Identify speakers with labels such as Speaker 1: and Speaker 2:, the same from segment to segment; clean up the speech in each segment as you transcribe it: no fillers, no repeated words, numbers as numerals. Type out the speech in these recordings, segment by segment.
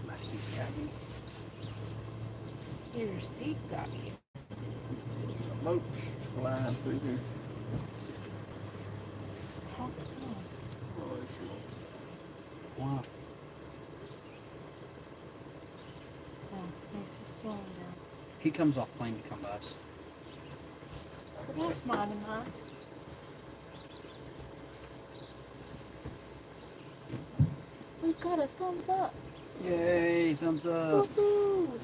Speaker 1: My seat got me.
Speaker 2: Your seat got you.
Speaker 1: There's a boat flying through here.
Speaker 2: Oh,
Speaker 1: Oh, it's wow.
Speaker 2: he's just slowing down.
Speaker 1: He comes off plane to come by us.
Speaker 2: But that's mighty nice. We got a thumbs up.
Speaker 1: Yay, thumbs up.
Speaker 2: Woohoo!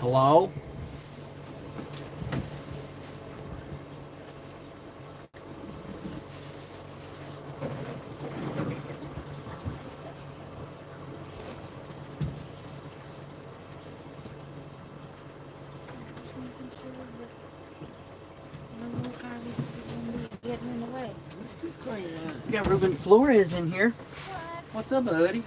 Speaker 1: Hello?
Speaker 2: Getting in the way.
Speaker 1: We got Ruben Flores in here.
Speaker 2: What?
Speaker 1: What's up, buddy?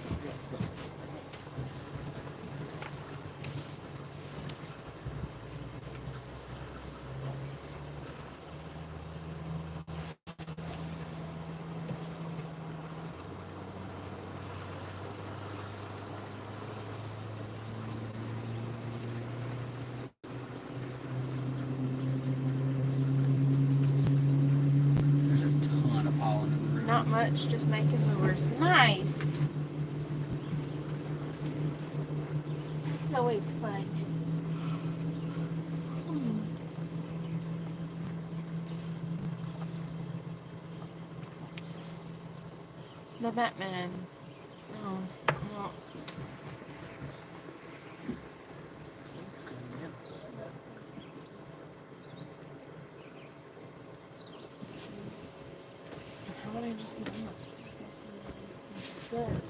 Speaker 1: There's a ton of pollen in the room.
Speaker 2: Not much, just making lures. Nice. It's always fun. The Batman. Oh, no. How would I just do that? Good.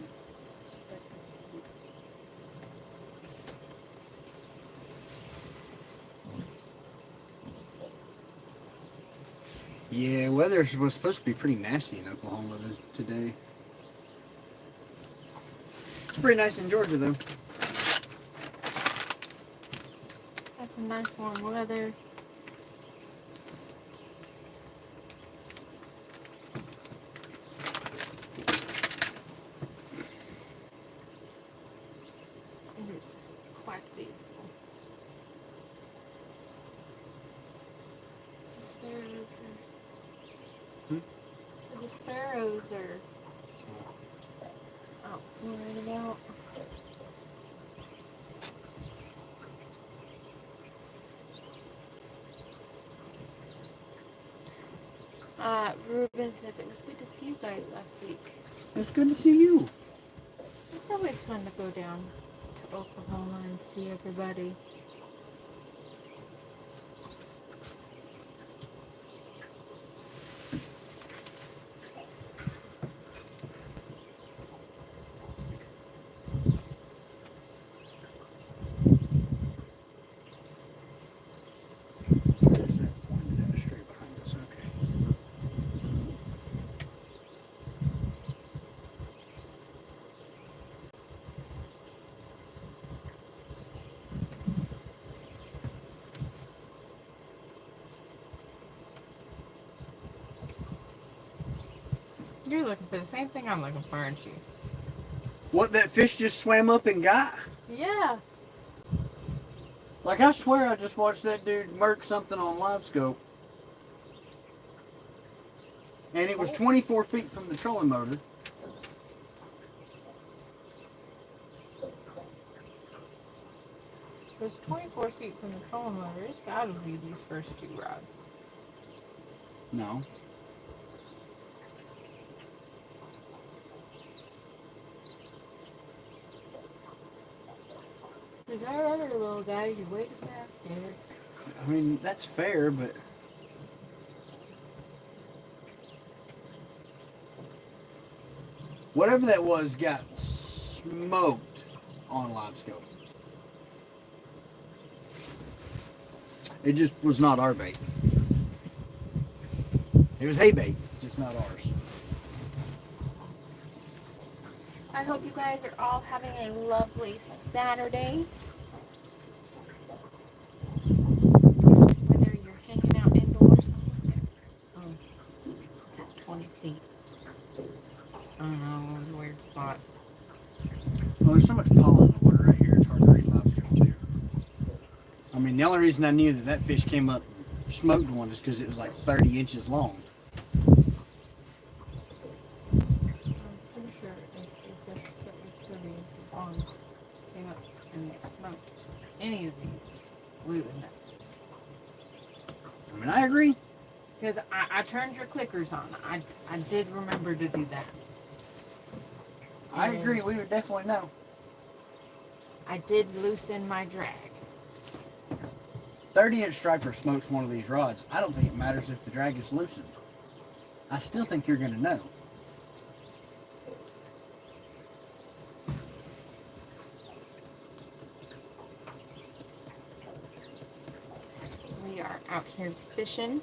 Speaker 1: Yeah, weather was supposed to be pretty nasty in Oklahoma today. It's pretty nice in Georgia, though.
Speaker 2: That's some nice warm weather. It is quite beautiful. The sparrows are. So the sparrows are out flying about. Ruben says it was good to see you guys last week.
Speaker 1: It's good to see you.
Speaker 2: It's always fun to go down to Oklahoma and see everybody.
Speaker 1: There's that pointed at us straight behind us. Okay.
Speaker 2: You're looking for the same thing I'm looking for, aren't you?
Speaker 1: What that fish just swam up and got?
Speaker 2: Yeah.
Speaker 1: Like, I swear I just watched that dude murk something on live scope. And it was 24 feet from the trolling motor.
Speaker 2: There's 24 feet from the trolling motor. It's gotta be these first two rods.
Speaker 1: No.
Speaker 2: There's our other little guy. You waited back there.
Speaker 1: I mean, that's fair, but whatever that was got smoked on live scope. It just was not our bait. It was a bait, just not ours.
Speaker 2: I hope you guys are all having a lovely Saturday. Whether you're hanging out indoors. Oh, it's at 20 feet. I don't know, it was a weird spot.
Speaker 1: Well, there's so much pollen in the water right here, it's hard to read live scope too. I mean, the only reason I knew that that fish came up and smoked one is because it was like 30 inches long.
Speaker 2: I'm pretty sure if the fish that was 30 inches long came up and smoked any of these, we would know.
Speaker 1: I mean, I agree.
Speaker 2: Because I turned your clickers on. I did remember to do that.
Speaker 1: I agree, we would definitely know.
Speaker 2: I did loosen my drag.
Speaker 1: 30-inch striper smokes one of these rods. I don't think it matters if the drag is loosened. I still think you're going to know.
Speaker 2: We are out here fishing.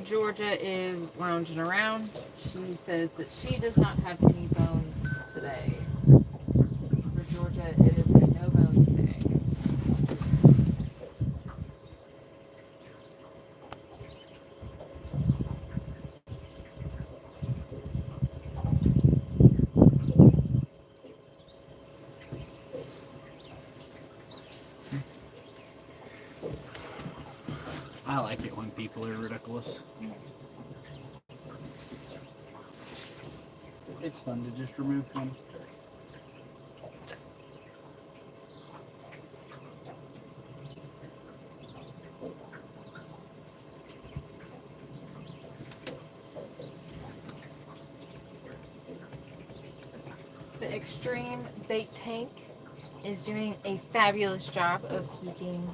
Speaker 2: Georgia is lounging around. She says that she does not have any bones today. For Georgia, it is a no bones day.
Speaker 1: I like it when people are ridiculous. It's fun to just remove them.
Speaker 2: The Extreme Bait Tank is doing a fabulous job of keeping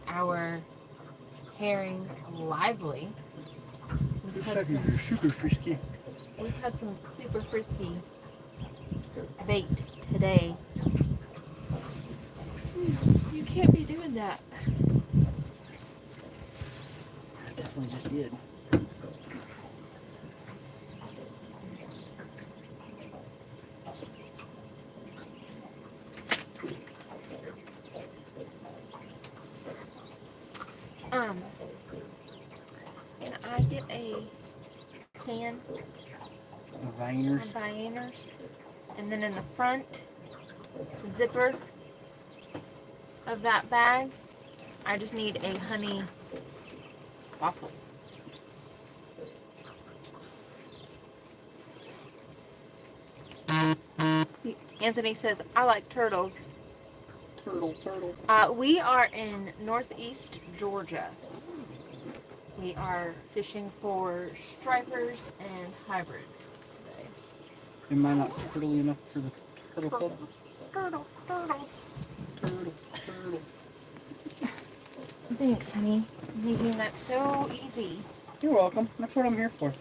Speaker 2: our herring lively.
Speaker 1: Your suckers are super frisky.
Speaker 2: We've had some super frisky bait today. You can't be doing that.
Speaker 1: I definitely just did.
Speaker 2: Can I get a can of
Speaker 1: Veiners.
Speaker 2: Veiners? And then in the front zipper of that bag, I just need a honey waffle. Anthony says, I like turtles.
Speaker 1: Turtle.
Speaker 2: We are in northeast Georgia. We are fishing for stripers and hybrids today.
Speaker 1: Am I not turtly enough for the turtle club?
Speaker 2: Turtle.
Speaker 1: Turtle.
Speaker 2: Thanks, honey. Making that so easy.
Speaker 1: You're welcome. That's what I'm here for.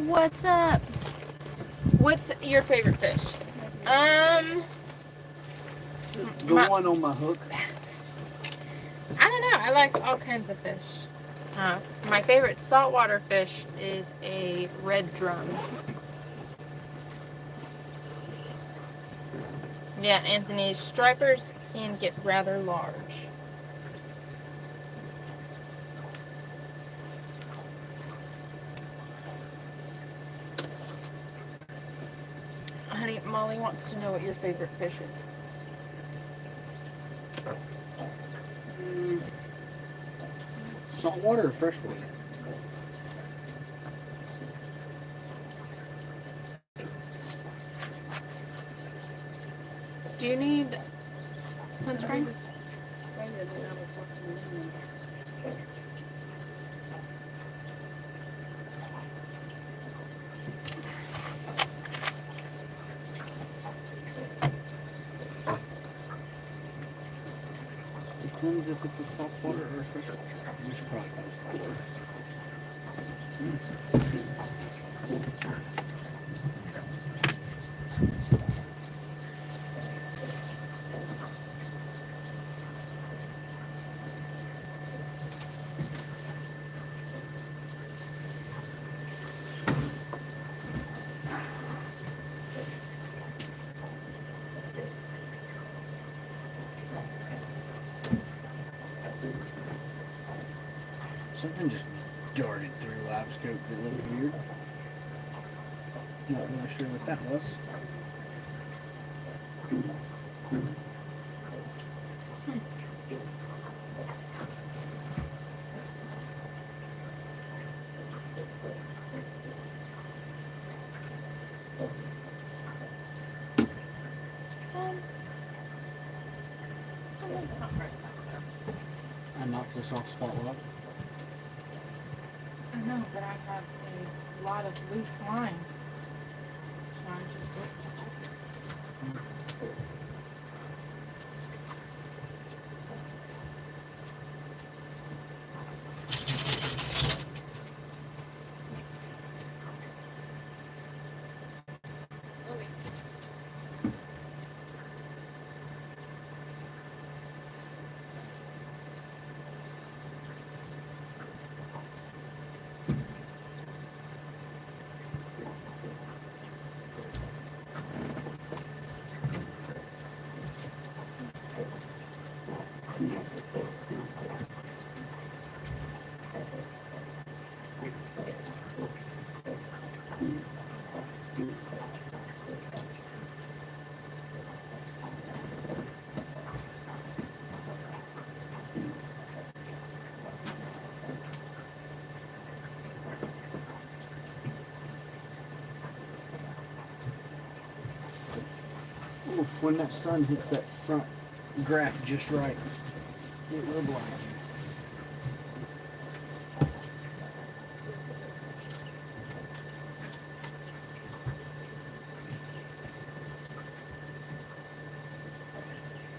Speaker 2: What's up? What's your favorite fish?
Speaker 1: The one on my hook.
Speaker 2: I don't know. I like all kinds of fish. My favorite saltwater fish is a red drum. Yeah, Anthony's stripers can get rather large. Honey, Molly wants to know what your favorite fish is.
Speaker 1: Saltwater or freshwater?
Speaker 2: Do you need sunscreen?
Speaker 1: Depends if it's a saltwater or a freshwater. We should probably go saltwater. Something just darted through live scope that looked weird. Not really sure what that was. I knocked this off spot lock.
Speaker 2: I know, but I have a lot of loose line. So I just looked to check it. Oof, when that sun hits that front graph just right, it will blind you.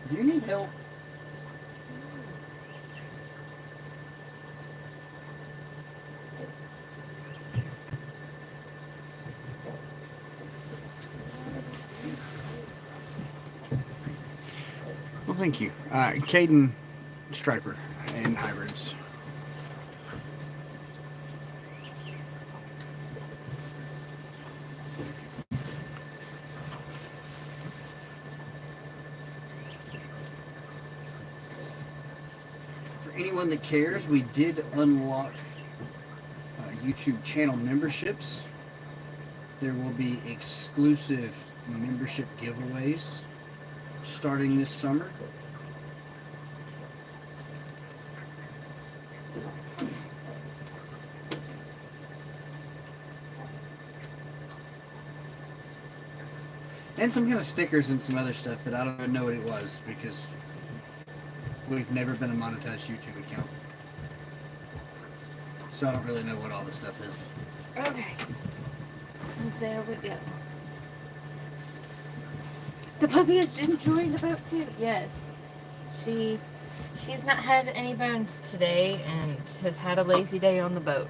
Speaker 2: Do you need help? Well, thank you. Caden Striper and hybrids. For anyone that cares, we did unlock YouTube channel memberships. There will be exclusive membership giveaways starting this summer. And some kind of stickers and some other stuff that I don't even know what it was because we've never been a monetized YouTube account. So I don't really know what all this stuff is. Okay. And there we go. The puppy is enjoying the boat too. Yes. She's not had any bones today and has had a lazy day on the boat.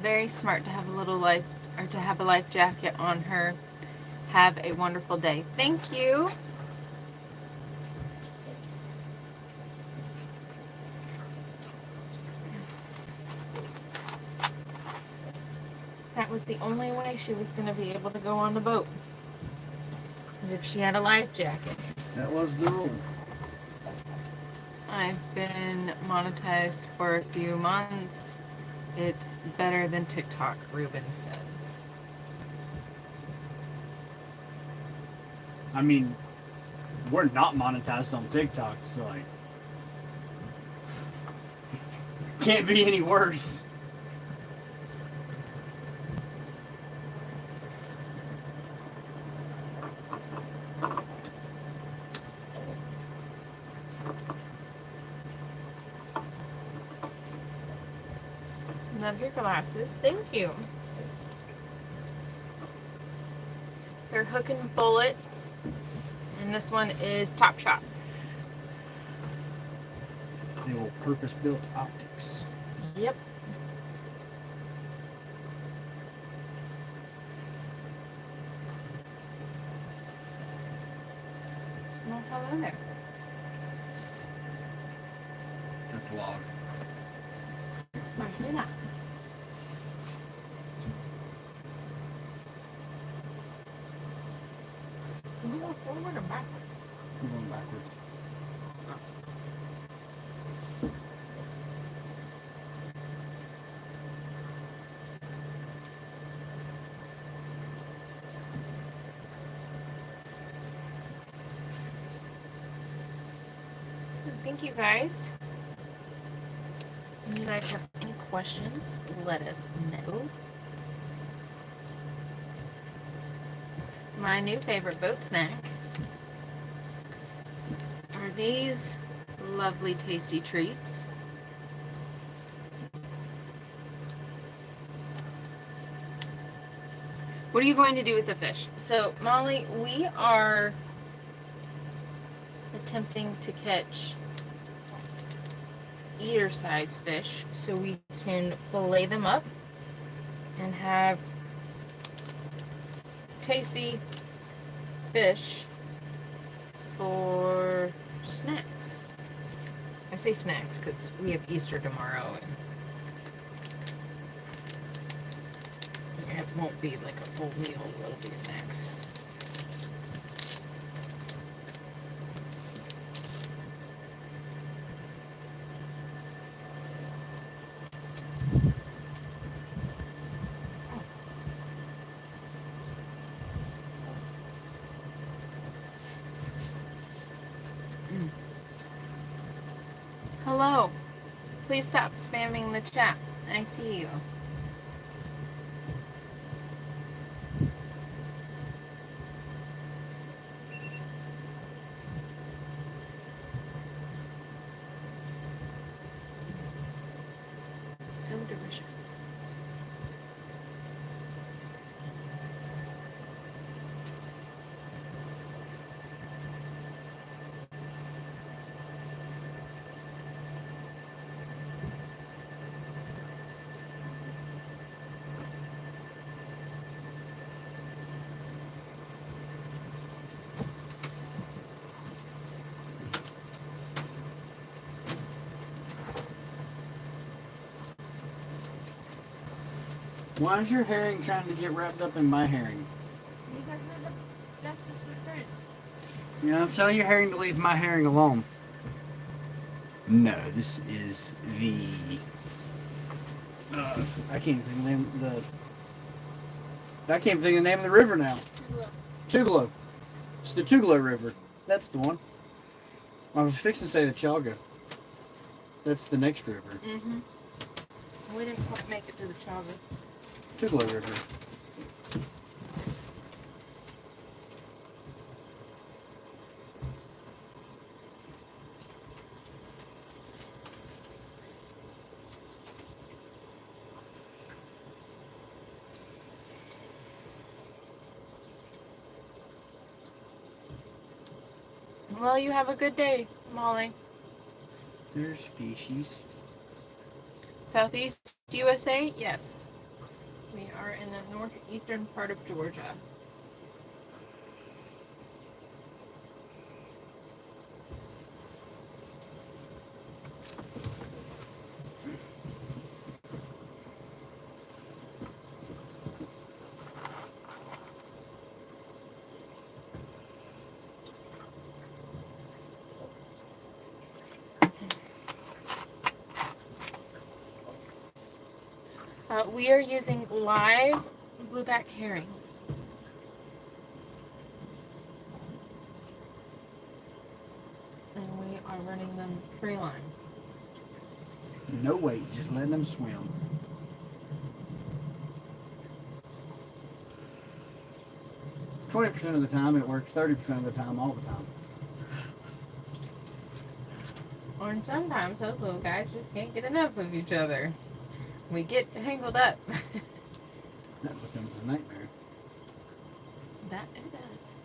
Speaker 2: Very smart to have a little life, or to have a life jacket on her. Have a wonderful day. Thank you. That was the only way she was going to be able to go on the boat. Is if she had a life jacket.
Speaker 1: That was the rule.
Speaker 2: I've been monetized for a few months. It's better than TikTok, Ruben says.
Speaker 1: I mean, we're not monetized on TikTok, so like, can't be any worse.
Speaker 2: Love your glasses. Thank you. They're Hook and Bullets. And this one is Top Shot.
Speaker 1: The old purpose-built optics.
Speaker 2: Yep. Well, hello there.
Speaker 1: The vlog.
Speaker 2: Marcela. Are you going forward or backwards?
Speaker 1: I'm going backwards.
Speaker 2: Thank you guys. If you guys have any questions, let us know. My new favorite boat snack are these lovely tasty treats. What are you going to do with the fish? So, Molly, we are attempting to catch eater size fish so we can fillet them up and have tasty fish for snacks. I say snacks because we have Easter tomorrow and it won't be like a full meal, it'll be snacks. Hello. Please stop spamming the chat. I see you. So delicious.
Speaker 1: Why is your herring trying to get wrapped up in my herring?
Speaker 2: Because that's just different.
Speaker 1: You know, tell your herring to leave my herring alone. No, this is the... I can't think of the name of the... I can't think of the name of the river now. Tugelo. It's the Tugelo River. That's the one. I was fixing to say the Chaga. That's the next river.
Speaker 2: Mm-hmm. We didn't quite make it to the Chaga.
Speaker 1: Tugelo River.
Speaker 2: Well, you have a good day, Molly.
Speaker 1: There's fishies.
Speaker 2: Southeast USA? Yes. We are in the northeastern part of Georgia. We are using live blueback herring. And we are running them free line.
Speaker 1: No weight, just letting them swim. %20 of the time it works, 30% of the time, all the time.
Speaker 2: Or sometimes those little guys just can't get enough of each other. We get tangled up.
Speaker 1: That becomes a nightmare.
Speaker 2: That it does.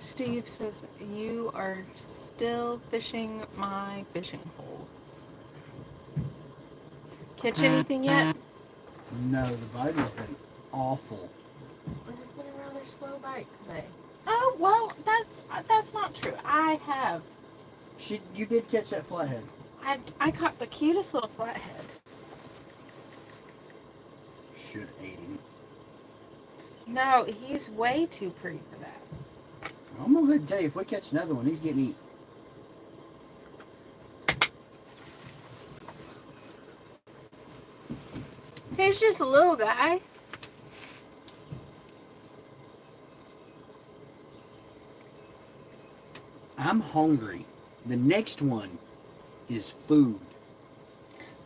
Speaker 2: Steve says, you are still fishing my fishing hole. Catch anything yet?
Speaker 1: No, the bite has been awful.
Speaker 2: It's been a rather slow bite today. Oh, well, that's not true. I have.
Speaker 1: You did catch that flathead.
Speaker 2: I caught the cutest little flathead.
Speaker 1: Should ate him.
Speaker 2: No, he's way too pretty for that.
Speaker 1: I'm gonna go ahead and tell you, if we catch another one, he's getting eaten.
Speaker 2: He's just a little guy.
Speaker 1: I'm hungry. The next one is food.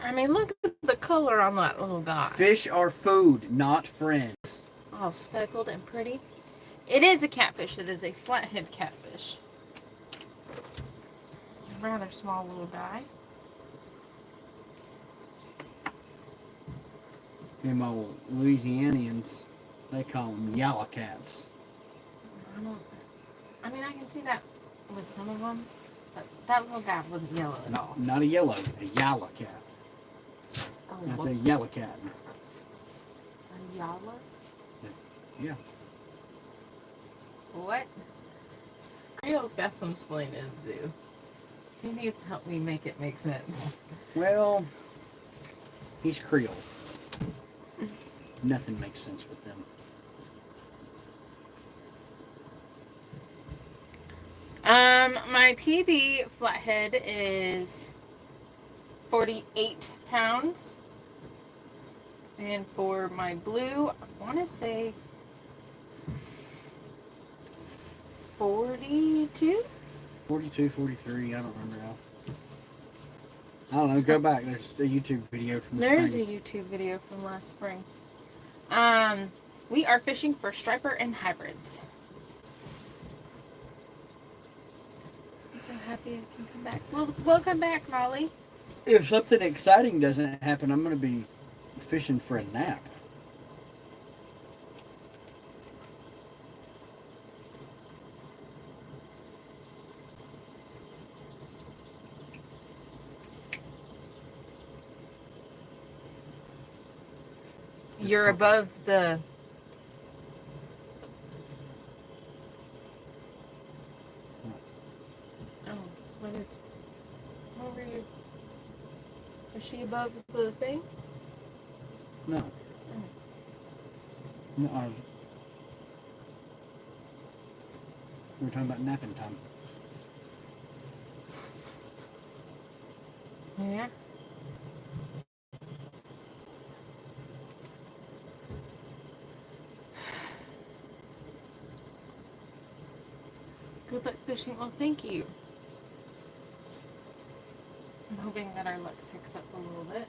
Speaker 2: I mean, look at the color on that little guy.
Speaker 1: Fish are food, not friends.
Speaker 2: All speckled and pretty. It is a catfish. It is a flathead catfish. A rather small little guy.
Speaker 1: Them old Louisianians, they call them yalla cats.
Speaker 2: I mean, I can see that with some of them, but that little guy wasn't yellow at all.
Speaker 1: Not a yellow, a yalla cat.
Speaker 2: Oh,
Speaker 1: Not the yellow cat.
Speaker 2: A yalla?
Speaker 1: Yeah.
Speaker 2: What? Creole's got some explaining to do. He needs to help me make it make sense.
Speaker 1: Well, he's Creole. Nothing makes sense with them.
Speaker 2: My PB flathead is 48 pounds. And for my blue, I want to say 42?
Speaker 1: 42, 43, I don't remember now. I don't know, go back. There's a YouTube video from the
Speaker 2: There's
Speaker 1: spring.
Speaker 2: a YouTube video from last spring. We are fishing for striper and hybrids. I'm so happy I can come back. Well, welcome back, Molly.
Speaker 1: If something exciting doesn't happen, I'm going to be fishing for a nap.
Speaker 2: You're above the... Oh, what is... What were you... Is she above the thing?
Speaker 1: No.
Speaker 2: Oh.
Speaker 1: No, we were talking about napping time.
Speaker 2: Yeah. Good luck fishing. Well, thank you. I'm hoping that our luck picks up a little bit.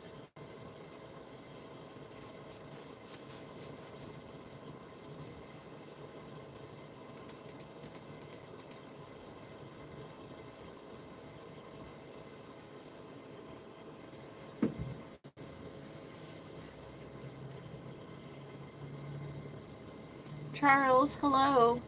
Speaker 2: Charles, hello.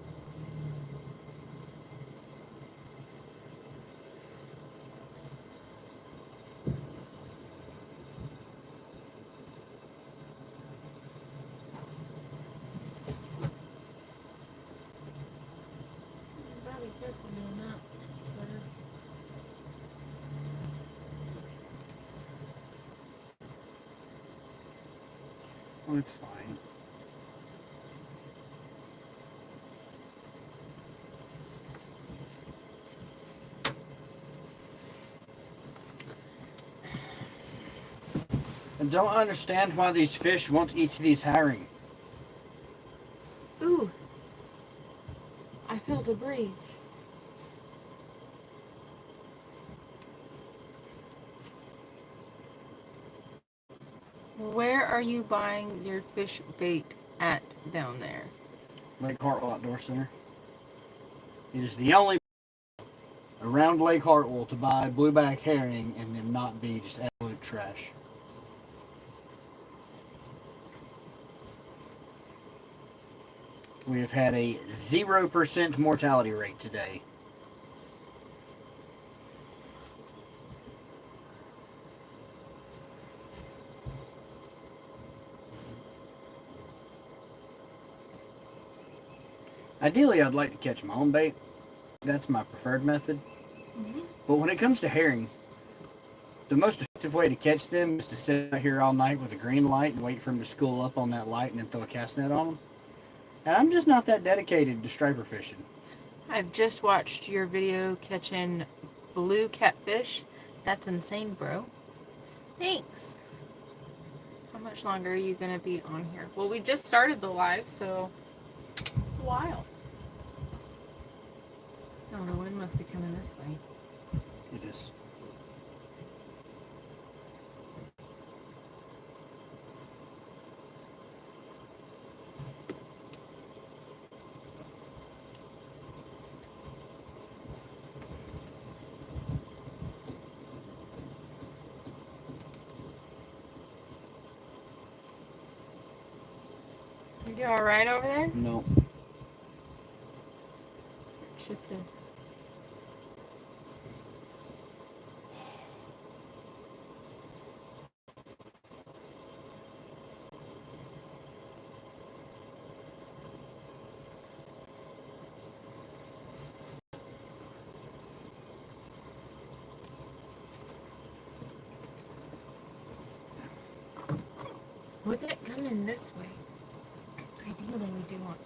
Speaker 2: Be careful doing that.
Speaker 1: Oh, it's fine. I don't understand why these fish won't eat these herring.
Speaker 2: Ooh, I felt a breeze. Where are you buying your fish bait at down there?
Speaker 1: Lake Hartwell Outdoor Center. It is the only around Lake Hartwell to buy blueback herring and them not be just absolute trash. We have had a 0% mortality rate today. Ideally, I'd like to catch my own bait. That's my preferred method.
Speaker 2: Mm-hmm.
Speaker 1: But when it comes to herring, the most effective way to catch them is to sit out here all night with a green light and wait for them to school up on that light and then throw a cast net on them. And I'm just not that dedicated to striper fishing.
Speaker 2: I've just watched your video catching blue catfish. That's insane, bro. Thanks. How much longer are you going to be on here? Well, we just started the live, so a while. Oh, the wind must be coming this way.
Speaker 1: It is.
Speaker 2: You all right over there?
Speaker 1: No.
Speaker 2: Shifted. With it coming this way, ideally we do want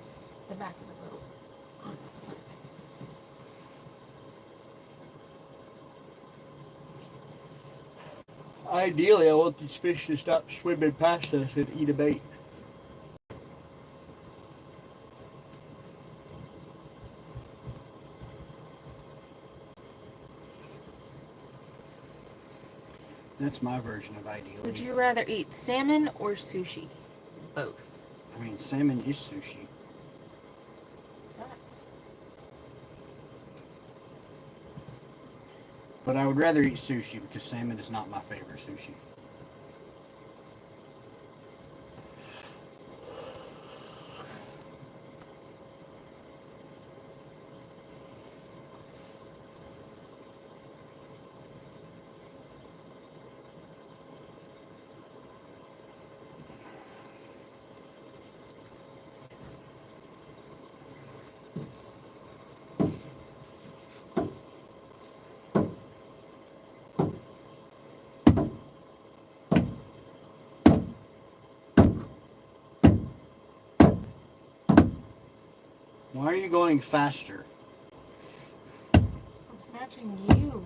Speaker 2: the back of the boat on that side.
Speaker 1: Ideally, I want these fish to stop swimming past us and eat a bait. That's my version of ideally.
Speaker 2: Would you rather eat salmon or sushi? Both.
Speaker 1: I mean, salmon is sushi.
Speaker 2: Facts.
Speaker 1: But I would rather eat sushi because salmon is not my favorite sushi. Why are you going faster?
Speaker 2: I'm snatching you.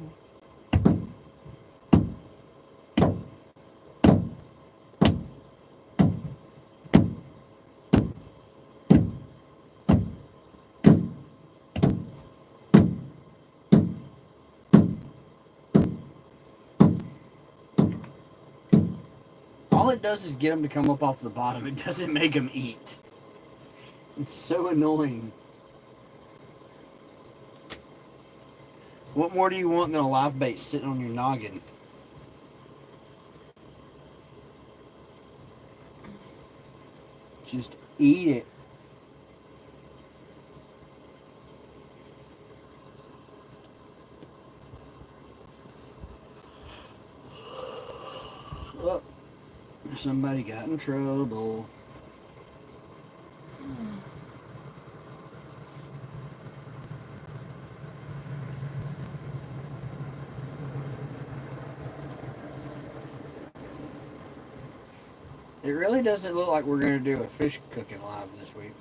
Speaker 1: All it does is get them to come up off the bottom. It doesn't make them eat. It's so annoying. What more do you want than a live bait sitting on your noggin? Just eat it. Somebody got in trouble. It really doesn't look like we're going to do a fish cooking live this week.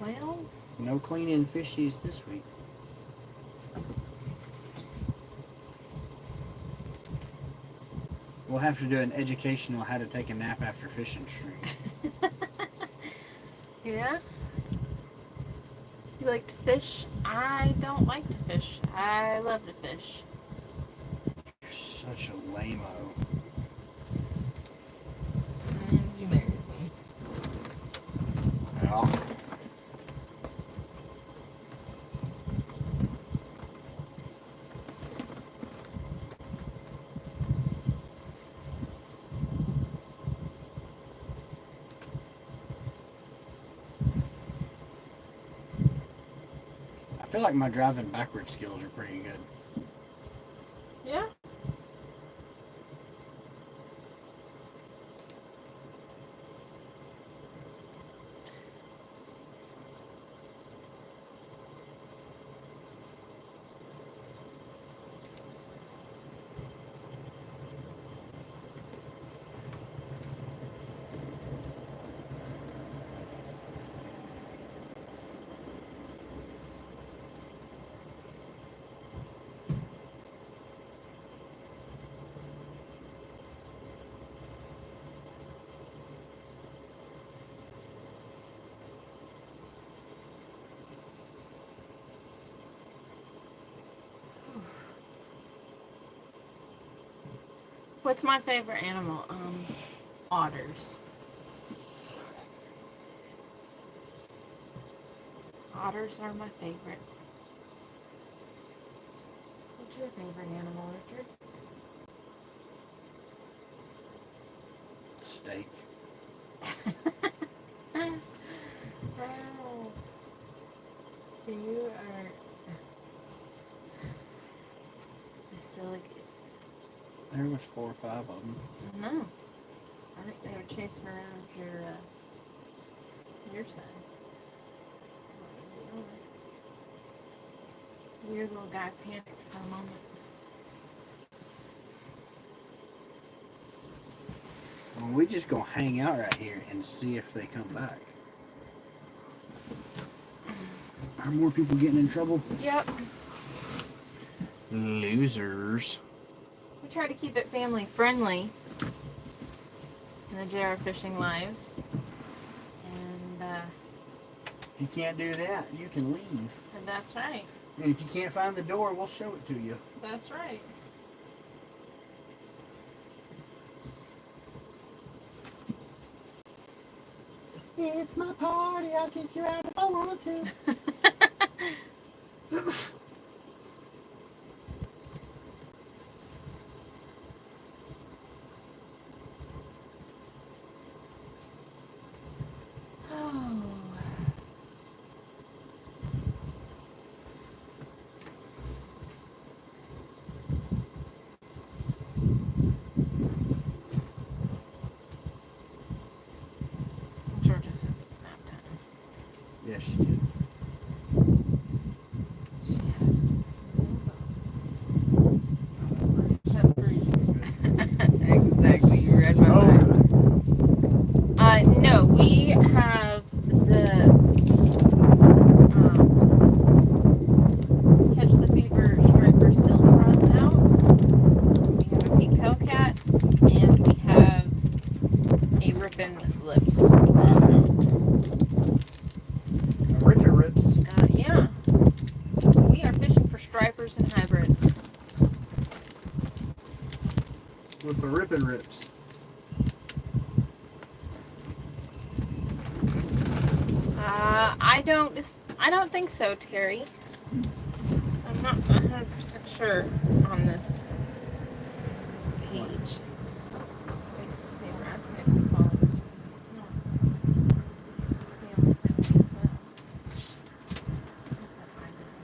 Speaker 2: Well,
Speaker 1: No cleaning fishies this week. We'll have to do an educational how to take a nap after fishing stream.
Speaker 2: yeah. You like to fish? I don't like to fish. I love to fish.
Speaker 1: You're such a lame-o.
Speaker 2: And you married me.
Speaker 1: Well, I feel like my driving backward skills are pretty good.
Speaker 2: Yeah. What's my favorite animal? Otters. Otters are my favorite. What's your favorite animal, Richard?
Speaker 1: Steak.
Speaker 2: Oh, you are the silly kids.
Speaker 1: There was 4 or 5 of them.
Speaker 2: No, I think they were chasing around your side. Weird little guy panicked for a moment.
Speaker 1: Well, we just gonna hang out right here and see if they come back. Are more people getting in trouble?
Speaker 2: Yep.
Speaker 1: Losers.
Speaker 2: We try to keep it family friendly in the JayRFishing lives. And
Speaker 1: If you can't do that, you can leave.
Speaker 2: that's right.
Speaker 1: And if you can't find the door, we'll show it to you.
Speaker 2: That's right.
Speaker 1: It's my party, I'll kick you out if I want to.
Speaker 2: Georgia says it's nap time.
Speaker 1: Yes, she did.
Speaker 2: She has no bones. Exactly, you read my mind. No, we have the Catch the Fever striper still runs out. We have a pink hellcat, and we have a rippin' lips.
Speaker 1: Rippin' rips.
Speaker 2: Yeah. We are fishing for stripers and hybrids.
Speaker 1: With the rippin' rips.
Speaker 2: I don't think so, Terry. I'm not 100% sure on this page. They were asking if we follow this one. No. It's the only thing as well. What's that hybrid?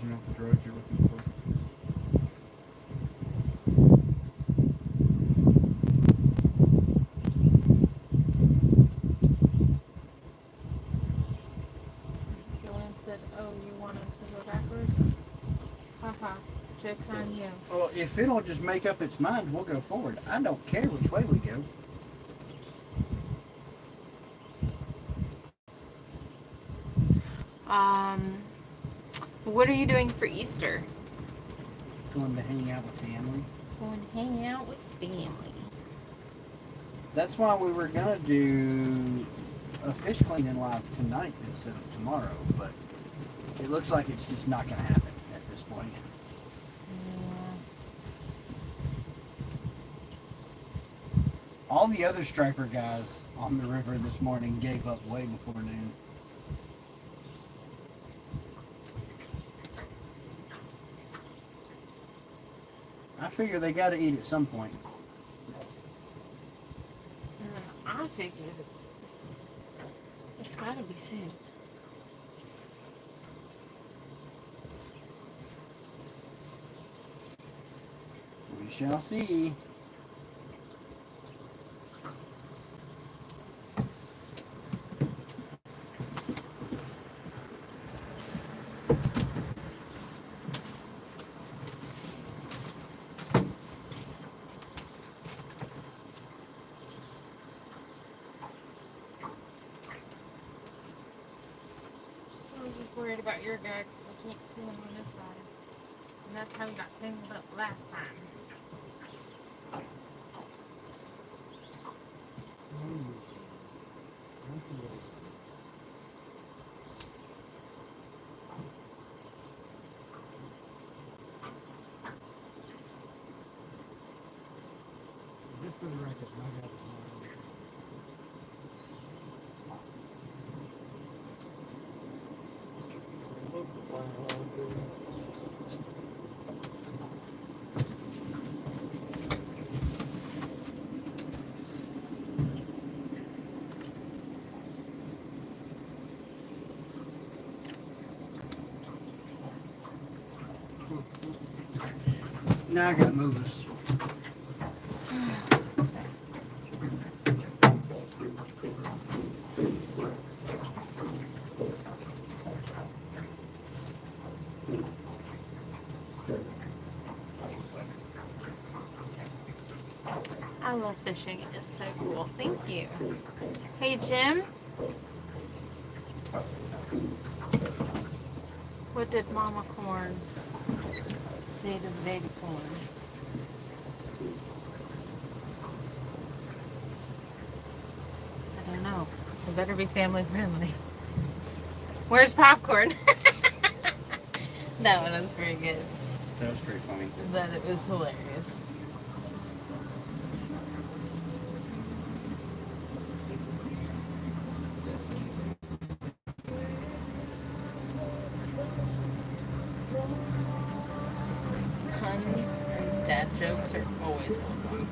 Speaker 1: using up the drugs you're looking for.
Speaker 2: Joanne said, "Oh, you want him to go backwards? Haha, joke's on you."
Speaker 1: Well, if it'll just make up its mind, we'll go forward. I don't care which way we go.
Speaker 2: What are you doing for Easter?
Speaker 1: Going to hang out with family.
Speaker 2: Going to hang out with family.
Speaker 1: That's why we were gonna do a fish cleaning live tonight instead of tomorrow, but it looks like it's just not gonna happen at this point.
Speaker 2: Yeah.
Speaker 1: All the other striper guys on the river this morning gave up way before noon. I figure they gotta eat at some point.
Speaker 2: I figured it's gotta be soon.
Speaker 1: We shall see.
Speaker 2: I was just worried about your guy because I can't see him on this side. And that's how he got tangled up last time.
Speaker 1: Just for the record, my God is not on. Now I gotta move this.
Speaker 2: I love fishing. It's so cool. Thank you. Hey, Jim. What did Mama Corn say to the baby corn? I don't know. It better be family friendly. Where's popcorn? That one was pretty good.
Speaker 1: That was pretty funny.
Speaker 2: That it was hilarious. Puns and dad jokes are always welcome.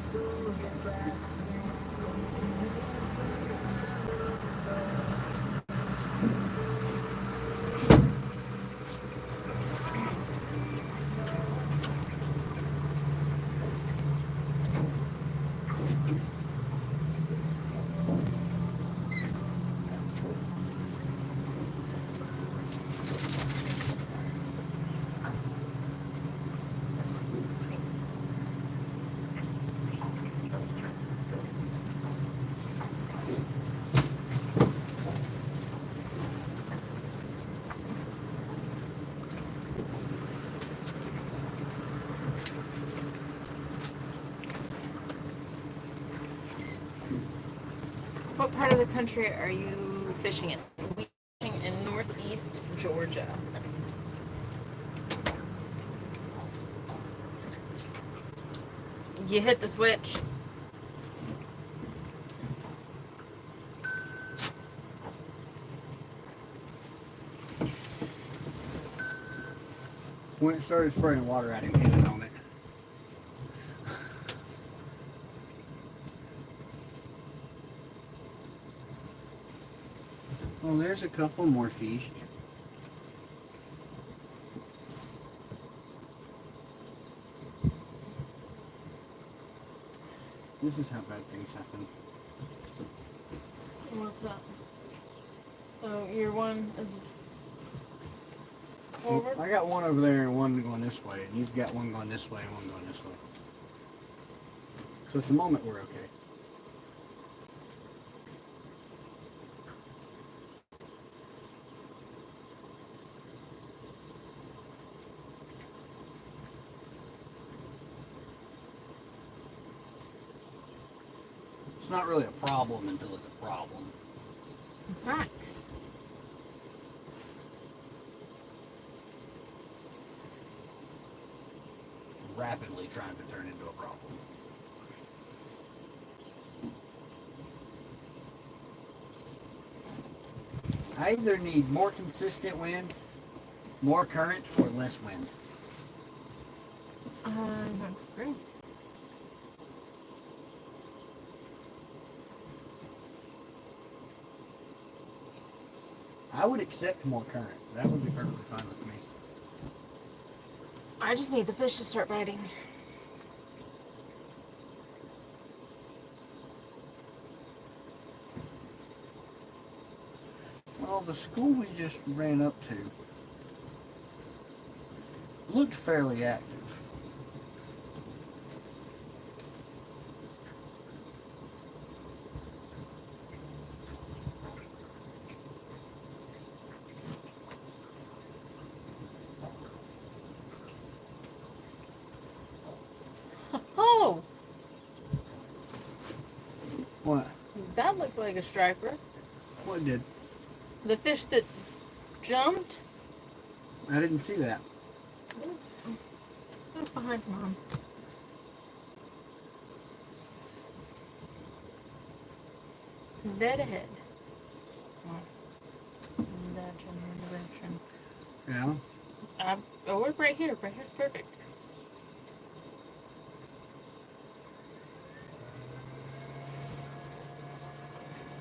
Speaker 2: What part of the country are you fishing in? We're fishing in northeast Georgia. You hit the switch.
Speaker 1: When it started spraying water at him, hit it on it. Well, there's a couple more fish. This is how bad things happen.
Speaker 2: What's that? So your one is
Speaker 1: Well,
Speaker 2: forward?
Speaker 1: I got one over there and one going this way, and you've got one going this way and one going this way. So at the moment we're okay. It's not really a problem until it's a problem.
Speaker 2: Facts.
Speaker 1: It's rapidly trying to turn into a problem. I either need more consistent wind, more current, or less wind.
Speaker 2: I don't disagree.
Speaker 1: I would accept more current. That would be perfectly fine with me.
Speaker 2: I just need the fish to start biting.
Speaker 1: Well, the school we just ran up to looked fairly active.
Speaker 2: Oh!
Speaker 1: What?
Speaker 2: That looked like a striper.
Speaker 1: What did?
Speaker 2: The fish that jumped.
Speaker 1: I didn't see that.
Speaker 2: It was behind Mom. Dead ahead. In that general direction.
Speaker 1: Yeah.
Speaker 2: Oh, we're right here. Right here's perfect.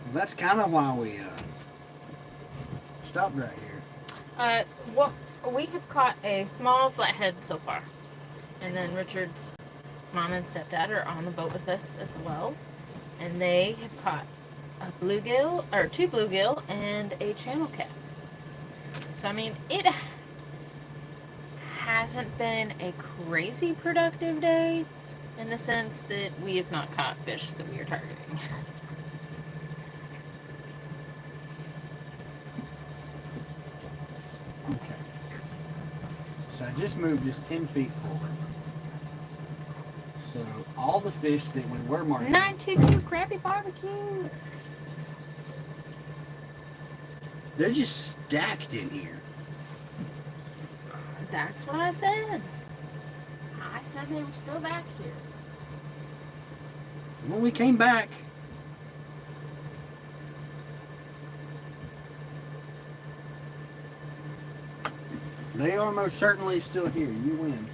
Speaker 1: Well, that's kind of why we stopped right here.
Speaker 2: Well, we have caught a small flathead so far. And then Richard's mom and stepdad are on the boat with us as well. And they have caught a bluegill, or 2 bluegill, and a channel cat. So, I mean, it hasn't been a crazy productive day in the sense that we have not caught fish that we are targeting.
Speaker 1: Okay. So I just moved this 10 feet forward. So all the fish that we were marking...
Speaker 2: 922 Krabby Barbecue!
Speaker 1: They're just stacked in here.
Speaker 2: That's what I said. I said they were still back here.
Speaker 1: When we came back... They are most certainly still here. You win.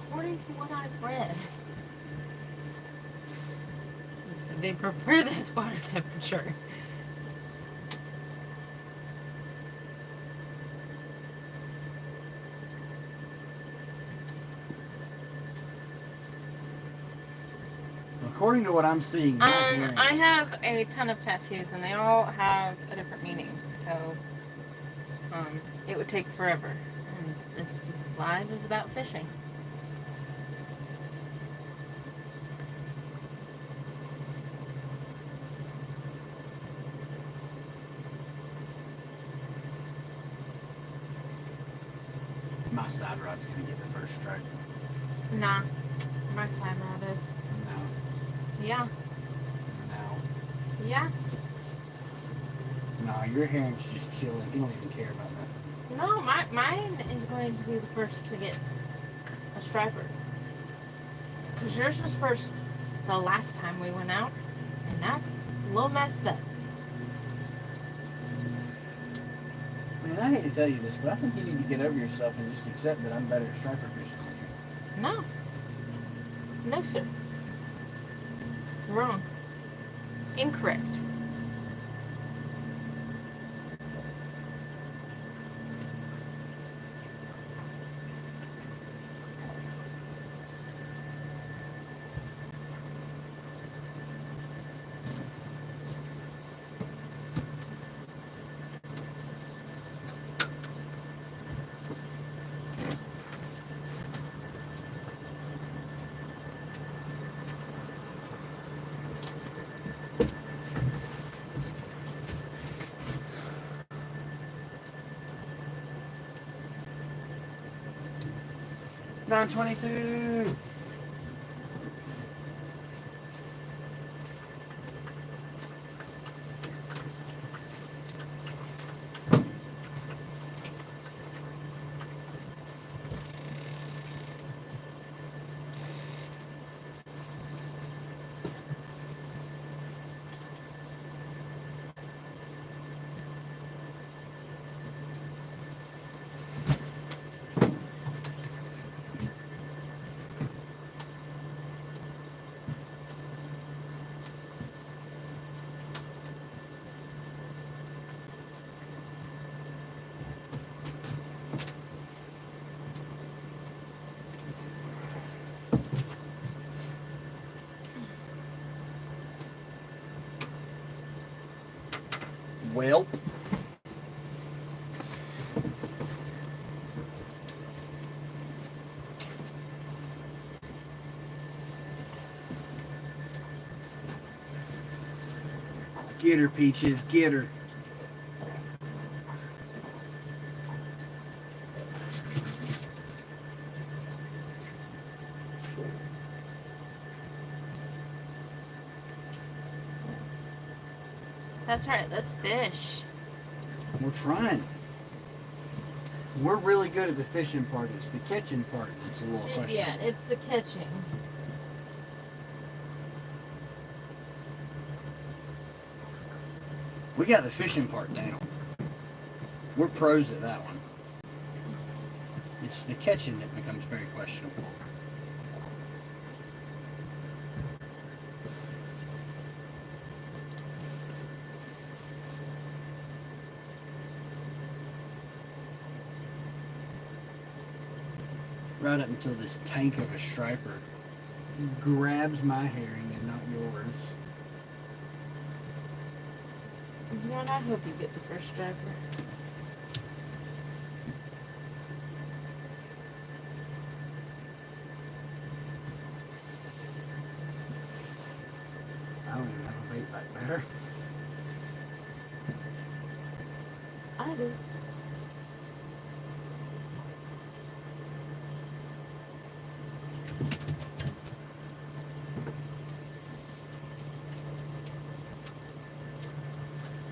Speaker 2: According to what I've read, they prefer this water temperature.
Speaker 1: According to what I'm seeing,
Speaker 2: I have a ton of tattoos, and they all have a different meaning. So, it would take forever. And this live is about fishing.
Speaker 1: my side rod's gonna get the first strike.
Speaker 2: Nah, my side rod is.
Speaker 1: No.
Speaker 2: Yeah.
Speaker 1: No.
Speaker 2: Yeah.
Speaker 1: No, your hand's just chilling. You don't even care about nothing.
Speaker 2: No, mine is going to be the first to get a striper. Because yours was first the last time we went out, and that's a little messed up.
Speaker 1: I mean, I hate to tell you this, but I think you need to get over yourself and just accept that I'm better at striper fishing than you.
Speaker 2: No. No, sir. Wrong. Incorrect.
Speaker 1: 922. Well, get her, Peaches, get her.
Speaker 2: That's right, let's fish.
Speaker 1: We're trying. We're really good at the fishing part. It's the catching part that's a little question.
Speaker 2: Yeah, it's the catching.
Speaker 1: We got the fishing part down. We're pros at that one. It's the catching that becomes very questionable. Right up until this tank of a striper grabs my herring and not yours.
Speaker 2: You know what? I hope you get the first striper.
Speaker 1: I don't even have a bait back there.
Speaker 2: I do.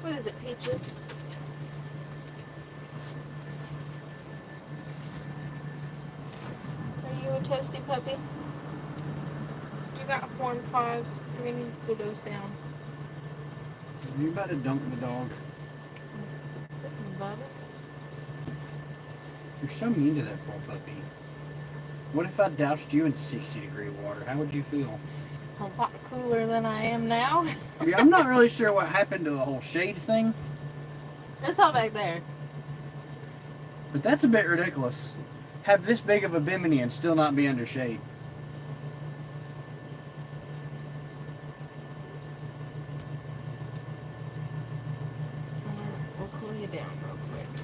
Speaker 2: What is it, Peaches? Are you a toasty puppy? You got horn paws. You're gonna need to pull those down.
Speaker 1: You about to dunk the dog. You're so mean to that poor puppy. What if I doused you in 60-degree water? How would you feel?
Speaker 2: A lot cooler than I am now.
Speaker 1: Yeah, I'm not really sure what happened to the whole shade thing,
Speaker 2: It's all back there.
Speaker 1: but that's a bit ridiculous. Have this big of a bimini and still not be under shade.
Speaker 2: We'll cool you down real quick.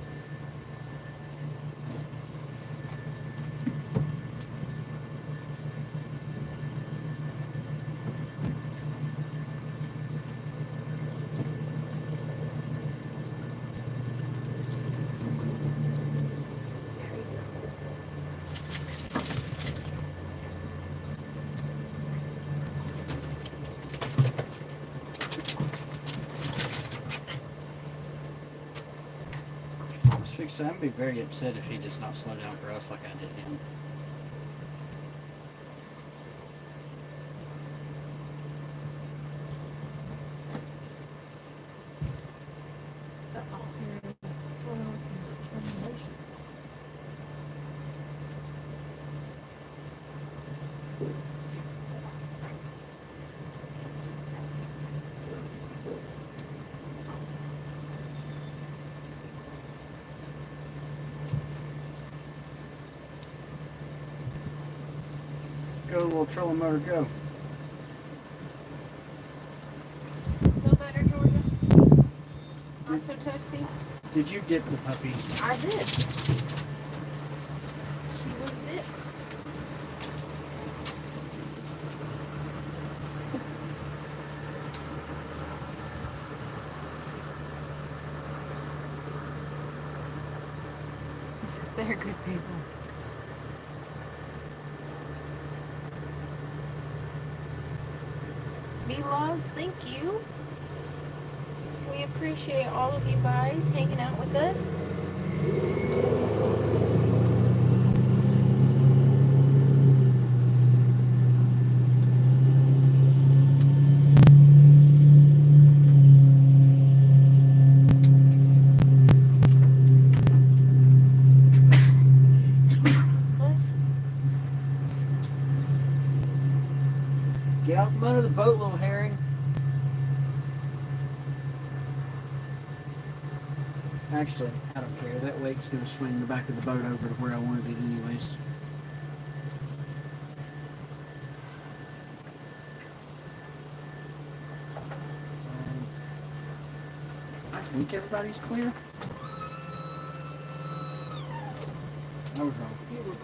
Speaker 1: So I'd be very upset if he does not slow down for us like I did him. Go, little trolling motor, go.
Speaker 2: Feel better, Georgia? Not so toasty?
Speaker 1: Did you dip the puppy?
Speaker 2: I did. She was dipped. This is their good people. vlogs. Thank you. We appreciate all of you guys hanging out with us.
Speaker 1: Get out from under the boat, little herring. Actually, I don't care. That wake's going to swing the back of the boat over to where I wanted it anyways. I think everybody's clear. I was wrong. You were wrong.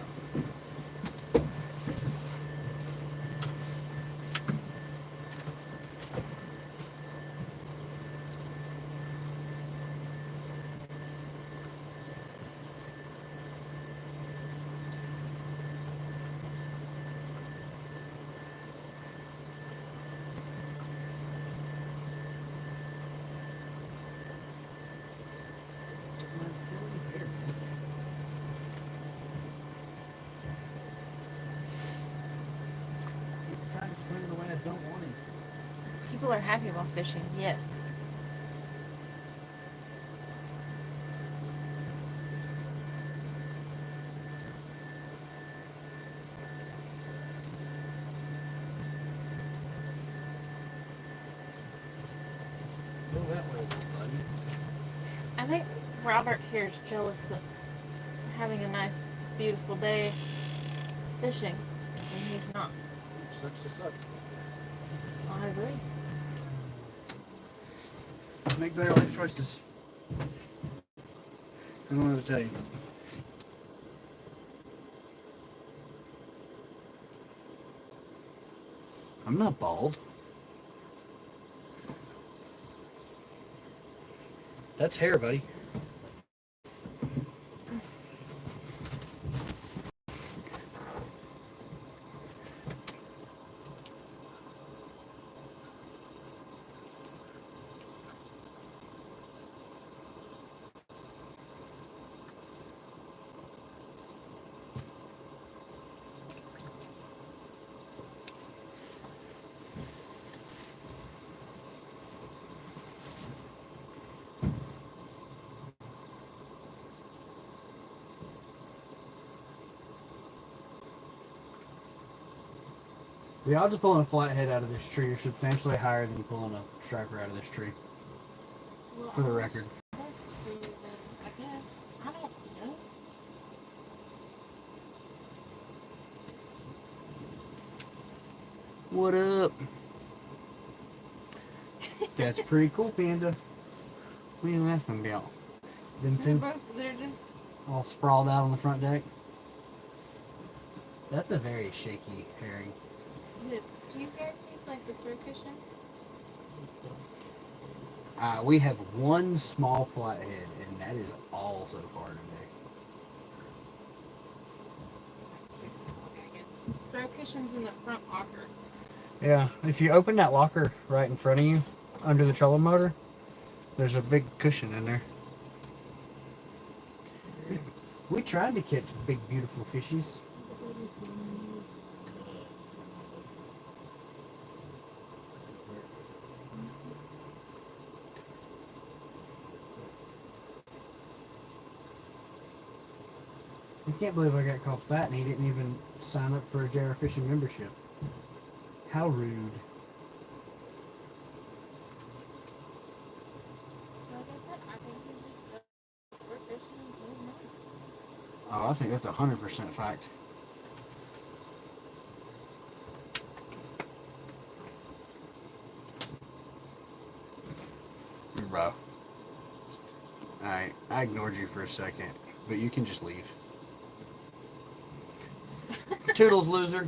Speaker 2: People are happy while fishing, yes.
Speaker 1: Go that way, buddy.
Speaker 2: I think Robert here is jealous that we're having a nice, beautiful day fishing, and he's not.
Speaker 1: Sucks to suck.
Speaker 2: I agree.
Speaker 1: Make better life choices. I don't know what to tell you. I'm not bald. That's hair, buddy. The odds of pulling a flathead out of this tree are substantially higher than pulling a striper out of this tree.
Speaker 2: Well,
Speaker 1: For the record.
Speaker 2: That's true, then, I guess. I don't know.
Speaker 1: What up? That's pretty cool, Panda. What are you laughing about? Them two
Speaker 2: They're just...
Speaker 1: all sprawled out on the front deck? That's a very shaky herring.
Speaker 2: Yes. Do you guys need, like, the throw cushion?
Speaker 1: We have one small flathead, and that is all so far today.
Speaker 2: Throw cushions in the front locker.
Speaker 1: Yeah, if you open that locker right in front of you, under the trolling motor, there's a big cushion in there. We tried to catch big, beautiful fishies. I can't believe I got called fat and he didn't even sign up for a JayRFishing membership. How rude.
Speaker 2: Like I said, I think he's just we're fishing and he's not.
Speaker 1: Oh, I think that's 100% fact. Bro. Alright, I ignored you for a second, but you can just leave. Toodles, loser.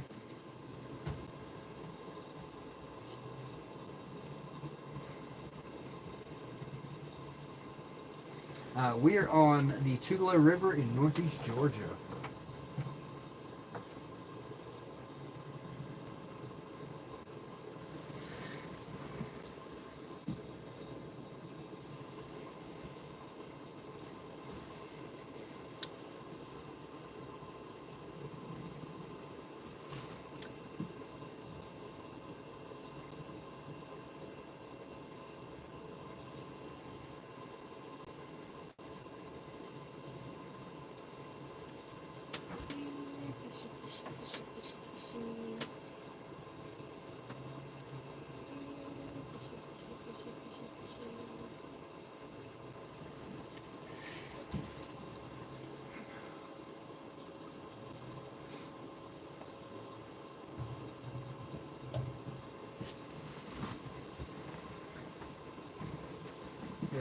Speaker 1: We are on the Tugelo River in northeast Georgia.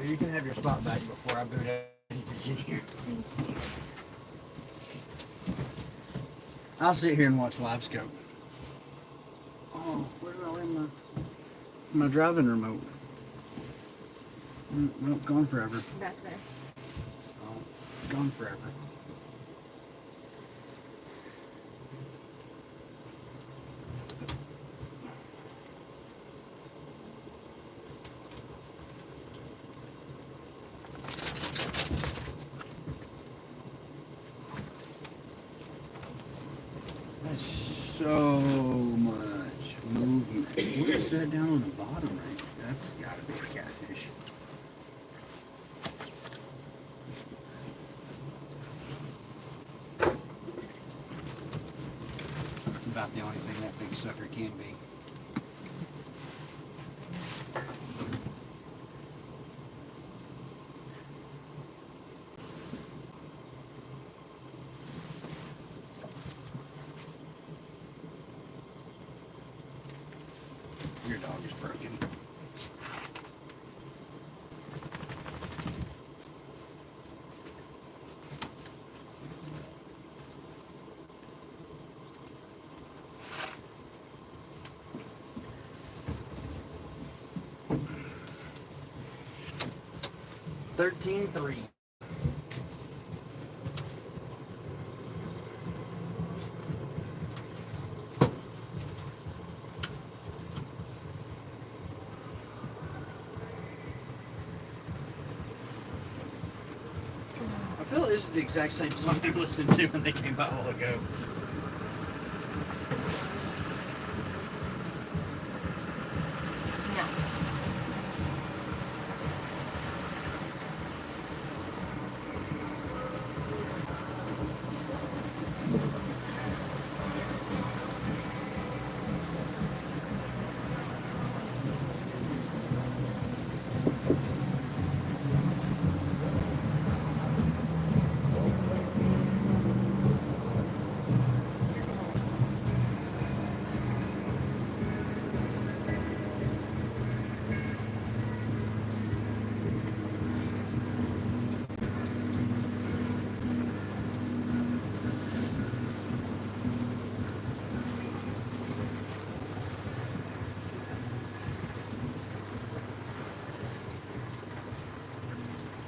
Speaker 1: Yeah, you can have your spot back before I boot everything in here.
Speaker 2: Thank you.
Speaker 1: I'll sit here and watch live scope. Oh, where did I leave my driving remote? Well, gone forever.
Speaker 2: Back there.
Speaker 1: Oh, gone forever. That's so much movement. What is that down on the bottom right there? That's gotta be a catfish. It's about the only thing that big sucker can be. Your dog is broken. $13.3. I feel this is the exact same song I listened to when they came out a while ago.
Speaker 2: No.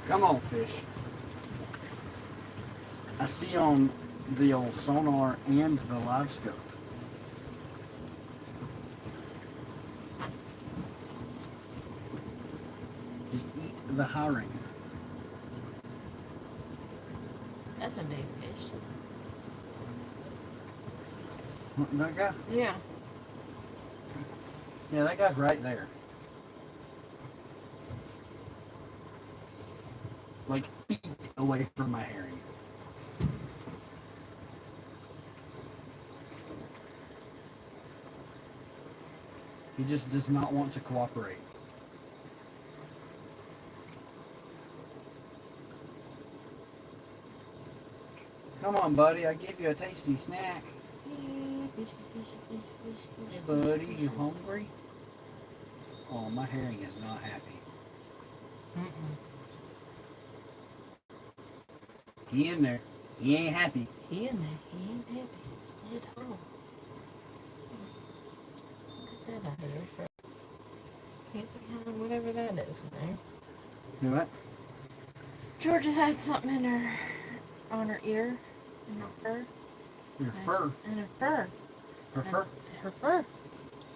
Speaker 1: Come on, fish. I see on the old sonar and the live scope. Just eat the herring.
Speaker 2: That's a big fish.
Speaker 1: That guy?
Speaker 2: Yeah.
Speaker 1: Yeah, that guy's right there. Like feet away from my herring. He just does not want to cooperate. Come on, buddy. I gave you a tasty snack. Hey, buddy, you hungry? Oh, my herring is not happy. He in there. He ain't happy.
Speaker 2: He in there. He ain't happy at all. Get that out of there for whatever that is in there.
Speaker 1: You know what?
Speaker 2: Georgia's had something in her, on her ear, in her fur.
Speaker 1: Your fur.
Speaker 2: In her fur.
Speaker 1: Her fur?
Speaker 2: Her fur.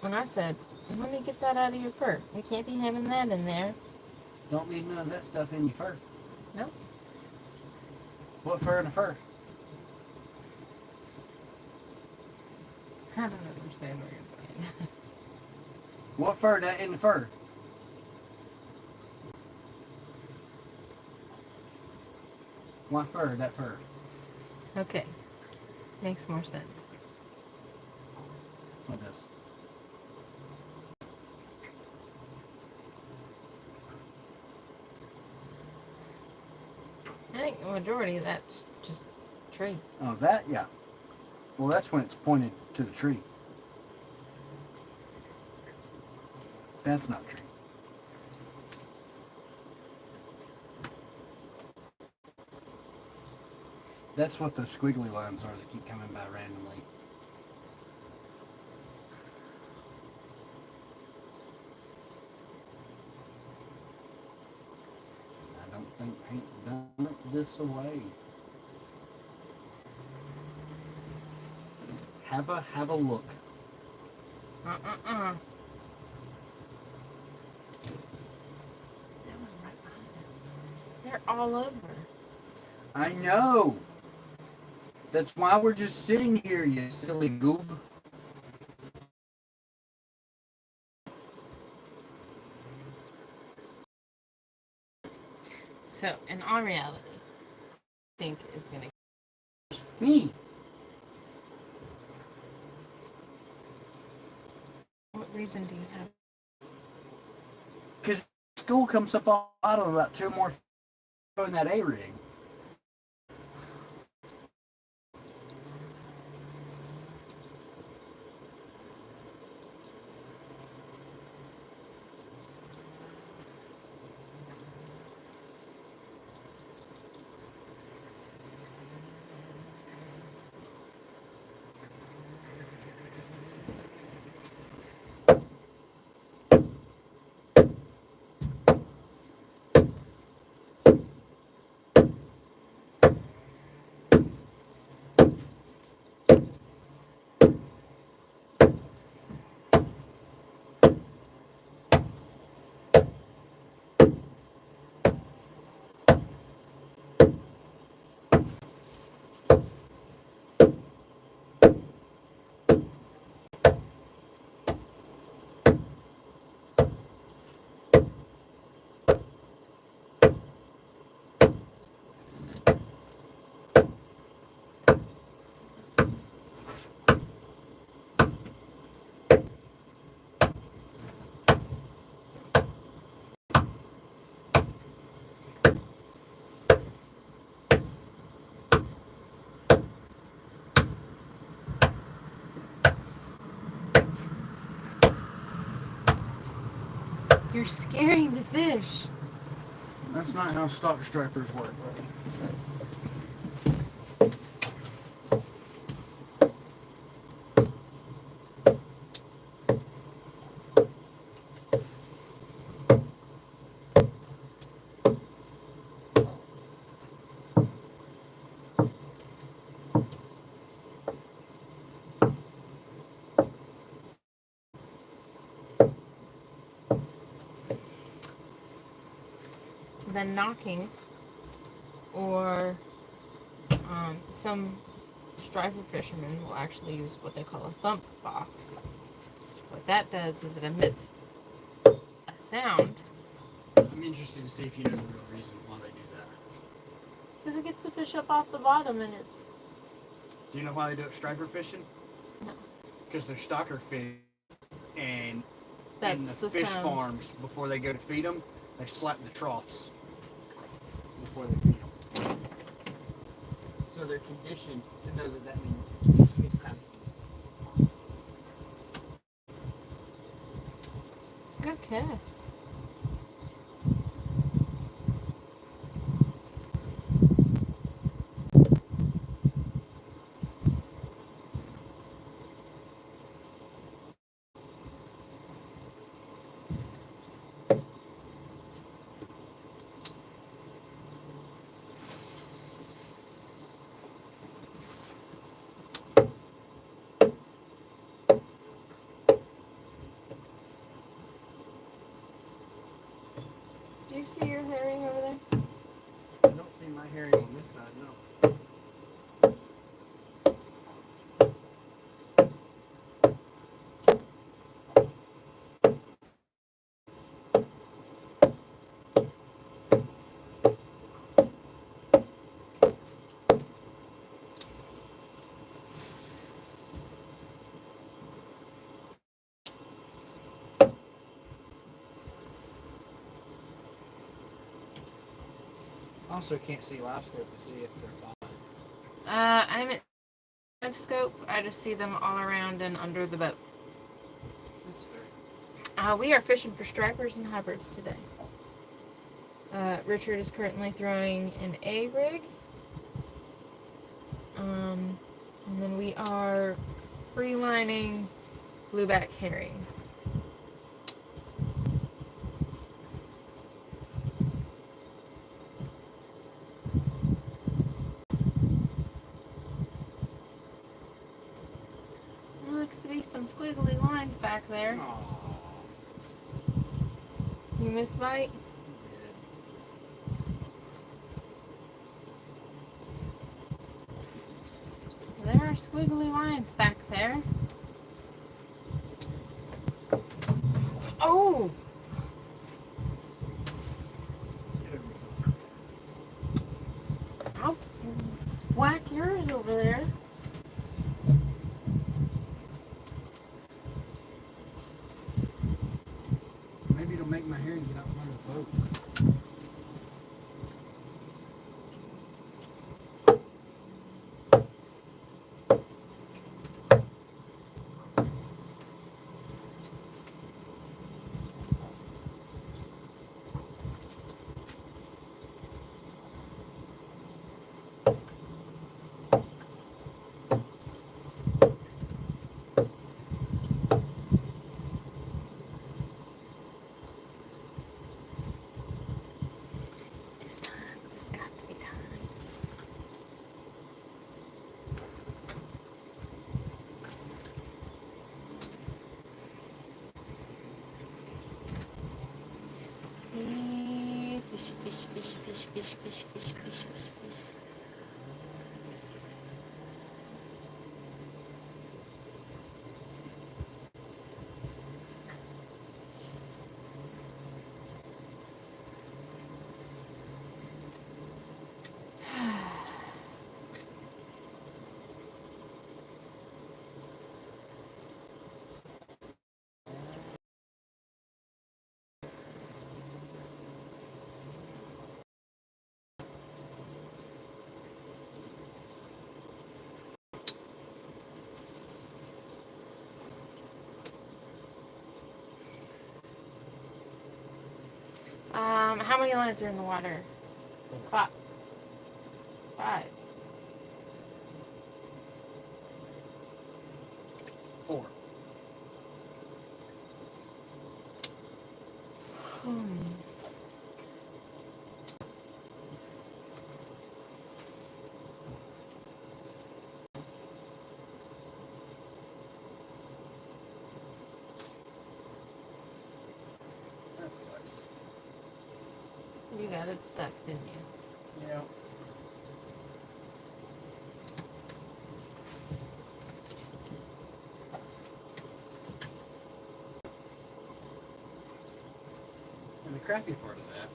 Speaker 2: And I said, let me get that out of your fur. We can't be having that in there.
Speaker 1: Don't need none of that stuff in your fur.
Speaker 2: No.
Speaker 1: What fur in the fur?
Speaker 2: I don't understand what you're saying.
Speaker 1: What fur that in the fur? What fur? That fur.
Speaker 2: Okay. Makes more sense.
Speaker 1: What does?
Speaker 2: I think the majority of that's just tree.
Speaker 1: Oh, that? Yeah. Well, that's when it's pointed to the tree. That's not tree. That's what the squiggly lines are that keep coming by randomly. I don't think Hank done it this away. Have a look.
Speaker 2: That was right behind us. They're all over.
Speaker 1: I know. That's why we're just sitting here, you silly goob.
Speaker 2: So, in all reality, I think is going to...
Speaker 1: Me.
Speaker 2: What reason do you have?
Speaker 1: Because school comes up out of about 2 more in that A-rig.
Speaker 2: You're scaring the fish.
Speaker 1: That's not how stock stripers work, buddy.
Speaker 2: The knocking, or some striper fishermen will actually use what they call a thump box. What that does is it emits a sound.
Speaker 1: I'm interested to see if you know the real reason why they do that.
Speaker 2: Because it gets the fish up off the bottom and it's...
Speaker 1: Do you know why they do it striper fishing?
Speaker 2: No.
Speaker 1: Because they're stocker fish, and
Speaker 2: That's
Speaker 1: in the
Speaker 2: the
Speaker 1: fish
Speaker 2: sound.
Speaker 1: farms, before they go to feed them, they slap the troughs before they feed them. So they're conditioned to know that means it's time.
Speaker 2: Good cast. Do you see your herring over there?
Speaker 1: I don't see my herring on this side, no. Also can't see live scope to see if they're fine.
Speaker 2: I'm at live scope. I just see them all around and under the boat.
Speaker 1: That's fair.
Speaker 2: We are fishing for stripers and hybrids today. Richard is currently throwing an A rig. And then we are free-lining blueback herring. There looks to be some squiggly lines back there.
Speaker 1: Aww.
Speaker 2: You miss bite? There are squiggly lines back there. Oh! I'll whack yours over there.
Speaker 1: Maybe it'll make my herring get out from under the boat.
Speaker 2: This time, this got to be time. Fish, fish, fish, fish, fish, fish, fish, fish, fish, fish. How many lines are in the water? 5. 5.
Speaker 1: 4. That sucks.
Speaker 2: You got it stuck, didn't you?
Speaker 1: Yeah. And the crappy part of that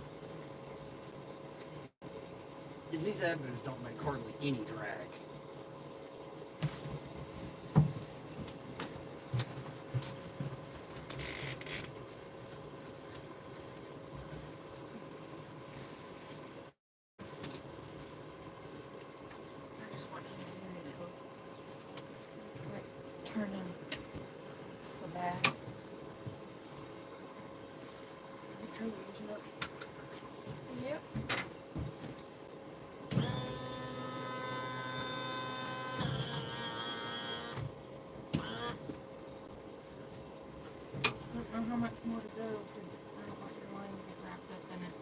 Speaker 1: is these avenues don't make hardly any drag.
Speaker 2: I just want you to turn in so bad. Yep. I don't know how much more to go because I don't want your line to get wrapped up in it.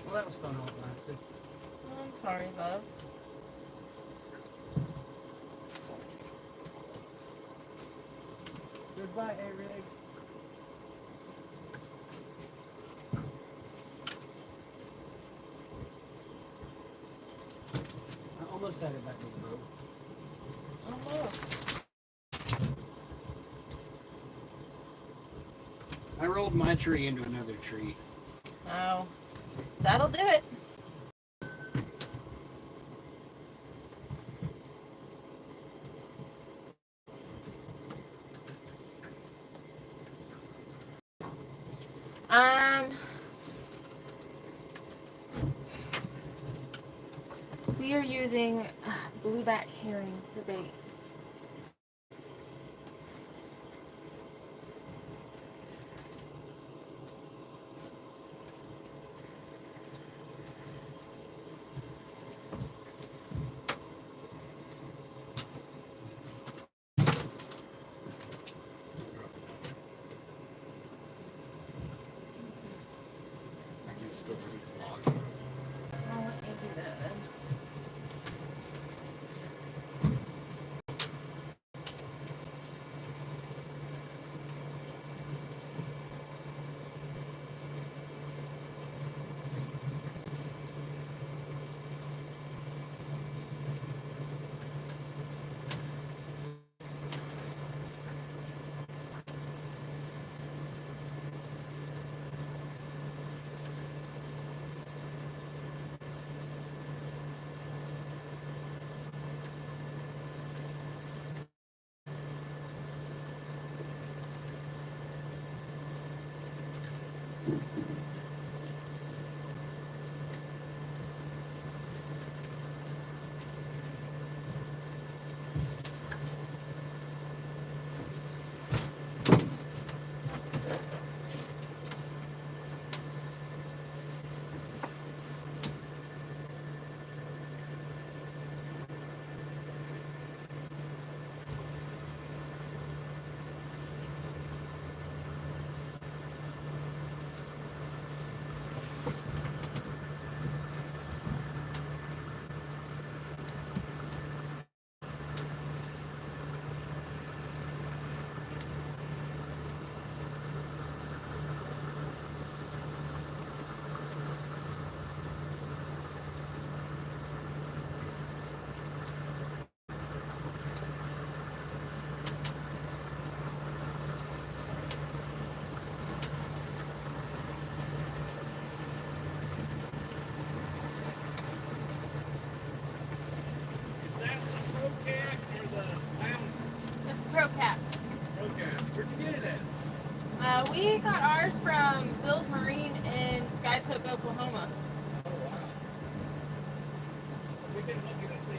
Speaker 1: Well, that was fun while it lasted.
Speaker 2: Oh, I'm sorry, love.
Speaker 1: Goodbye, A-Rig. I almost had it back in the boat.
Speaker 2: Almost.
Speaker 1: I rolled my tree into another tree.
Speaker 2: Oh, that'll do it. We are using blueback herring for bait.
Speaker 1: Still see the log.
Speaker 2: I'll let you do that then. That's a crocat.
Speaker 1: Where'd you get it at?
Speaker 2: We got ours from Bill's Marine in Skytook, Oklahoma.
Speaker 1: Oh, wow. We've been looking at the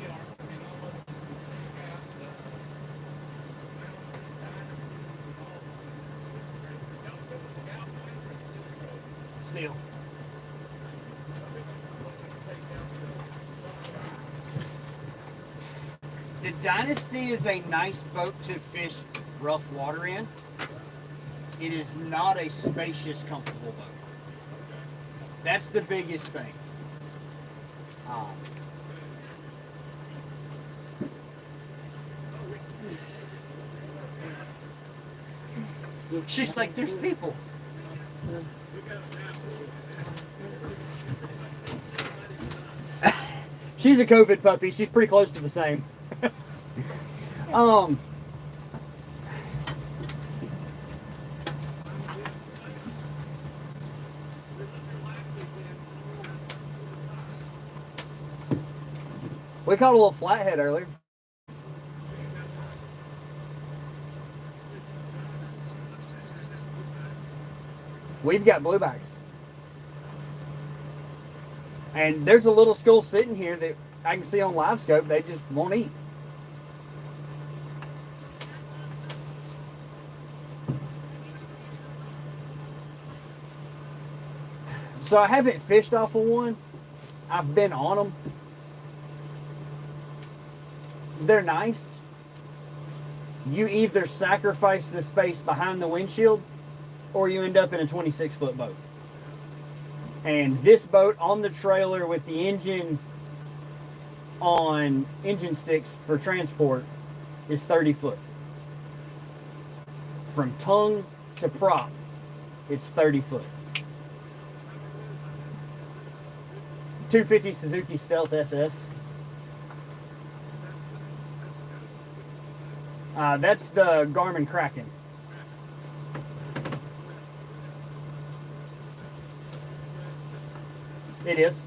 Speaker 1: Steel. The Dynasty is a nice boat to fish rough water in. It is not a spacious, comfortable boat. That's the biggest thing. She's like, there's people. She's a COVID puppy. She's pretty close to the same. We caught a little flathead earlier. We've got bluebacks. And there's a little school sitting here that I can see on live scope. They just won't eat. So I haven't fished off of one. I've been on them. They're nice. You either sacrifice the space behind the windshield or you end up in a 26-foot boat. And this boat on the trailer with the engine on engine sticks for transport is 30 foot. From tongue to prop, it's 30 foot. 250 Suzuki Stealth SS. That's the Garmin Kraken. It is.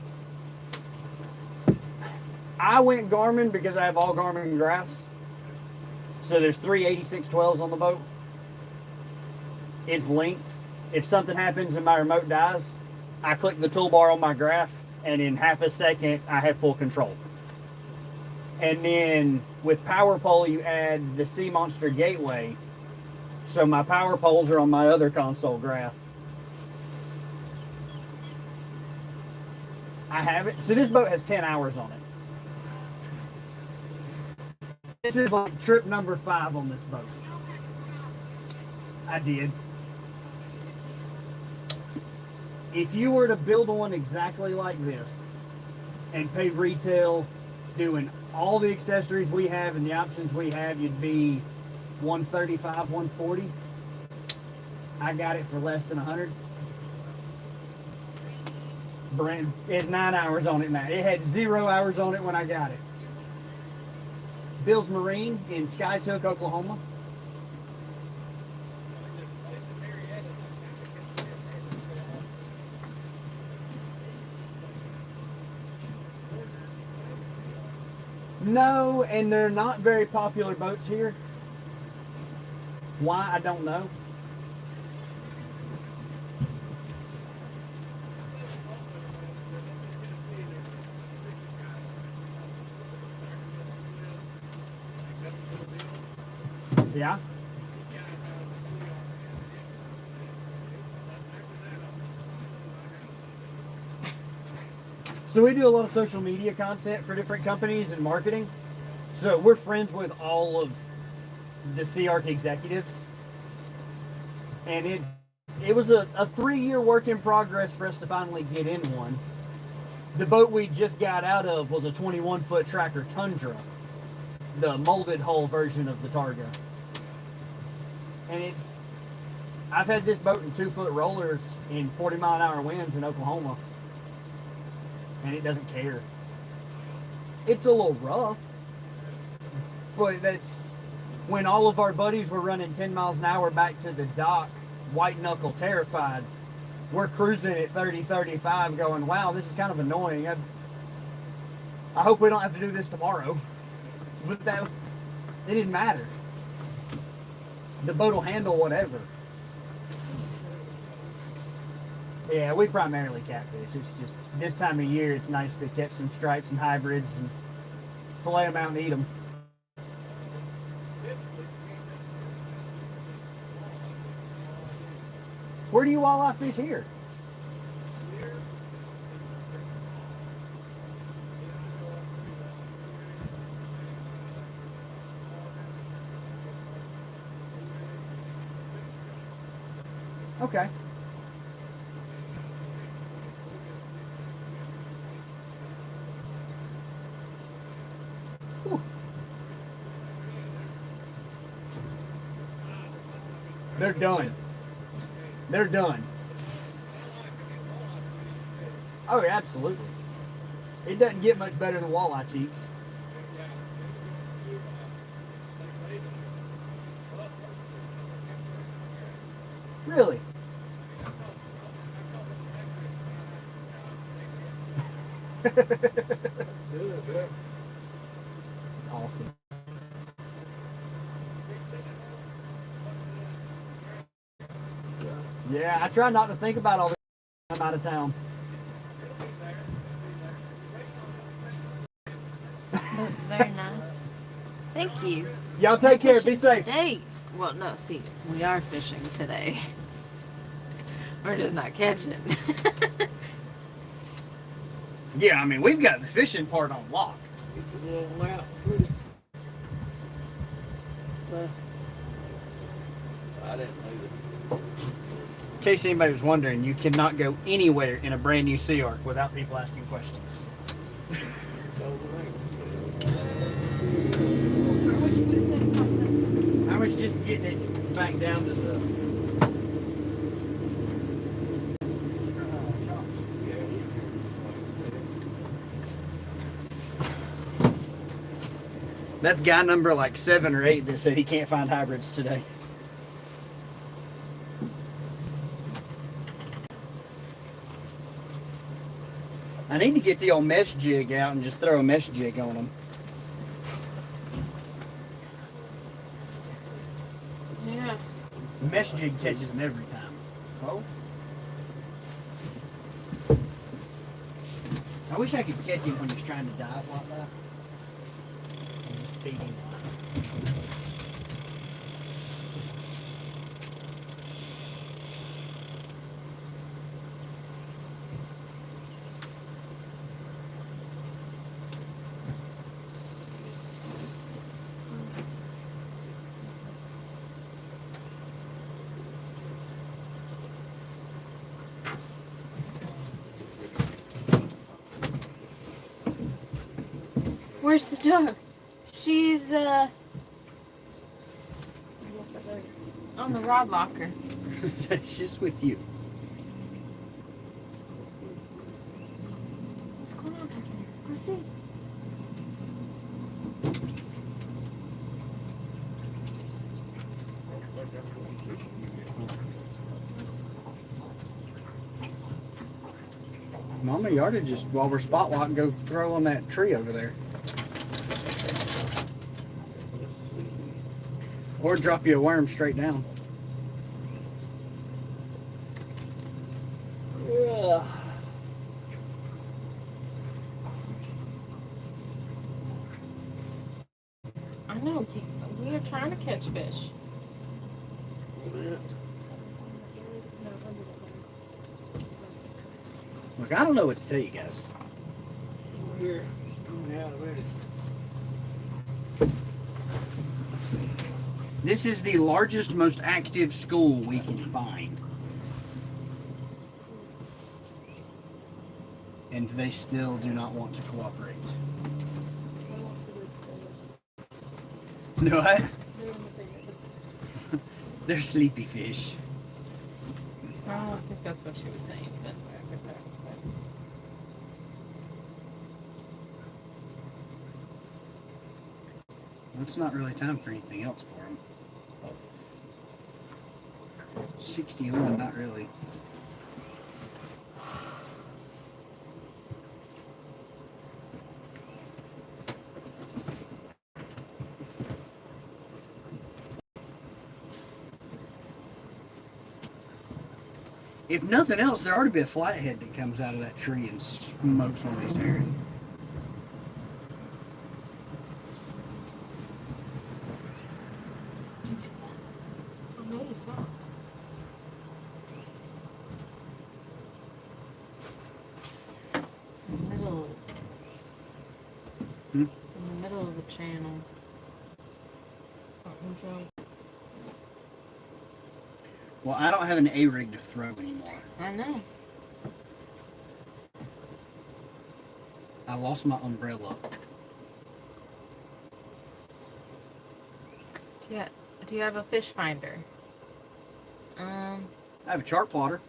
Speaker 1: I went Garmin because I have all Garmin graphs. So there's three 8612s on the boat. It's linked. If something happens and my remote dies, I click the toolbar on my graph, and in half a second, I have full control. And then with Power Pole, you add the Sea Monster Gateway. So my power poles are on my other console graph. I have it. So this boat has 10 hours on it. This is like trip number 5 on this boat. I did. If you were to build one exactly like this and pay retail doing all the accessories we have and the options we have, you'd be $135, $140. I got it for less than $100. Brand, it has 9 hours on it now. It had 0 hours on it when I got it. Bill's Marine in Skytook, Oklahoma. No, and they're not very popular boats here. Why, I don't know. Yeah. So we do a lot of social media content for different companies and marketing. So we're friends with all of the Sea Arc executives. And it was a 3-year work in progress for us to finally get in one. The boat we just got out of was a 21-foot Tracker Tundra, the molded hull version of the Targa. And I've had this boat in 2-foot rollers in 40-mile-an-hour winds in Oklahoma, and it doesn't care. It's a little rough, but that's when all of our buddies were running 10 miles an hour back to the dock, white knuckle terrified. We're cruising at 30, 35 going, wow, this is kind of annoying. I hope we don't have to do this tomorrow. But it didn't matter. The boat will handle whatever. Yeah, we primarily catfish. It's just this time of year, it's nice to catch some stripes and hybrids and fillet them out and eat them. Where do you walleye fish here? Okay. Whew. They're done. They're done. Oh, yeah, absolutely. It doesn't get much better than walleye cheeks. Really? It's awesome. Yeah, I try not to think about all this when I'm out of town.
Speaker 2: Very nice. Thank you.
Speaker 1: Y'all take care. Be safe.
Speaker 2: Today. Well, no, see, we are fishing today. We're just not catching.
Speaker 1: Yeah, I mean, we've got the fishing part on lock.
Speaker 3: It's a little loud footage. I didn't know that.
Speaker 1: In case anybody was wondering, you cannot go anywhere in a brand new Sea Arc without people asking questions. I was just getting it back down to the That's guy number like 7 or 8 that said he can't find hybrids today. I need to get the old mesh jig out and just throw a mesh jig on them.
Speaker 2: Yeah.
Speaker 1: The mesh jig catches them every time.
Speaker 3: Oh,
Speaker 1: I wish I could catch him when he's trying to dive like that. And just feed him.
Speaker 2: Where's the dog? She's on the rod locker.
Speaker 1: She's with you.
Speaker 2: What's going on back there? Go see.
Speaker 1: Mama, you ought to just, while we're spotlighting, go throw on that tree over there. Or drop you a worm straight down.
Speaker 3: yeah.
Speaker 2: I know. We are trying to catch fish.
Speaker 1: Look, I don't know what to tell you guys.
Speaker 3: Here, yeah, ready.
Speaker 1: This is the largest, most active school we can find. And they still do not want to cooperate. No, what? They're sleepy fish.
Speaker 2: I don't think that's what she was saying, but
Speaker 1: It's not really time for anything else for them. 61, not really. If nothing else, there ought to be a flathead that comes out of that tree and smokes one of these herring.
Speaker 2: I know you saw. In the middle.
Speaker 1: Hmm?
Speaker 2: In the middle of the channel. Something jumped.
Speaker 1: Well, I don't have an A-rig to throw anymore.
Speaker 2: I know.
Speaker 1: I lost my umbrella.
Speaker 2: Do you have a fish finder?
Speaker 1: I have a chart plotter.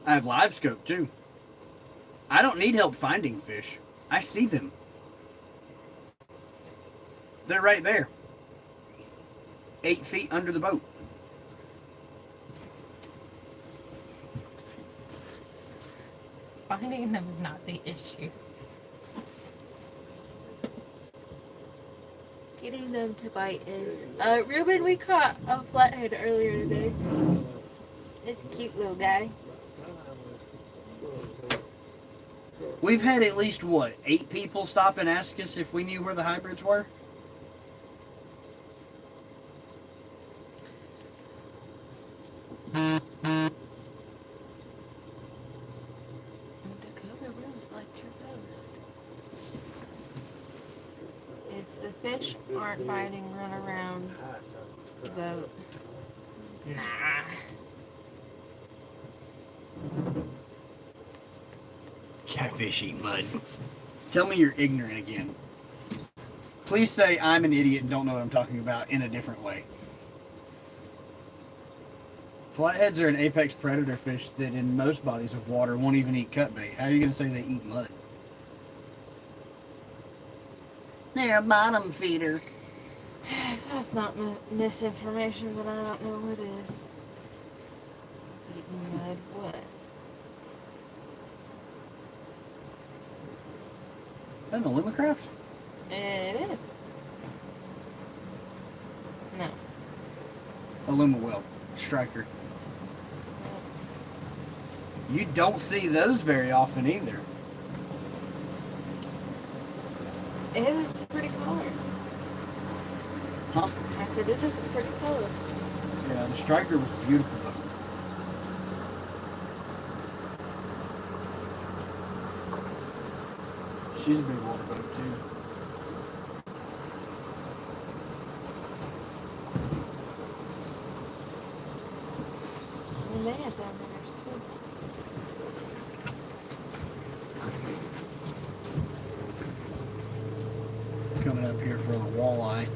Speaker 1: I have live scope too. I don't need help finding fish. I see them. They're right there. 8 feet under the boat.
Speaker 2: Finding them is not the issue. Getting them to bite is. Ruben, we caught a flathead earlier today. It's a cute little guy.
Speaker 1: We've had at least, what, 8 people stop and ask us if we knew where the hybrids were?
Speaker 2: Dakota Rose liked your post. If the fish aren't biting, run around the boat. Nah.
Speaker 1: Catfish eat mud. Tell me you're ignorant again. Please say I'm an idiot and don't know what I'm talking about in a different way. Flatheads are an apex predator fish that in most bodies of water won't even eat cut bait. How are you going to say they eat mud? They're a bottom feeder.
Speaker 2: If that's not misinformation, then I don't know what is. Eating mud, what?
Speaker 1: Is that a Lumacraft?
Speaker 2: It is. No.
Speaker 1: A Luma Well. Striker. You don't see those very often either.
Speaker 2: It is a pretty color.
Speaker 1: Huh?
Speaker 2: I said it is a pretty color.
Speaker 1: Yeah, the striker was beautiful though. She's a big water boat too.
Speaker 2: And they have downriggers too.
Speaker 1: Coming up here for the walleye.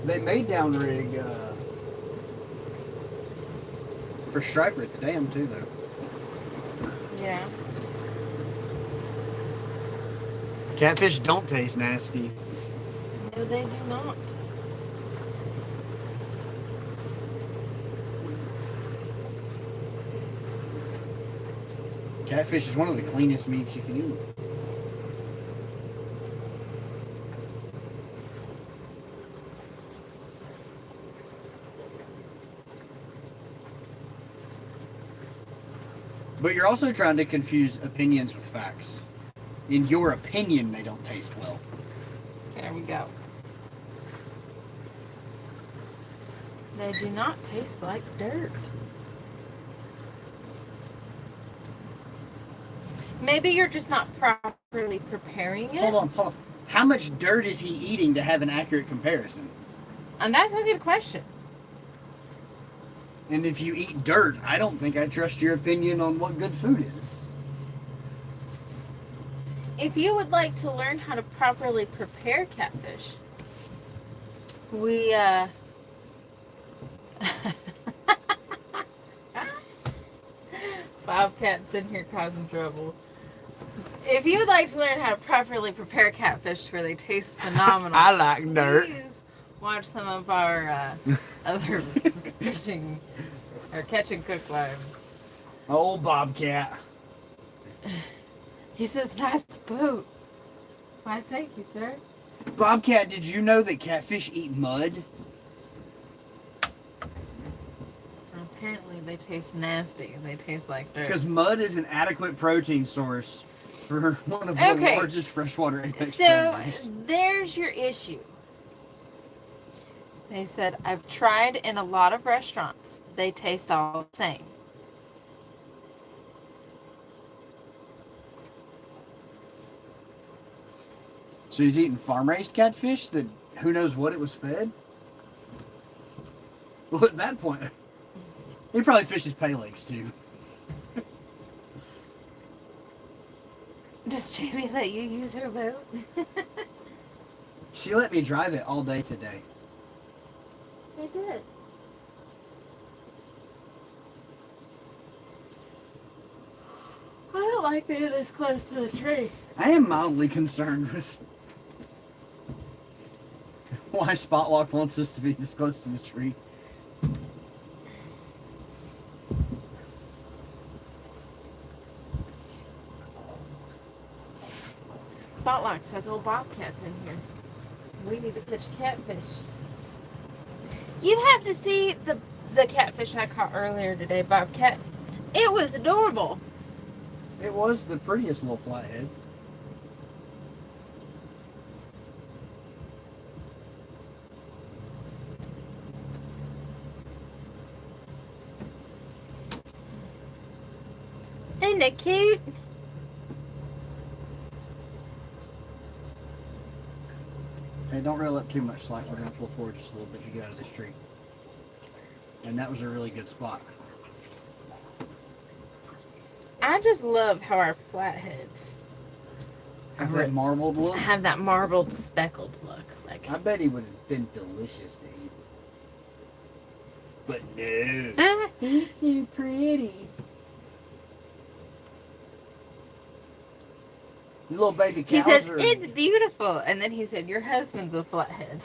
Speaker 1: They made downrig for striper at the dam too though.
Speaker 2: Yeah.
Speaker 1: Catfish don't taste nasty.
Speaker 2: No, they do not.
Speaker 1: Catfish is one of the cleanest meats you can eat. But you're also trying to confuse opinions with facts. In your opinion, they don't taste well.
Speaker 2: There we go. They do not taste like dirt. Maybe you're just not properly preparing it.
Speaker 1: Hold on. How much dirt is he eating to have an accurate comparison?
Speaker 2: And that's a good question.
Speaker 1: And if you eat dirt, I don't think I trust your opinion on what good food is.
Speaker 2: If you would like to learn how to properly prepare catfish, we Bobcat's in here causing trouble. If you would like to learn how to properly prepare catfish where they taste phenomenal,
Speaker 1: I like dirt.
Speaker 2: please watch some of our other fishing or catch and cook lives.
Speaker 1: Oh, Bobcat.
Speaker 2: He says, nice boat. Why, thank you, sir.
Speaker 1: Bobcat, did you know that catfish eat mud?
Speaker 2: Apparently they taste nasty. They taste like dirt.
Speaker 1: Because mud is an adequate protein source for one of the largest freshwater apex predators.
Speaker 2: There's your issue. They said, I've tried in a lot of restaurants. They taste all the same.
Speaker 1: So he's eating farm-raised catfish that who knows what it was fed? Well, at that point, he probably fishes pay lakes too.
Speaker 2: Does Jamie let you use her boat?
Speaker 1: She let me drive it all day today.
Speaker 2: I did. I don't like being this close to the tree.
Speaker 1: I am mildly concerned with why Spotlock wants us to be this close to the tree.
Speaker 2: Spotlock says, "Oh, Bobcat's in here. We need to catch catfish." You have to see the catfish I caught earlier today, Bobcat. It was adorable.
Speaker 1: It was the prettiest little flathead.
Speaker 2: Isn't it cute?
Speaker 1: Hey, don't reel up too much slack. We're going to pull forward just a little bit to get out of this tree. And that was a really good spot.
Speaker 2: I just love how our flatheads
Speaker 1: Have that marbled look.
Speaker 2: have that marbled, speckled look. Like,
Speaker 1: I bet he would have been delicious to eat. But no.
Speaker 2: he's so pretty.
Speaker 1: Little baby
Speaker 2: He
Speaker 1: cows
Speaker 2: says,
Speaker 1: are...
Speaker 2: "It's beautiful." And then he said, "Your husband's a flathead."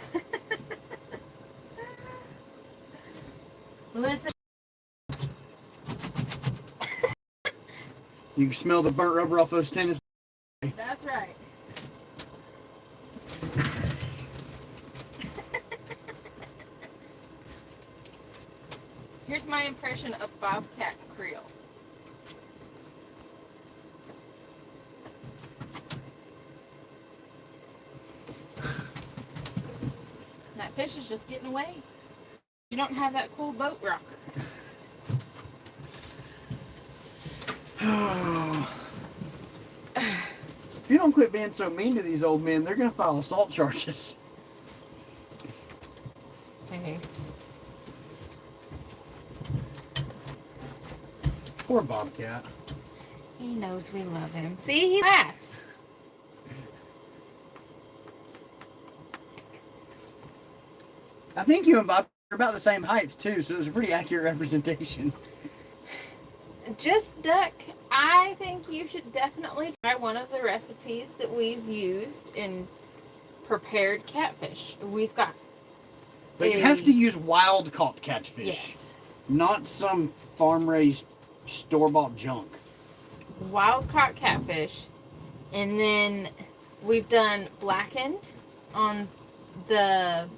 Speaker 2: Listen.
Speaker 1: You can smell the burnt rubber off those tennis.
Speaker 2: That's right. Here's my impression of bobcat Creole. That fish is just getting away. You don't have that cool boat rocker.
Speaker 1: If you don't quit being so mean to these old men, they're gonna file assault charges.
Speaker 2: Hey.
Speaker 1: Poor Bobcat.
Speaker 2: He knows we love him. See, he laughs.
Speaker 1: I think you and Bob are about the same height too, so it was a pretty accurate representation.
Speaker 2: Just duck. I think you should definitely try one of the recipes that we've used in prepared catfish. We've got.
Speaker 1: But you have to use wild caught catfish.
Speaker 2: Yes.
Speaker 1: Not some farm raised store bought junk.
Speaker 2: Wild caught catfish. And then we've done blackened on the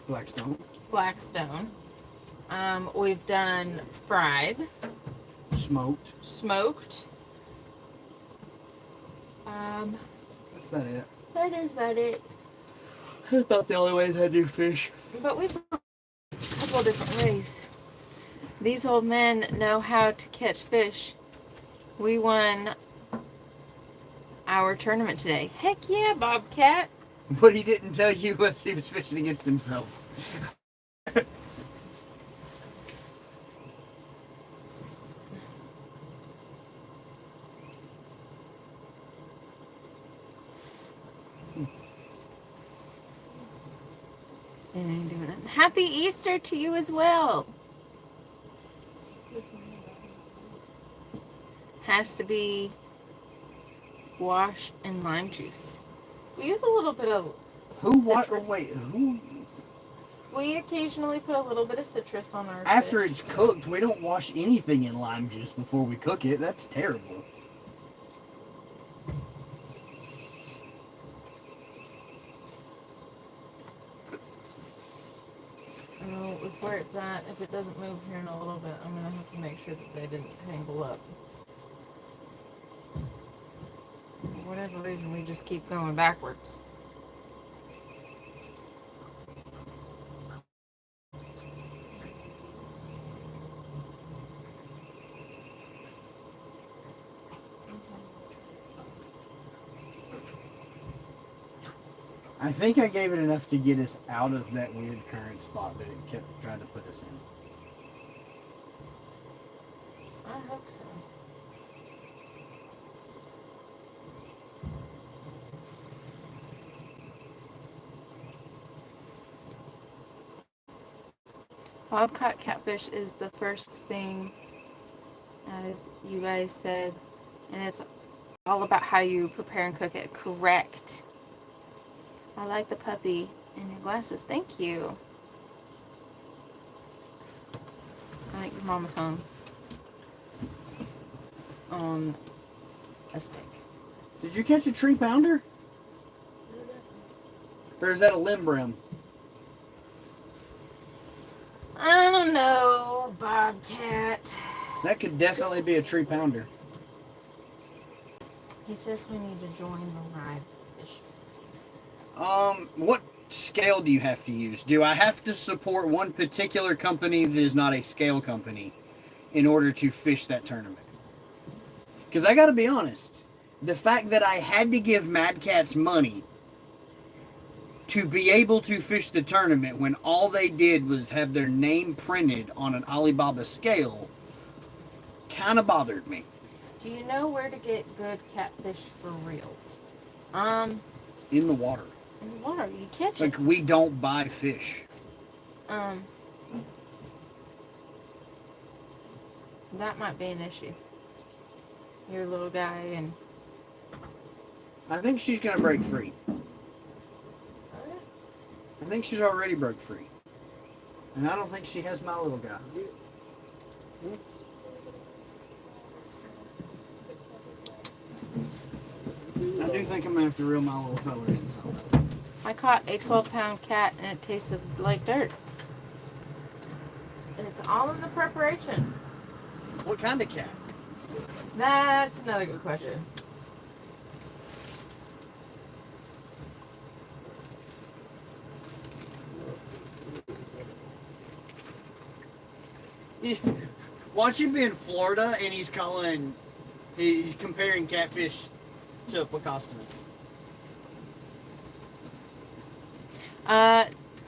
Speaker 1: Blackstone.
Speaker 2: Blackstone. We've done fried.
Speaker 1: Smoked.
Speaker 2: Smoked.
Speaker 1: That's about it.
Speaker 2: That is about it.
Speaker 1: That's about the only ways I do fish.
Speaker 2: But we've got a couple different ways. These old men know how to catch fish. We won our tournament today. Heck yeah, Bobcat.
Speaker 1: What he didn't tell you was he was fishing against himself.
Speaker 2: Happy Easter to you as well. Has to be wash and lime juice. We use a little bit of citrus.
Speaker 1: Who?
Speaker 2: We occasionally put a little bit of citrus on our
Speaker 1: After
Speaker 2: fish.
Speaker 1: it's cooked, we don't wash anything in lime juice before we cook it. That's terrible.
Speaker 2: With where it's at, if it doesn't move here in a little bit, I'm going to have to make sure that they didn't tangle up. For whatever reason, we just keep going backwards.
Speaker 1: I think I gave it enough to get us out of that weird current spot that it kept trying to put us in.
Speaker 2: I hope so. Bobcat catfish is the first thing, as you guys said, and it's all about how you prepare and cook it. Correct. I like the puppy in your glasses. Thank you. I think your mama's home on a stick.
Speaker 1: Did you catch a tree pounder? Or is that a limb brim?
Speaker 2: I don't know, Bobcat.
Speaker 1: That could definitely be a tree pounder.
Speaker 2: He says we need to join the live fish.
Speaker 1: What scale do you have to use? Do I have to support one particular company that is not a scale company in order to fish that tournament? Because I gotta be honest, the fact that I had to give Mad Cats money to be able to fish the tournament when all they did was have their name printed on an Alibaba scale kind of bothered me.
Speaker 2: Do you know where to get good catfish for reals?
Speaker 1: In the water.
Speaker 2: In the water, you catch
Speaker 1: Like,
Speaker 2: it.
Speaker 1: we don't buy fish.
Speaker 2: That might be an issue. You're a little guy and...
Speaker 1: I think she's gonna break free. I think she's already broke free. And I don't think she has my little guy. I do think I'm gonna have to reel my little fella in something.
Speaker 2: I caught a 12-pound cat and it tasted like dirt. It's all in the preparation.
Speaker 1: What kind of cat?
Speaker 2: That's another good question.
Speaker 1: Watch him be in Florida and he's comparing catfish to Plecostomus.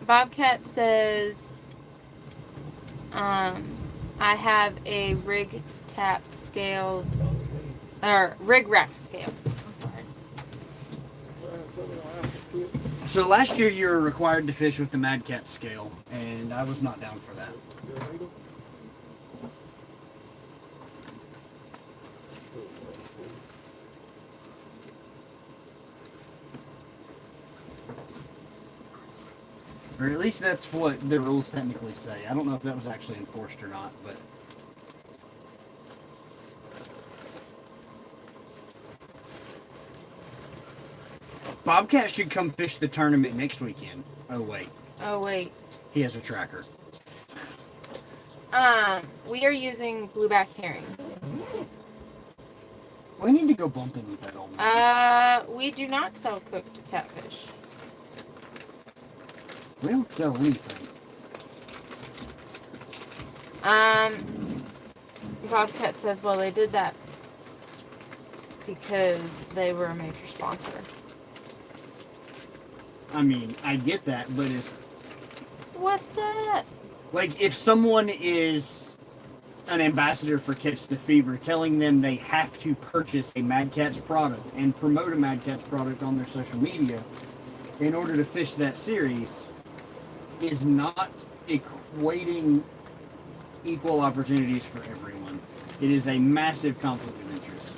Speaker 2: Bobcat says, I have a rig tap scale, or rig wrap scale. I'm sorry.
Speaker 1: So last year you were required to fish with the Mad Cat scale, and I was not down for that. Or at least that's what the rules technically say. I don't know if that was actually enforced or not, but... Bobcat should come fish the tournament next weekend. Oh, wait.
Speaker 2: Oh, wait.
Speaker 1: He has a tracker.
Speaker 2: We are using blueback herring.
Speaker 1: We need to go bumping with that old man.
Speaker 2: We do not sell cooked catfish.
Speaker 1: We don't sell anything.
Speaker 2: Bobcat says, well, they did that because they were a major sponsor.
Speaker 1: I mean, I get that, but it's...
Speaker 2: What's that?
Speaker 1: Like, if someone is an ambassador for Catch the Fever, telling them they have to purchase a Mad Catz product and promote a Mad Catz product on their social media in order to fish that series is not equating equal opportunities for everyone. It is a massive conflict of interest.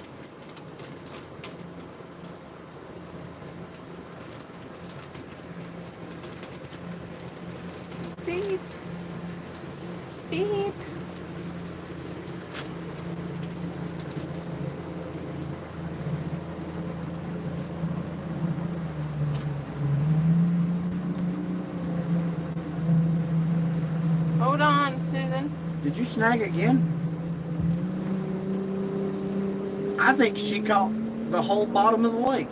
Speaker 2: Beep. Beep. Hold on, Susan.
Speaker 1: Did you snag again? I think she caught the whole bottom of the lake.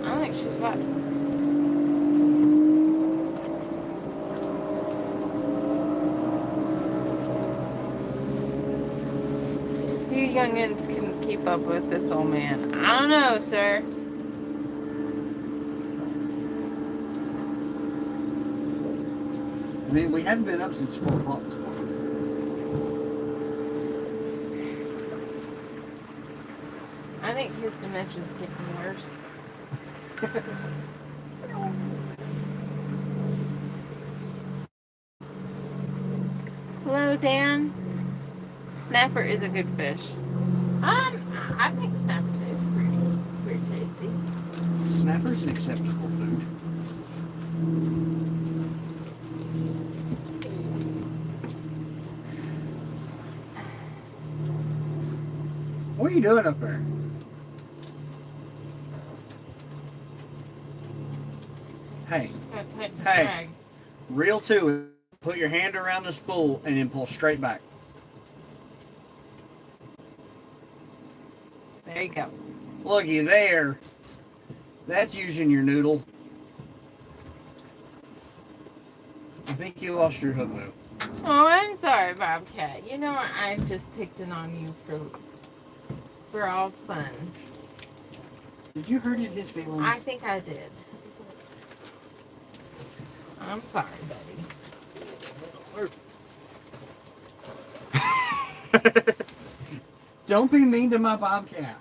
Speaker 2: I think she's about to. You youngins couldn't keep up with this old man. I don't know, sir.
Speaker 1: I mean, we haven't been up since 4 o'clock this morning.
Speaker 2: I think his dementia's getting worse. Hello, Dan. Snapper is a good fish. I think snapper tastes pretty tasty.
Speaker 1: Snapper's an acceptable food. What are you doing up there? Hey, hey, reel to it. Put your hand around the spool and then pull straight back.
Speaker 2: There you go.
Speaker 1: Looky there. That's using your noodle. I think you lost your hook though.
Speaker 2: Oh, I'm sorry, Bobcat. You know I'm just picking on you for all fun.
Speaker 1: Did you hurt his feelings?
Speaker 2: I think I did. I'm sorry, buddy.
Speaker 1: Don't be mean to my Bobcat.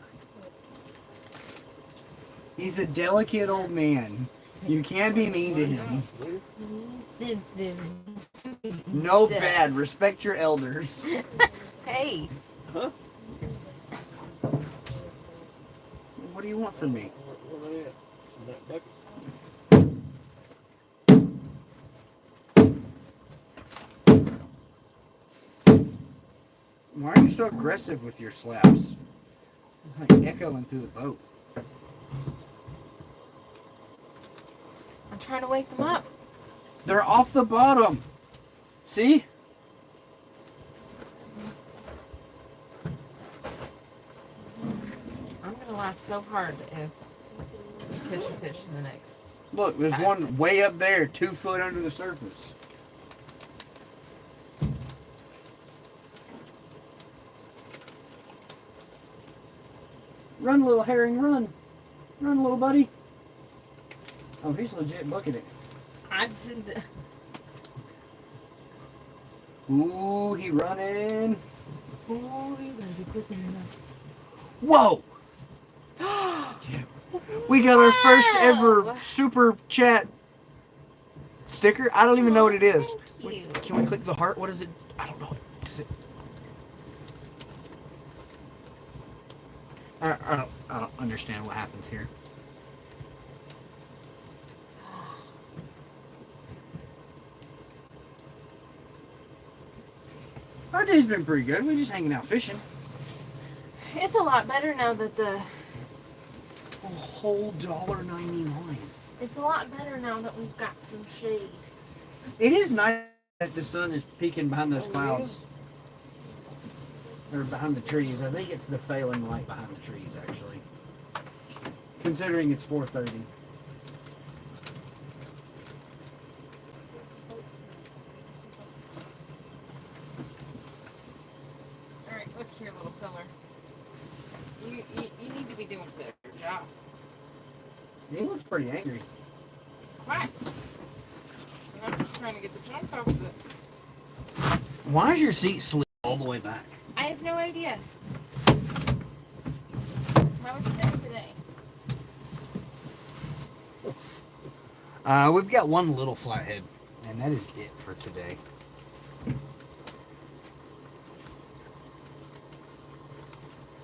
Speaker 1: He's a delicate old man. You can't be mean to him.
Speaker 2: He's sensitive.
Speaker 1: No bad. Respect your elders.
Speaker 2: Hey.
Speaker 1: Huh? What do you want from me? Why are you so aggressive with your slaps? It's like echoing through the boat.
Speaker 2: I'm trying to wake them up.
Speaker 1: They're off the bottom. See?
Speaker 2: laugh so hard if you catch a fish in the next.
Speaker 1: Look, there's one way up there, 2 foot under the surface. Run, little herring, run. Run, little buddy. Oh, he's legit booking it.
Speaker 2: I did.
Speaker 1: Ooh, he running.
Speaker 2: Oh, he gonna be quicker than that.
Speaker 1: Whoa! We got our first ever super chat sticker. I don't even know what it is.
Speaker 2: Thank you.
Speaker 1: Can we click the heart? What is it? I don't know. Does it? I don't understand what happens here. Our day's been pretty good. We're just hanging out fishing.
Speaker 2: It's a lot better now that the.
Speaker 1: A whole $1.99.
Speaker 2: It's a lot better now that we've got some shade.
Speaker 1: It is nice that the sun is peeking behind those clouds. Or behind the trees. I think it's the failing light behind the trees, actually. Considering it's 4:30.
Speaker 2: Alright, look here, little filler. You need to be doing a better job.
Speaker 1: He looks pretty angry.
Speaker 2: Right. And I'm just trying to get the junk off of it.
Speaker 1: Why is your seat slid all the way back?
Speaker 2: I have no idea. That's how it's been today.
Speaker 1: We've got one little flathead, and that is it for today.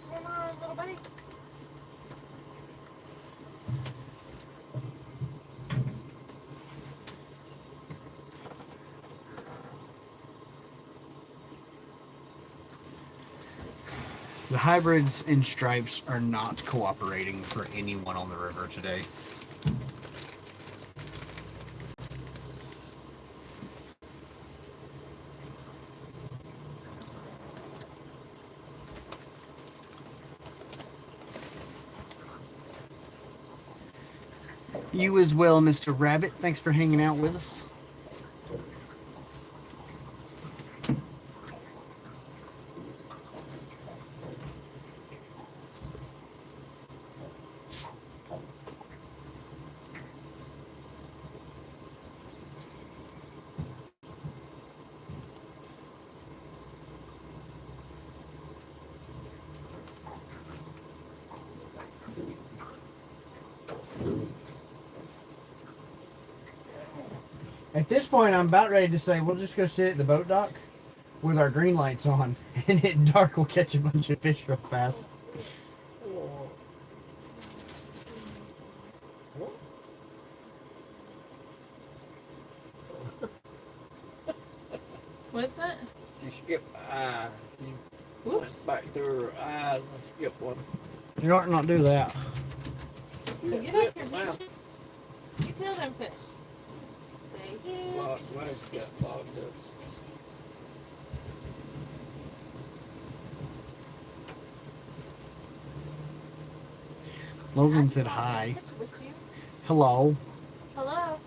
Speaker 2: Swim on, little buddy.
Speaker 1: The hybrids and stripes are not cooperating for anyone on the river today. You as well, Mr. Rabbit. Thanks for hanging out with us. At this point, I'm about ready to say we'll just go sit at the boat dock with our green lights on, and at dark we'll catch a bunch of fish real fast.
Speaker 2: What's that?
Speaker 3: She skipped an eye. She
Speaker 2: Whoops.
Speaker 3: went back to her eyes and skipped one.
Speaker 1: You ought not do that.
Speaker 2: Get off your beaches. You tell them fish. Say, yeah.
Speaker 3: Well, she got bogged up.
Speaker 1: Logan said hi.
Speaker 2: With you.
Speaker 1: Hello.
Speaker 2: Hello.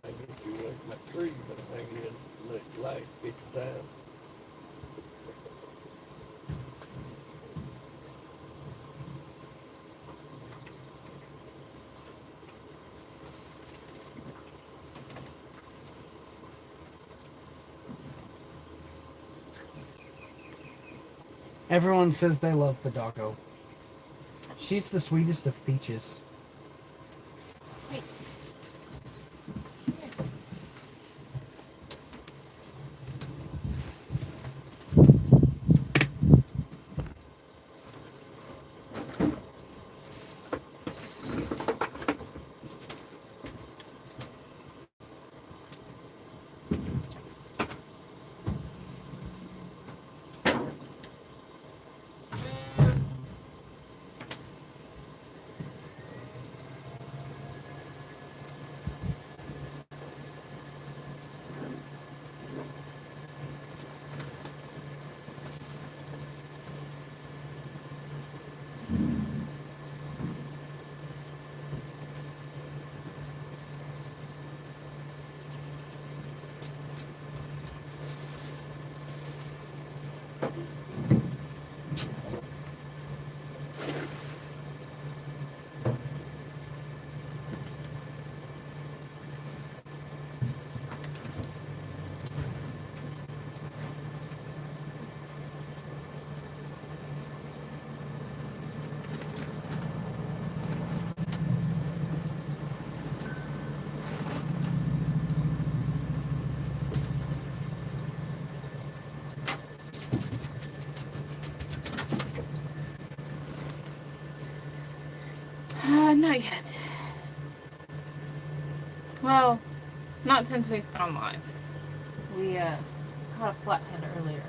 Speaker 3: I get you away from that tree, but I think it let it light 50 times.
Speaker 1: Everyone says they love the doggo. She's the sweetest of peaches.
Speaker 2: Wait. Not since we've gone live. We caught a flathead earlier.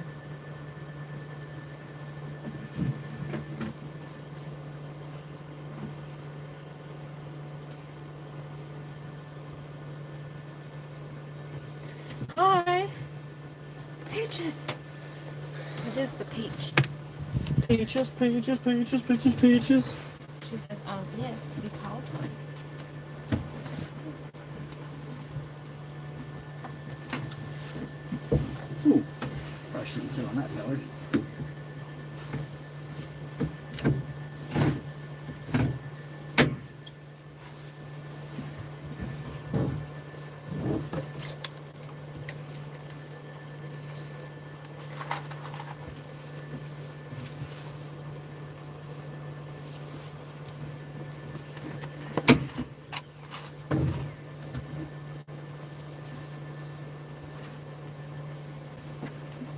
Speaker 2: Hi. Peaches. It is the peach.
Speaker 1: Peaches, peaches, peaches, peaches, peaches.
Speaker 2: She says, yes, we called her.
Speaker 1: Ooh, probably shouldn't sit on that feller.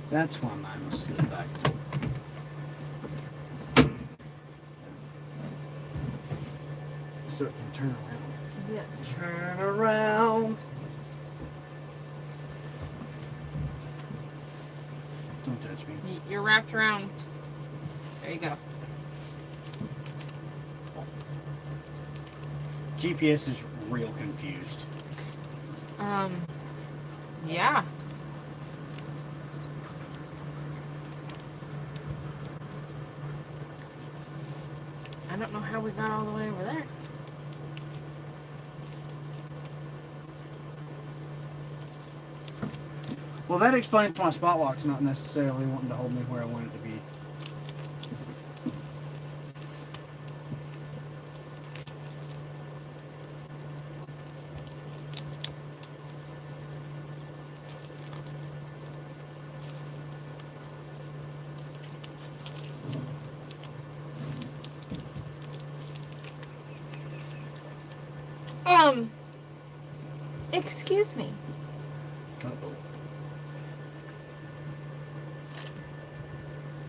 Speaker 1: That's why mine was slid back. So it can turn around.
Speaker 2: Yes.
Speaker 1: Turn around. Don't touch me.
Speaker 2: You're wrapped around. There you go.
Speaker 1: GPS is real confused.
Speaker 2: Yeah. I don't know how we got all the way over there.
Speaker 1: Well, that explains why spot lock's not necessarily wanting to hold me where I want it to be.
Speaker 2: Excuse me.
Speaker 1: Uh-oh.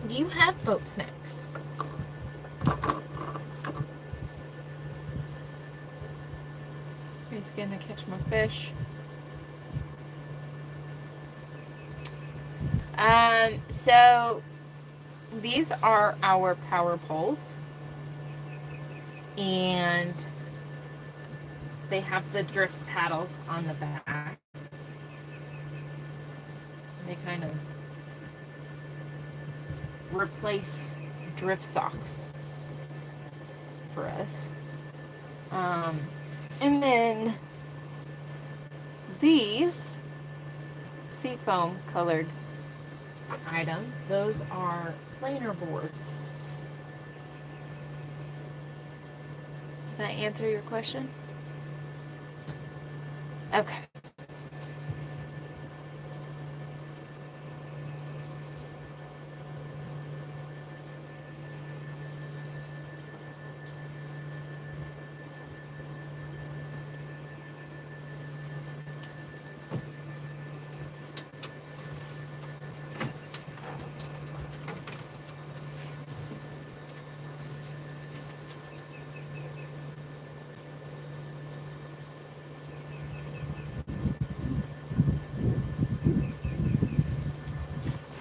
Speaker 2: Do you have boat snacks? He's gonna catch my fish. So these are our power poles, and they have the drift paddles on the back. They kind of replace drift socks for us. And then these seafoam colored items, those are planer boards. Did I answer your question? Okay.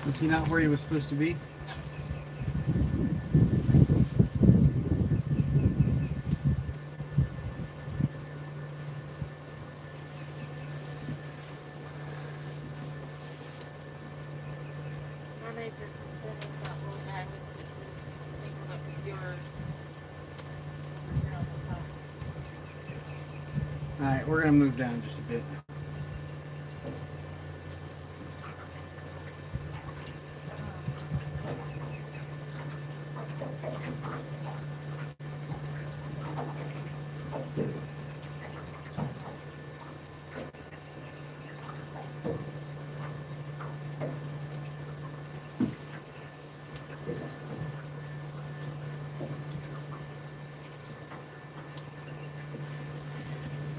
Speaker 1: Is he not where he was supposed to be? Alright, we're going to move down just a bit.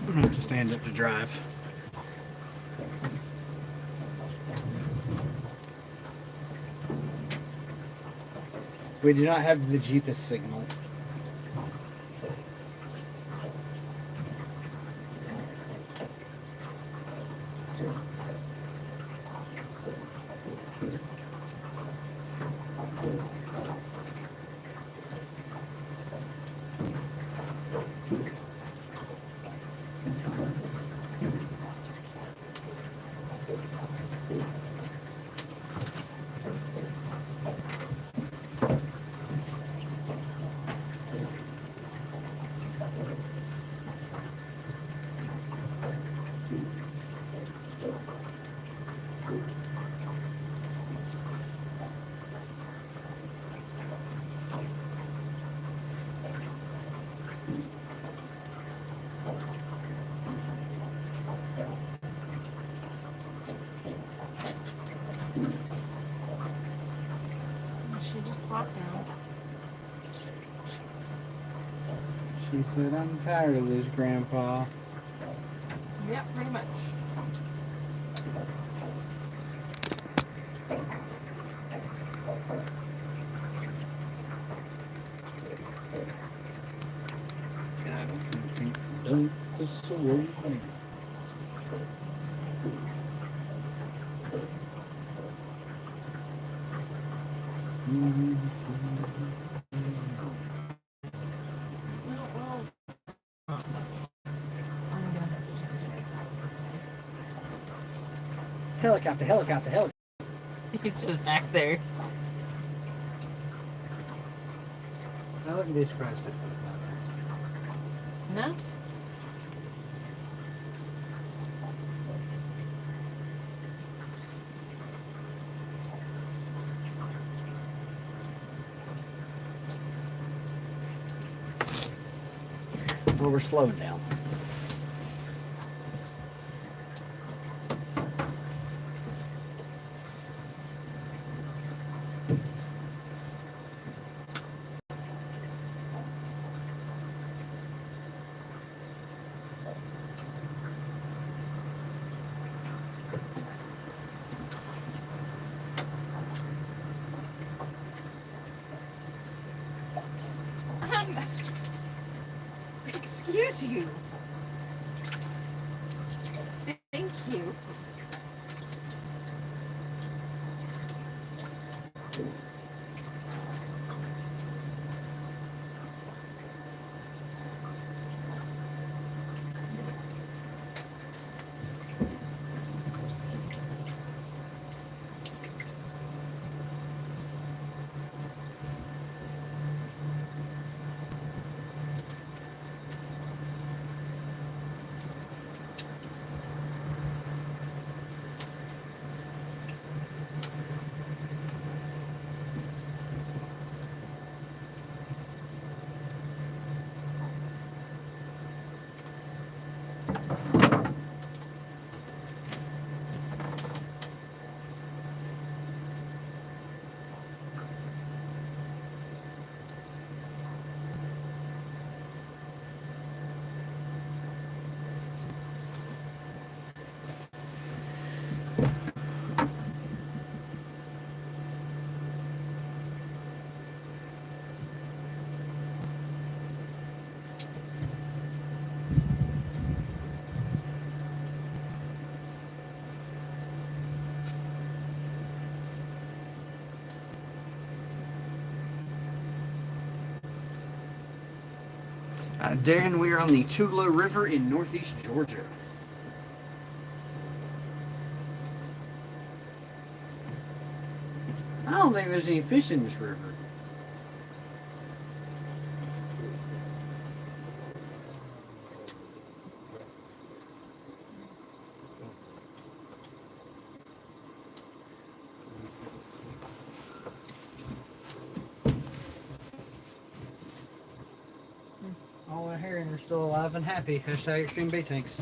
Speaker 1: I'm going to have to stand up to drive. We do not have the GPS signal.
Speaker 2: She just plopped down.
Speaker 1: She said, I'm tired of this, Grandpa.
Speaker 2: Yep, pretty much.
Speaker 1: Don't this away.
Speaker 2: Well, I'm gonna have to change
Speaker 1: Helicopter, helicopter, helicopter.
Speaker 2: it. It's just back there.
Speaker 1: I wouldn't be surprised if
Speaker 2: No?
Speaker 1: well, we're slowing down.
Speaker 2: Excuse you. Thank you.
Speaker 1: Darren, we are on the Tugelo River in northeast Georgia. I don't think there's any fish in this river. All the herring are still alive and happy. Hashtag extreme bait tanks.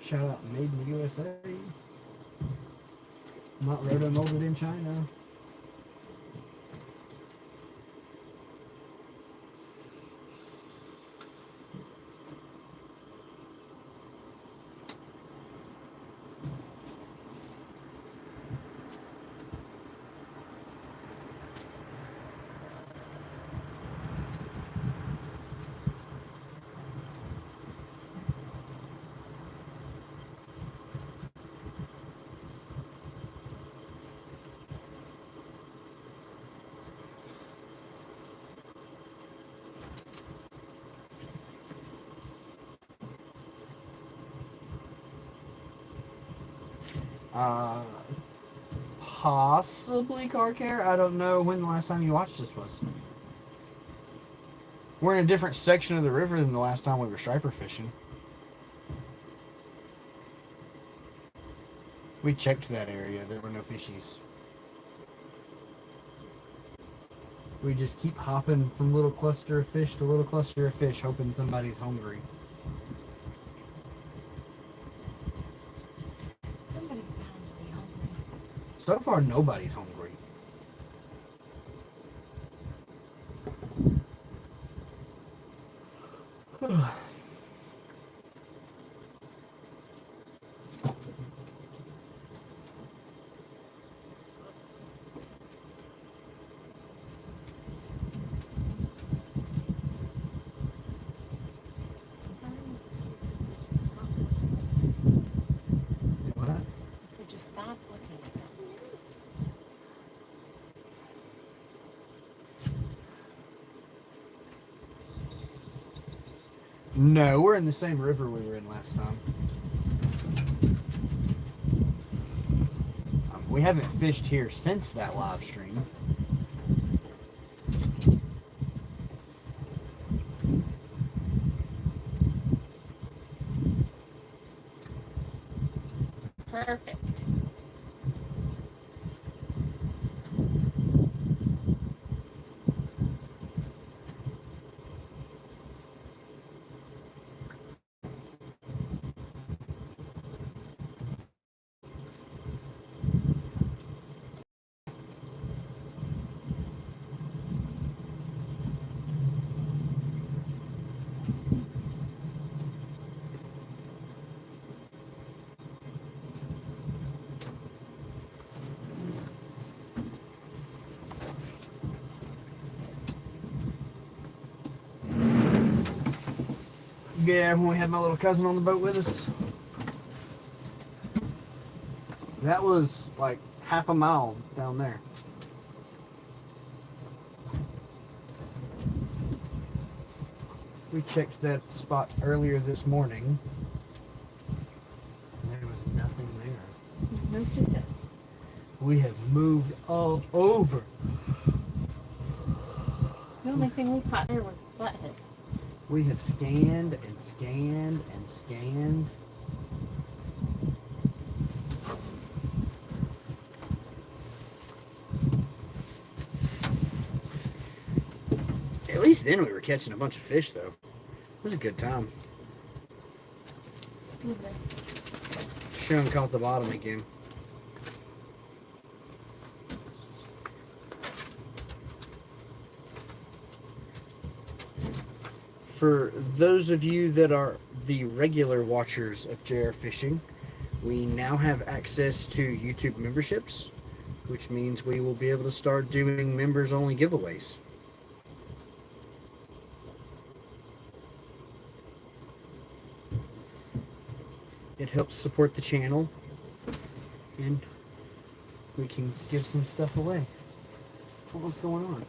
Speaker 1: Shout out Made in the USA. Not roto molded in China. Uh, possibly car care. I don't know when the last time you watched this was. We're in a different section of the river than the last time we were striper fishing. We checked that area. There were no fishies. We just keep hopping from little cluster of fish to little cluster of fish, hoping somebody's hungry.
Speaker 2: Somebody's bound to be hungry.
Speaker 1: So far, nobody's hungry. What?
Speaker 2: If we just stop looking at them.
Speaker 1: No, we're in the same river we were in last time. We haven't fished here since that live stream.
Speaker 2: Perfect.
Speaker 1: Yeah, when we had my little cousin on the boat with us. That was like half a mile down there. We checked that spot earlier this morning. And there was nothing there.
Speaker 2: No success.
Speaker 1: We have moved all over.
Speaker 2: The only thing we caught there was a flathead.
Speaker 1: We have scanned and scanned and scanned. At least then we were catching a bunch of fish, though. It was a good time.
Speaker 2: Look at this.
Speaker 1: Sean caught the bottom again. For those of you that are the regular watchers of JayRFishing, we now have access to YouTube memberships, which means we will be able to start doing members-only giveaways. It helps support the channel, and we can give some stuff away. What's going on?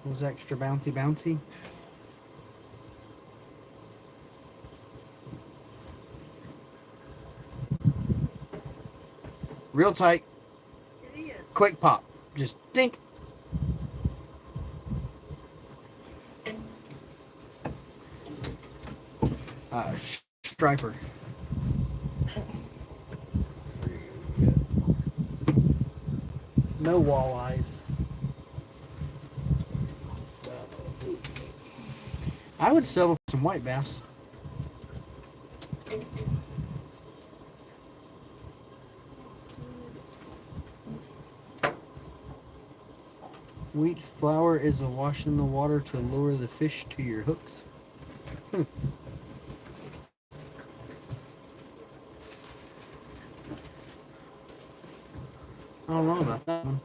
Speaker 1: Was extra bouncy. Real tight.
Speaker 2: It is.
Speaker 1: Quick pop. Just dink. Striper. No walleyes. I would settle for some white bass. Wheat flour is awash in the water to lure the fish to your hooks. I don't know about that one.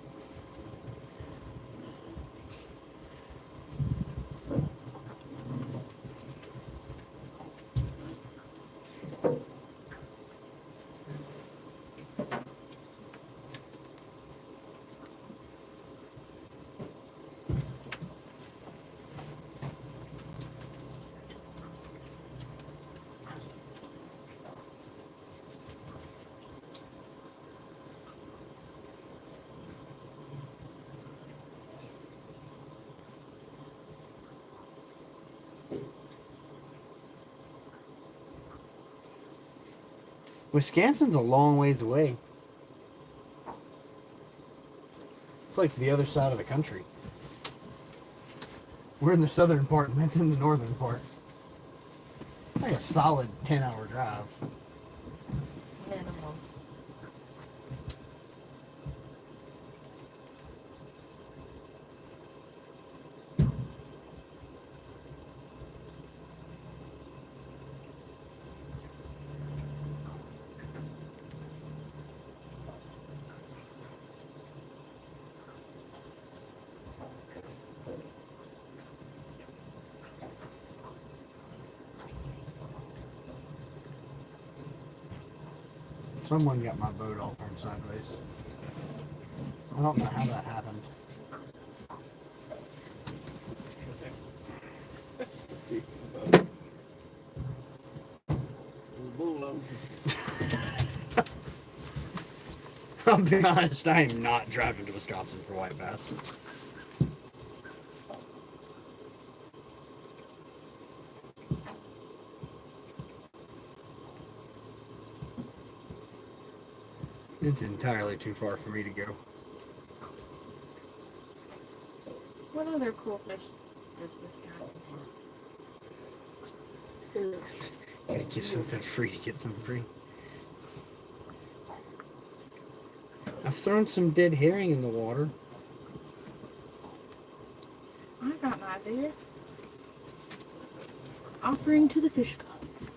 Speaker 1: Wisconsin's a long ways away. It's like the other side of the country. We're in the southern part, and that's in the northern part. Like a solid 10-hour drive.
Speaker 2: Minimum.
Speaker 1: Someone got my boat all turned sideways. I don't know how that happened. I'll be honest, I am not driving to Wisconsin for white bass. It's entirely too far for me to go.
Speaker 2: What other cool fish does Wisconsin have?
Speaker 1: Gotta give something free to get something free. I've thrown some dead herring in the water.
Speaker 2: I got an idea. Offering to the fish gods.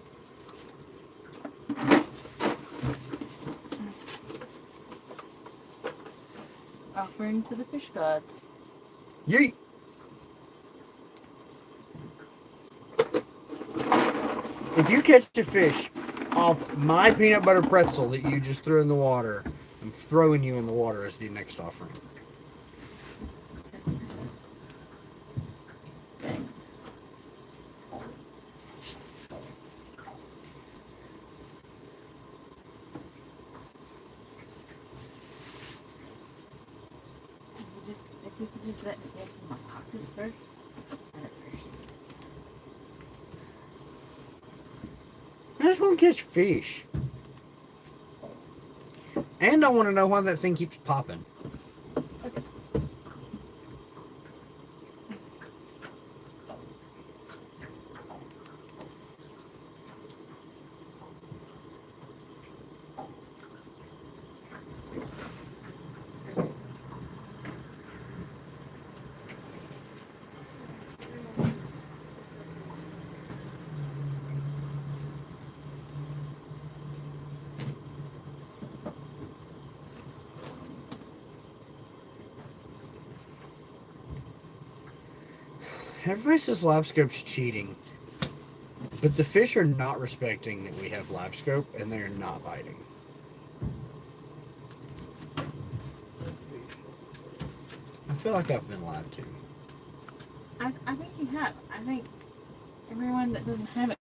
Speaker 2: Offering to the fish gods.
Speaker 1: Yeet! If you catch a fish off my peanut butter pretzel that you just threw in the water, I'm throwing you in the water as the next offering.
Speaker 2: If you could just let me get in my pockets first, I'd appreciate it.
Speaker 1: I just want to catch fish. And I want to know why that thing keeps popping.
Speaker 2: Okay.
Speaker 1: Everybody says live scope's cheating. But the fish are not respecting that we have live scope, and they're not biting. I feel like I've been lied to.
Speaker 2: I think you have. I think everyone that doesn't have it.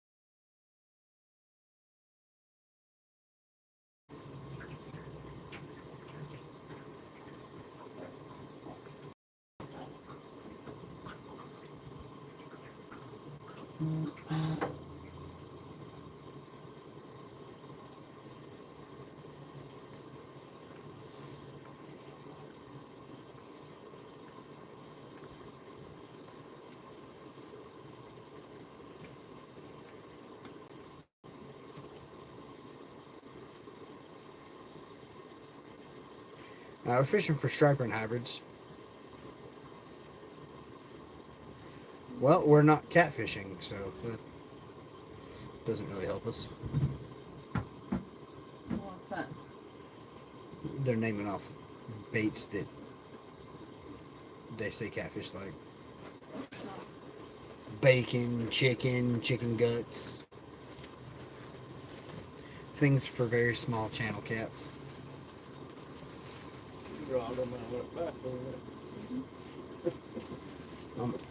Speaker 1: We're fishing for striper and hybrids. Well, we're not catfishing, so that doesn't really help us.
Speaker 2: What's that?
Speaker 1: They're naming off baits that they say catfish like. Bacon, chicken guts. Things for very small channel cats.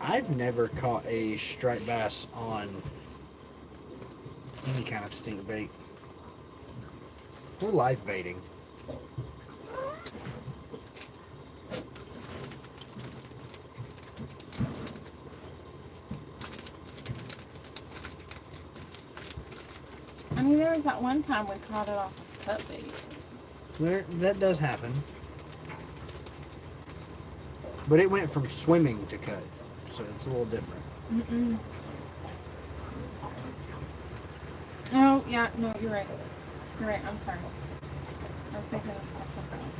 Speaker 1: I've never caught a striped bass on any kind of stink bait. We're live baiting.
Speaker 2: I mean, there was that one time we caught it off of cut bait.
Speaker 1: That does happen. But it went from swimming to cut, so it's a little different.
Speaker 2: Mm-mm. Oh, yeah, no, you're right. You're right, I'm sorry. I was thinking of something else.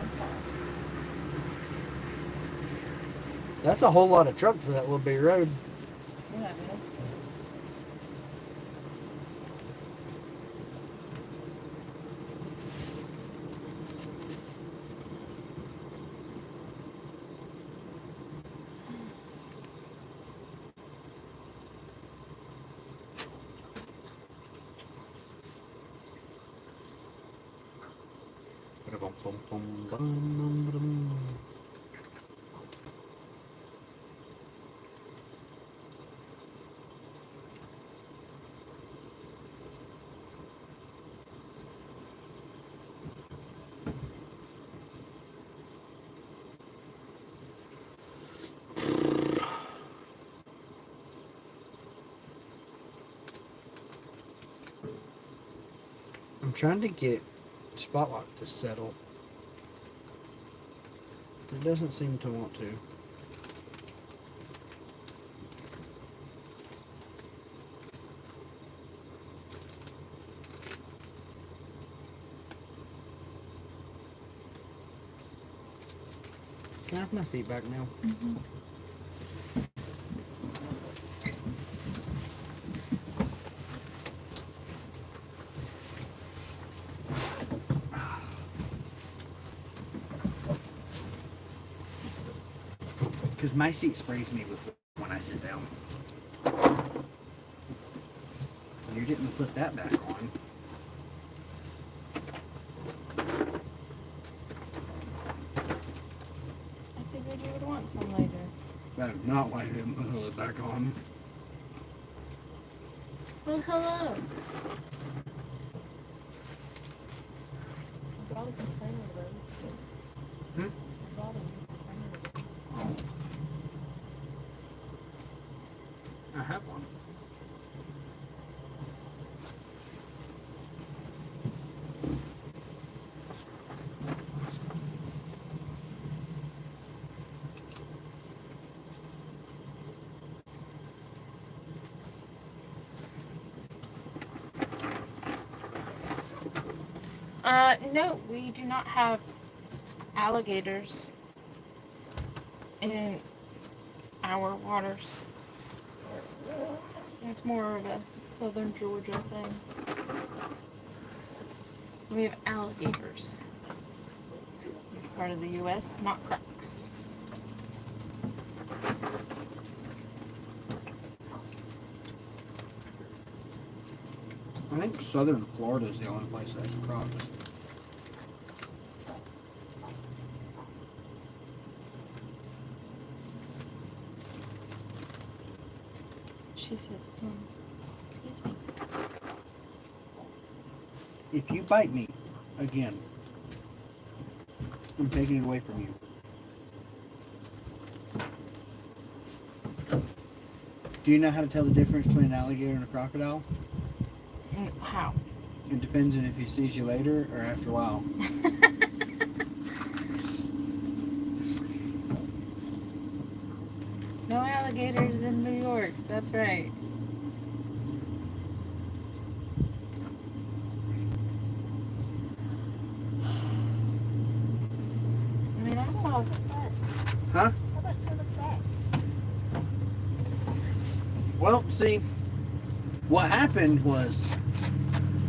Speaker 2: I'm sorry.
Speaker 1: That's a whole lot of truck for that little big road.
Speaker 2: Yeah, it is.
Speaker 1: I'm trying to get Spotlock to settle. It doesn't seem to want to. Can I have my seat back now?
Speaker 2: Mm-hmm.
Speaker 1: Because my seat sprays me with when I sit down. You didn't put that back on.
Speaker 2: I figured you would want some later.
Speaker 1: That is not why I didn't put it back on.
Speaker 2: Oh, hello. I brought a container of those.
Speaker 1: Hmm?
Speaker 2: I brought a container of those.
Speaker 1: I have one.
Speaker 2: No, we do not have alligators in our waters. It's more of a southern Georgia thing. We have alligators. It's part of the U.S., not crocs.
Speaker 1: I think southern Florida is the only place that has crocs.
Speaker 2: She says, excuse me.
Speaker 1: If you bite me again, I'm taking it away from you. Do you know how to tell the difference between an alligator and a crocodile?
Speaker 2: How?
Speaker 1: It depends on if he sees you later or after a while.
Speaker 2: No alligators in New York. That's right. I mean, I saw.
Speaker 1: Huh? Well, see, what happened was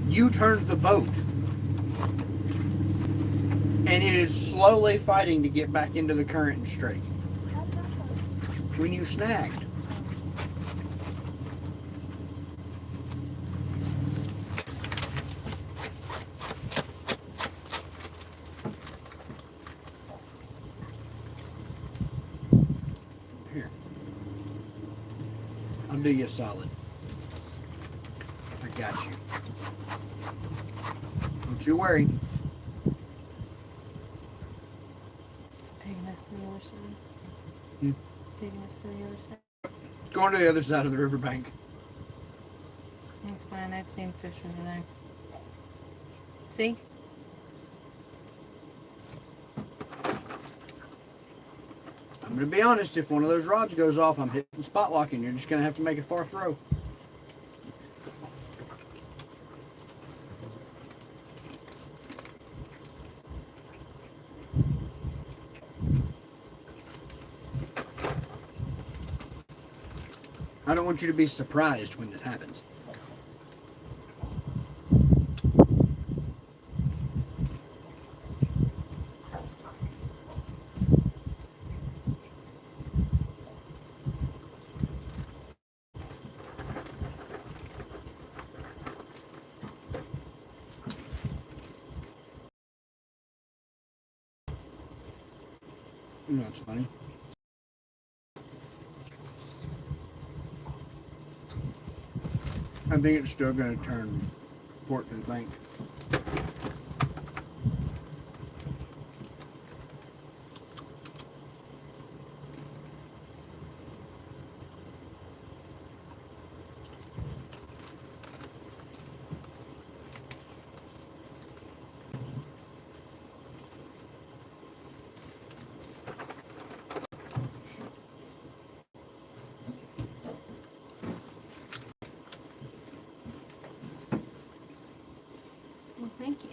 Speaker 1: you turned the boat and it is slowly fighting to get back into the current and straight. When you snagged. Here. I'll do you a solid. I got you. Don't you worry.
Speaker 2: Taking us to the other side.
Speaker 1: Hmm?
Speaker 2: Taking us to the other side.
Speaker 1: Going to the other side of the riverbank.
Speaker 2: That's fine. I've seen fish over there. See?
Speaker 1: I'm going to be honest, if one of those rods goes off, I'm hitting spot locking. You're just going to have to make a far throw. I don't want you to be surprised when this happens. You know, it's funny. I think it's still going to turn port to the bank.
Speaker 2: Well, thank you.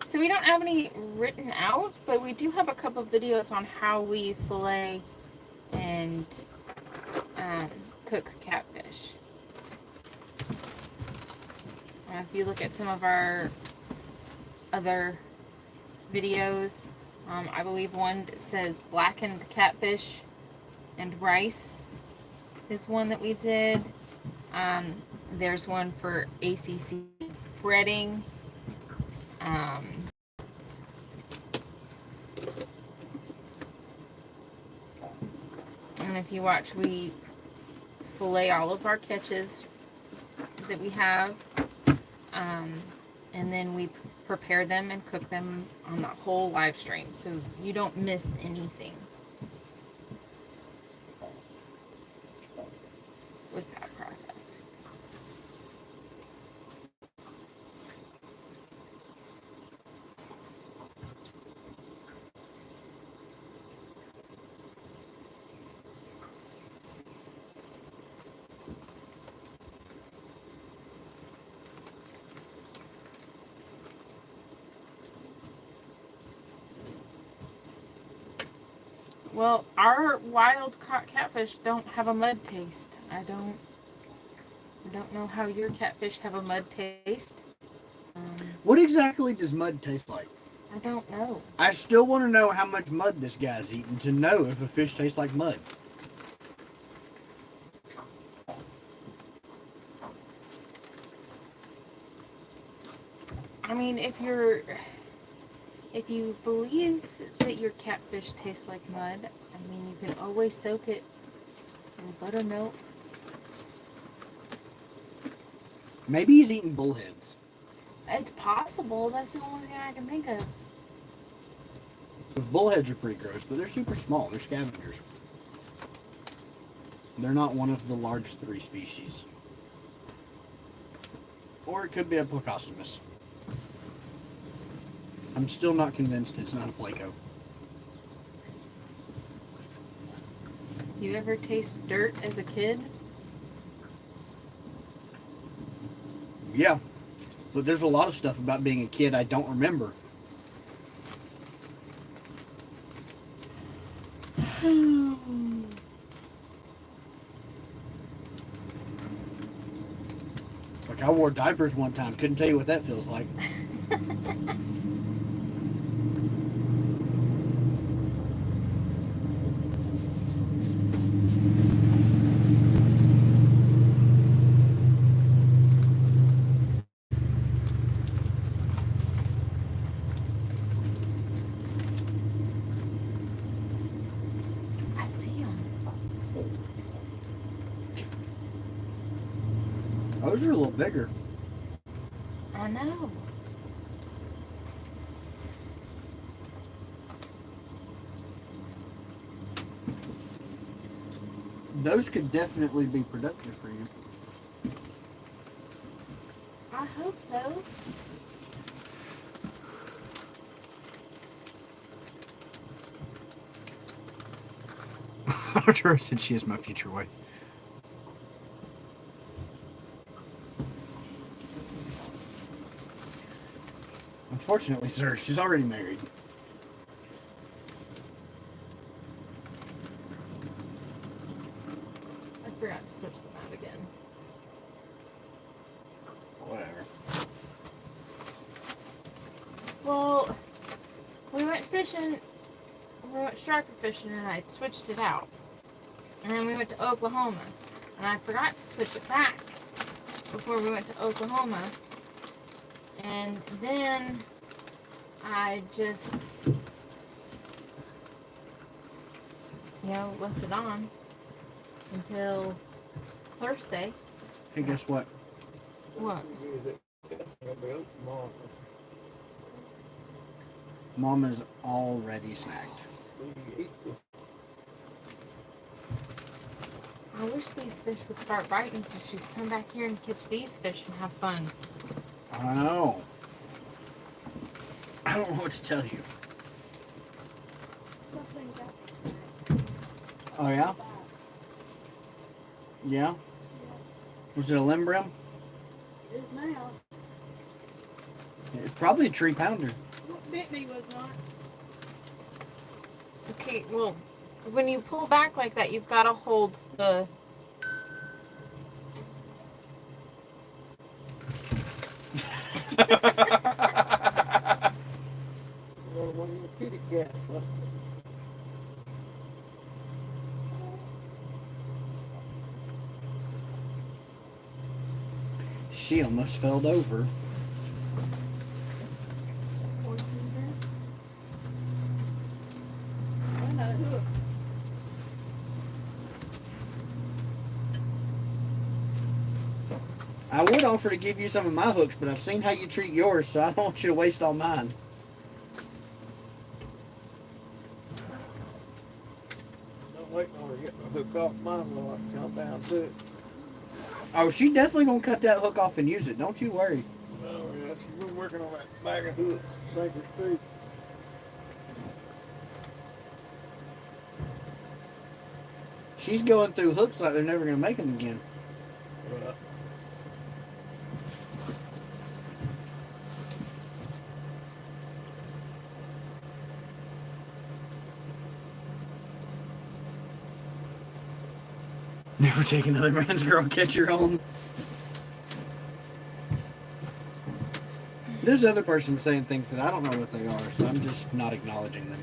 Speaker 2: So we don't have any written out, but we do have a couple videos on how we fillet and cook catfish. If you look at some of our other videos, I believe one that says blackened catfish and rice is one that we did. There's one for ACC breading. And if you watch, we fillet all of our catches that we have, and then we prepare them and cook them on the whole live stream, so you don't miss anything with that process. Well, our wild caught catfish don't have a mud taste. I don't know how your catfish have a mud taste.
Speaker 1: What exactly does mud taste like?
Speaker 2: I don't know.
Speaker 1: I still want to know how much mud this guy's eating to know if a fish tastes like mud.
Speaker 2: I mean, if you believe that your catfish tastes like mud, I mean, you can always soak it in buttermilk.
Speaker 1: Maybe he's eating bullheads.
Speaker 2: It's possible. That's the only thing I can think of.
Speaker 1: So bullheads are pretty gross, but they're super small. They're scavengers. They're not one of the large 3 species. Or it could be a Plecostomus. I'm still not convinced it's not a Pleco.
Speaker 2: You ever taste dirt as a kid?
Speaker 1: Yeah, but there's a lot of stuff about being a kid I don't remember. Like, I wore diapers one time. Couldn't tell you what that feels like.
Speaker 2: I see them.
Speaker 1: Those are a little bigger.
Speaker 2: I know.
Speaker 1: Those could definitely be productive for you.
Speaker 2: I hope so.
Speaker 1: Arturo said she is my future wife. Unfortunately, sir, she's already married.
Speaker 2: I forgot to switch them out again.
Speaker 1: Whatever.
Speaker 2: Well, we went fishing. We went striper fishing, and I switched it out. And then we went to Oklahoma, and I forgot to switch it back before we went to Oklahoma. And then I just, left it on until Thursday.
Speaker 1: Hey, guess what?
Speaker 2: What?
Speaker 1: Mama's already snagged.
Speaker 2: I wish these fish would start biting so she could come back here and catch these fish and have fun.
Speaker 1: I know. I don't know what to tell you. Oh, yeah? Yeah? Was it a limb brim?
Speaker 4: It is now.
Speaker 1: It's probably a tree pounder.
Speaker 4: What bit me was not.
Speaker 2: Okay, well, when you pull back like that, you've got to hold the...
Speaker 3: Kitty cat.
Speaker 1: She almost fell over. I would offer to give you some of my hooks, but I've seen how you treat yours, so I don't want you to waste all mine.
Speaker 3: I'm waiting on her to get my hook off mine while I come down to it.
Speaker 1: Oh, she's definitely going to cut that hook off and use it. Don't you worry.
Speaker 3: Oh, yeah, she's been working on that bag of hooks, Sacred Street.
Speaker 1: She's going through hooks like they're never going to make them again.
Speaker 3: Right.
Speaker 1: Never take another man's girl, catch your own. There's other person saying things that I don't know what they are, so I'm just not acknowledging them.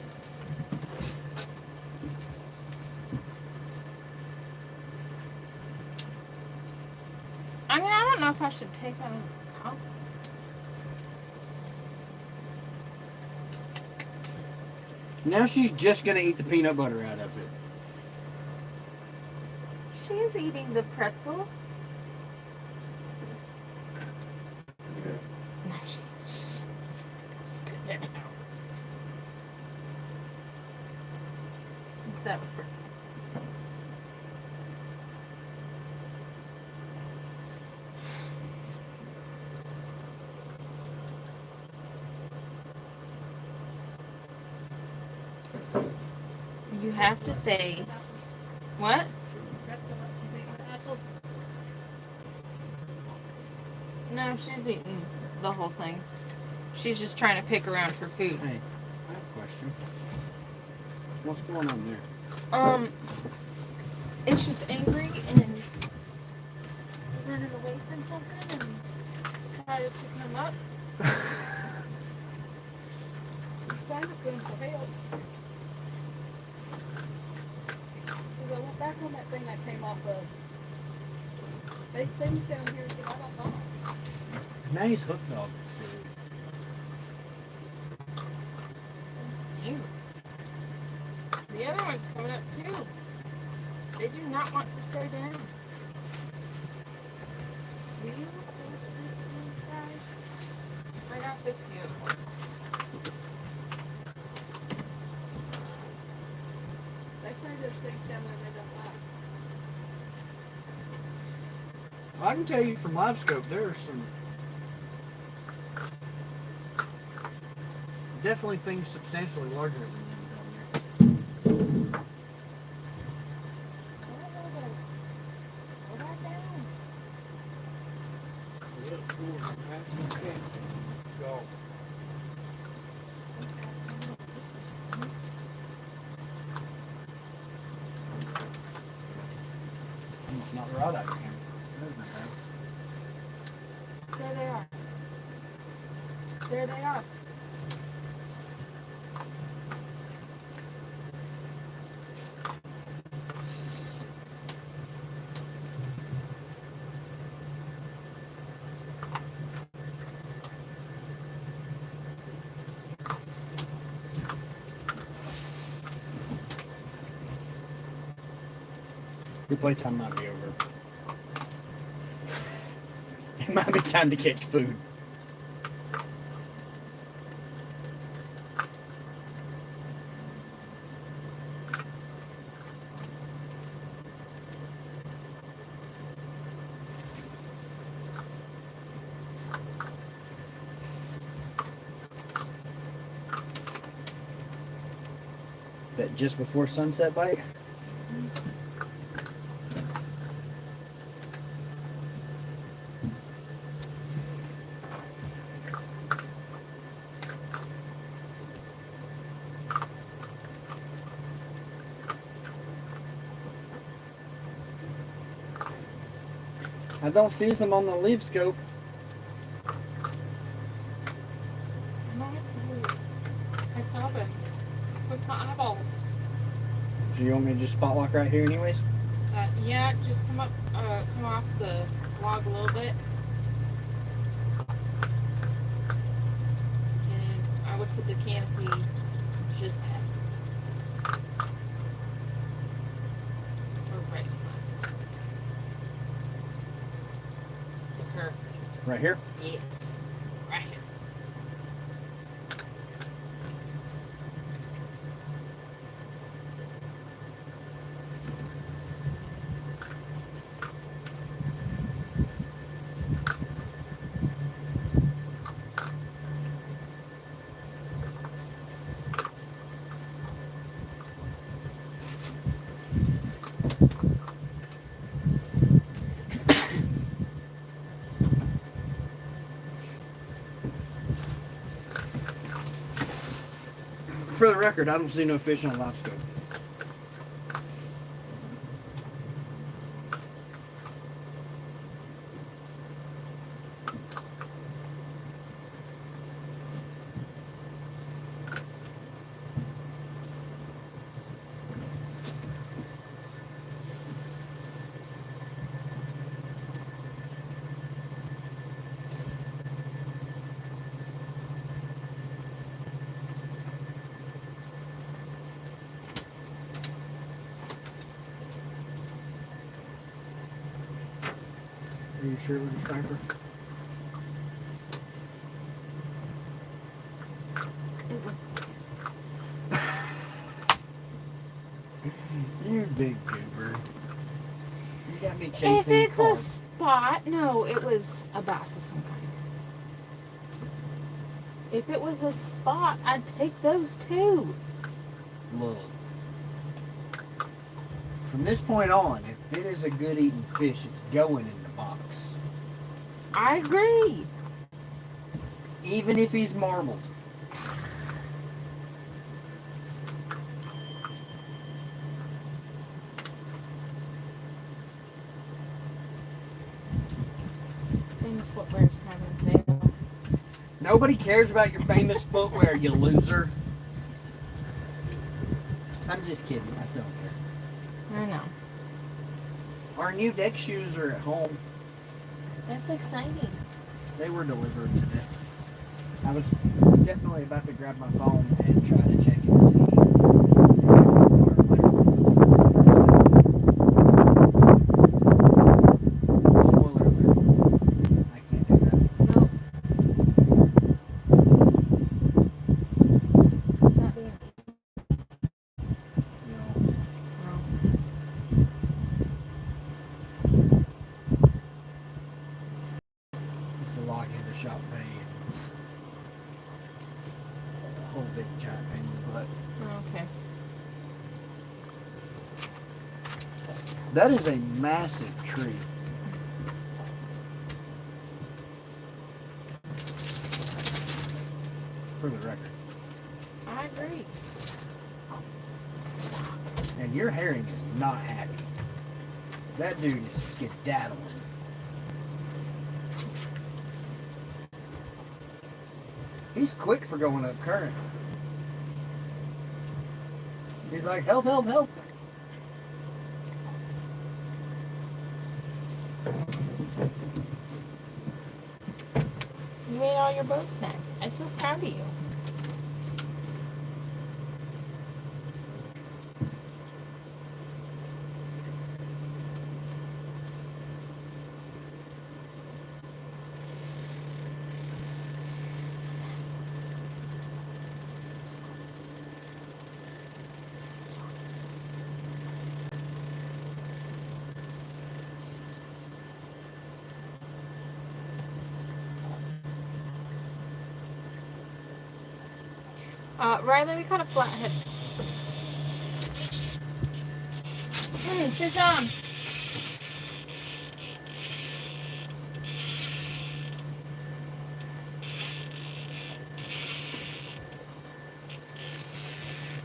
Speaker 2: I mean, I don't know if I should take that out.
Speaker 1: Now she's just going to eat the peanut butter out of it.
Speaker 2: She is eating the pretzel. No, she's spitting it out. That was pretzel. You have to say, what? No, she's eating the whole thing. She's just trying to pick around for food.
Speaker 1: Hey, I have a question. What's going on there?
Speaker 2: It's just angry and running away from something and decided to come up.
Speaker 4: Trying to scream for help. So I went back on that thing that came off of. There's things down here that I don't know.
Speaker 1: Nice hook dog.
Speaker 2: Ew. The other one's coming up too. They do not want to stay down. Will you fix this thing, guys? I gotta fix the other one.
Speaker 4: They say there's things down there they don't like.
Speaker 1: I can tell you from live scope, there are some definitely things substantially larger than them down there.
Speaker 4: Go back down.
Speaker 3: Look, cool, absolute can't go.
Speaker 1: It's not right out here.
Speaker 4: There they are. There they are.
Speaker 1: Your playtime might be over. It might be time to catch food. That just before sunset bite? I don't see them on the leaf scope.
Speaker 2: I saw them with my eyeballs.
Speaker 1: So you want me to just spot lock right here anyways?
Speaker 2: Yeah, just come off the log a little bit. And I would put the canopy just past it. Or right. Perfect.
Speaker 1: Right here?
Speaker 2: Yes. Right here.
Speaker 1: For the record, I don't see no fish on live scope. Are you sure it was a striper? You big goober. You got me chasing
Speaker 2: If it's
Speaker 1: carp.
Speaker 2: a spot, no, it was a bass of some kind. If it was a spot, I'd take those too.
Speaker 1: Look. From this point on, if it is a good eating fish, it's going in the box.
Speaker 2: I agree.
Speaker 1: Even if he's marbled.
Speaker 2: Famous footwear's having a sale.
Speaker 1: Nobody cares about your famous footwear, you loser. I'm just kidding. I still don't care.
Speaker 2: I know.
Speaker 1: Our new deck shoes are at home.
Speaker 2: That's exciting.
Speaker 1: They were delivered today. I was definitely about to grab my phone and try to check and see. Spoiler alert. I can't do that.
Speaker 2: Nope. Not being.
Speaker 1: No.
Speaker 2: No.
Speaker 1: 'Cause full big giant pain in the butt.
Speaker 2: Okay.
Speaker 1: That is a massive tree. For the record.
Speaker 2: I agree.
Speaker 1: And your herring is not happy. That dude is skedaddling. He's quick for going up current. He's like, help, help, help.
Speaker 2: You ate all your boat snacks. I'm so proud of you. Riley, we caught a flathead. Sit down.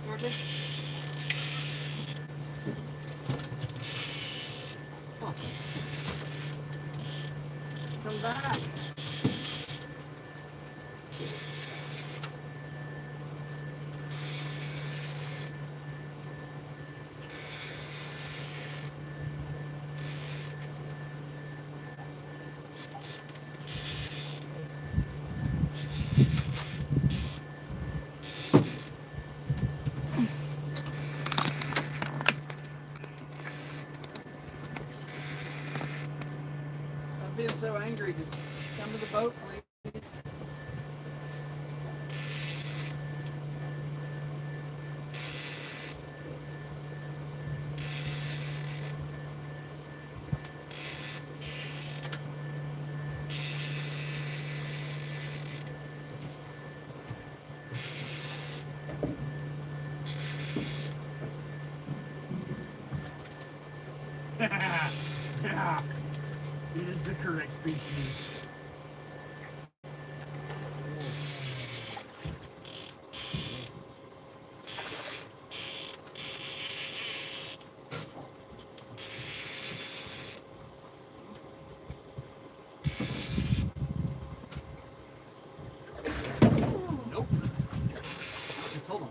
Speaker 2: Georgia? Come back.
Speaker 1: Stop being so angry. Just come to the boat, please. It is the correct species. Nope. Just hold on.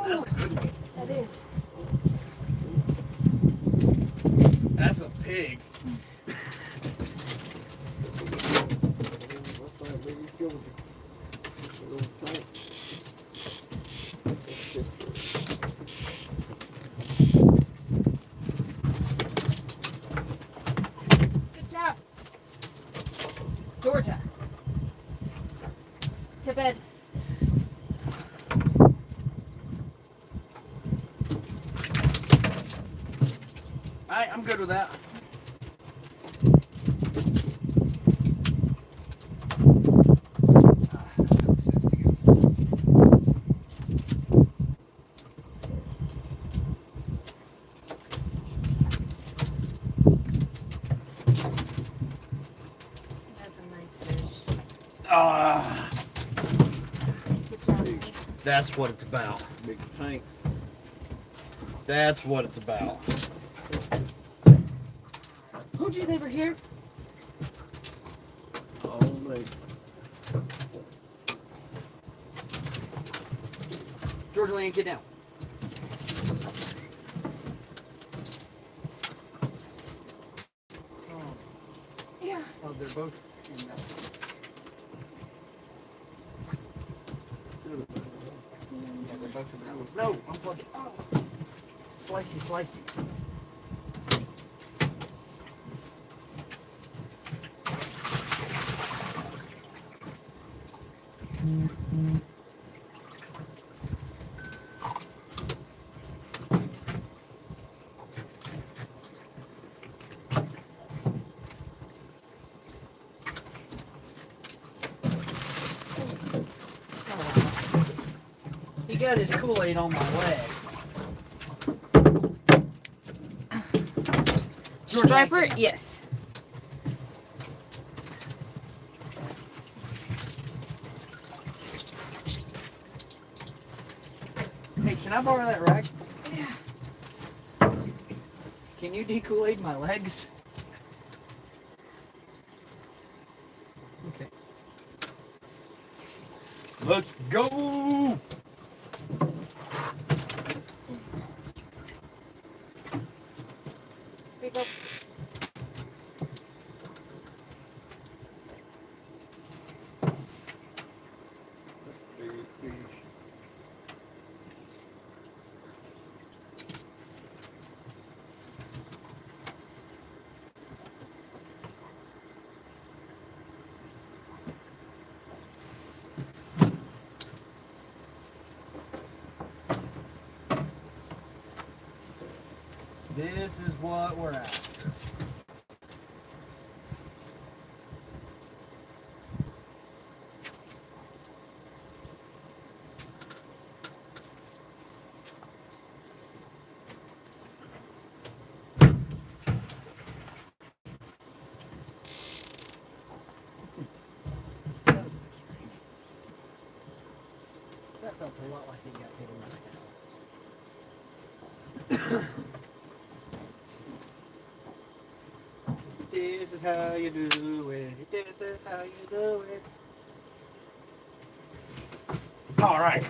Speaker 1: That's a good one.
Speaker 2: That is.
Speaker 1: That's a pig.
Speaker 2: Good job. Georgia. To bed.
Speaker 1: Alright, I'm good with that.
Speaker 2: That's a nice fish. Good job, Nick.
Speaker 1: That's what it's about.
Speaker 3: Big tank.
Speaker 1: That's what it's about.
Speaker 2: Told you they were here.
Speaker 3: All day.
Speaker 1: Georgia Lane, get down. Oh,
Speaker 2: Yeah.
Speaker 1: oh, they're both in that. Yeah, they're both in that one. No, unplug it. Oh. Slicey, slicey. got his Kool-Aid on my leg.
Speaker 2: Striper, yes.
Speaker 1: Hey, can I borrow that rack?
Speaker 2: Yeah.
Speaker 1: Can you de-Kool-Aid my legs? Okay. Let's go!
Speaker 2: Pick up.
Speaker 1: This is what we're after. That felt a lot like it got hit in the head. This is how you do it. This is how you do it. All right.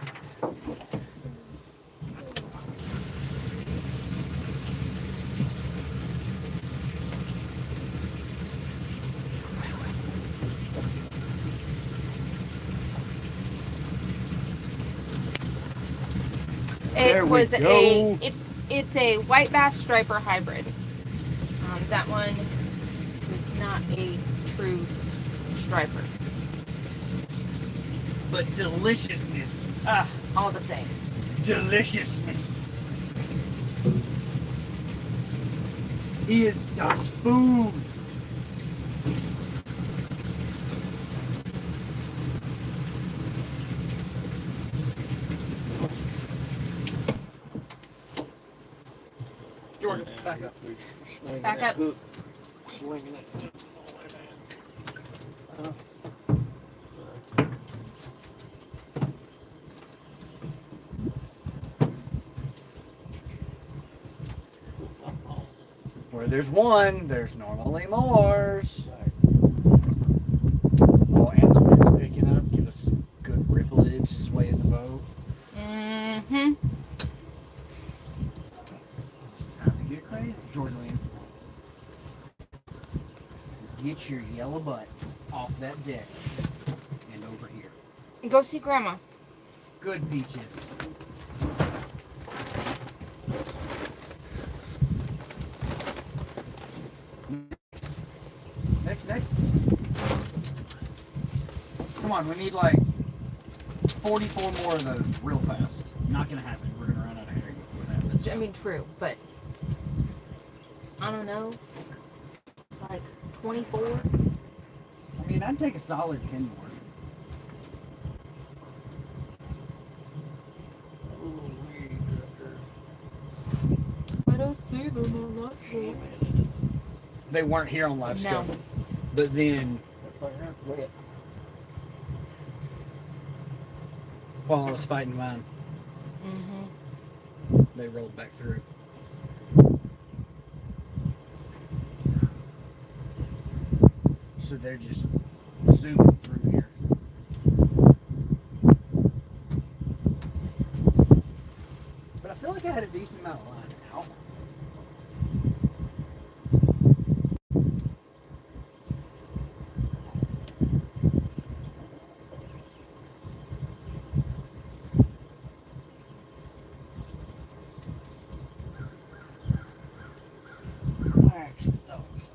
Speaker 1: There
Speaker 2: It
Speaker 1: we
Speaker 2: was
Speaker 1: go.
Speaker 2: it's a white bass striper hybrid. That one is not a true striper.
Speaker 1: But deliciousness.
Speaker 2: All the same.
Speaker 1: Deliciousness. Is das food. Georgia, back up.
Speaker 2: Back up.
Speaker 3: Swinging it.
Speaker 1: Where there's one, there's normally more. Oh, and the wind's picking up. Give us some good ripplage, sway in the boat.
Speaker 2: Mm-hmm.
Speaker 1: It's time to get crazy. Georgia Lynn. Get your yellow butt off that deck and over here.
Speaker 2: Go see Grandma.
Speaker 1: Good beaches. Next. Come on, we need like 44 more of those real fast. Not gonna happen. We're gonna run out of herring before that happens.
Speaker 2: I mean, true, but I don't know, like 24.
Speaker 1: I mean, I'd take a solid 10 more.
Speaker 2: I don't see them. I'm not sure.
Speaker 1: They weren't here on live
Speaker 2: No.
Speaker 1: scope. But then, while I was fighting mine,
Speaker 2: Mm-hmm.
Speaker 1: they rolled back through. So they're just zooming through here. But I feel like I had a decent amount of line out. I actually thought so.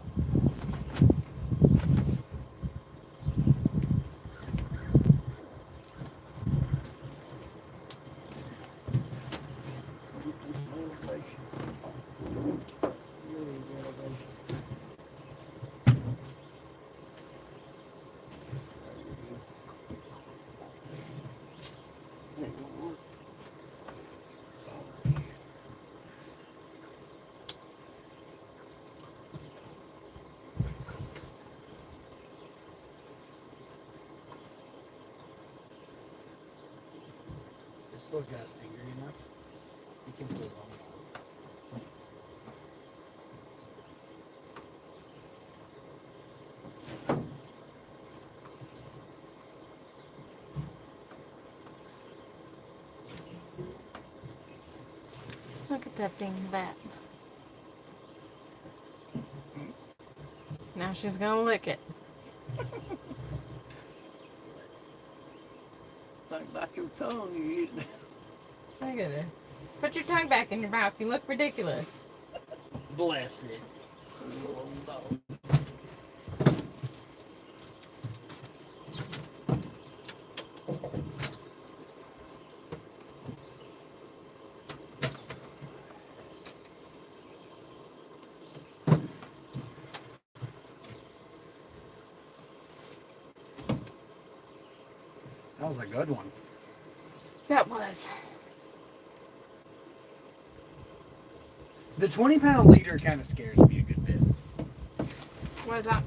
Speaker 1: Slow guy's finger, you know? You can pull it on.
Speaker 2: Look at that dingbat. Now she's gonna lick it.
Speaker 3: Think about your tongue, you eat.
Speaker 2: Look at her. Put your tongue back in your mouth. You look ridiculous.
Speaker 1: Bless it.
Speaker 3: Oh, no.
Speaker 1: That was a good one.
Speaker 2: That was.
Speaker 1: The 20-pound leader kind of scares me a good bit.
Speaker 2: What is that?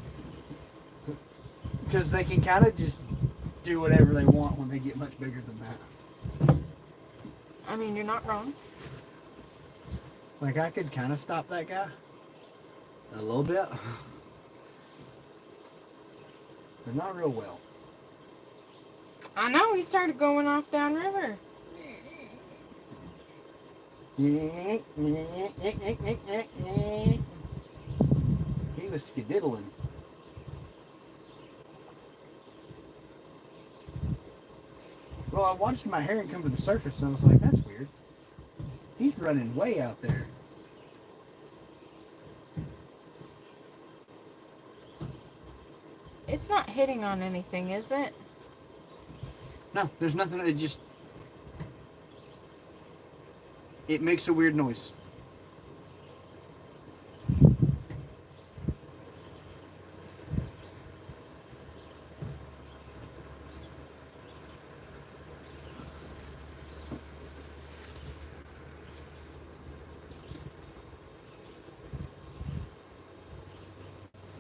Speaker 1: Because they can kind of just do whatever they want when they get much bigger than that.
Speaker 2: I mean, you're not wrong.
Speaker 1: Like, I could kind of stop that guy. A little bit. But not real well.
Speaker 2: I know, he started going off downriver.
Speaker 1: He was skedaddling. Well, I watched my heron come to the surface and I was like, that's weird. He's running way out there.
Speaker 2: It's not hitting on anything, is it?
Speaker 1: No, there's nothing. It makes a weird noise.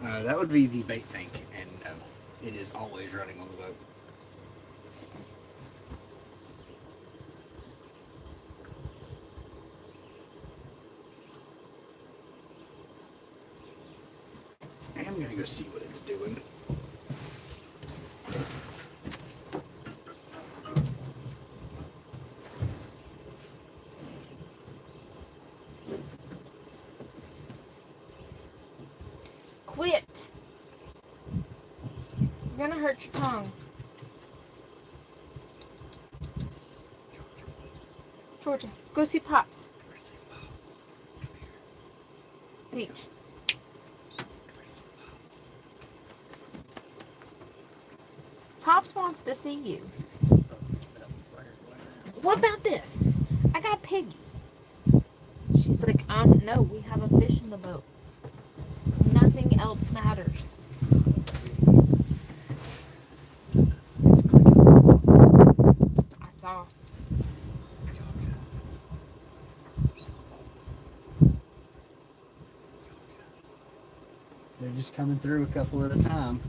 Speaker 1: That would be the bait tank, and it is always running on the boat. I'm gonna go see what it's doing.
Speaker 2: Quit! You're gonna hurt your tongue. Georgia, go see Pops. Peach. Pops wants to see you. What about this? I got Piggy. She's like, no, we have a fish in the boat. Nothing else matters.
Speaker 1: It's clicking.
Speaker 2: I saw.
Speaker 1: They're just coming through a couple at a time.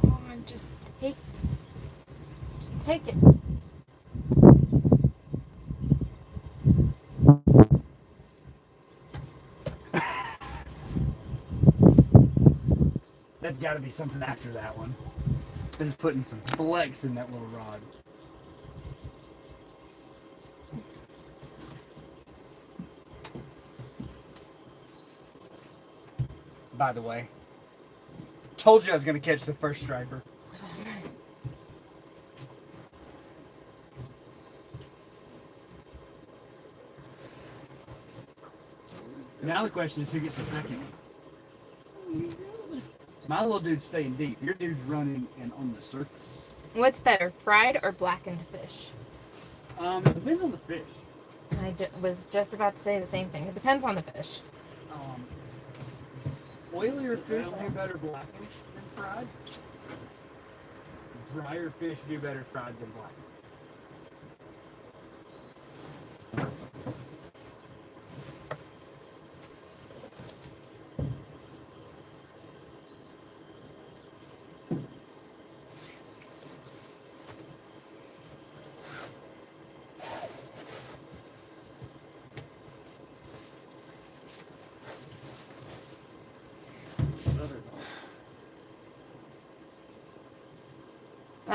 Speaker 2: Come on, just take it.
Speaker 1: That's got to be something after that one. They're just putting some flex in that little rod. By the way, told you I was going to catch the first striper. Now the question is who gets the second one. My little dude's staying deep. Your dude's running and on the surface.
Speaker 2: What's better, fried or blackened fish?
Speaker 1: Depends on the fish.
Speaker 2: I was just about to say the same thing. It depends on the fish.
Speaker 1: Oilier fish do better blackened than fried. Drier fish do better fried than blackened.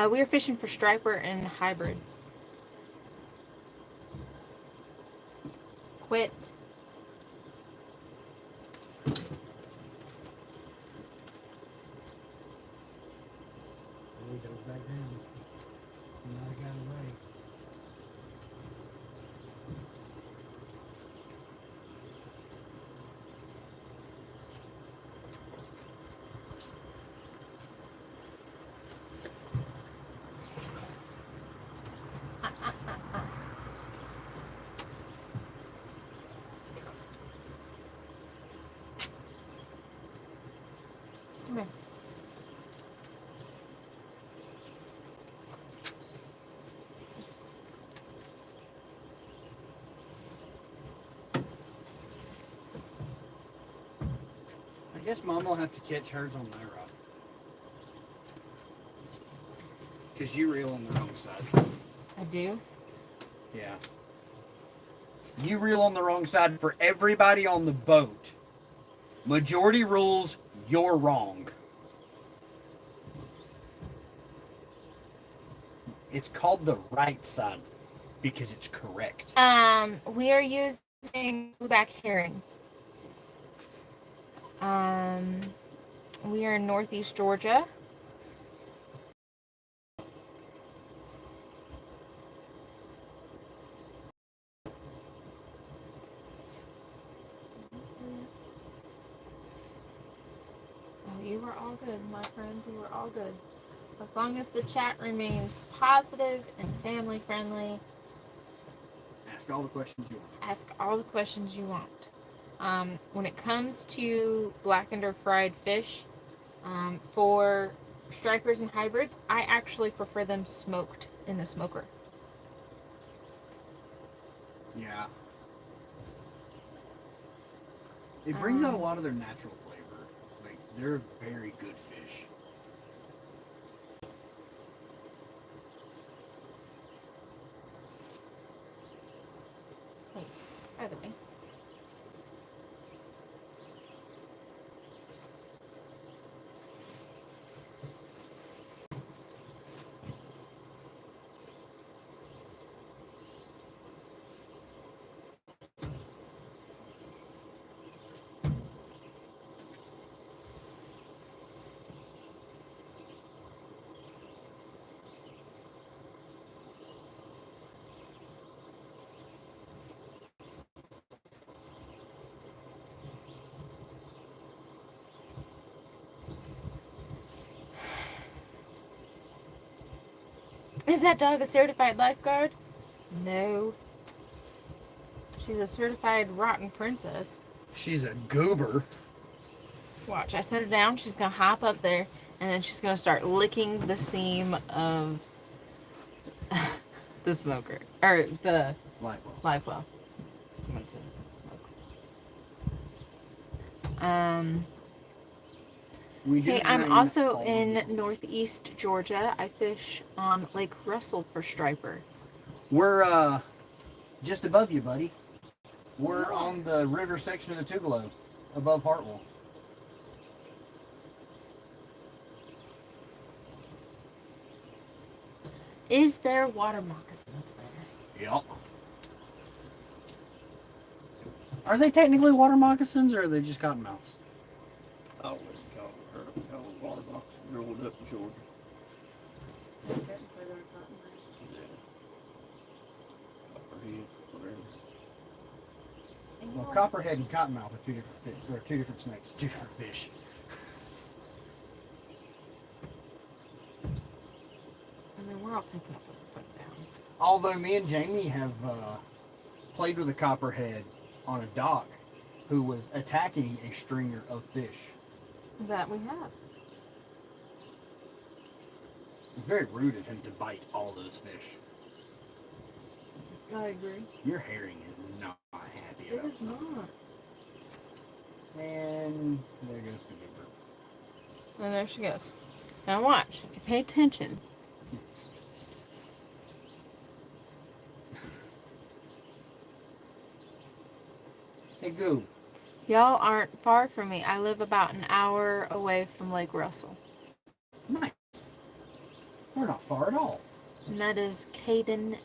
Speaker 2: We are fishing for striper and hybrids. Quit.
Speaker 1: There he goes back down. He might have got away.
Speaker 2: Come here.
Speaker 1: I guess Mom will have to catch hers on my rod. Because you reel on the wrong side.
Speaker 2: I do.
Speaker 1: Yeah. You reel on the wrong side for everybody on the boat. Majority rules, you're wrong. It's called the right side because it's correct.
Speaker 2: We are using blueback herring. We are in northeast Georgia. Oh, you are all good, my friend. You are all good. As long as the chat remains positive and family friendly,
Speaker 1: Ask all the questions you want.
Speaker 2: ask all the questions you want. When it comes to blackened or fried fish, for stripers and hybrids, I actually prefer them smoked in the smoker.
Speaker 1: Yeah. It brings out a lot of their natural flavor. Like, they're very good fish.
Speaker 2: Hey, by the way. Is that dog a certified lifeguard? No. She's a certified rotten princess.
Speaker 1: She's a goober.
Speaker 2: Watch, I set her down, she's gonna hop up there, and then she's gonna start licking the seam of the smoker. Or the
Speaker 1: Live well.
Speaker 2: live well. Someone said smoke.
Speaker 1: We do
Speaker 2: Hey, I'm
Speaker 1: drain
Speaker 2: also
Speaker 1: all
Speaker 2: in
Speaker 1: of them.
Speaker 2: northeast Georgia. I fish on Lake Russell for striper.
Speaker 1: We're just above you, buddy. We're on the river section of the Tugelo, above Hartwell.
Speaker 2: Is there water moccasins there?
Speaker 1: Yep. Are they technically water moccasins or are they just cottonmouths?
Speaker 3: I always call water box growing up in Georgia. Yeah. Copperhead, whatever.
Speaker 1: Well, copperhead and cottonmouth are two different fish. Or two different snakes, two different fish.
Speaker 2: And then we're all picking up what we're putting down.
Speaker 1: Although me and Jamie have played with a copperhead on a dock who was attacking a stringer of fish.
Speaker 2: That we have.
Speaker 1: It's very rude of him to bite all those fish.
Speaker 2: I agree.
Speaker 1: Your herring is not happy
Speaker 2: It
Speaker 1: about
Speaker 2: is
Speaker 1: something.
Speaker 2: not.
Speaker 1: And there goes the goober.
Speaker 2: And there she goes. Now watch. If you pay attention.
Speaker 1: Hey, Goob.
Speaker 2: Y'all aren't far from me. I live about an hour away from Lake Russell.
Speaker 1: Nice. We're not far at all.
Speaker 2: And that is Caden.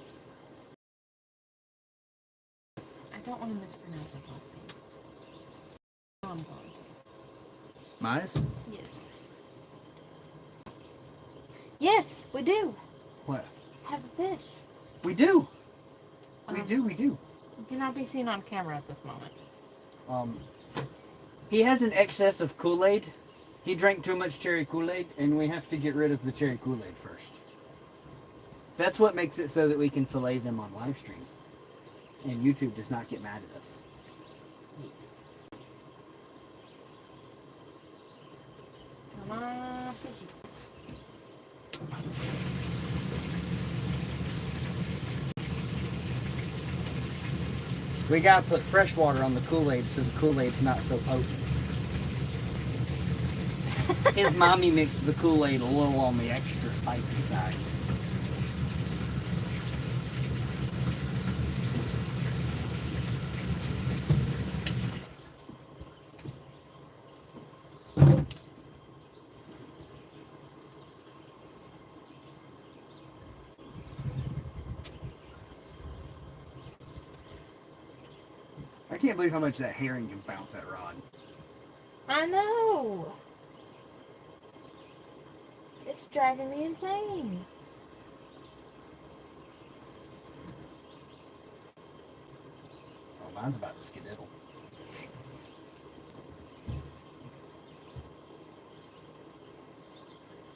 Speaker 2: I don't want to mispronounce his last name. Oh, I'm going to.
Speaker 1: Mize?
Speaker 2: Yes. Yes, we do.
Speaker 1: What?
Speaker 2: Have a fish.
Speaker 1: We do. We do.
Speaker 2: He cannot be seen on camera at this moment.
Speaker 1: He has an excess of Kool-Aid. He drank too much cherry Kool-Aid, and we have to get rid of the cherry Kool-Aid first. That's what makes it so that we can fillet them on live streams. And YouTube does not get mad at us.
Speaker 2: Yes. Come on, fishy.
Speaker 1: We gotta put fresh water on the Kool-Aid so the Kool-Aid's not so potent. His mommy mixed the Kool-Aid a little on the extra spicy side. I can't believe how much that herring can bounce that rod.
Speaker 2: I know. It's driving me insane.
Speaker 1: Oh, mine's about to skedaddle.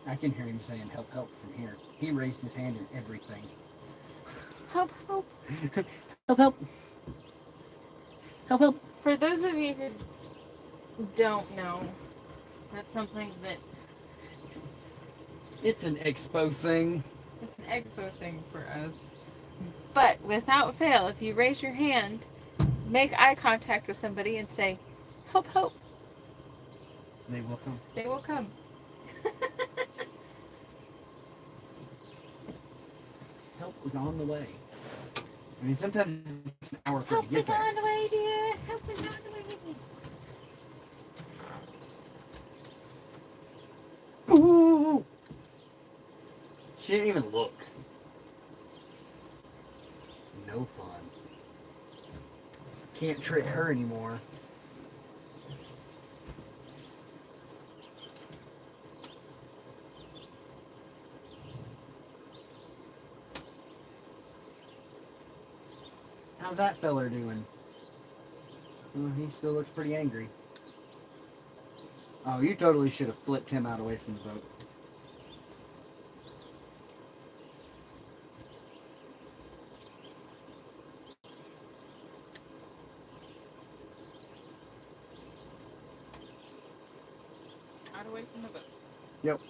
Speaker 1: I can hear him saying help, help from here. He raised his hand in everything.
Speaker 2: Help, help.
Speaker 1: Help, help. Help, help.
Speaker 2: For those of you who don't know, that's something that
Speaker 1: It's an expo thing.
Speaker 2: it's an expo thing for us. But without fail, if you raise your hand, make eye contact with somebody and say, help, help,
Speaker 1: They will come.
Speaker 2: they will come.
Speaker 1: Help is on the way. I mean, sometimes it's an hour for
Speaker 2: Help
Speaker 1: to get
Speaker 2: is
Speaker 1: there.
Speaker 2: on the way, dear. Help is on the way.
Speaker 1: Ooh! She didn't even look. No fun. Can't trick her anymore. How's that feller doing? Oh, he still looks pretty angry. Oh, you totally should have flipped him out away from the boat.
Speaker 2: Out away from the boat.
Speaker 1: Yep.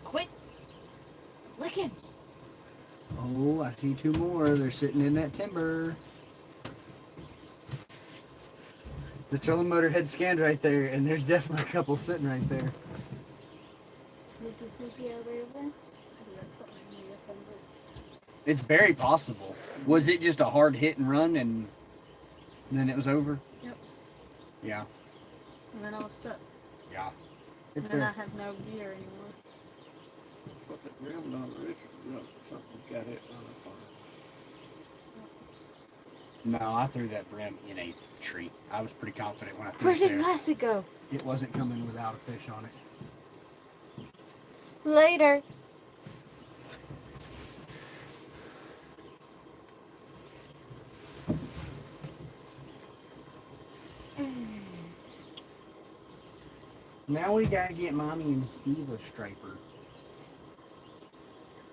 Speaker 2: Quit licking.
Speaker 1: Oh, I see two more. They're sitting in that timber. The trolling motor head scanned right there, and there's definitely a couple sitting right there.
Speaker 4: Sneaky over there. That's what made me up under.
Speaker 1: It's very possible. Was it just a hard hit and run, and then it was over?
Speaker 4: Yep.
Speaker 1: Yeah.
Speaker 4: And then I was stuck.
Speaker 1: Yeah.
Speaker 4: And
Speaker 1: It's
Speaker 4: then I
Speaker 1: there.
Speaker 4: have no gear anymore.
Speaker 3: Put that rim on the Richard, something got it on the
Speaker 1: No, I threw that brim in a tree. I was pretty confident when I threw
Speaker 2: Where
Speaker 1: it
Speaker 2: did
Speaker 1: there.
Speaker 2: Lassie go?
Speaker 1: It wasn't coming without a fish on it.
Speaker 2: Later.
Speaker 1: Now we gotta get Mommy and Steve a striper.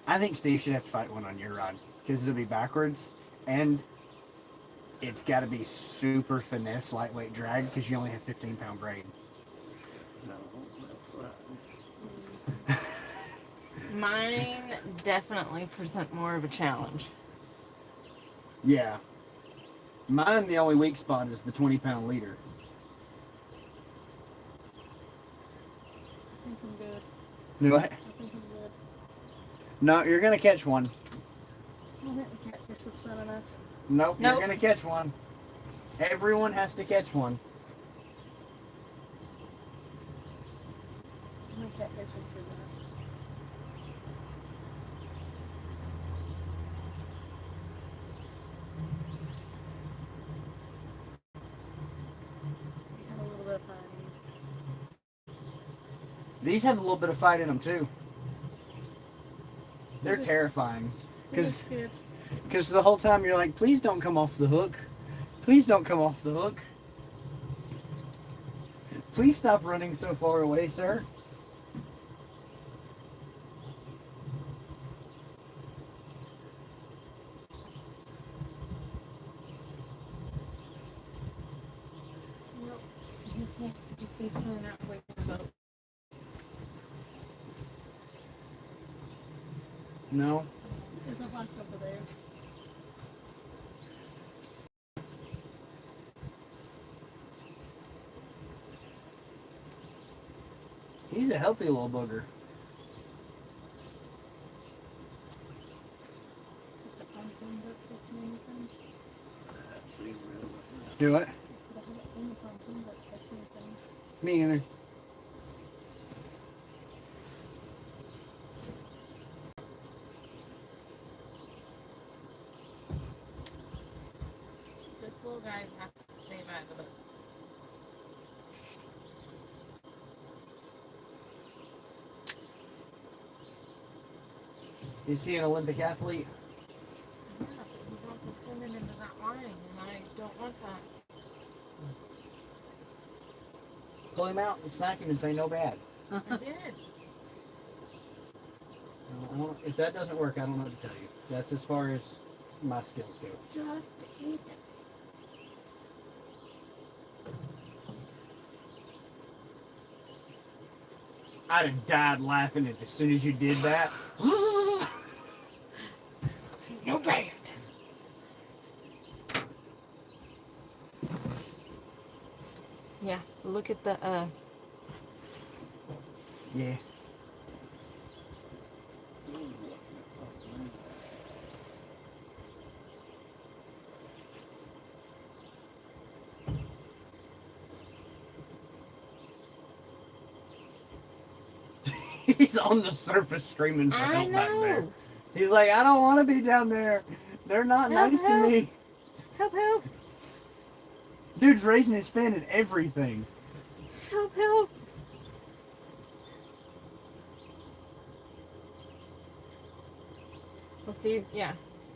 Speaker 1: I think Steve should have to fight one on your rod, because it'll be backwards, and it's gotta be super finesse lightweight drag, because you only have 15-pound braid.
Speaker 3: No, that's right.
Speaker 2: Mine definitely present more of a challenge.
Speaker 1: Yeah. Mine, the only weak spot is the 20-pound leader.
Speaker 4: I think I'm good.
Speaker 1: What?
Speaker 4: I think I'm good.
Speaker 1: No, you're gonna catch one.
Speaker 4: I think the catfish was fun enough.
Speaker 1: Nope,
Speaker 2: Nope.
Speaker 1: you're gonna catch one. Everyone has to catch one.
Speaker 4: I think catfish was good enough. Had a little bit of fun.
Speaker 1: These have a little bit of fight in them too. They're
Speaker 4: Mhm.
Speaker 1: terrifying.
Speaker 4: That's good.
Speaker 1: Because the whole time you're like, please don't come off the hook. Please don't come off the hook. Please stop running so far away, sir.
Speaker 2: Nope. You can't just be swimming out away from the boat.
Speaker 1: No.
Speaker 4: There's a hawk over there.
Speaker 1: He's a healthy little booger.
Speaker 4: Is the pontoon boat catching anything?
Speaker 1: Do it.
Speaker 4: I said I haven't seen the pontoon boat catch anything.
Speaker 1: Me either.
Speaker 2: This little guy has to stay by the boat.
Speaker 1: Is he an Olympic athlete?
Speaker 2: Yeah, but he's also swimming into that line, and I don't want that.
Speaker 1: Pull him out and smack him and say no bad.
Speaker 2: I did.
Speaker 1: If that doesn't work, I don't know what to tell you. That's as far as my skills go.
Speaker 2: Just eat it.
Speaker 1: I'd have died laughing as soon as you did that.
Speaker 2: No bad. Yeah, look at the
Speaker 1: Yeah. He's on the surface screaming for
Speaker 2: I
Speaker 1: help back there.
Speaker 2: know.
Speaker 1: He's like, I don't want to be down there. They're not
Speaker 2: Help,
Speaker 1: nice to
Speaker 2: help.
Speaker 1: me.
Speaker 2: Help.
Speaker 1: Dude's raising his fin and everything.
Speaker 2: Help. Well, see, yeah.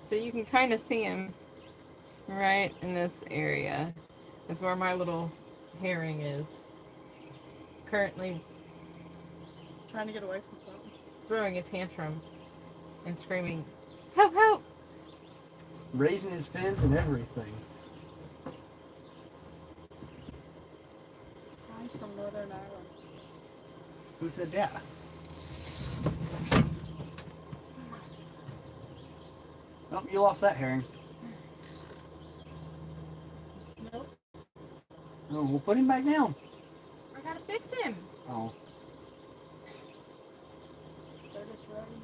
Speaker 2: So you can kind of see him right in this area. Is where my little herring is. Currently
Speaker 4: Trying to get away from something.
Speaker 2: throwing a tantrum and screaming, help.
Speaker 1: Raising his fins and everything.
Speaker 4: I'm from Northern Ireland.
Speaker 1: Who said that? Oh, you lost that herring.
Speaker 4: Nope.
Speaker 1: Oh, we'll put him back down.
Speaker 2: I gotta fix him.
Speaker 1: Oh.
Speaker 4: They're just running,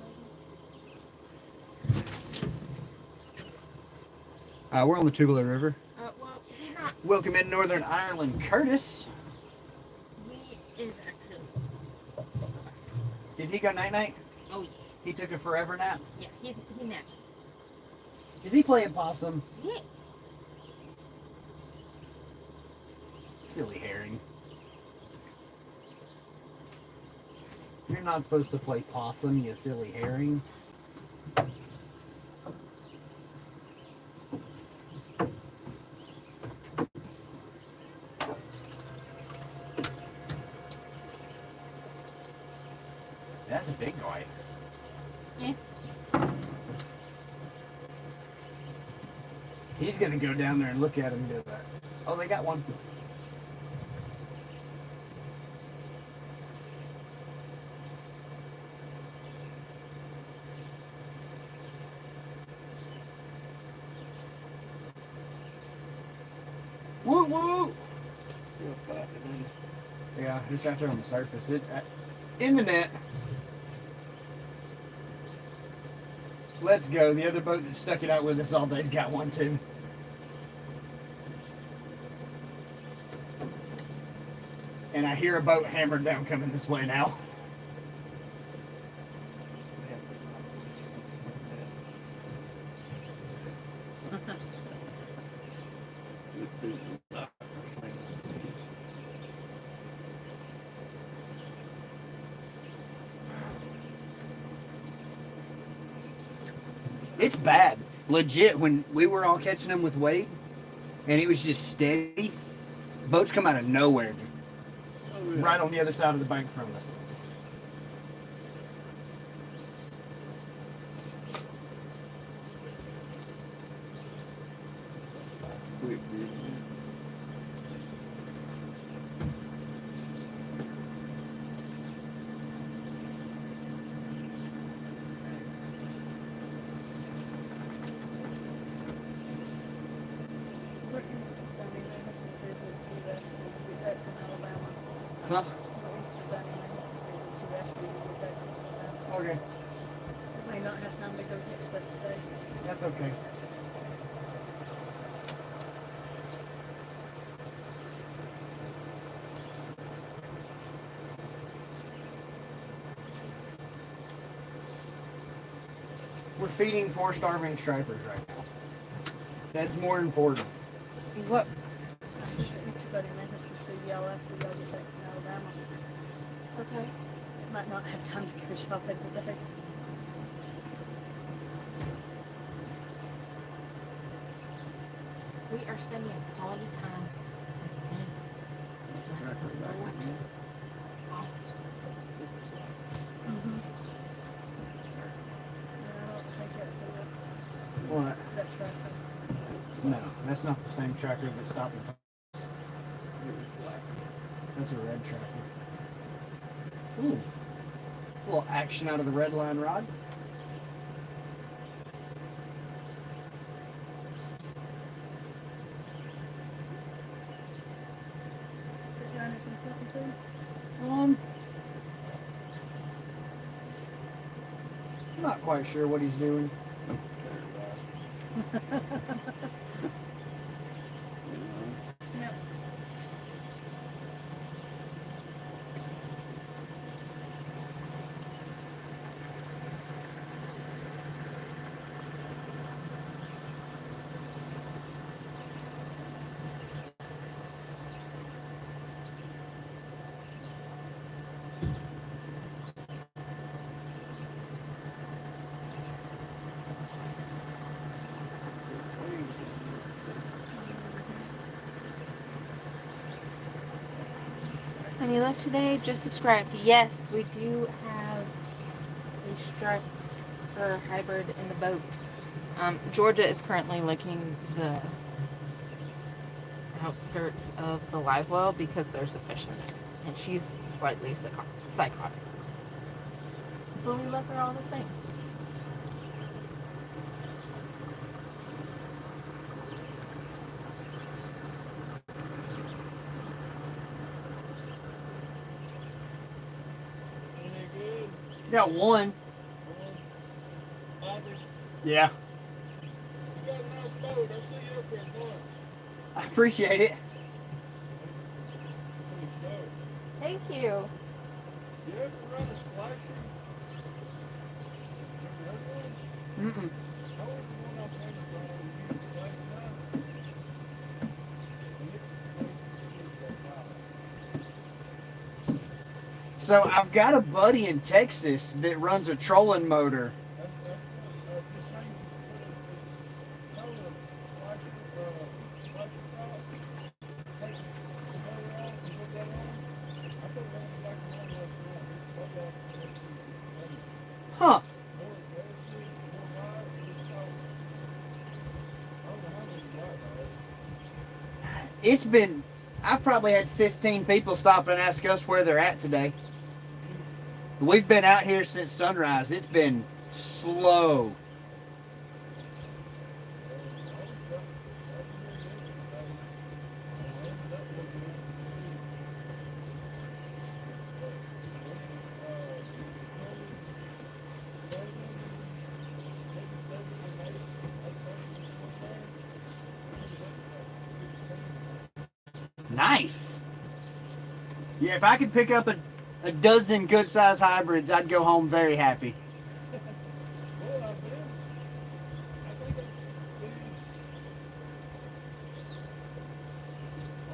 Speaker 4: maybe.
Speaker 1: We're on the Tugela River.
Speaker 2: Well, he's not.
Speaker 1: Welcome in Northern Ireland, Curtis.
Speaker 2: He is actually.
Speaker 1: Did he go night-night?
Speaker 2: Oh, yeah.
Speaker 1: He took a forever nap?
Speaker 2: Yeah, he napped.
Speaker 1: Is he playing possum?
Speaker 2: Yeah.
Speaker 1: Silly herring. You're not supposed to play possum, you silly herring. That's a big guy.
Speaker 2: Yeah.
Speaker 1: He's gonna go down there and look at him and do that. Oh, they got one. Woo woo! Yeah, it's out there on the surface. It's in the net. Let's go. The other boat that stuck it out with us all day's got one too. And I hear a boat hammered down coming this way now. It's bad. Legit, when we were all catching them with weight, and it was just steady, boats come out of nowhere, just right on the other side of the bank from us.
Speaker 3: Quick, dude.
Speaker 1: Huh? Okay,
Speaker 4: May not have time to go get stuff today.
Speaker 1: that's okay. We're feeding poor starving stripers right now. That's more important.
Speaker 2: What?
Speaker 4: Everybody may have to see y'all after y'all get back from Alabama.
Speaker 2: Okay.
Speaker 4: Might not have time to go shopping today.
Speaker 2: We are spending quality time.
Speaker 4: I don't think that's
Speaker 1: What?
Speaker 4: that traffic.
Speaker 1: No, that's not the same tractor that stopped me. That's a red tractor. Ooh. A little action out of the red line rod.
Speaker 4: Is there anything something too?
Speaker 1: I'm not quite sure what he's doing.
Speaker 4: Yep.
Speaker 2: Any luck today? Just subscribed. Yes, we do have a striper hybrid in the boat. Georgia is currently licking the outskirts of the live well because there's a fish in there. And she's slightly psychotic. But we love her all the same.
Speaker 1: Got one. Yeah.
Speaker 3: You got a nice boat. I see you up there once.
Speaker 1: I appreciate it.
Speaker 2: Thank you.
Speaker 3: You ever run a splasher?
Speaker 1: Mm-mm.
Speaker 3: I was the one I painted on you last night.
Speaker 1: So I've got a buddy in Texas that runs a trolling motor. Huh. It's been, I've probably had 15 people stop and ask us where they're at today. We've been out here since sunrise. It's been slow. Nice. Yeah, if I could pick up a dozen good-sized hybrids, I'd go home very happy.
Speaker 3: Well, I've been, I think I've seen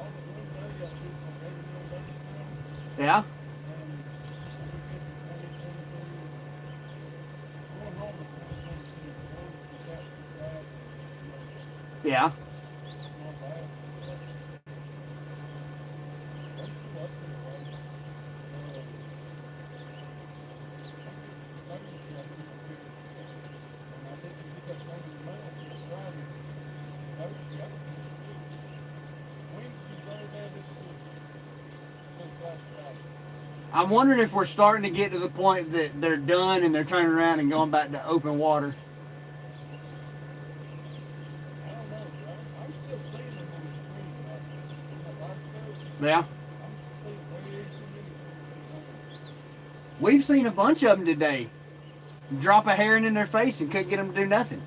Speaker 3: all the ones I got to from every little buddy now.
Speaker 1: Yeah?
Speaker 3: And I think this is 2022. Going home in 2022. Those we got to that.
Speaker 1: Yeah.
Speaker 3: Not bad. There's two up there, right? Thursday, I think I picked up 6. And I didn't pick up one in the mail until Friday. Thursday, I was in the Wednesday, Thursday, this is since last Friday.
Speaker 1: I'm wondering if we're starting to get to the point that they're done and they're turning around and going back to open water.
Speaker 3: I don't know, but I'm still seeing them on the screen, like, on that live scope.
Speaker 1: Yeah.
Speaker 3: I'm seeing way too many people.
Speaker 1: We've seen a bunch of them today. Drop a herring in their face and couldn't get them to do nothing.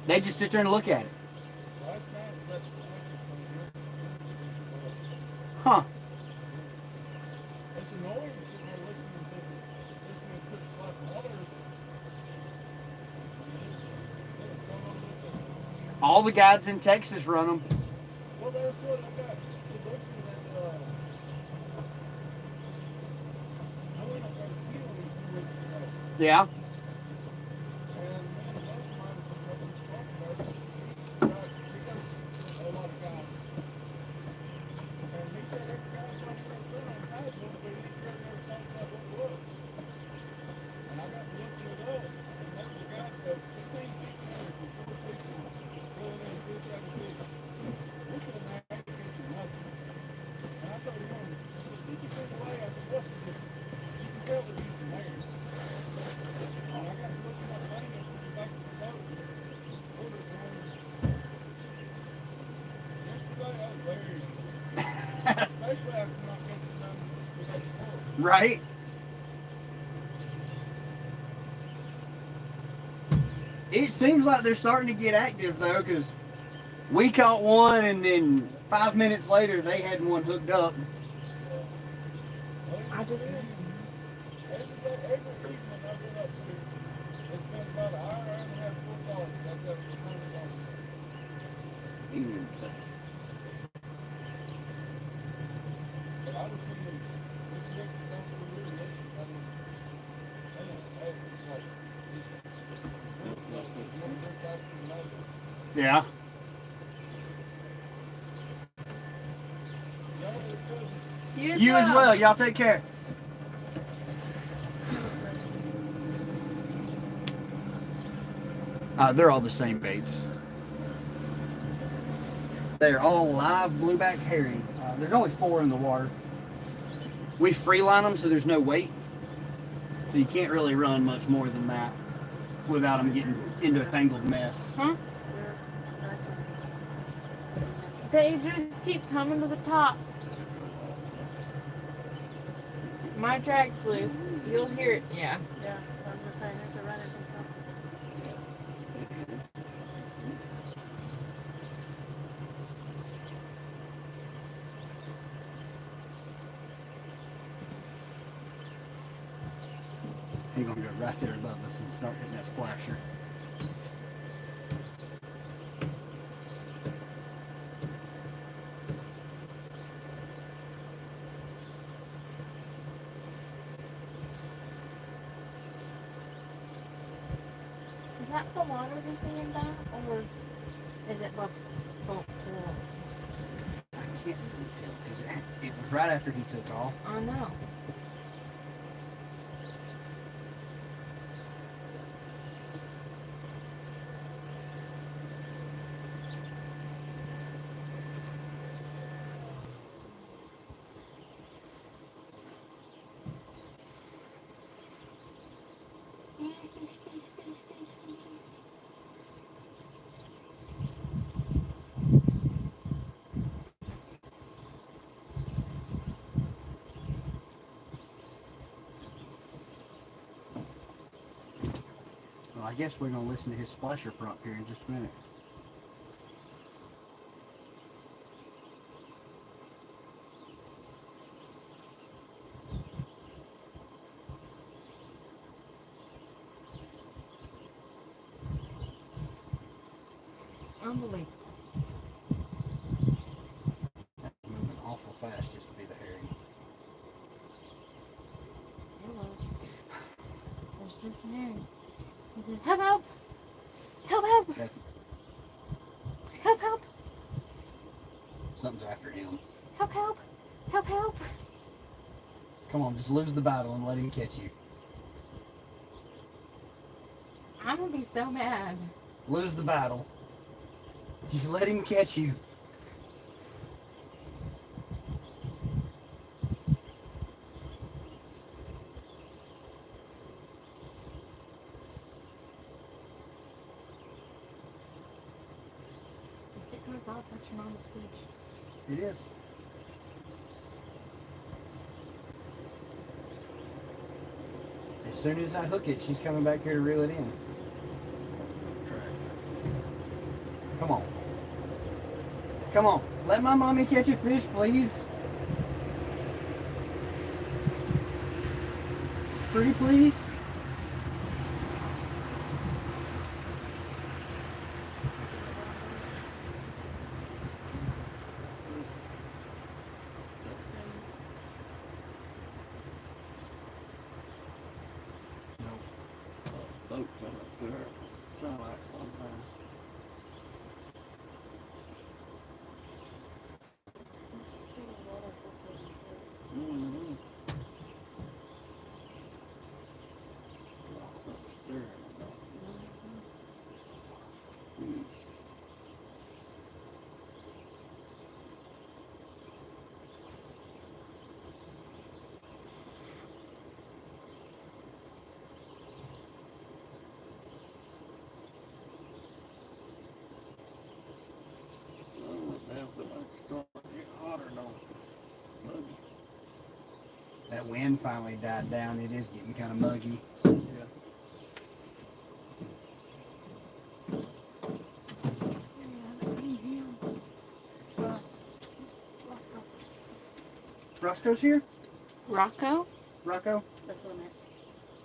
Speaker 1: They just sit there and look at it.
Speaker 3: Last night was that selection from here.
Speaker 1: Huh.
Speaker 3: It's annoying sitting there listening to put slap water.
Speaker 1: All the guides in Texas run them.
Speaker 3: Well, there's what I got. Looking at, I went up there to Keely 2 weeks ago.
Speaker 1: Yeah.
Speaker 3: And me and a bunch of mine from up in Spartanburg, right, he goes a lot of guys. And he said every guy something else done on tides one, but he really never talked about what it was. And I got to looking it up, and that was a guy that goes 15 feet in for 4 people going in fish out of fish. Look at an ag catching nothing. And I told him, I said, did you fish away? I said, what's the difference? You can tell that he's an air. And I got to look at my thing and put it back in the boat. Put it on. Yesterday I was very especially after not catching none the day before.
Speaker 1: Right? It seems like they're starting to get active though, because we caught one and then 5 minutes later they had one hooked up.
Speaker 2: I just
Speaker 3: Every evening I've been up here, it's been about an hour and a half, 4 hours. That's up to 100 hours. But I was thinking, this Texas don't do really yesterday. They don't have it like this.
Speaker 1: Yeah. You as well. Y'all take care. They're all the same baits. They're all live blueback herring. There's only 4 in the water. We freeline them so there's no weight. So you can't really run much more than that without them getting into a tangled mess.
Speaker 2: Huh? They just keep coming to the top. My drag's loose. You'll hear it. Yeah.
Speaker 4: Yeah, I'm just saying, there's a running from something.
Speaker 1: He's gonna go right there above us and start hitting that splasher.
Speaker 2: Is that the water just being down, or is it what?
Speaker 1: I can't really tell because it was right after he took off.
Speaker 2: I know.
Speaker 1: Well, I guess we're gonna listen to his splasher prompt here in just a minute.
Speaker 2: Unbelievable.
Speaker 1: That's moving awful fast just to be the herring.
Speaker 2: It was. There's just an herring. He says, help, help! Help, help!
Speaker 1: That's
Speaker 2: Help, help!
Speaker 1: something's after him.
Speaker 2: Help, help! Help, help!
Speaker 1: Come on, just lose the battle and let him catch you.
Speaker 2: I'm gonna be so mad.
Speaker 1: Lose the battle. Just let him catch you.
Speaker 2: If it comes off, that's your mama's fish.
Speaker 1: It is. As soon as I hook it, she's coming back here to reel it in. Come on. Come on. Let my mommy catch a fish, please. Pretty please.
Speaker 3: Boat went up there. Sound like one time. Mm-hmm. Lots of stirring about. Mm. So I went down to my store and get hotter now. Muggy.
Speaker 1: That wind finally died down. It is getting kind of muggy.
Speaker 3: Yeah.
Speaker 1: Roscoe's here?
Speaker 2: Rocco?
Speaker 1: Rocco?
Speaker 4: That's what I meant.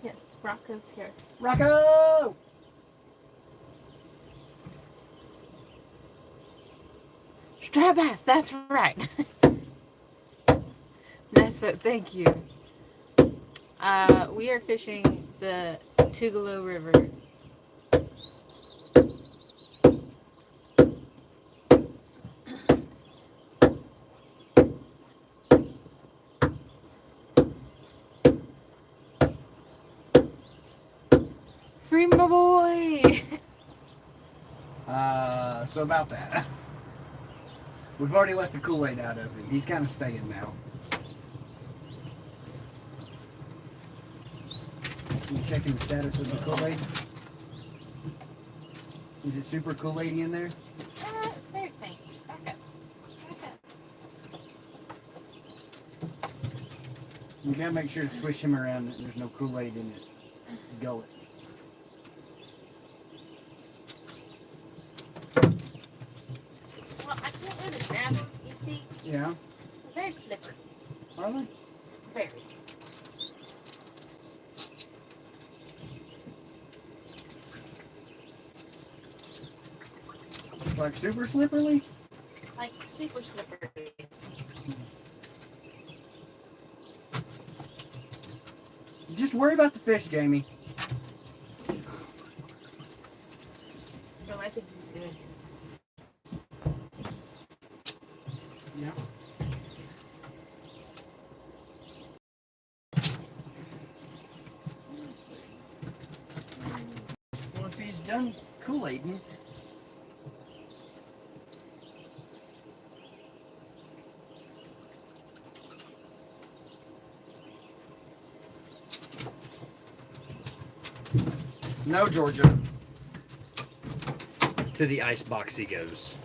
Speaker 2: Yes, Rocco's here.
Speaker 1: Rocco!
Speaker 2: Strap bass, that's right. Nice boat, thank you. We are fishing the Tugelo River. Free my boy!
Speaker 1: So about that. We've already let the Kool-Aid out of him. He's kind of staying now. You checking the status of the Kool-Aid? Is it super Kool-Aid in there?
Speaker 2: It's very faint. Back up. Back up.
Speaker 1: You gotta make sure to swish him around that there's no Kool-Aid in his gullet.
Speaker 2: Well, I can't really grab them, you see.
Speaker 1: Yeah.
Speaker 2: They're very slippery.
Speaker 1: Are they?
Speaker 2: Very.
Speaker 1: Like super slippery?
Speaker 2: Like super slippery.
Speaker 1: Just worry about the fish, Jamie.
Speaker 2: No, I think he's good.
Speaker 1: Yeah. Well, if he's done Kool-Aiding, no, Georgia. To the ice box he goes.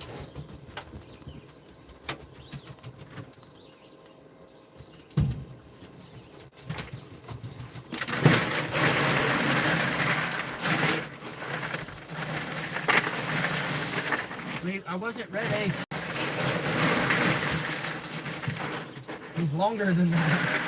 Speaker 1: I wasn't ready. He's longer than that.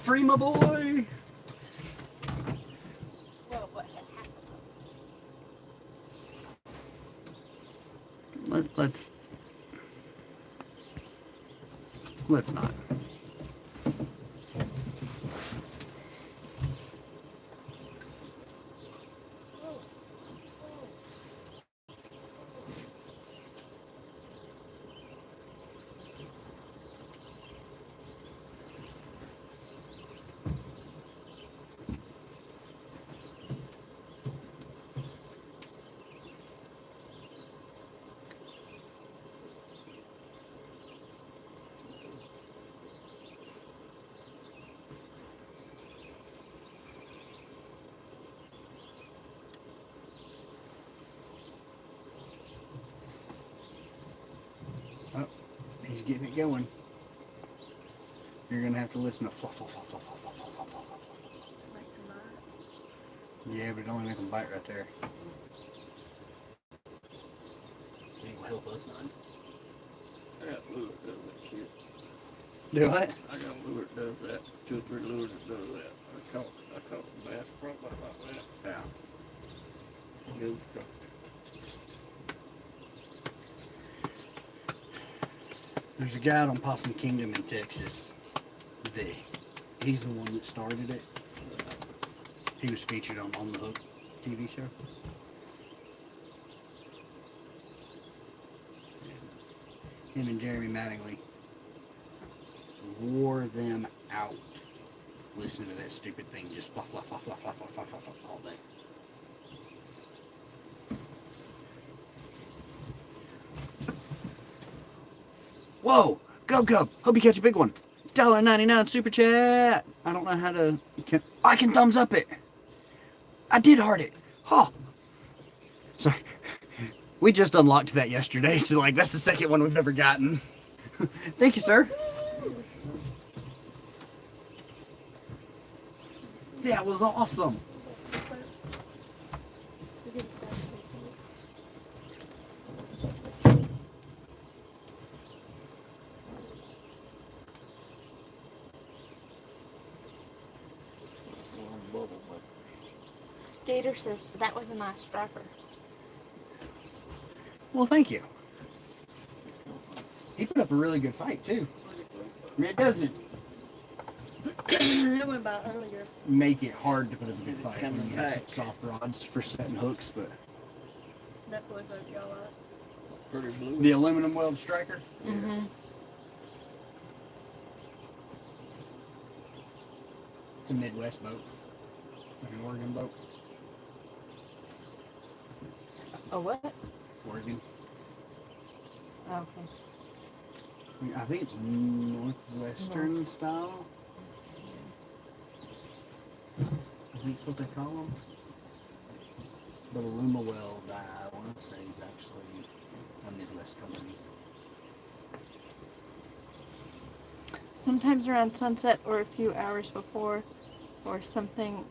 Speaker 1: free, my boy.
Speaker 4: Well, what
Speaker 1: Let's not. Oh, he's getting it going. You're gonna have to listen to fluff, fluff, fluff, fluff, fluff, fluff, fluff, fluff, fluff, fluff, fluff.
Speaker 4: makes him mad?
Speaker 1: Yeah, but it only make them bite right there. Ain't gonna help us none.
Speaker 3: I got lure that does that shit.
Speaker 1: Do what?
Speaker 3: I got a lure that does that. 2 or 3 lures that does that. I caught some bass probably like that.
Speaker 1: Yeah.
Speaker 3: Good stuff.
Speaker 1: There's a guy out on Possum Kingdom in Texas. He's the one that started it. He was featured on the Hook TV show. Him and Jeremy Mattingly wore them out listening to that stupid thing just fluff, fluff, fluff, fluff, fluff, fluff, fluff, fluff, fluff all day. Whoa! Go, go! Hope you catch a big one. $1.99 super chat. I don't know how to. I can thumbs up it. I did heart it. Oh. Sorry. We just unlocked that yesterday, so like that's the second one we've ever gotten. Thank you, sir. That was awesome.
Speaker 2: Gator says that was a nice striper.
Speaker 1: Well, thank you. He put up a really good fight too. I mean, it doesn't
Speaker 4: It went by earlier.
Speaker 1: make it hard to put up a good
Speaker 3: It's
Speaker 1: fight
Speaker 3: coming
Speaker 1: when you have
Speaker 3: back.
Speaker 1: some soft rods for setting hooks, but
Speaker 4: That boy hooked y'all up.
Speaker 3: Pretty blue.
Speaker 1: the aluminum weld striker.
Speaker 2: Mm-hmm.
Speaker 1: It's a Midwest boat, like an Oregon boat.
Speaker 2: A what?
Speaker 1: Oregon.
Speaker 2: Oh, okay.
Speaker 1: I think it's Northwestern style. I think it's what they call them. But Alumaweld, I want to say, is actually a Midwest company.
Speaker 2: Sometimes around sunset or a few hours before or something,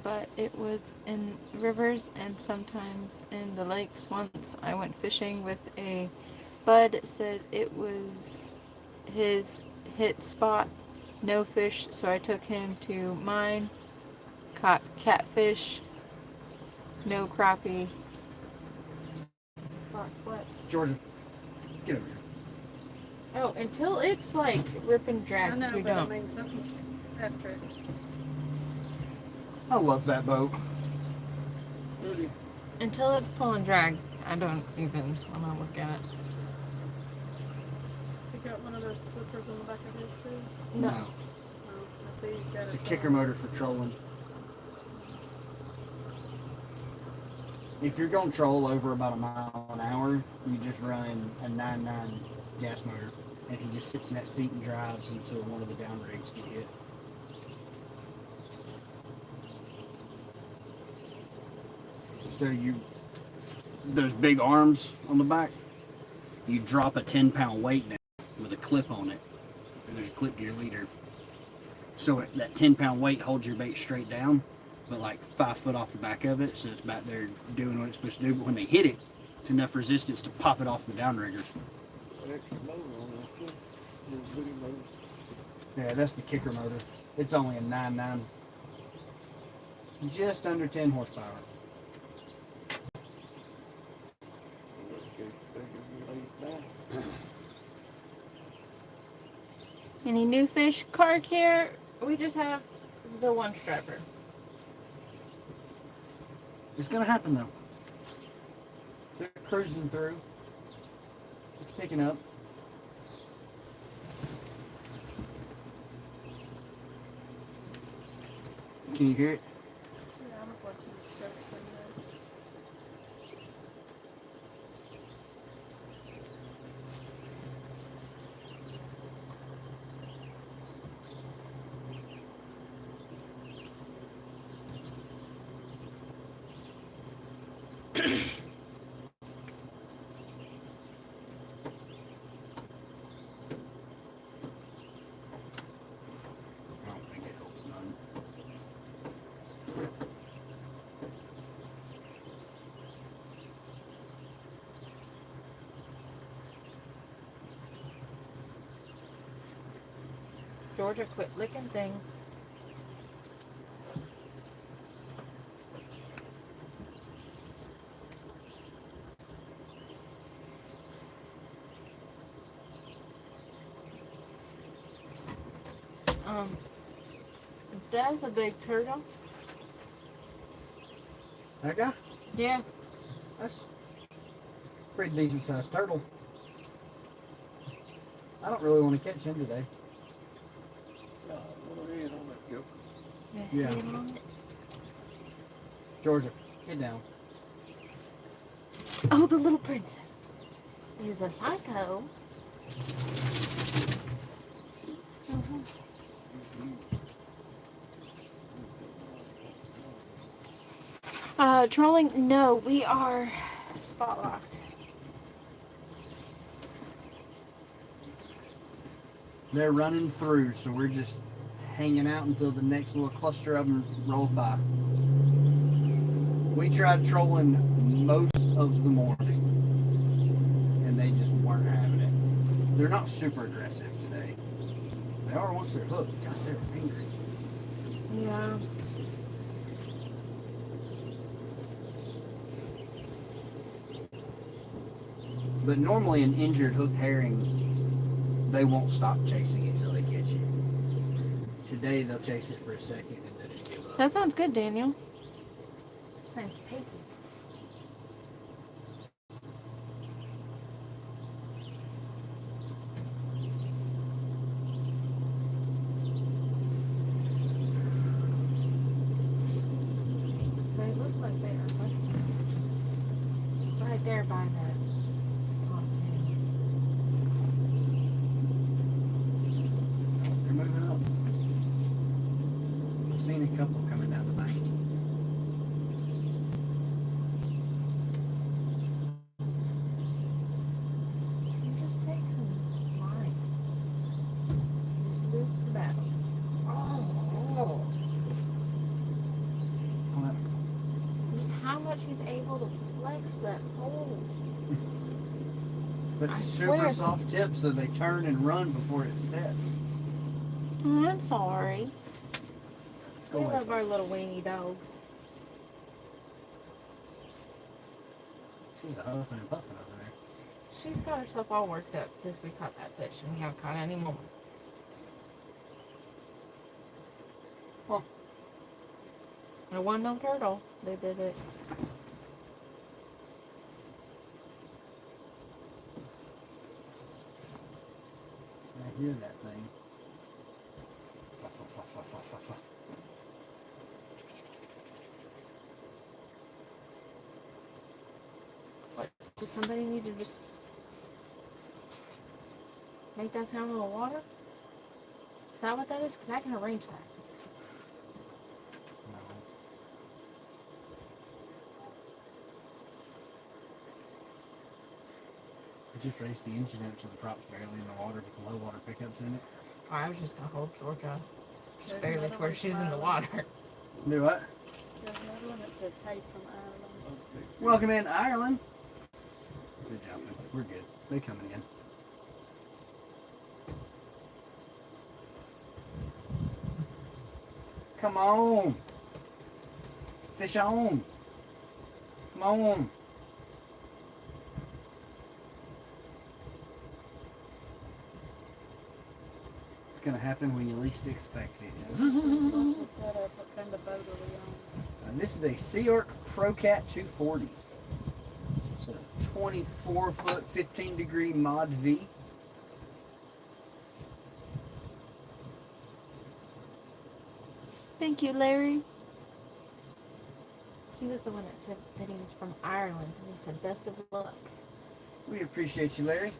Speaker 2: but it was in rivers and sometimes in the lakes. Once I went fishing with a bud, said it was his hit spot, no fish, so I took him to mine, caught catfish, no crappie. Spot what?
Speaker 1: Georgia, get over here.
Speaker 2: Oh, until it's like rip and drag,
Speaker 4: I know,
Speaker 2: you
Speaker 4: but
Speaker 2: don't.
Speaker 4: I mean, something's after it.
Speaker 1: I love that boat.
Speaker 3: Pretty.
Speaker 2: Until it's pull and drag, I don't even want to look at it.
Speaker 4: You got one of those flippers on the back of his too?
Speaker 2: No.
Speaker 4: No. I see he's got
Speaker 1: It's a
Speaker 4: it.
Speaker 1: kicker motor for trolling. If you're going to troll over about a mile an hour, you just run a 9.9 gas motor, and he just sits in that seat and drives until one of the down rigs get hit. So those big arms on the back, you drop a 10-pound weight down with a clip on it, and there's a clip to your leader. So that 10-pound weight holds your bait straight down, but like 5 foot off the back of it, so it's back there doing what it's supposed to do. But when they hit it, it's enough resistance to pop it off the downrigger.
Speaker 3: Extra motor on that too. Little bitty motor.
Speaker 1: Yeah, that's the kicker motor. It's only a 9.9. Just under 10 horsepower.
Speaker 2: Any new fish car care? We just have the one striper.
Speaker 1: It's gonna happen though. They're cruising through. It's picking up. Can you hear it?
Speaker 4: Yeah, I'm watching the stroke from there.
Speaker 1: I don't think it helps none.
Speaker 2: Georgia, quit licking things. That's a big turtle.
Speaker 1: That guy?
Speaker 2: Yeah.
Speaker 1: That's a pretty decent sized turtle. I don't really want to catch him today.
Speaker 3: No, one hand on that joker.
Speaker 1: Yeah. Georgia, get down.
Speaker 2: Oh, the little princess is a psycho. Trolling? No, we are spot locked.
Speaker 1: They're running through, so we're just hanging out until the next little cluster of them rolls by. We tried trolling most of the morning, and they just weren't having it. They're not super aggressive today. They are once they're hooked. God, they're angry.
Speaker 2: Yeah.
Speaker 1: But normally an injured hooked herring, they won't stop chasing it until they catch it. Today they'll chase it for a second and they'll just give up.
Speaker 2: That sounds good, Daniel. Sounds tasty. They look like they are listening. Just right there by that pontoon.
Speaker 1: They're moving up. I've seen a couple coming down the bank.
Speaker 2: You just take some line. Just lose the battle. Oh. Just how much he's able to flex that pole.
Speaker 1: But
Speaker 2: I
Speaker 1: super
Speaker 2: swear.
Speaker 1: soft tip so they turn and run before it sets.
Speaker 2: Oh, I'm sorry.
Speaker 1: Go
Speaker 2: We
Speaker 1: away.
Speaker 2: love our little weenie dogs.
Speaker 1: She's a huffing and puffing over there.
Speaker 2: She's got herself all worked up because we caught that fish and we haven't caught any more.
Speaker 1: Well.
Speaker 2: There wasn't no turtle. They did it.
Speaker 1: I hear that thing. Fuff, fuff, fuff, fuff, fuff, fuff, fuff.
Speaker 2: What? Does somebody need to just make that sound in the water? Is that what that is? Because I can arrange that.
Speaker 1: No. I just raced the engine up to the props barely in the water with the low water pickups in it.
Speaker 2: Oh, I was just going to hold Georgia. Just
Speaker 4: There's
Speaker 2: barely
Speaker 4: another
Speaker 2: to where
Speaker 4: one
Speaker 2: she's in the
Speaker 4: smiling.
Speaker 2: water.
Speaker 1: Do what?
Speaker 4: There's another one that says hey from Ireland.
Speaker 1: Welcome in Ireland. Good job, man. We're good. They coming in. Come on. Fish on. Come on. It's going to happen when you least expect it.
Speaker 4: What kind of boat are we on?
Speaker 1: And this is a Sea Arc ProCat 240. It's a 24-foot, 15-degree Mod V.
Speaker 2: Thank you, Larry. He was the one that said that he was from Ireland, and he said, best of luck.
Speaker 1: We appreciate you, Larry.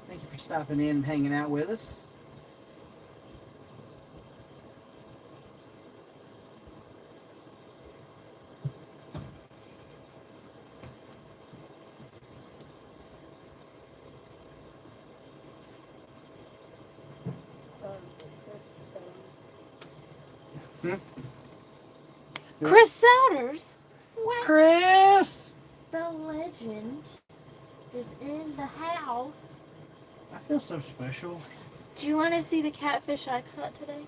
Speaker 1: Thank you for stopping in and hanging out with us.
Speaker 2: Chris Souders? What?
Speaker 1: Chris!
Speaker 2: The legend is in the house.
Speaker 1: I feel so special.
Speaker 2: Do you want to see the catfish I caught today?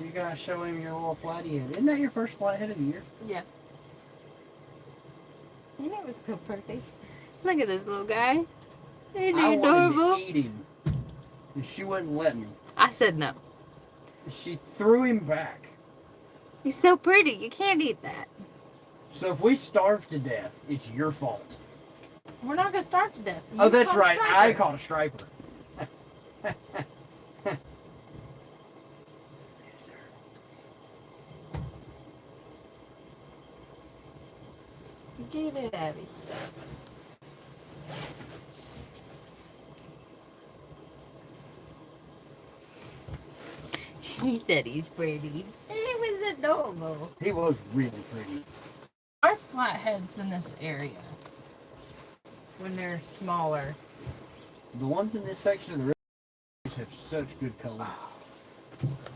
Speaker 1: You guys show him your little flathead. Isn't that your first flathead of the year?
Speaker 2: Yeah. And it was so pretty. Look at this little guy. Isn't he
Speaker 1: I
Speaker 2: adorable?
Speaker 1: wanted to eat him, and she wouldn't let me.
Speaker 2: I said no.
Speaker 1: She threw him back.
Speaker 2: He's so pretty. You can't eat that.
Speaker 1: So if we starve to death, it's your fault.
Speaker 2: We're not going to starve to death.
Speaker 1: Oh,
Speaker 2: You
Speaker 1: that's
Speaker 2: caught a
Speaker 1: right.
Speaker 2: striper.
Speaker 1: I caught a striper.
Speaker 2: Get it, Abby. He said he's pretty. It was adorable.
Speaker 1: He was really pretty.
Speaker 2: Our flatheads in this area, when they're smaller,
Speaker 1: The ones in this section of the river have such good color.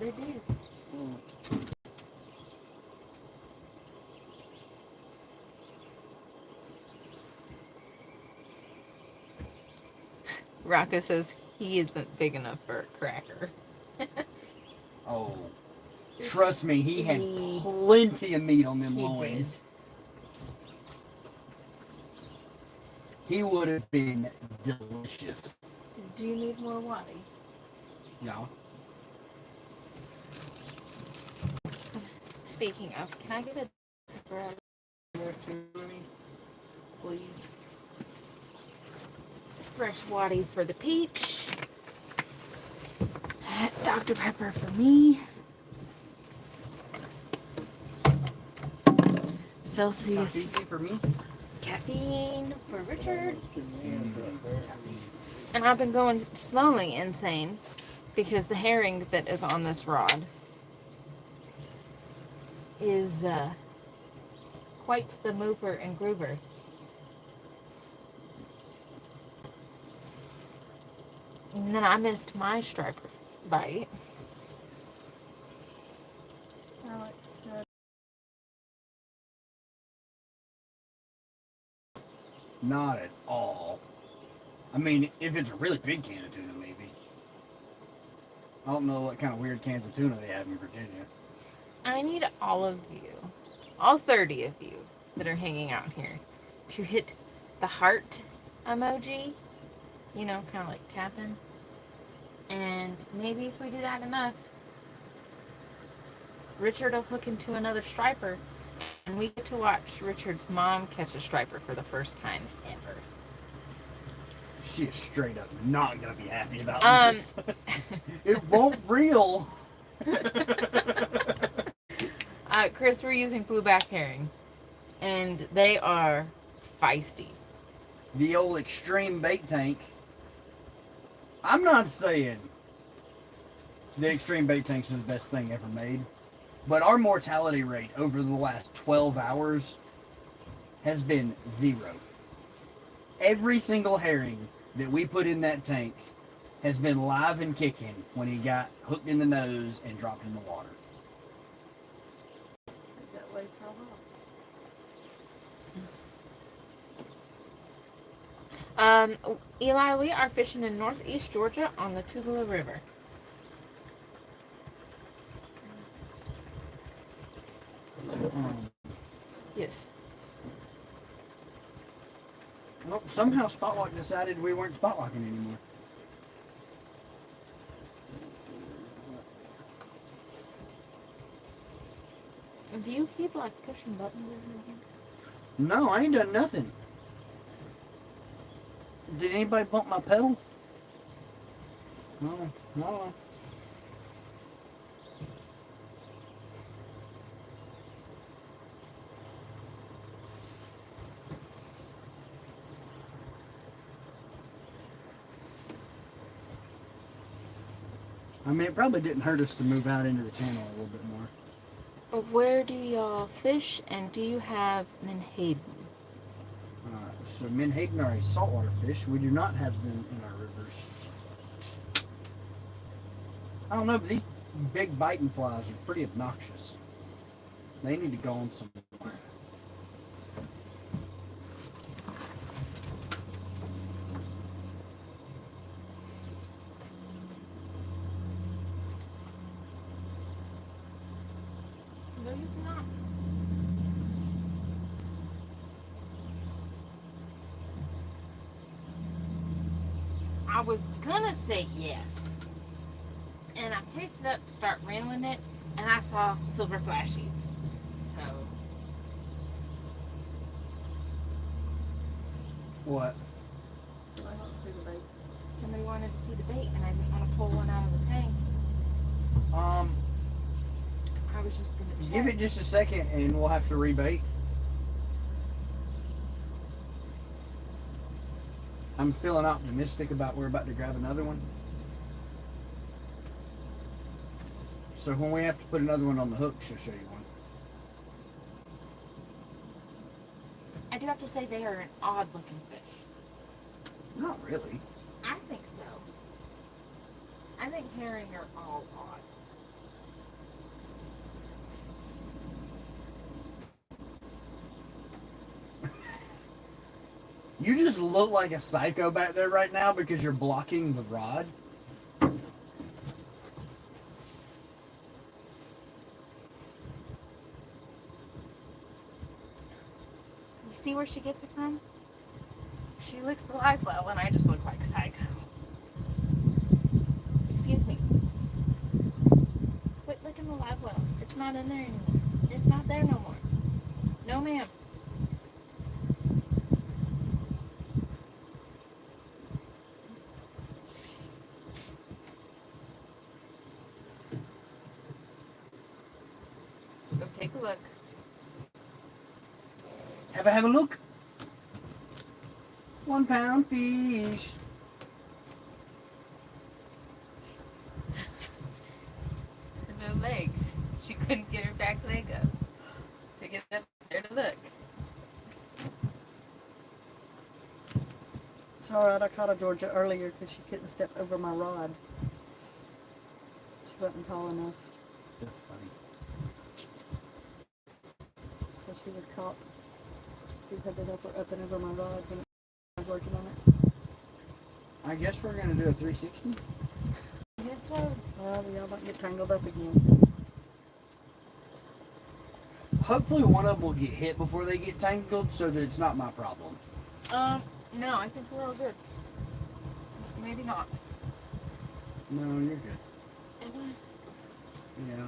Speaker 2: they do. Rocco says he isn't big enough for a cracker.
Speaker 1: Oh, trust me, he had
Speaker 2: He-
Speaker 1: plenty of meat on them
Speaker 2: he
Speaker 1: loins. He would have been delicious.
Speaker 2: Do you need more water?
Speaker 1: Yeah.
Speaker 2: Speaking of, can I get a bread?
Speaker 1: Please.
Speaker 2: Fresh water for the peach. Dr. Pepper for me. Celsius
Speaker 1: Coffee for me.
Speaker 2: caffeine for Richard. And I've been going slowly insane because the herring that is on this rod is quite the mooper and groover. And then I missed my striper bite.
Speaker 4: Alex said,
Speaker 1: Not at all. I mean, if it's a really big can of tuna, maybe. I don't know what kind of weird cans of tuna they have in Virginia.
Speaker 2: I need all of you, all 30 of you that are hanging out here, to hit the heart emoji, you know, kind of like tapping. And maybe if we do that enough, Richard will hook into another striper, and we get to watch Richard's mom catch a striper for the first time ever.
Speaker 1: She is straight up not gonna be happy about this. It won't reel.
Speaker 2: Chris, we're using blueback herring, and they are feisty.
Speaker 1: The old extreme bait tank. I'm not saying the extreme bait tanks are the best thing ever made, but our mortality rate over the last 12 hours has been 0. Every single herring that we put in that tank has been live and kicking when he got hooked in the nose and dropped in the water.
Speaker 4: that way for a while.
Speaker 2: Eli, we are fishing in northeast Georgia on the Tugela River.
Speaker 1: Well, somehow Spotlock decided we weren't Spotlocking anymore.
Speaker 2: Do you keep like pushing buttons or anything?
Speaker 1: No, I ain't done nothing. Did anybody bump my pedal? No, no. I mean, it probably didn't hurt us to move out into the channel a little bit more.
Speaker 2: Where do y'all fish, and do you have menhaden?
Speaker 1: So menhaden are a saltwater fish. We do not have them in our rivers. I don't know, but these big biting flies are pretty obnoxious. They need to go on somewhere.
Speaker 2: No, you cannot. I was gonna say yes. And I picked it up to start reeling it, and I saw silver flashies. So,
Speaker 1: What?
Speaker 4: So I don't see the bait.
Speaker 2: somebody wanted to see the bait, and I didn't want to pull one out of the tank. I was just gonna check.
Speaker 1: Give it just a second and we'll have to rebait. I'm feeling optimistic about we're about to grab another one. So when we have to put another one on the hook, she'll show you one.
Speaker 2: I do have to say they are an odd looking fish.
Speaker 1: Not really.
Speaker 2: I think so. I think herring are all odd.
Speaker 1: You just look like a psycho back there right now because you're blocking the rod.
Speaker 2: You see where she gets it from? She licks the live well, and I just look like a psycho. Excuse me. Quit licking the live well. It's not in there anymore. It's not there no more. No, ma'am. Go take a look.
Speaker 1: Have a look. 1 pound fish.
Speaker 2: Her no legs. She couldn't get her back leg up to get up there to look.
Speaker 4: It's alright, I caught a Georgia earlier because she couldn't step over my rod. She wasn't tall enough,
Speaker 1: That's funny.
Speaker 4: so she was caught. She had it up and over my rod when I was working on it.
Speaker 1: I guess we're going to do a 360.
Speaker 2: Yes, sir.
Speaker 4: Well, y'all don't get tangled up again.
Speaker 1: Hopefully one of them will get hit before they get tangled so that it's not my problem.
Speaker 2: No, I think we're all good. Maybe not.
Speaker 1: No, you're good.
Speaker 2: Am I?
Speaker 1: Yeah.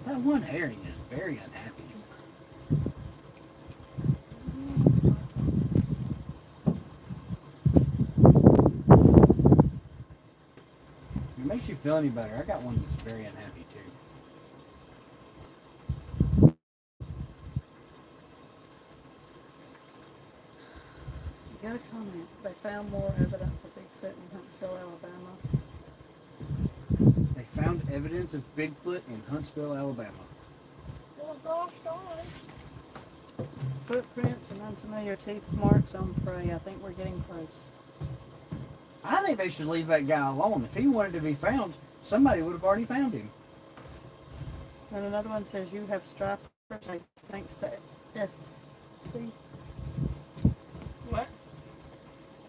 Speaker 1: That one herring is very unhappy. If it makes you feel any better, I got one that's very unhappy too.
Speaker 4: You got a comment. They found more evidence of Bigfoot in Huntsville, Alabama.
Speaker 1: They found evidence of Bigfoot in Huntsville, Alabama.
Speaker 4: Oh gosh, darn. Footprints and unfamiliar teeth marks on prey. I think we're getting close.
Speaker 1: I think they should leave that guy alone. If he wanted to be found, somebody would have already found him.
Speaker 4: And another one says you have striped thanks to SC.
Speaker 2: What?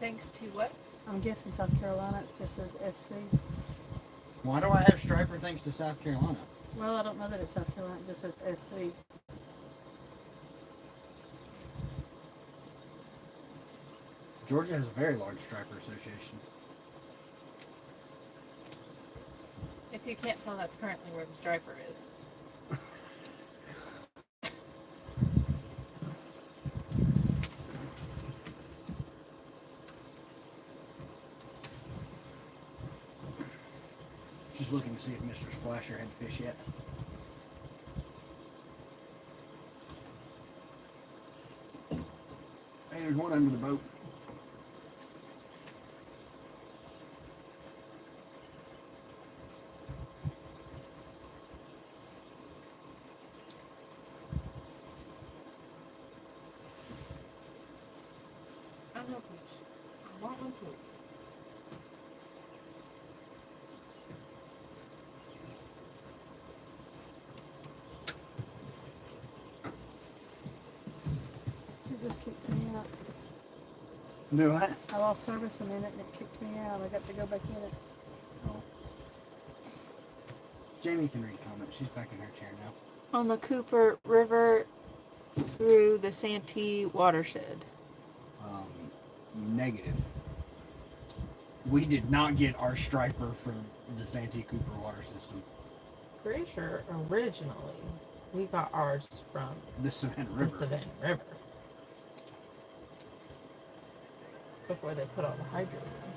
Speaker 2: Thanks to what?
Speaker 4: I'm guessing South Carolina. It just says SC.
Speaker 1: Why do I have striper thanks to South Carolina?
Speaker 4: Well, I don't know that it's South Carolina. It just says SC.
Speaker 1: Georgia has a very large striper association.
Speaker 2: If you can't tell, that's currently where the striper is.
Speaker 1: Just looking to see if Mr. Splasher had fish yet. Hey, there's one under the boat.
Speaker 2: I know, Peach. I want one too.
Speaker 4: It just kicked me out.
Speaker 1: Do what?
Speaker 4: I lost service a minute and it kicked me out. I got to go back in it.
Speaker 1: Oh. Jamie can read comments. She's back in her chair now.
Speaker 2: On the Cooper River through the Santee watershed.
Speaker 1: Negative. We did not get our striper from the Santee Cooper water system.
Speaker 2: Pretty sure originally we got ours from
Speaker 1: The Savannah
Speaker 2: the
Speaker 1: River.
Speaker 2: Savannah River. Before they put all the hydros in.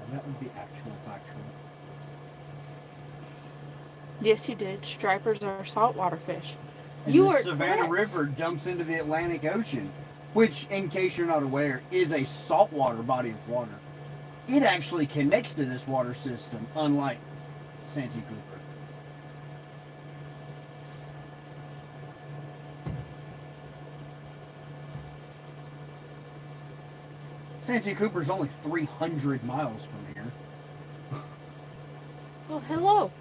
Speaker 1: And that would be actual factual.
Speaker 2: Yes, you did. Stripers are saltwater fish.
Speaker 1: And
Speaker 2: You
Speaker 1: the
Speaker 2: are
Speaker 1: Savannah
Speaker 2: correct.
Speaker 1: River dumps into the Atlantic Ocean, which, in case you're not aware, is a saltwater body of water. It actually connects to this water system, unlike Santee Cooper. Santee Cooper is only 300 miles from here.
Speaker 2: Oh, hello.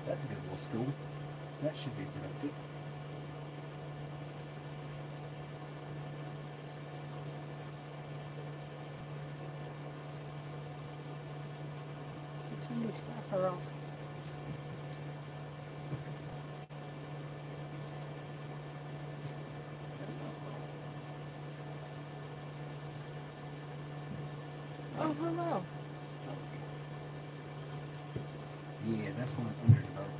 Speaker 1: That's a good little school. That should be productive.
Speaker 4: Turn this flapper off.
Speaker 2: Oh, hello.
Speaker 1: Yeah, that's one under the boat.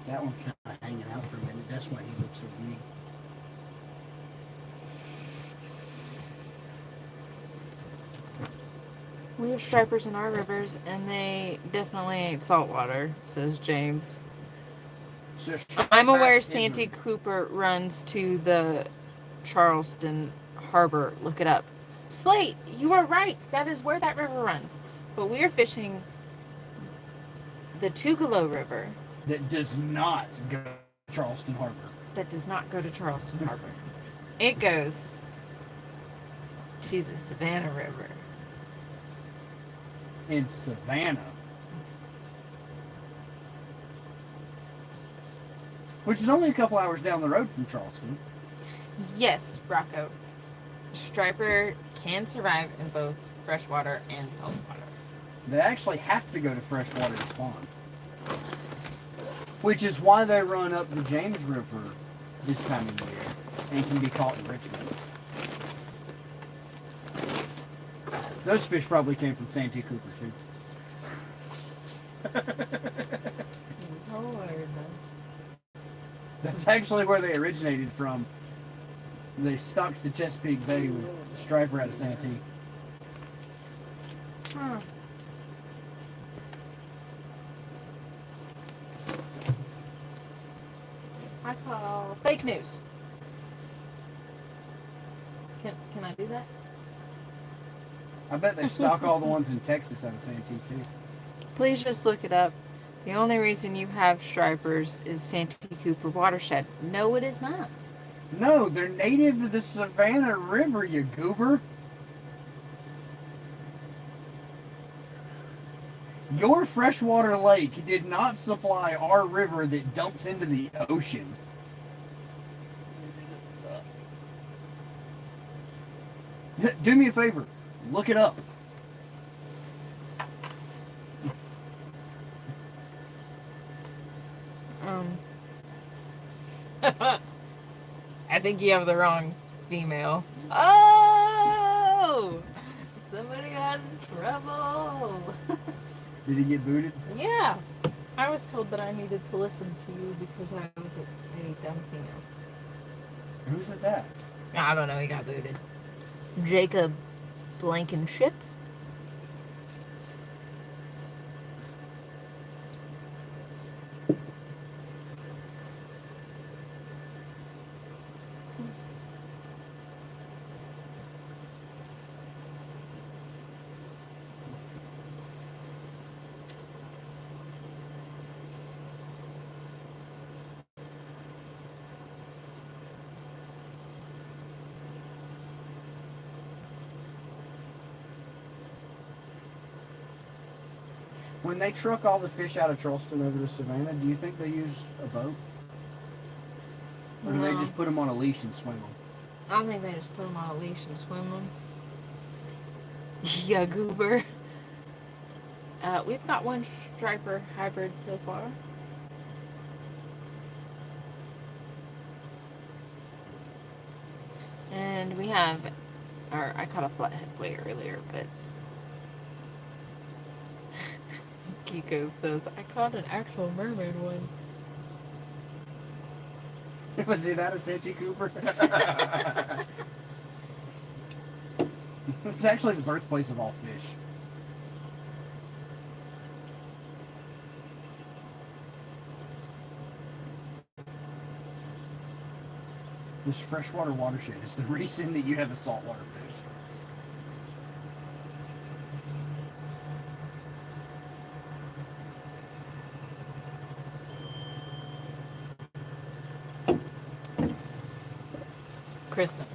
Speaker 1: That one's kind of hanging out for a minute. That's why he looks so big.
Speaker 2: We have stripers in our rivers, and they definitely ain't saltwater, says James.
Speaker 1: So
Speaker 2: I'm aware
Speaker 1: bass is
Speaker 2: Santee Cooper runs to the Charleston Harbor. Look it up. Slate, you are right. That is where that river runs. But we are fishing the Tugelo River
Speaker 1: that does not go to Charleston Harbor.
Speaker 2: that does not go to Charleston Harbor. It goes to the Savannah River.
Speaker 1: In Savannah. Which is only a couple hours down the road from Charleston.
Speaker 2: Yes, Rocco. Striper can survive in both freshwater and saltwater.
Speaker 1: They actually have to go to freshwater to spawn. Which is why they run up the James River this time of year and can be caught in Richmond. Those fish probably came from Santee Cooper too. That's actually where they originated from. They stocked the Chesapeake Bay with striper out of Santee.
Speaker 2: Huh. I call fake news. Can I do that?
Speaker 1: I bet they stock all the ones in Texas out of Santee too.
Speaker 2: Please just look it up. The only reason you have stripers is Santee Cooper watershed. No, it is not.
Speaker 1: No, they're native to the Savannah River, you goober. Your freshwater lake did not supply our river that dumps into the ocean. Do me a favor. Look it up.
Speaker 2: I think you have the wrong female. Oh! Somebody got in trouble.
Speaker 1: Did he get booted?
Speaker 2: Yeah. I was told that I needed to listen to you because I was a dumb female.
Speaker 1: Who's at that?
Speaker 2: I don't know, he got booted. Jacob Blankenship.
Speaker 1: When they truck all the fish out of Charleston over to Savannah, do you think they use a boat? Or do they
Speaker 2: No.
Speaker 1: just put them on a leash and swim them?
Speaker 2: I think they just put them on a leash and swim them. Yeah, goober. We've got one striper hybrid so far. And we have, or I caught a flathead way earlier, but Kiko says, I caught an actual mermaid one.
Speaker 1: Was it out of Santee Cooper? It's actually the birthplace of all fish. This freshwater watershed is the reason that you have a saltwater fish.
Speaker 2: Kristen.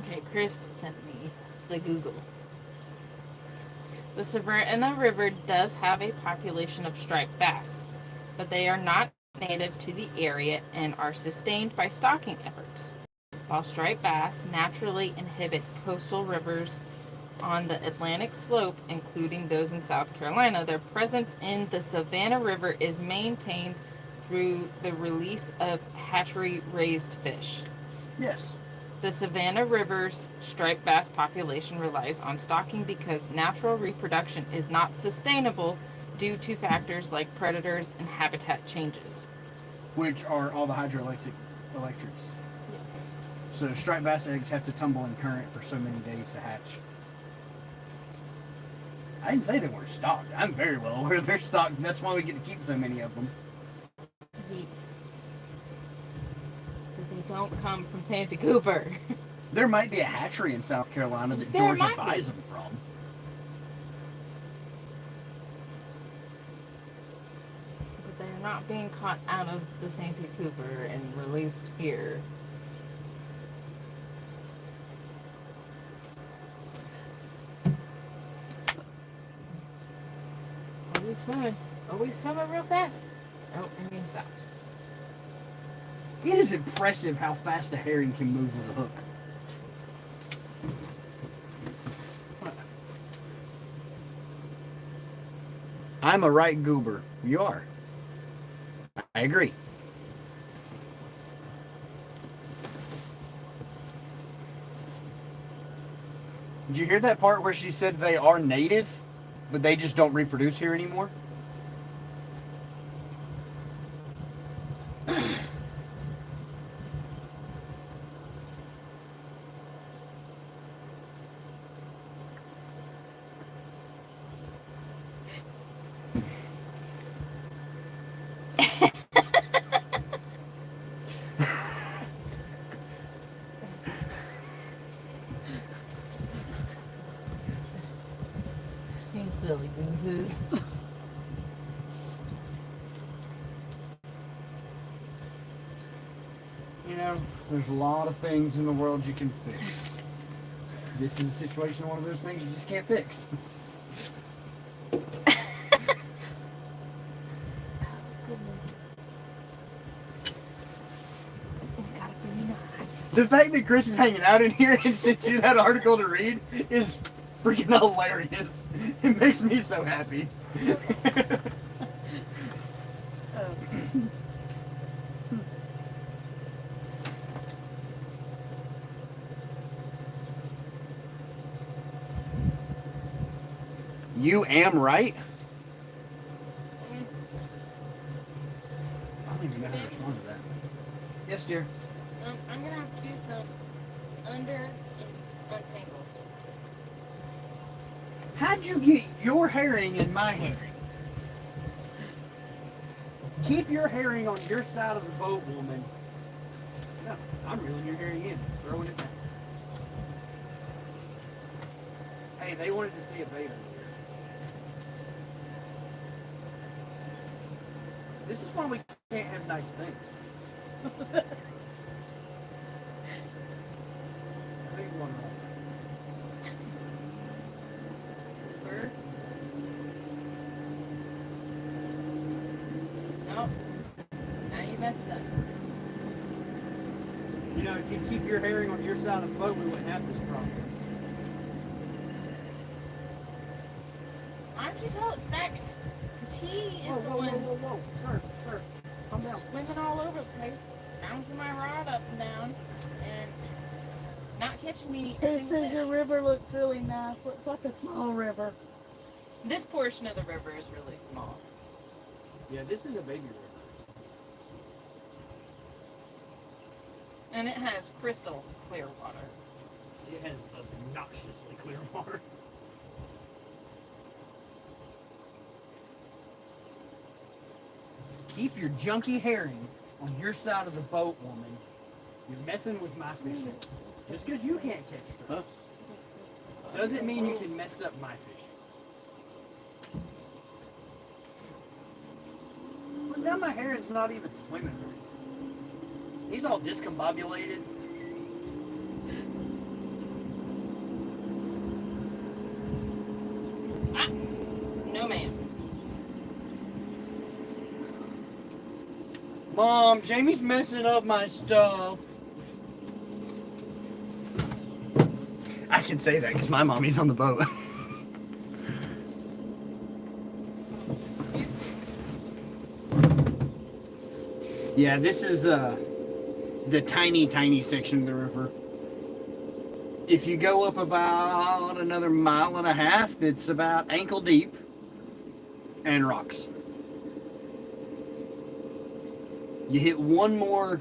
Speaker 2: Okay, Chris sent me the Google. The Savannah River does have a population of striped bass, but they are not native to the area and are sustained by stocking efforts. While striped bass naturally inhabit coastal rivers on the Atlantic slope, including those in South Carolina, their presence in the Savannah River is maintained through the release of hatchery-raised fish.
Speaker 1: Yes.
Speaker 2: The Savannah River's striped bass population relies on stocking because natural reproduction is not sustainable due to factors like predators and habitat changes.
Speaker 1: Which are all the hydroelectrics.
Speaker 2: Yes.
Speaker 1: So striped bass eggs have to tumble in current for so many days to hatch. I didn't say they weren't stocked. I'm very well aware they're stocked. That's why we get to keep so many of them.
Speaker 2: Yes. But they don't come from Santee Cooper.
Speaker 1: There might be a hatchery in South Carolina that
Speaker 2: There
Speaker 1: Georgia
Speaker 2: might
Speaker 1: buys
Speaker 2: be.
Speaker 1: them from.
Speaker 2: But they're not being caught out of the Santee Cooper and released here. Always swimming. Always swimming real fast. Oh, and he stopped.
Speaker 1: It is impressive how fast a herring can move with a hook. I'm a right goober. You are. I agree. Did you hear that part where she said they are native, but they just don't reproduce here anymore?
Speaker 2: These silly gooses.
Speaker 1: You know, there's a lot of things in the world you can fix. This is a situation, one of those things you just can't fix. The fact that Chris is hanging out in here and sent you that article to read is freaking hilarious. It makes me so happy. You am right? I don't even know how to respond to that. Yes, dear.
Speaker 2: I'm gonna have to do some under and untangle.
Speaker 1: How'd you get your herring in my herring? Keep your herring on your side of the boat, woman. No, I'm reeling your herring in, throwing it down. Hey, they wanted to see a bait over here. This is why we can't have nice things. I think one more.
Speaker 2: Bird. Nope. Now you messed up.
Speaker 1: You know, if you keep your herring on your side of the boat, we wouldn't have this problem.
Speaker 2: Why don't you tell it's back? Because he is the one
Speaker 1: Whoa. Sir, calm down.
Speaker 2: swimming all over the place, bouncing my rod up and down, and not catching me a
Speaker 4: Chris
Speaker 2: single
Speaker 4: says your
Speaker 2: fish.
Speaker 4: river looks really nice. Looks like a small river.
Speaker 2: This portion of the river is really small.
Speaker 1: Yeah, this is a baby river.
Speaker 2: And it has crystal clear water.
Speaker 1: It has obnoxiously clear water. Keep your junky herring on your side of the boat, woman. You're messing with my fishing. Just because you can't catch fish doesn't mean you can mess up my fishing. But now my herring's not even swimming. He's all discombobulated.
Speaker 2: Ah, no ma'am.
Speaker 1: Mom, Jamie's messing up my stuff. I can say that because my mommy's on the boat. Yeah, this is the tiny section of the river. If you go up about another 1.5 miles, it's about ankle deep and rocks. You hit one more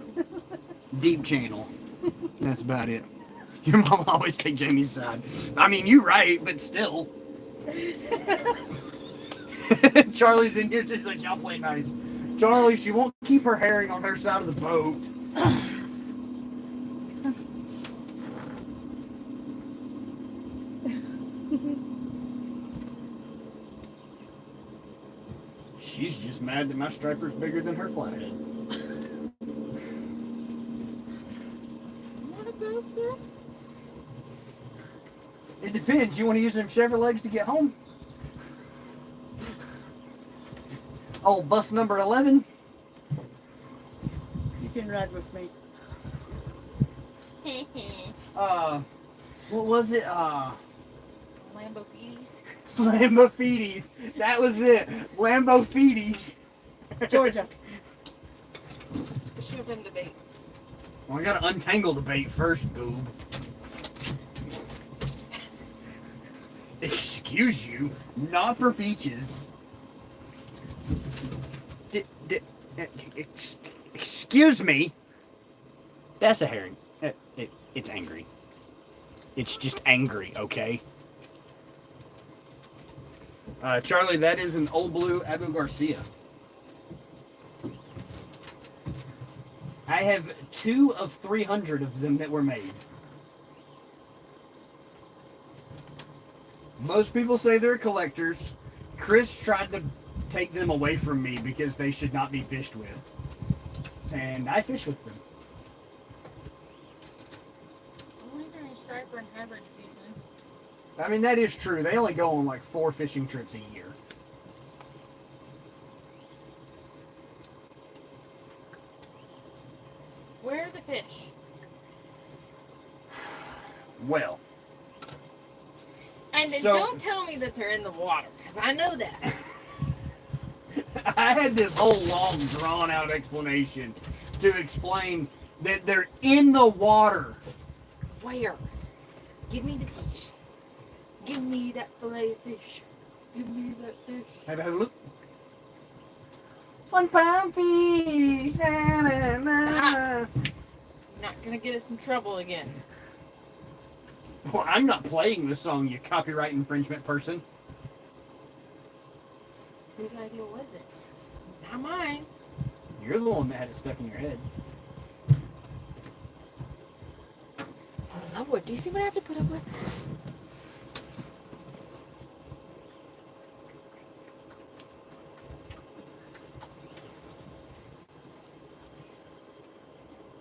Speaker 1: deep channel. That's about it. Your mom will always take Jamie's side. I mean, you're right, but still. Charlie's in here, she's like, y'all play nice. Charlie, she won't keep her herring on her side of the boat. She's just mad that my striper's bigger than her flathead. It depends. You want to use them Chevrolet legs to get home? Oh, bus number 11.
Speaker 4: You can ride with me.
Speaker 1: What was it?
Speaker 2: Lambo feeties.
Speaker 1: Lambo feeties. That was it. Lambo feeties.
Speaker 4: Georgia.
Speaker 2: Shoot him the bait.
Speaker 1: Well, I gotta untangle the bait first, goob. Excuse you, not for beaches. Excuse me. That's a herring. It's angry. It's just angry, okay? Charlie, that is an old blue Abu Garcia. I have 2 of 300 of them that were made. Most people say they're collectors. Chris tried to take them away from me because they should not be fished with. And I fish with them.
Speaker 2: Only during striper and hybrid season.
Speaker 1: I mean, that is true. They only go on like 4 fishing trips a year.
Speaker 2: Where are the fish?
Speaker 1: Well.
Speaker 2: And then
Speaker 1: So-
Speaker 2: don't tell me that they're in the water, because I know that.
Speaker 1: I had this whole long, drawn-out explanation to explain that they're in the water.
Speaker 2: Where? Give me the fish. Give me that fillet of fish. Give me that fish.
Speaker 1: Have a look. 1 pound fish. Na, na, na.
Speaker 2: You're not gonna get us in trouble again.
Speaker 1: Well, I'm not playing this song, you copyright infringement person.
Speaker 2: Whose idea was it? Not mine.
Speaker 1: You're the one that had it stuck in your head.
Speaker 2: Oh Lord, do you see what I have to put up with?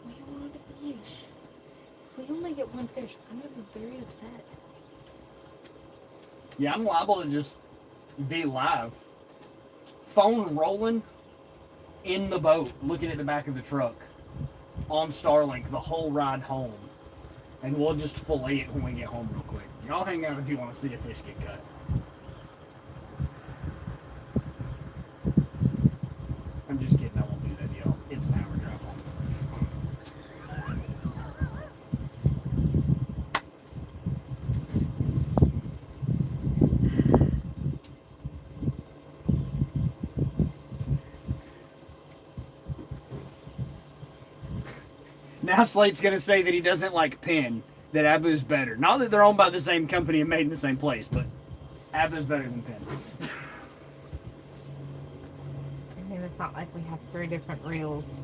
Speaker 2: We want a fish. If we only get one fish, I'm gonna be very upset.
Speaker 1: Yeah, I'm liable to just be live. Phone rolling in the boat, looking at the back of the truck on Starlink the whole ride home. And we'll just fillet it when we get home real quick. Y'all hang out if you want to see a fish get cut. I'm just kidding, I won't do that, y'all. It's an hour drive home. Now Slate's gonna say that he doesn't like Penn, that Abu's better. Not that they're owned by the same company and made in the same place, but Abu's better than Penn.
Speaker 2: I mean, it's not like we have 3 different reels.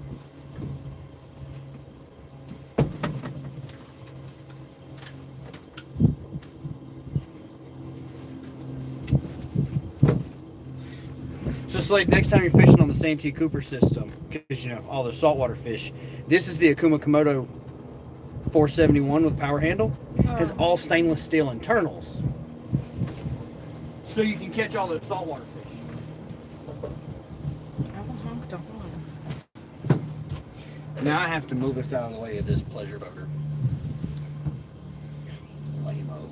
Speaker 1: So Slade, next time you're fishing on the Santee Cooper system, because you know all the saltwater fish, this is the Akuma Komodo 471 with power handle. Has all stainless steel internals, so you can catch all those saltwater fish.
Speaker 2: I will honk the horn.
Speaker 1: Now I have to move us out of the way of this pleasure boater. Lame-o.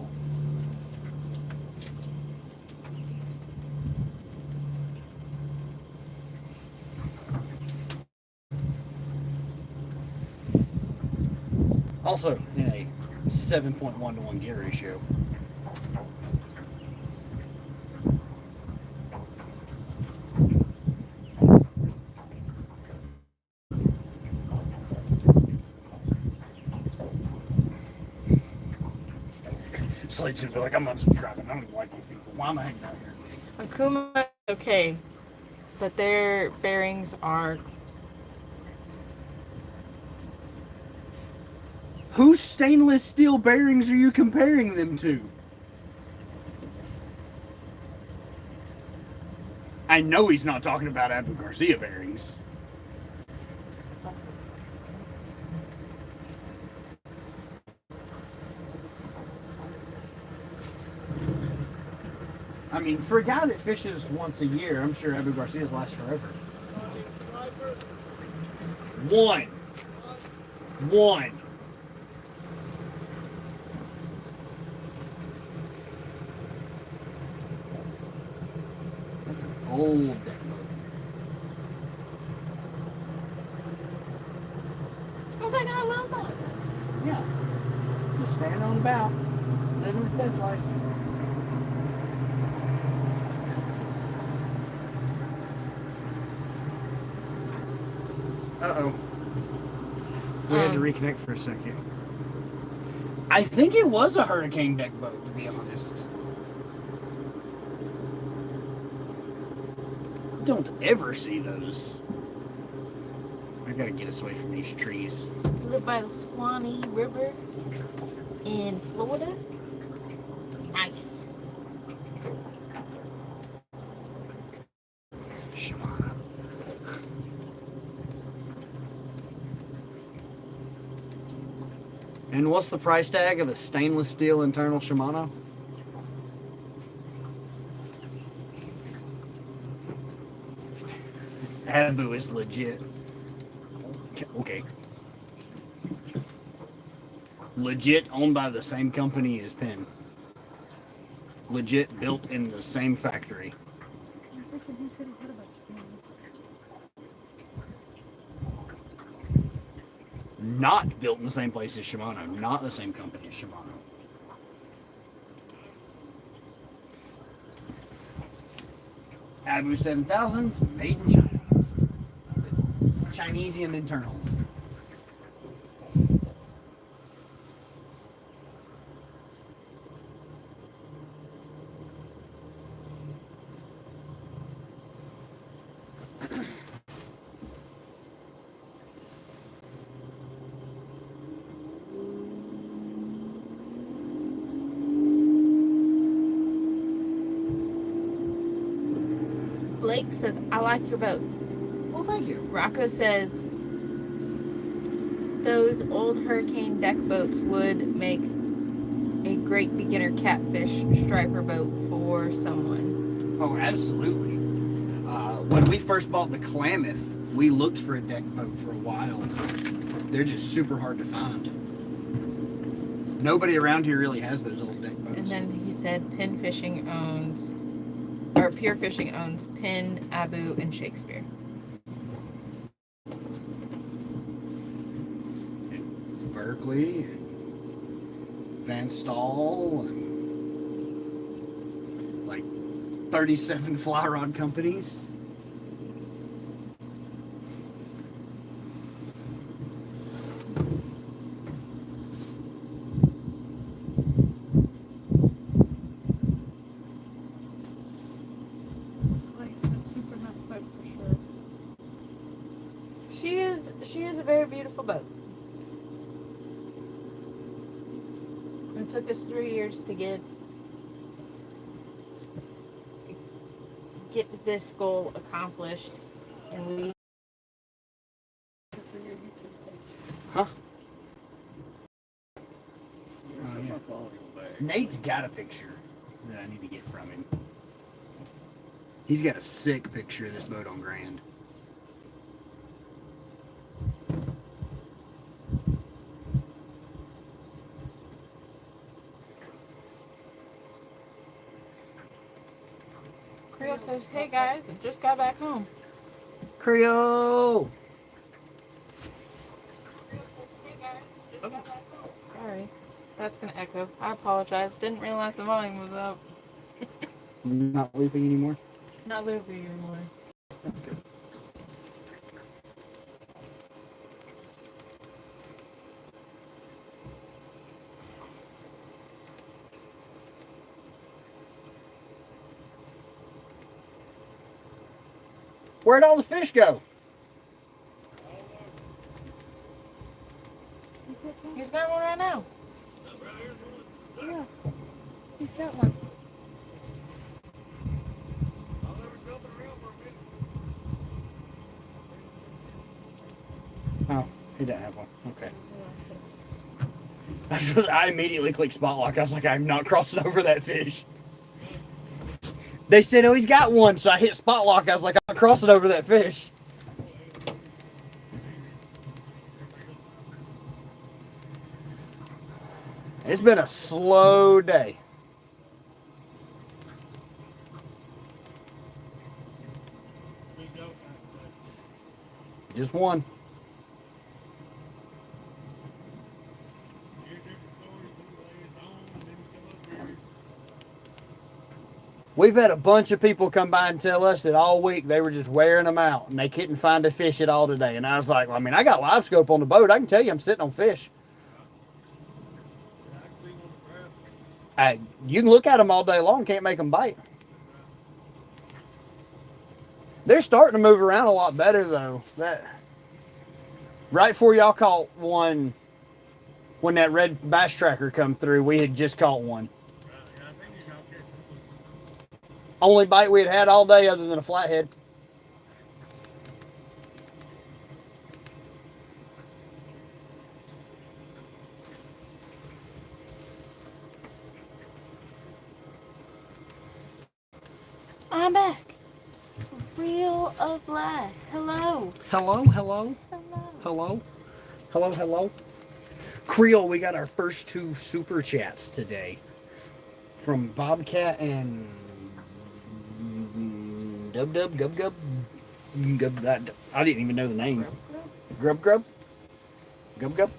Speaker 1: Also, in a 7.1 to 1 gear ratio. Slade's gonna be like, I'm unsubscribing. I don't even like these people. Why am I hanging out here?
Speaker 2: Akuma, okay, but their bearings are.
Speaker 1: Whose stainless steel bearings are you comparing them to? I know he's not talking about Abu Garcia bearings. I mean, for a guy that fishes once a year, I'm sure Abu Garcia's last forever. One. That's an old deck boat.
Speaker 2: Oh, they got a logo on it.
Speaker 1: Yeah. Just standing on the bow, living his best life. Uh-oh. We had to reconnect for a second. I think it was a hurricane deck boat, to be honest. Don't ever see those. I gotta get us away from these trees.
Speaker 2: We live by the Swanee River in Florida. Nice.
Speaker 1: Shimano. And what's the price tag of the stainless steel internal Shimano? Abu is legit. Okay. Legit owned by the same company as Penn. Legit built in the same factory. Not built in the same place as Shimano. Not the same company as Shimano. Abu 7000s made in China. With Chinesium internals.
Speaker 2: Blake says, I like your boat.
Speaker 1: Well, thank you.
Speaker 2: Rocco says, those old Hurricane deck boats would make a great beginner catfish striper boat for someone.
Speaker 1: Oh, absolutely. When we first bought the Klamath, we looked for a deck boat for a while. They're just super hard to find. Nobody around here really has those old deck boats.
Speaker 2: And then he said Pure Fishing owns Penn, Abu, and Shakespeare.
Speaker 1: Berkeley, and Van Stahl, and like 37 fly rod companies.
Speaker 4: Super nice boat for sure.
Speaker 2: She is a very beautiful boat. It took us 3 years to get this goal accomplished, and we.
Speaker 1: Huh? Nate's got a picture that I need to get from him. He's got a sick picture of this boat on Grand.
Speaker 2: Creo says, hey guys, I just got back home.
Speaker 1: Creole!
Speaker 2: Sorry. That's gonna echo. I apologize. Didn't realize the volume was up.
Speaker 1: Not looping anymore?
Speaker 2: Not looping anymore.
Speaker 1: That's good. Where'd all the fish go?
Speaker 2: He's got one right now.
Speaker 4: Yeah, he's got one.
Speaker 1: Oh, he didn't have one. Okay. I immediately clicked spot lock. I was like, I'm not crossing over that fish. They said, oh, he's got one. So I hit spot lock. I was like, I'm not crossing over that fish. It's been a slow day. Just one. We've had a bunch of people come by and tell us that all week they were just wearing them out and they couldn't find a fish at all today. And I was like, well, I mean, I got live scope on the boat. I can tell you I'm sitting on fish. You can look at them all day long, can't make them bite. They're starting to move around a lot better though. Right before y'all caught one, when that red bass tracker come through, we had just caught one. Only bite we had had all day other than a flathead.
Speaker 2: I'm back. Reel of Life. Hello.
Speaker 1: Hello, hello,
Speaker 2: Hello.
Speaker 1: hello, hello, hello. Creole, we got our first 2 super chats today from Bobcat and Dub Dub Gub Gub. I didn't even know the name. Grub Grub? Gub Gub?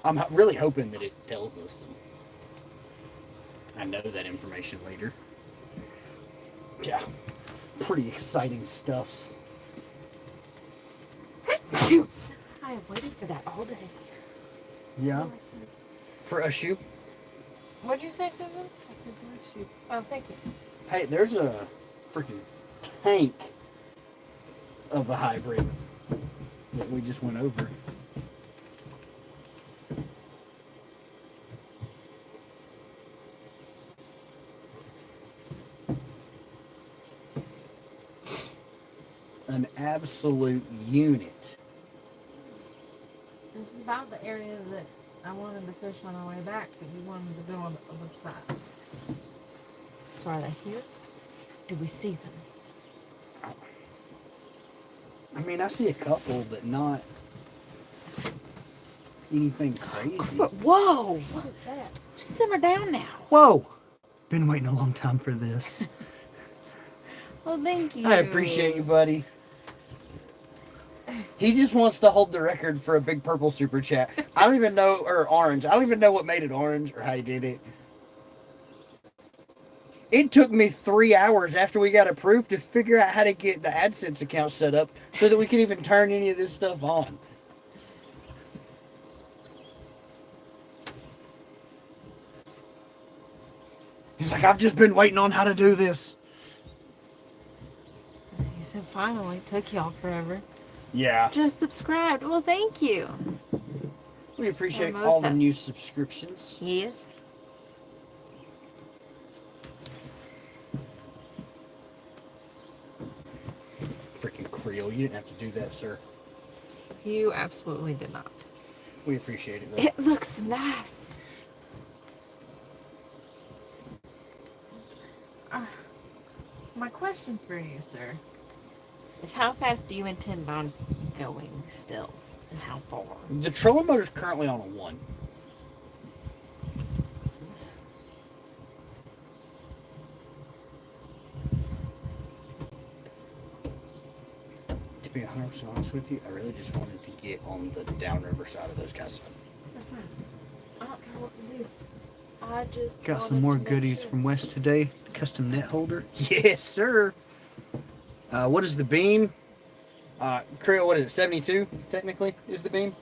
Speaker 1: I'm really hoping that it tells us. I know that information later. Yeah, pretty exciting stuffs.
Speaker 2: I have waited for that all day.
Speaker 1: Yeah. For a shoe.
Speaker 2: What'd you say, Susan? I said bless you. Oh, thank you.
Speaker 1: Hey, there's a freaking tank of a hybrid that we just went over. An absolute unit.
Speaker 2: This is about the area that I wanted to fish on our way back, but you wanted to go on the other side. So are they here? Do we see them?
Speaker 1: I mean, I see a couple, but not anything crazy.
Speaker 2: Whoa! What is that? Simmer down now.
Speaker 1: Whoa! Been waiting a long time for this.
Speaker 2: Well, thank you.
Speaker 1: I appreciate you, buddy. He just wants to hold the record for a big purple super chat. I don't even know, or orange. I don't even know what made it orange or how he did it. It took me 3 hours after we got approved to figure out how to get the AdSense account set up so that we could even turn any of this stuff on. He's like, I've just been waiting on how to do this.
Speaker 2: He said finally. Took y'all forever.
Speaker 1: Yeah.
Speaker 2: Just subscribed. Well, thank you.
Speaker 1: We appreciate
Speaker 2: Hermosa.
Speaker 1: all the new subscriptions.
Speaker 2: Yes.
Speaker 1: Freaking Creole, you didn't have to do that, sir.
Speaker 2: You absolutely did not.
Speaker 1: We appreciate it, though.
Speaker 2: It looks nice. My question for you, sir, is how fast do you intend on going still? And how far?
Speaker 1: The trolling motor's currently on a 1. To be 100% honest with you, I really just wanted to get on the downriver side of those guys.
Speaker 2: That's fine. I don't care what you do. I just
Speaker 1: Got
Speaker 2: wanted
Speaker 1: some more
Speaker 2: to make
Speaker 1: goodies
Speaker 2: sure.
Speaker 1: from West today. Custom net holder. Yes, sir. What is the beam? Creole, what is it? 72, technically, is the beam?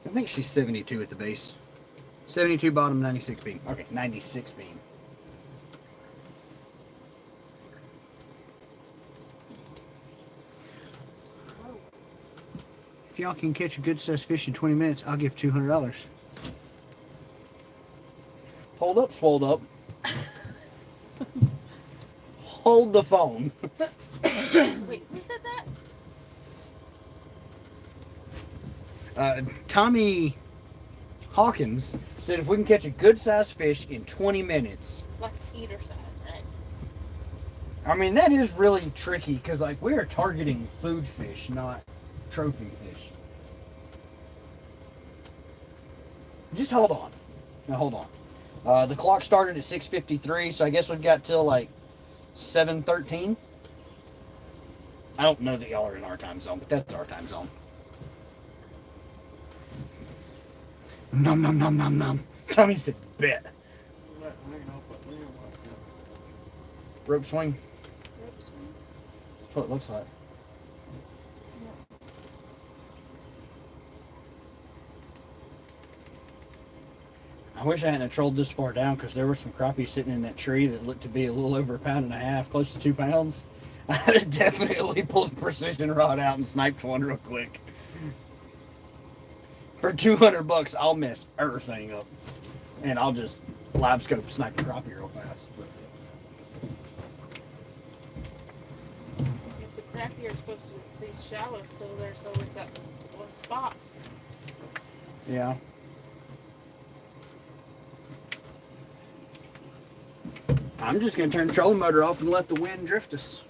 Speaker 1: I think she's 72 at the base. 72 bottom, 96 beam. Okay, 96 beam. If y'all can catch a good sized fish in 20 minutes, I'll give $200. Hold up, swolled up. Hold the phone.
Speaker 2: Wait, who said that?
Speaker 1: Tommy Hawkins said if we can catch a good sized fish in 20 minutes.
Speaker 2: Like eater size, right?
Speaker 1: I mean, that is really tricky because, like, we are targeting food fish, not trophy fish. Just hold on. Now, hold on. The clock started at 6:53, so I guess we've got till, like, 7:13. I don't know that y'all are in our time zone, but that's our time zone. Nom nom nom nom nom. Tommy said, bet. Rope swing. That's what it looks like. I wish I hadn't trolled this far down because there were some crappie sitting in that tree that looked to be a little over 1.5 pounds, close to 2 pounds. I definitely pulled a precision rod out and sniped one real quick. For 200 bucks, I'll mess everything up. And I'll just live scope snipe a crappie real fast. But
Speaker 2: If the crappie are supposed to be shallow still there, so is that one spot.
Speaker 1: yeah. I'm just going to turn the trolling motor off and let the wind drift us.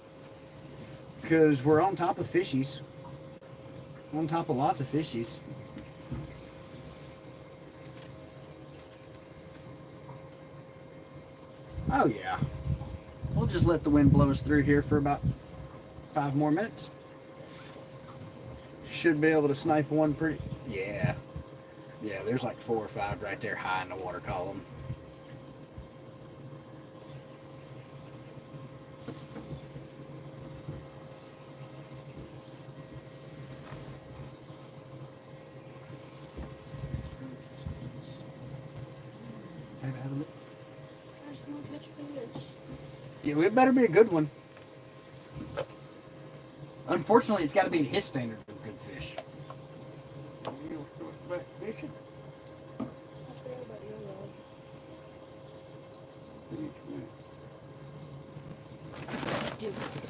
Speaker 1: Because we're on top of fishies. On top of lots of fishies. Oh yeah. We'll just let the wind blow us through here for about 5 more minutes. Should be able to snipe one pretty... Yeah. Yeah, there's like 4 or 5 right there high in the water column.
Speaker 2: There's no catch fish.
Speaker 1: Yeah, it better be a good one. Unfortunately, it's got to be his standard of good fish.
Speaker 3: You start back fishing?
Speaker 2: Do it.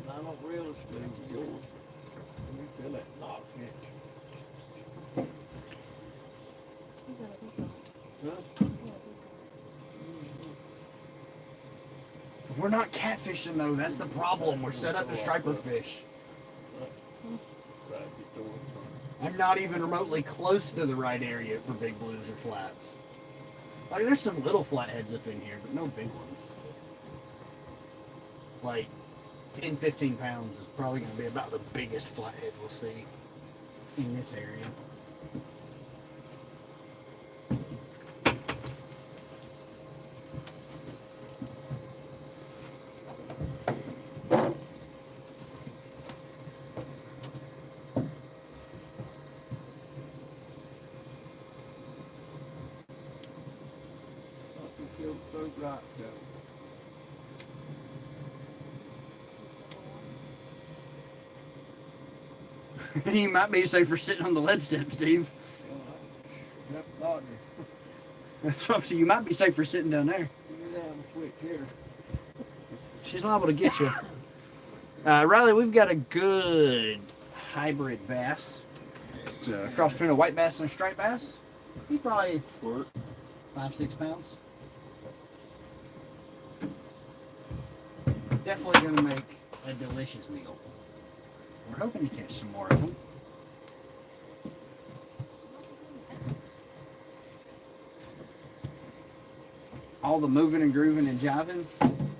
Speaker 3: I'm not real smooth with yours. Let me feel that knock hitch. Huh?
Speaker 1: We're not catfishing though. That's the problem. We're set up to striper fish. I'm not even remotely close to the right area for big blues or flats. Like, there's some little flatheads up in here, but no big ones. Like, 10, 15 pounds is probably going to be about the biggest flathead we'll see in this area. You might be safer sitting on the lead step, Steve. You might be safer sitting down there. She's liable to get you. Riley, we've got a good hybrid bass. It's a cross between a white bass and a striped bass. He probably is 5, 6 pounds. Definitely going to make a delicious meal. We're hoping to catch some more of them. All the moving and grooving and jiving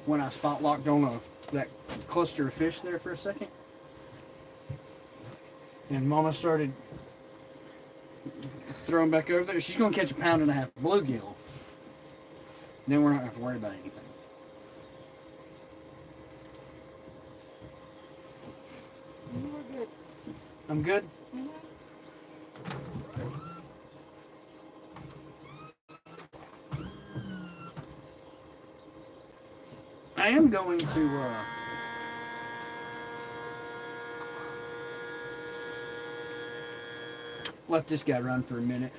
Speaker 1: when I spot locked on that cluster of fish there for a second. And Mama started throwing back over there. She's going to catch a 1.5 pound bluegill. Then we're not going to have to worry about anything.
Speaker 2: We're good.
Speaker 1: I'm good?
Speaker 2: Mm-hmm.
Speaker 1: I am going to let this guy run for a minute.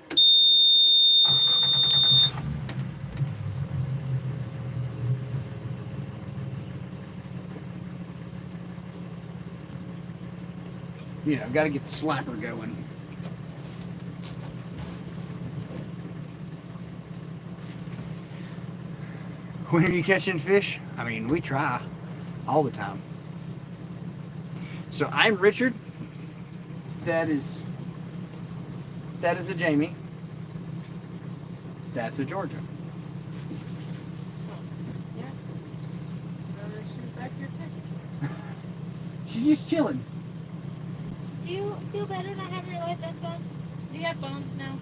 Speaker 1: You know, got to get the slapper going. When are you catching fish? I mean, we try all the time. So I'm Richard. That is a Jamie. That's a Georgia.
Speaker 2: Yeah. Rather shoot back your pick.
Speaker 1: She's just chilling.
Speaker 2: Do you feel better not having your life vest on? Do you have bones now?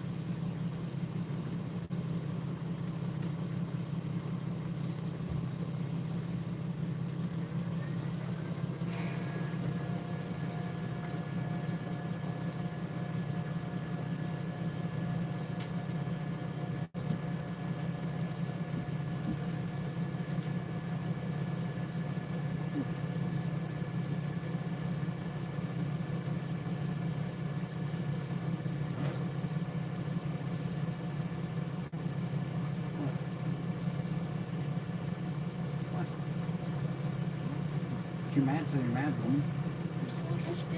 Speaker 1: If you're mad, so you're mad, woman.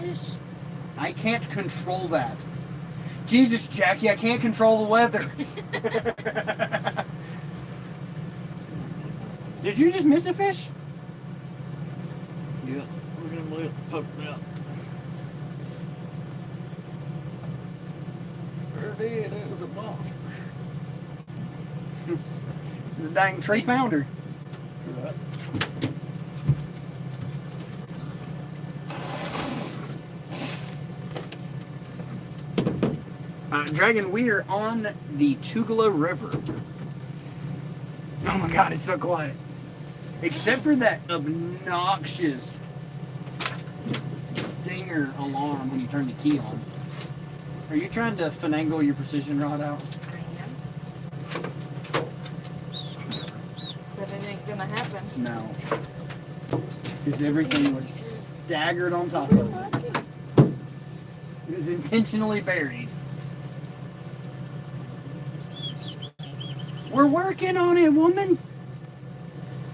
Speaker 2: Fish.
Speaker 1: I can't control that. Jesus, Jackie, I can't control the weather. Did you just miss a fish?
Speaker 3: Yeah, we're gonna let it poke out. There it is. It was a monster.
Speaker 1: It's a dang 3-pounder.
Speaker 3: Right.
Speaker 1: Dragon, we are on the Tugela River. Oh my god, it's so quiet. Except for that obnoxious dinger alarm when you turn the key on. Are you trying to finagle your precision rod out?
Speaker 2: I am. But it ain't gonna happen.
Speaker 1: No. Because everything was staggered on top of it. It was intentionally buried. We're working on it, woman.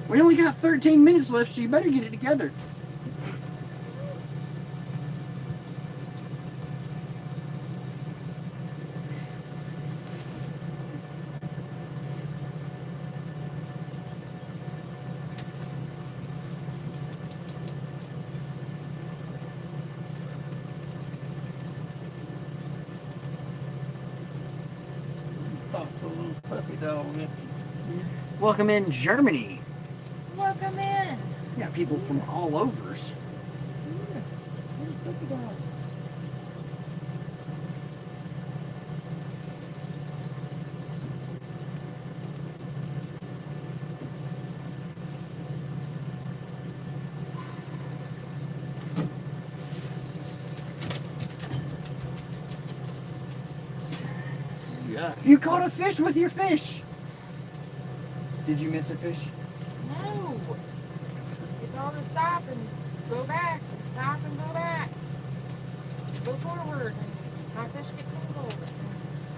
Speaker 1: We only got 13 minutes left, so you better get it together.
Speaker 3: Pop a little puppy dog in.
Speaker 1: Welcome in Germany.
Speaker 2: Welcome in.
Speaker 1: We got people from all over.
Speaker 3: Puppy dog. Yeah.
Speaker 1: You caught a fish with your fish. Did you miss a fish?
Speaker 2: No. It's on to stop and go back. And stop and go back. Go forward. And my fish get tangled.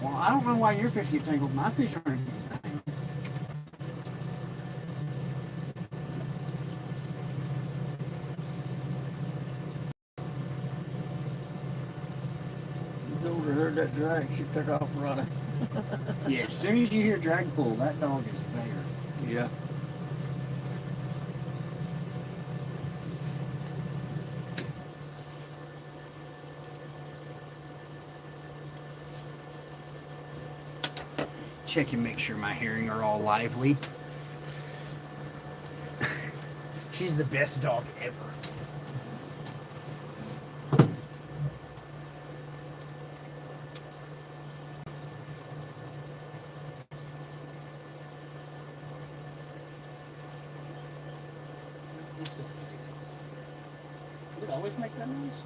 Speaker 1: Well, I don't know why your fish get tangled. My fish aren't getting tangled.
Speaker 3: The older heard that drag, she took off running.
Speaker 1: Yeah, as soon as you hear drag pull, that dog is there.
Speaker 3: Yeah.
Speaker 1: Check and make sure my hearing are all lively. She's the best dog ever. Did it always make that noise?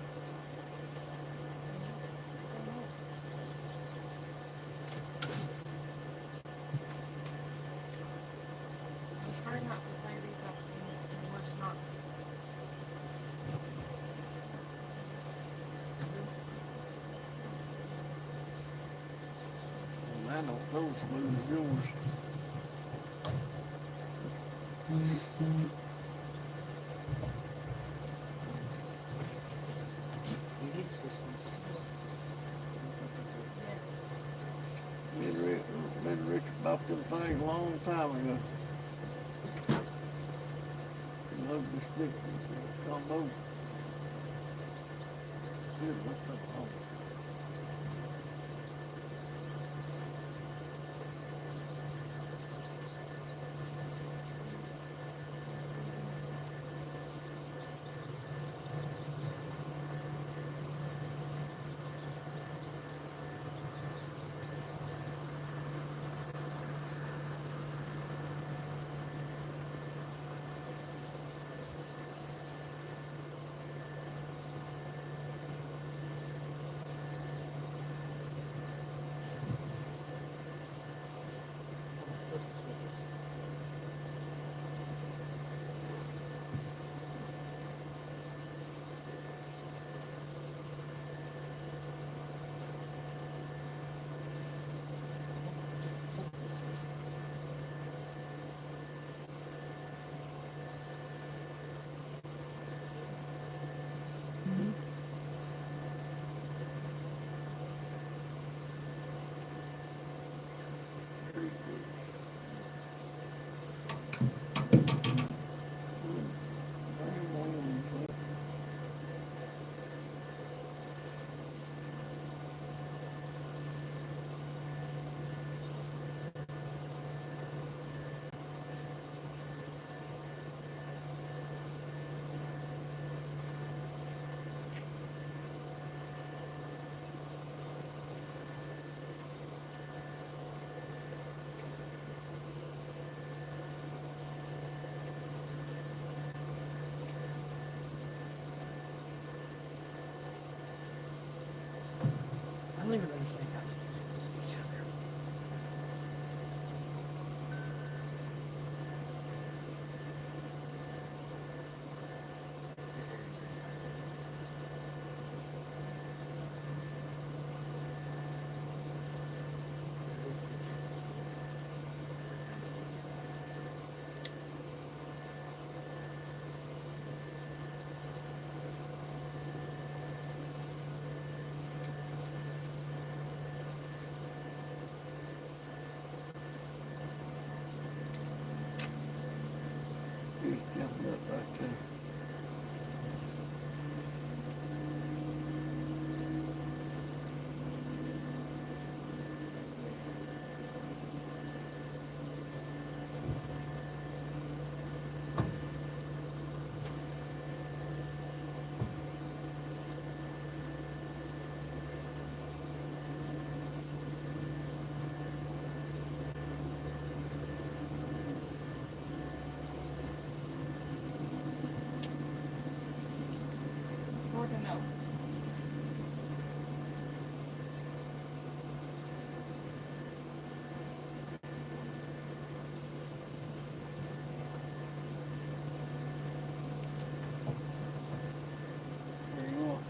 Speaker 2: Try not to play these up too much. Not.
Speaker 3: I don't know smooth as yours.
Speaker 1: Heat systems.
Speaker 3: Been rich about them things a long time ago. Love the stick. Combo. Good, what's up, home?
Speaker 1: Who's jumping up back there?
Speaker 2: Georgia, no.
Speaker 1: There you are.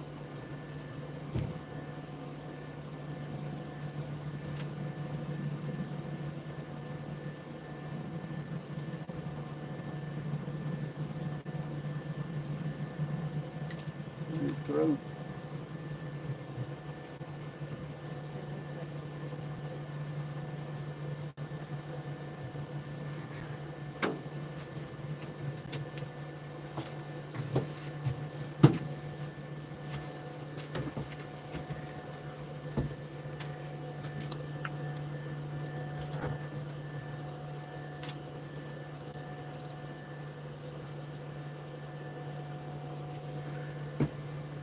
Speaker 1: Your throat.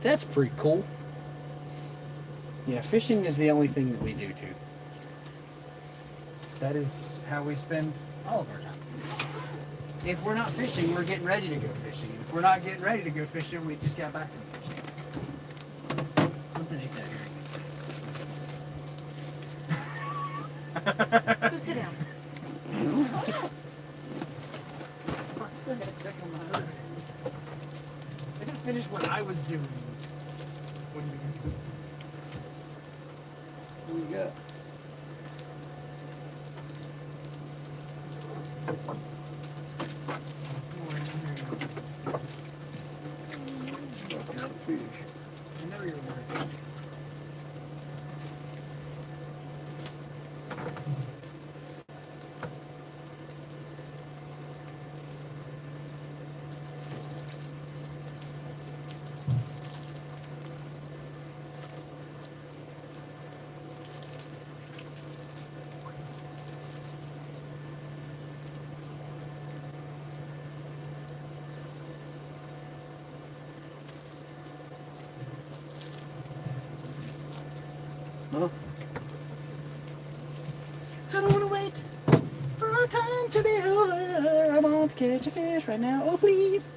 Speaker 1: That's pretty cool. Yeah, fishing is the only thing that we do too. That is how we spend all of our time. If we're not fishing, we're getting ready to go fishing. If we're not getting ready to go fishing, we just got back from fishing. Something like that.
Speaker 2: Go sit down.
Speaker 1: I still got stuck on my hood. I gotta finish what I was doing. When you got? Fish. I know you're right. Huh? I don't want to wait for our time to be over. I want to catch a fish right now. Oh, please.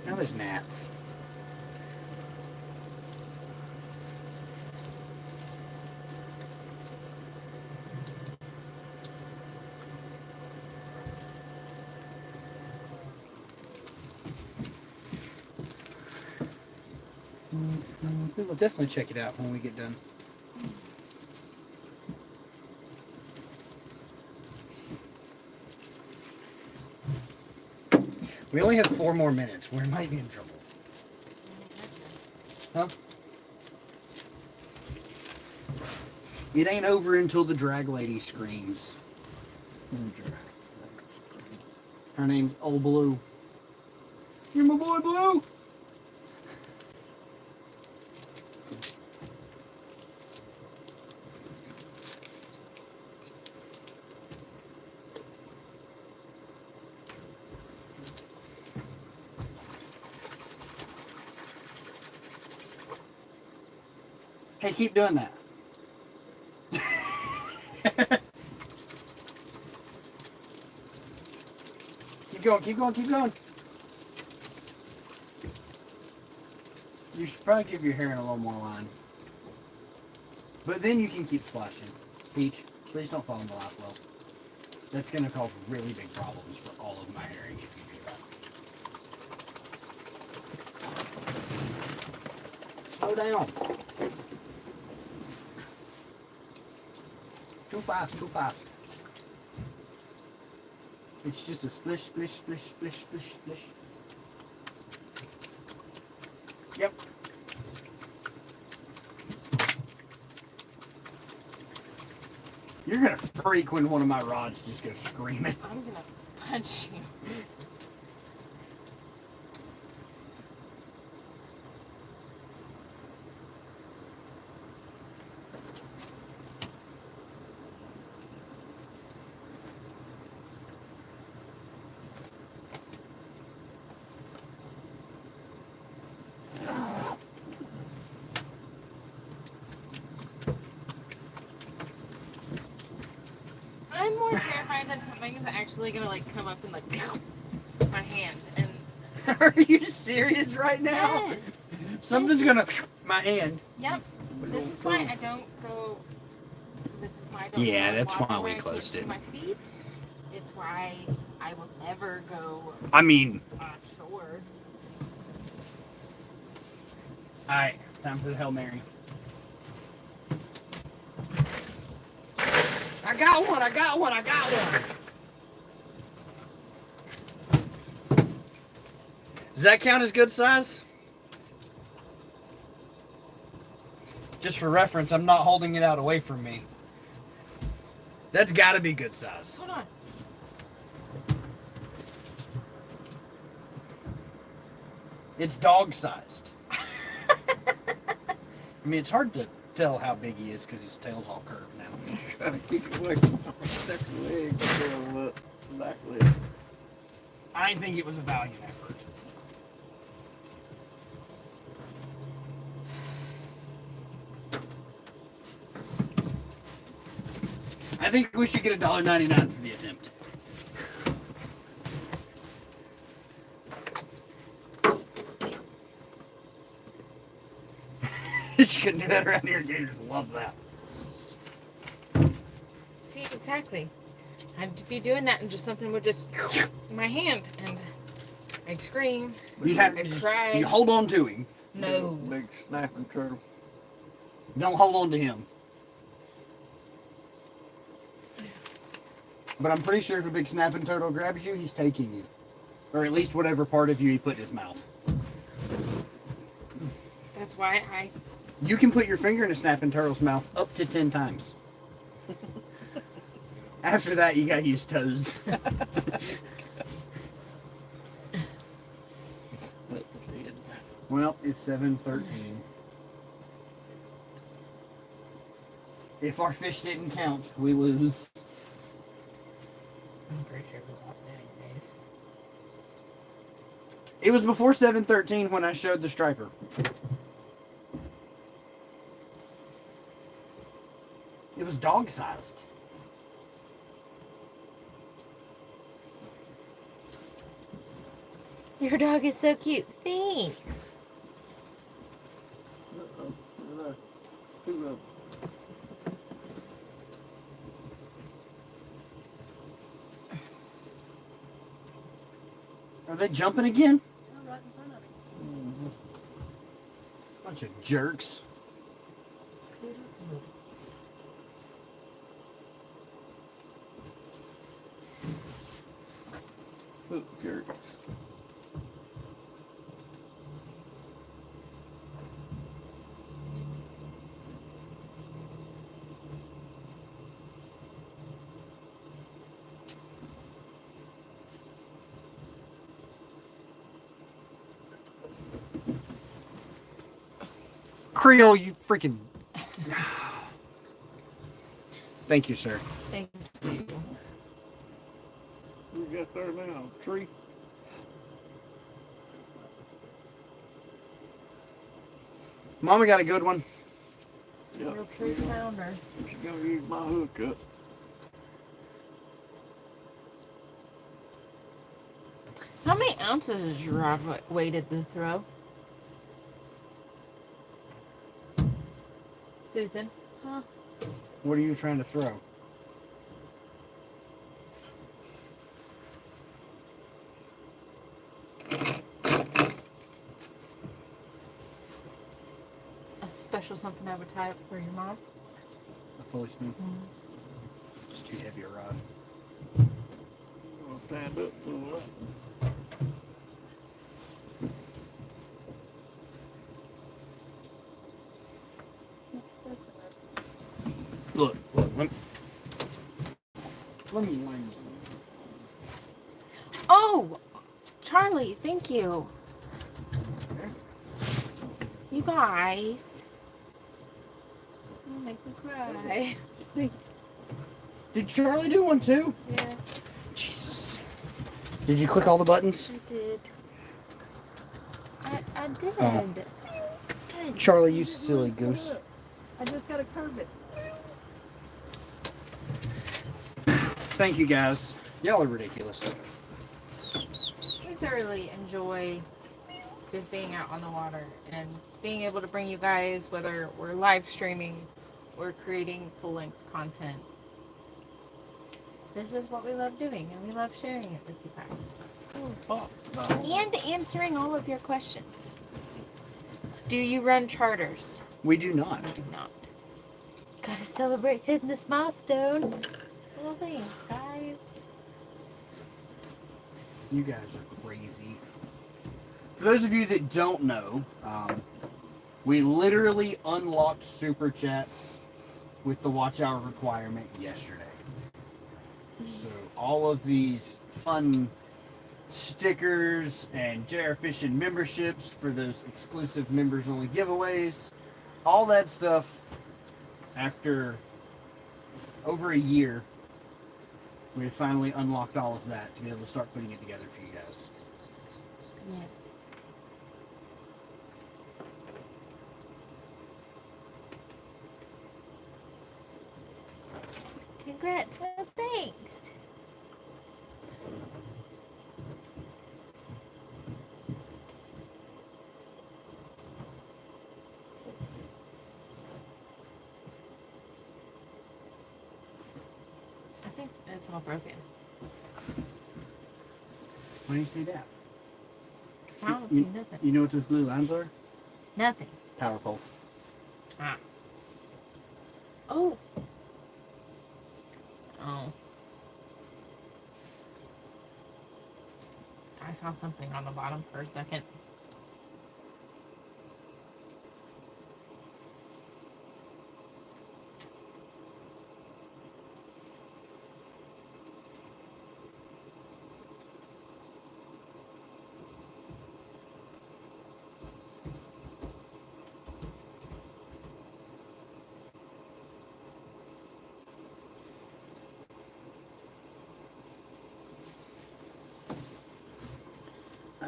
Speaker 1: Now there's gnats. We will definitely check it out when we get done. We only have 4 more minutes. We might be in trouble. Huh? It ain't over until the drag lady screams. Her name's Old Blue. You're my boy, Blue! Hey, keep doing that. Keep going, keep going, keep going. You should probably give your hair in a little more line. But then you can keep splashing. Peach, please don't fall in the life well. That's going to cause really big problems for all of my herring if you do that. Slow down. Too fast, too fast. It's just a splish, splish, splish, splish, splish, splish. Yep. You're gonna freak when one of my rods just goes screaming.
Speaker 2: I'm gonna punch you. I'm more terrified that something's actually gonna like come up and like my hand and
Speaker 1: Are you serious right now?
Speaker 2: yes.
Speaker 1: Something's gonna my hand.
Speaker 2: Yep. This is why I don't go. This is why I don't.
Speaker 1: Yeah,
Speaker 2: go
Speaker 1: that's
Speaker 2: water
Speaker 1: why we
Speaker 2: where I can't
Speaker 1: closed
Speaker 2: see
Speaker 1: it.
Speaker 2: My feet. It's why I will never go
Speaker 1: I mean,
Speaker 2: offshore.
Speaker 1: alright, time for the Hail Mary. I got one, I got one, I got one. Does that count as good size? Just for reference, I'm not holding it out away from me. That's gotta be good size.
Speaker 2: Hold on.
Speaker 1: It's dog sized. I mean, it's hard to tell how big he is because his tail's all curved now.
Speaker 3: Gotta keep it away from my second leg, the back leg.
Speaker 1: I didn't think it was a valiant effort. I think we should get $1.99 for the attempt. She couldn't do that around here. Gators love that.
Speaker 2: See, exactly. I'd be doing that and just something would just my hand and I'd scream.
Speaker 1: You'd have
Speaker 2: I'd
Speaker 1: to
Speaker 2: cry.
Speaker 1: you hold on to him.
Speaker 2: No.
Speaker 3: Big snapping turtle.
Speaker 1: Don't hold on to him. But I'm pretty sure if a big snapping turtle grabs you, he's taking you. Or at least whatever part of you he put in his mouth.
Speaker 2: That's why I.
Speaker 1: You can put your finger in a snapping turtle's mouth up to 10 times. After that, you gotta use toes. Well, it's 7:13. If our fish didn't count, we lose.
Speaker 2: I'm pretty sure we lost anyways.
Speaker 1: It was before 7:13 when I showed the striper. It was dog-sized.
Speaker 2: Your dog is so cute. Thanks.
Speaker 3: Two of them.
Speaker 1: Are they jumping again?
Speaker 4: Right in front of him.
Speaker 3: Mm-hmm.
Speaker 1: Bunch of jerks.
Speaker 3: Look, jerks.
Speaker 1: Creole, you freaking... Thank you, sir.
Speaker 2: Thank you.
Speaker 3: We got there now. Tree.
Speaker 1: Mama got a good one.
Speaker 3: Yeah.
Speaker 2: Real true founder.
Speaker 3: She's gonna use my hook up.
Speaker 2: How many ounces is your rod weighted to throw? Susan? Huh?
Speaker 1: What are you trying to throw?
Speaker 2: A special something I would tie up for your mom?
Speaker 1: A fully smooth. It's too heavy a rod.
Speaker 3: I'll stand up for that.
Speaker 1: Look, look.
Speaker 2: Oh, Charlie, thank you. You guys. You make me cry.
Speaker 1: Did Charlie do one too?
Speaker 2: Yeah,
Speaker 1: Jesus. Did you click all the buttons?
Speaker 2: I did. I did.
Speaker 1: Oh.
Speaker 2: Good.
Speaker 1: Charlie, you silly goose.
Speaker 4: I just gotta curve it.
Speaker 1: Thank you guys. Y'all are ridiculous.
Speaker 2: We thoroughly enjoy just being out on the water and being able to bring you guys, whether we're live streaming or creating full-length content. This is what we love doing, and we love sharing it with you guys. And answering all of your questions. Do you run charters?
Speaker 1: We do not.
Speaker 2: We do not. Gotta celebrate hitting this milestone. Well, thanks, guys.
Speaker 1: You guys are crazy. For those of you that don't know, we literally unlocked Super Chats with the watch hour requirement yesterday. So all of these fun stickers and JayRFishing memberships for those exclusive members only giveaways, all that stuff, after over a year, we finally unlocked all of that to be able to start putting it together for you guys.
Speaker 2: Yes. Congrats, well, thanks. I think it's all broken.
Speaker 1: Why do you say that?
Speaker 2: 'Cause I don't see nothing.
Speaker 1: You know what those blue lines are?
Speaker 2: Nothing.
Speaker 1: Power poles.
Speaker 2: Ah. Oh. Oh. I saw something on the bottom for a second.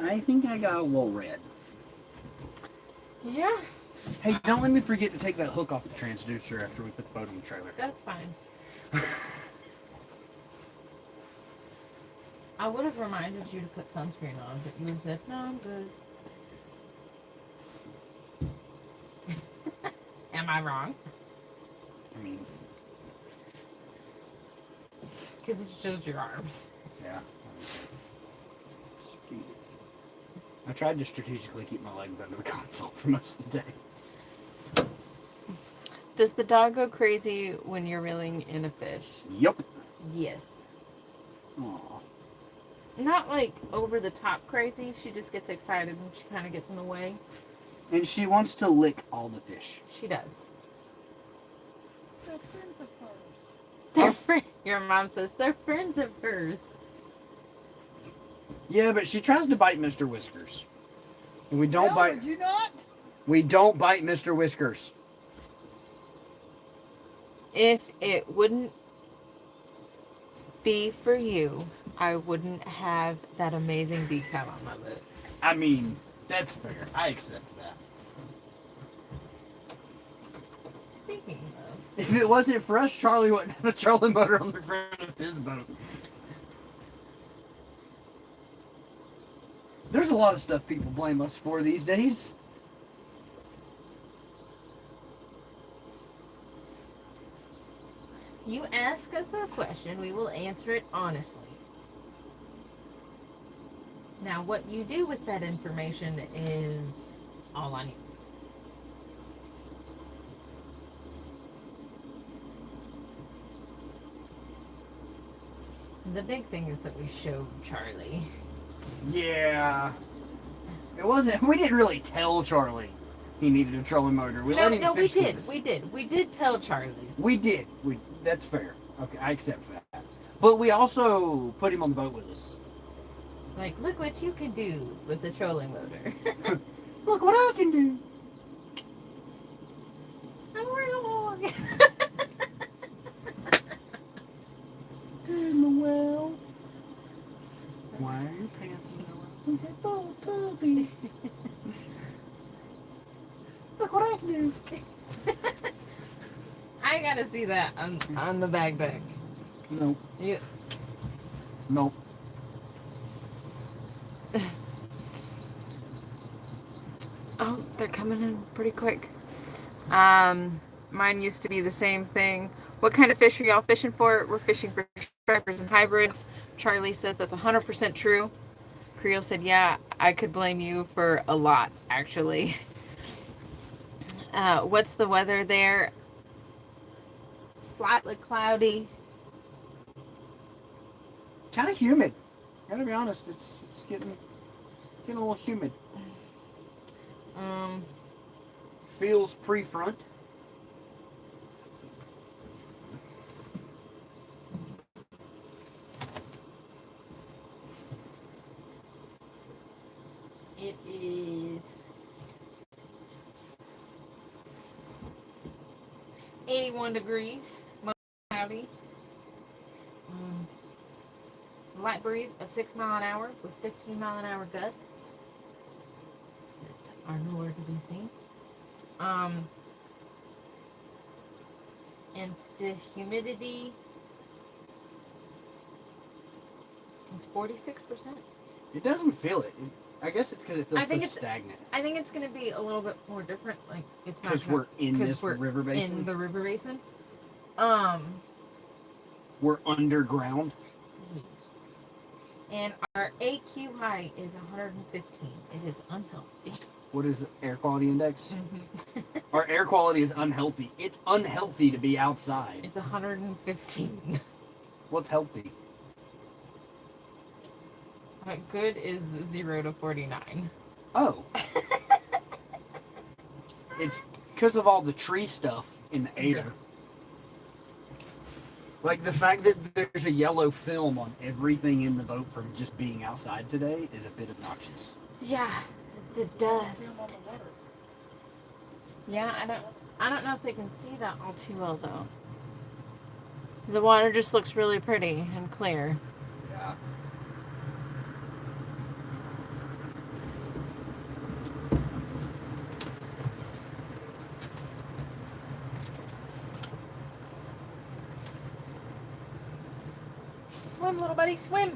Speaker 1: I think I got a little red.
Speaker 2: Yeah,
Speaker 1: Hey, don't let me forget to take that hook off the transducer after we put the boat on the trailer.
Speaker 2: that's fine. I would have reminded you to put sunscreen on, but you would have said, no, I'm good. Am I wrong?
Speaker 1: I mean,
Speaker 2: Because it's just your arms.
Speaker 1: yeah. I tried to strategically keep my legs under the console for most of the day.
Speaker 2: Does the dog go crazy when you're reeling in a fish?
Speaker 1: Yup.
Speaker 2: Yes.
Speaker 1: Aw.
Speaker 2: Not like over the top crazy. She just gets excited and she kind of gets in the way.
Speaker 1: And she wants to lick all the fish.
Speaker 2: She does.
Speaker 4: They're friends of hers.
Speaker 2: They're Your mom says they're friends of hers.
Speaker 1: Yeah, but she tries to bite Mr. Whiskers. And we don't
Speaker 4: Hell,
Speaker 1: bite.
Speaker 4: would you not?
Speaker 1: We don't bite Mr. Whiskers.
Speaker 2: If it wouldn't be for you, I wouldn't have that amazing decal on my boat.
Speaker 1: I mean, that's fair. I accept that.
Speaker 2: Speaking of,
Speaker 1: If it wasn't for us, Charlie wouldn't have a trolling motor on the front of his boat. There's a lot of stuff people blame us for these days.
Speaker 2: you ask us a question, we will answer it honestly. Now, what you do with that information is all on you. The big thing is that we showed Charlie.
Speaker 1: Yeah. It wasn't. We didn't really tell Charlie he needed a trolling motor. We let him
Speaker 2: No, we
Speaker 1: fish with
Speaker 2: did.
Speaker 1: us.
Speaker 2: We did. We did tell Charlie.
Speaker 1: We did. That's fair. Okay, I accept that. But we also put him on the boat with us.
Speaker 2: It's like, look what you can do with the trolling motor.
Speaker 1: Look what I can do.
Speaker 2: I'm wearing a log.
Speaker 1: In the well. Why are your pants in the well? He said, oh, puppy. Look what I can do.
Speaker 2: I gotta see that on the backpack.
Speaker 1: Nope.
Speaker 2: Yeah.
Speaker 1: Nope.
Speaker 2: Oh, they're coming in pretty quick. Mine used to be the same thing. What kind of fish are y'all fishing for? We're fishing for stripers and hybrids. Charlie says that's 100% true. Creel said, yeah, I could blame you for a lot, actually. What's the weather there? Slightly cloudy.
Speaker 1: Kind of humid. Gotta be honest, it's getting a little humid. Feels pre-front.
Speaker 2: It is 81 degrees, mostly cloudy. It's a light breeze of 6 mile an hour with 15 mile an hour gusts that are nowhere to be seen. And the humidity is 46%.
Speaker 1: It doesn't feel it. I guess it's because it feels
Speaker 2: I think
Speaker 1: so
Speaker 2: it's-
Speaker 1: stagnant.
Speaker 2: I think it's going to be a little bit more different. Like it's not
Speaker 1: Because we're in this
Speaker 2: we're
Speaker 1: river basin.
Speaker 2: in the river basin.
Speaker 1: We're underground.
Speaker 2: And our AQ high is 115. It is unhealthy.
Speaker 1: What is it? Air quality index?
Speaker 2: Mm-hmm.
Speaker 1: Our air quality is unhealthy. It's unhealthy to be outside.
Speaker 2: It's 115.
Speaker 1: What's healthy?
Speaker 2: Good is 0 to 49.
Speaker 1: Oh. It's because of all the tree stuff in the air.
Speaker 2: Yeah.
Speaker 1: Like the fact that there's a yellow film on everything in the boat from just being outside today is a bit obnoxious.
Speaker 2: Yeah, the dust. Yeah, I don't know if they can see that all too well though. The water just looks really pretty and clear.
Speaker 1: Yeah.
Speaker 2: Swim, little buddy, swim.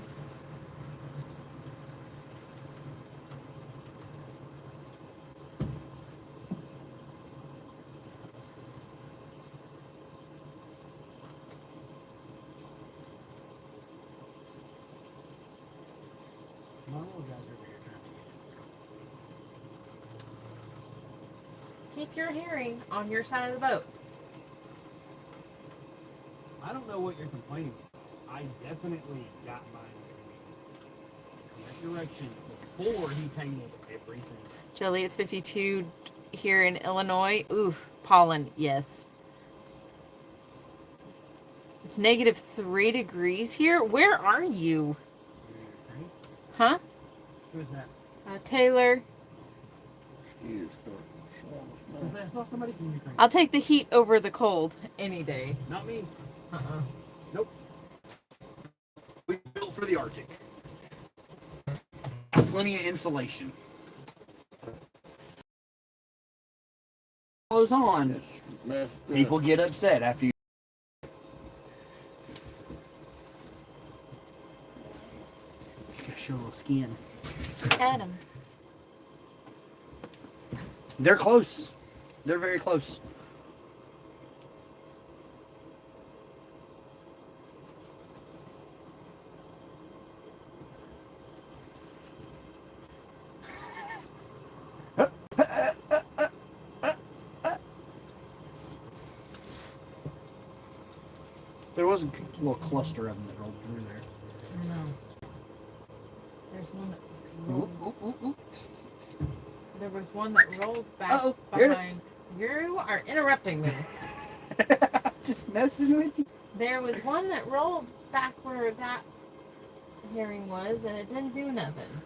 Speaker 1: My little guys over here trying to
Speaker 2: Keep your hearing on your side of the boat.
Speaker 1: I don't know what you're complaining about. I definitely got mine in the correct direction before he tangled everything.
Speaker 2: Jelly, it's 52 here in Illinois. Ooh, pollen, yes. It's -3 degrees here. Where are you? Huh?
Speaker 1: Who is that?
Speaker 2: Taylor.
Speaker 1: I saw somebody from Ukraine.
Speaker 2: I'll take the heat over the cold any day.
Speaker 1: Not me.
Speaker 2: Uh-uh.
Speaker 1: Nope. We built for the Arctic. Plenty of insulation. Clothes on. People get upset after you. You gotta show a little skin.
Speaker 2: Adam.
Speaker 1: They're close. They're very close. There was a little cluster of them that rolled through there.
Speaker 2: No. There's one that
Speaker 1: Ooh,
Speaker 2: rolled.
Speaker 1: ooh, ooh, ooh.
Speaker 2: There was one that rolled back
Speaker 1: Uh-oh, here it is.
Speaker 2: behind. You are interrupting me.
Speaker 1: Just messing with you.
Speaker 2: There was one that rolled back where that herring was, and it didn't do nothing.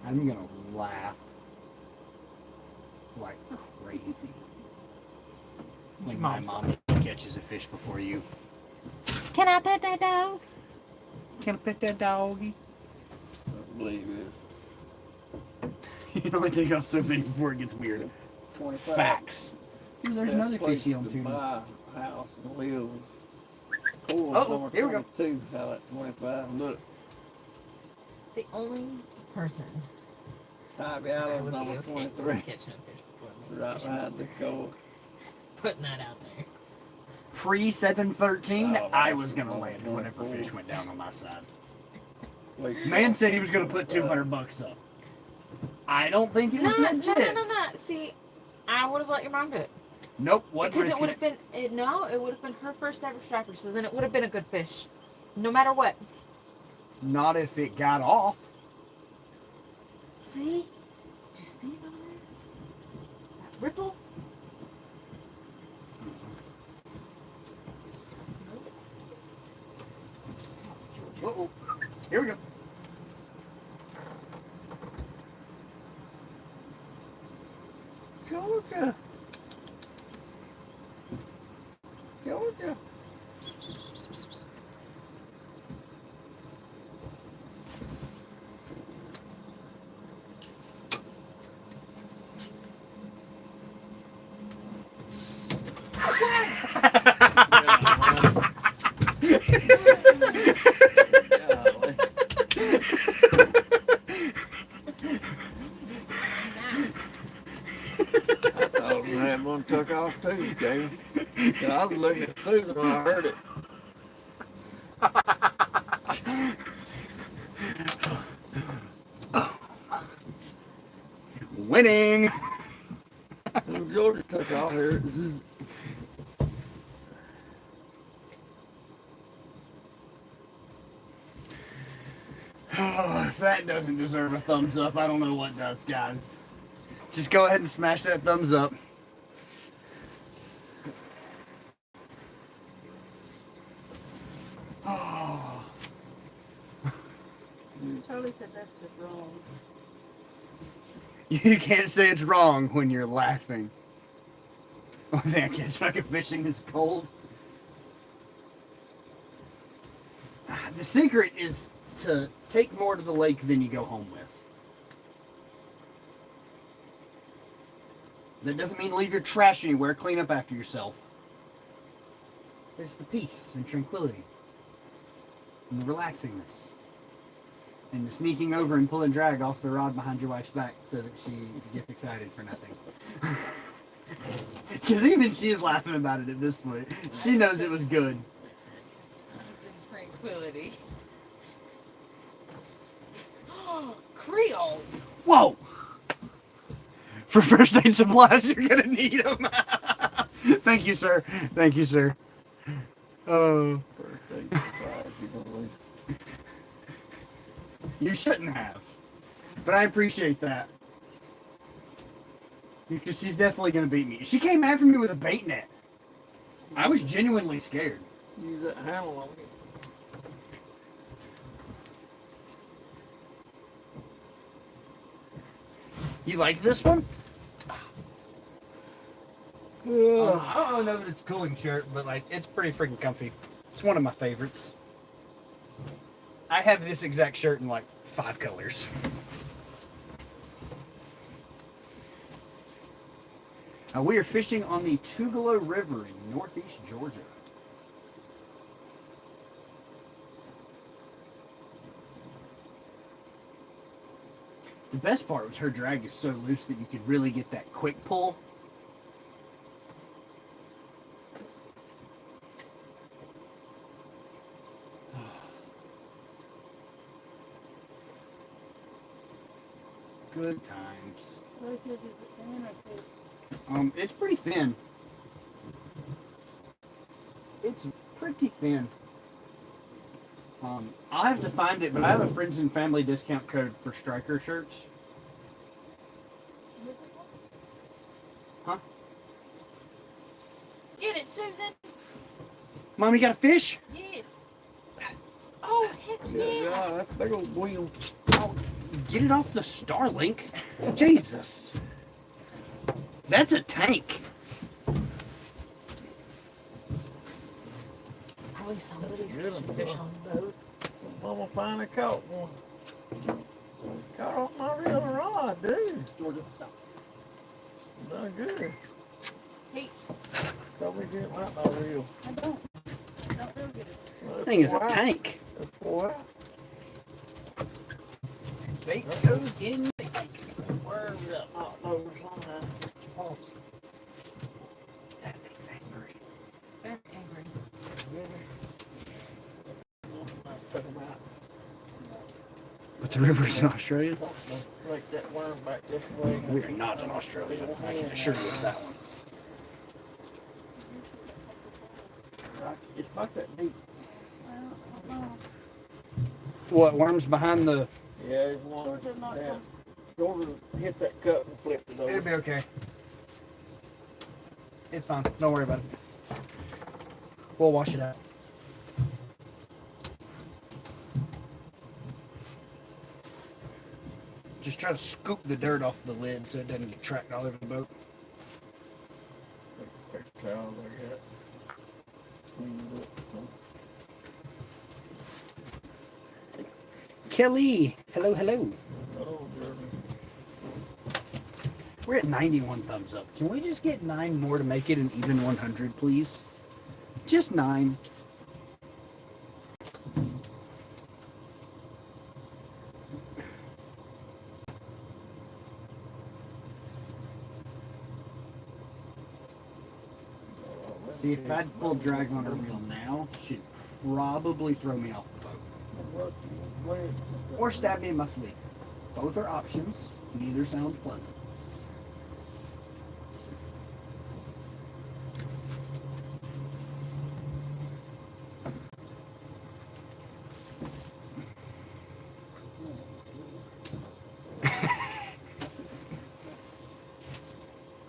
Speaker 1: I'm gonna laugh like crazy when my mom catches a fish before you.
Speaker 2: Can I pet that dog?
Speaker 1: Can I pet that doggy?
Speaker 3: I believe it.
Speaker 1: You only take off so many before it gets weird.
Speaker 3: 25.
Speaker 1: Facts. Ooh, there's another fishy on
Speaker 3: to
Speaker 1: tube.
Speaker 3: buy a house and live. Cool.
Speaker 1: Oh, here we go.
Speaker 3: 22, how at 25. Look,
Speaker 2: The only person
Speaker 3: Tybee
Speaker 2: I
Speaker 3: Island
Speaker 2: would be
Speaker 3: number
Speaker 2: okay
Speaker 3: 23.
Speaker 2: with catching a fish before me.
Speaker 3: Right behind the coast.
Speaker 2: Putting that out there.
Speaker 1: Pre 713,
Speaker 3: Oh,
Speaker 1: I was
Speaker 3: that's
Speaker 1: gonna land
Speaker 3: cool.
Speaker 1: whenever fish went down on my side.
Speaker 3: Wait,
Speaker 1: Man said he was gonna put $200 up. I don't think it
Speaker 2: No,
Speaker 1: was
Speaker 2: no,
Speaker 1: legit.
Speaker 2: no. See, I would have let your mom do it.
Speaker 1: Nope, what
Speaker 2: Because it
Speaker 1: risking
Speaker 2: would have been, it would have been her first ever striper, so then it would have been a good fish. No matter what.
Speaker 1: Not if it got off.
Speaker 2: See? Did you see it over there? That ripple?
Speaker 1: Uh-oh. Here we go.
Speaker 3: Georgia. Georgia. Golly. I thought we had one took off too, Jay. I was looking at Susan when I heard it.
Speaker 1: Winning!
Speaker 3: Georgia took off here. Zzz.
Speaker 1: Oh, if that doesn't deserve a thumbs up, I don't know what does, guys. Just go ahead and smash that thumbs up. Oh.
Speaker 4: Charlie said that's just wrong.
Speaker 1: You can't say it's wrong when you're laughing. One thing I can't fucking fishing is cold. The secret is to take more to the lake than you go home with. That doesn't mean leave your trash anywhere. Clean up after yourself. There's the peace and tranquility. And the relaxingness. And the sneaking over and pulling drag off the rod behind your wife's back so that she gets excited for nothing. Because even she's laughing about it at this point. She knows it was good.
Speaker 2: Tranquility. Creole.
Speaker 1: Whoa! For first aid supplies, you're gonna need them. Thank you, sir. Thank you, sir. Oh.
Speaker 3: Birthday surprise, you believe.
Speaker 1: You shouldn't have. But I appreciate that. Because she's definitely gonna beat me. She came after me with a bait net. I was genuinely scared.
Speaker 3: Use that handle on me.
Speaker 1: You like this one? I don't know if it's a cooling shirt, but like it's pretty freaking comfy. It's one of my favorites. I have this exact shirt in like 5 colors. We are fishing on the Tugelo River in northeast Georgia. The best part was her drag is so loose that you could really get that quick pull. Good times.
Speaker 4: Charlie says is it thin or thick?
Speaker 1: It's pretty thin. It's pretty thin. I'll have to find it, but I have a friends and family discount code for striker shirts. Huh?
Speaker 2: Get it, Susan.
Speaker 1: Mom, you got a fish?
Speaker 2: Yes.
Speaker 3: wow, that's a big old wheel.
Speaker 1: Oh, get it off the Starlink. Jesus. That's a tank.
Speaker 2: At least somebody's
Speaker 3: Good
Speaker 2: catching
Speaker 3: one,
Speaker 2: fish
Speaker 3: boy.
Speaker 2: on the boat.
Speaker 3: Mama finally caught one. Caught off my real rod, dude.
Speaker 1: Georgia, stop.
Speaker 3: Done good.
Speaker 2: Hey,
Speaker 3: Told me didn't like my reel.
Speaker 4: I don't really get it.
Speaker 1: That thing is a tank.
Speaker 3: That's 4 out.
Speaker 1: Bait goes in the tank.
Speaker 3: Where we got knocked over somehow. Oh,
Speaker 1: That thing's angry.
Speaker 2: very angry.
Speaker 3: took 'em out.
Speaker 1: But the river's in Australia?
Speaker 3: Take that worm back this way.
Speaker 1: We are not in Australia. I can assure you of that one.
Speaker 3: It's not that deep.
Speaker 4: I don't know.
Speaker 1: What, worms behind the...
Speaker 3: Yeah, there's one.
Speaker 4: Georgia not
Speaker 3: Yeah.
Speaker 4: gonna-
Speaker 3: Georgia hit that cup and flipped it over.
Speaker 1: It'll be okay. It's fine. Don't worry about it. We'll wash it out. Just try to scoop the dirt off the lid so it doesn't get tracked all over the boat.
Speaker 3: Take the towel I got. Clean it up some.
Speaker 1: Kelly! Hello, hello.
Speaker 3: Oh, Jeremy.
Speaker 1: We're at 91 thumbs up. Can we just get 9 more to make it an even 100, please? Just 9. See, if I'd pull drag on her reel now, she'd probably throw me off the boat. Or stab me in my sleep. Both are options. Neither sounds pleasant.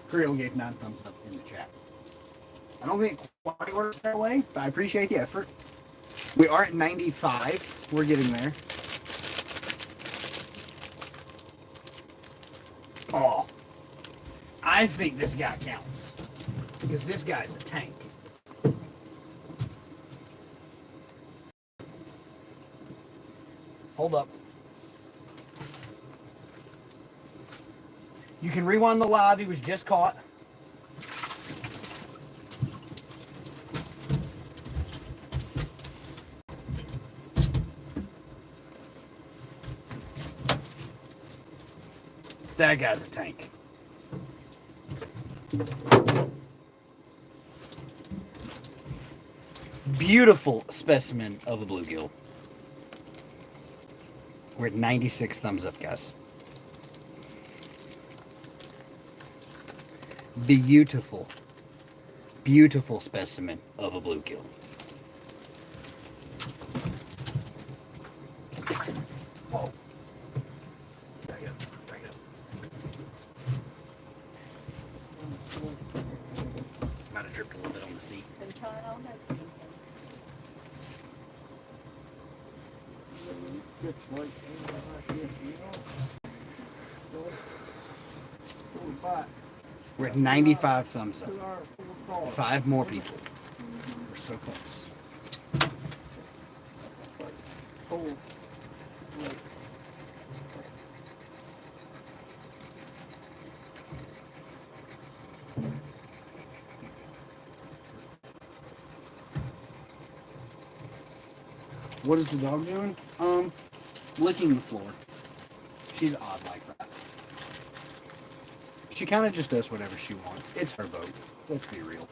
Speaker 1: Creel gave 9 thumbs up in the chat. I don't think it quite works that way, but I appreciate the effort. We are at 95. We're getting there. Oh, I think this guy counts because this guy's a tank. Hold up. You can rewind the live. He was just caught. That guy's a tank. Beautiful specimen of a bluegill. We're at 96 thumbs up, guys. Beautiful, beautiful specimen of a bluegill. Whoa. Back up, back up. Might have dripped a little bit on the seat.
Speaker 4: Been trying all day.
Speaker 3: Good slate, like this, you know. Go back.
Speaker 1: We're at 95 thumbs up.
Speaker 3: 2 hours, 4 cars.
Speaker 1: 5 more people. We're so close.
Speaker 3: Four. Like,
Speaker 1: What is the dog doing? Licking the floor. She's odd like that. She kind of just does whatever she wants. It's her boat. Let's be real.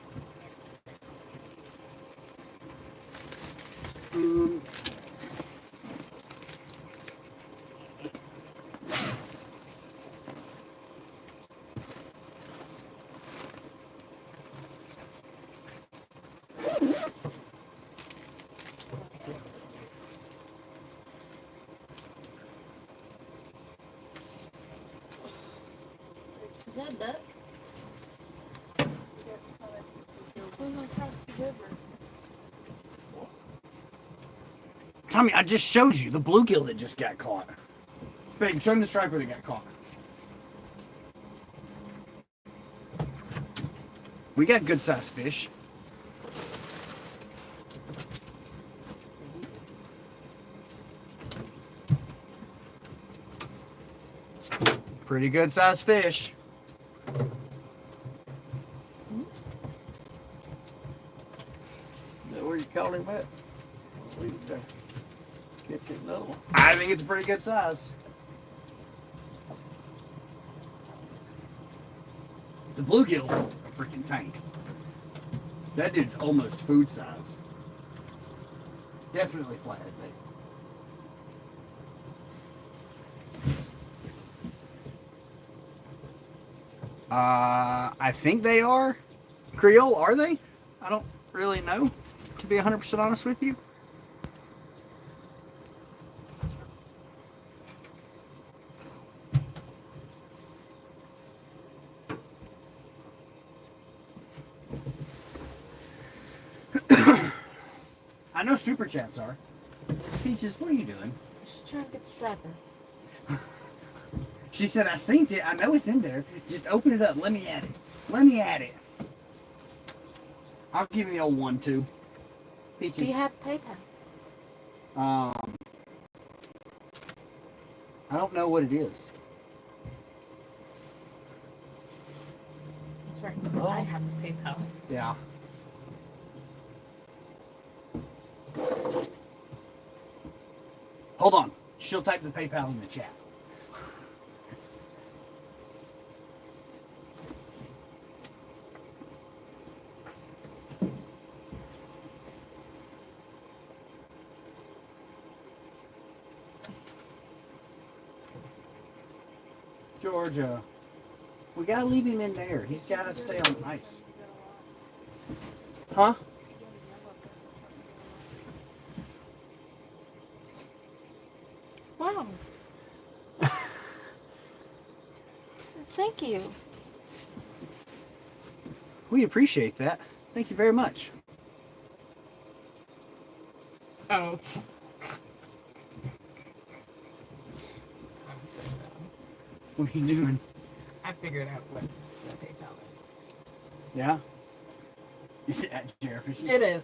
Speaker 2: Is that a duck? It's swimming across the river.
Speaker 1: Tommy, I just showed you the bluegill that just got caught. Babe, show him the striper that got caught. We got good sized fish. Pretty good sized fish. Is that where you caught him at? Leave it there. Get another one. I think it's a pretty good size. The bluegill is a freaking tank. That dude's almost food size. Definitely flathead bait. I think they are. Creole, are they? I don't really know, to be 100% honest with you. I know super chats are. Peaches, what are you doing?
Speaker 2: She's trying to get the striper.
Speaker 1: She said, I seen it. I know it's in there. Just open it up. Let me at it. Let me at it. I'll give you the old one, too. Peaches.
Speaker 2: Do you have PayPal?
Speaker 1: I don't know what it is.
Speaker 2: That's right, because I have PayPal.
Speaker 1: Yeah. Hold on. She'll type the PayPal in the chat. Georgia. We gotta leave him in there. He's gotta stay on ice. Huh?
Speaker 2: Wow. Thank you.
Speaker 1: We appreciate that. Thank you very much.
Speaker 2: Oh.
Speaker 1: What are you doing?
Speaker 2: I figured out what the PayPal is.
Speaker 1: Yeah? Is it at JayRFishing?
Speaker 2: It is.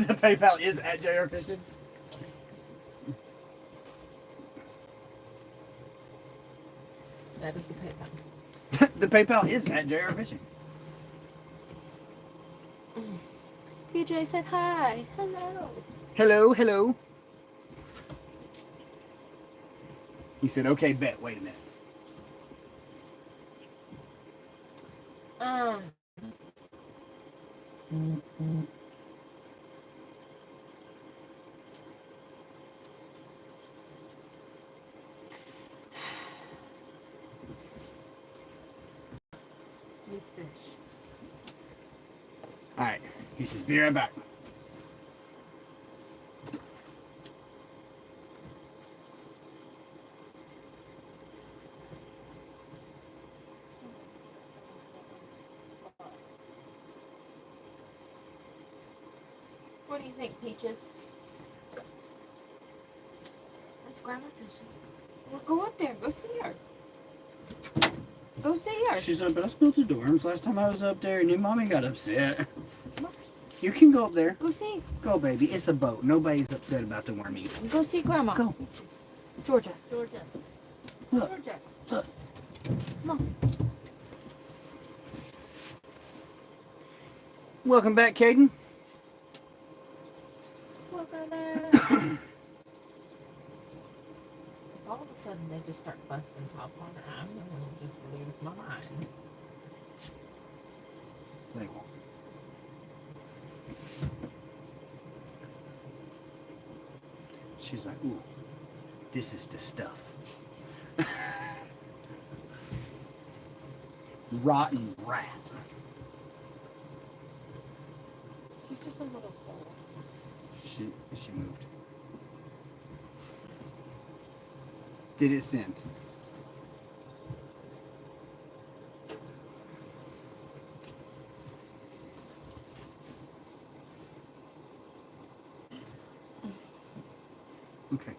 Speaker 1: The PayPal is at JayRFishing?
Speaker 2: That is the PayPal.
Speaker 1: The PayPal is at JayRFishing.
Speaker 2: PJ said hi. Hello.
Speaker 1: Hello, hello. He said, okay, bet. Wait a minute.
Speaker 2: These fish.
Speaker 1: All right. He says, be right back.
Speaker 2: What do you think, Peaches? Where's Grandma fishing? Well, go up there. Go see her. Go see her.
Speaker 1: She's up, but I spilled the dorms last time I was up there, and your mommy got upset.
Speaker 2: Look.
Speaker 1: You can go up there.
Speaker 2: Go see.
Speaker 1: Go, baby. It's a boat. Nobody's upset about the worm eating.
Speaker 2: Go see Grandma.
Speaker 1: Go.
Speaker 2: Georgia.
Speaker 4: Georgia.
Speaker 1: Look.
Speaker 2: Georgia.
Speaker 1: Look.
Speaker 2: Come on.
Speaker 1: Welcome back, Caden.
Speaker 2: Look at that. All of a sudden they just start busting top on her. I'm going to just lose my mind.
Speaker 1: They won't. She's like, ooh, this is the stuff. Rotten rat.
Speaker 2: She's just a little full.
Speaker 1: She moved. Did it send? Okay.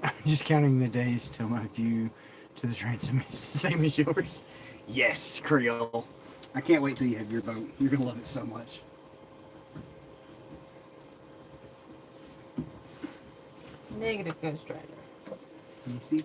Speaker 1: I'm just counting the days till my view to the transom is the same as yours. Yes, Creole. I can't wait till you have your boat. You're gonna love it so much.
Speaker 2: Negative Ghost Rider.
Speaker 1: Can you see?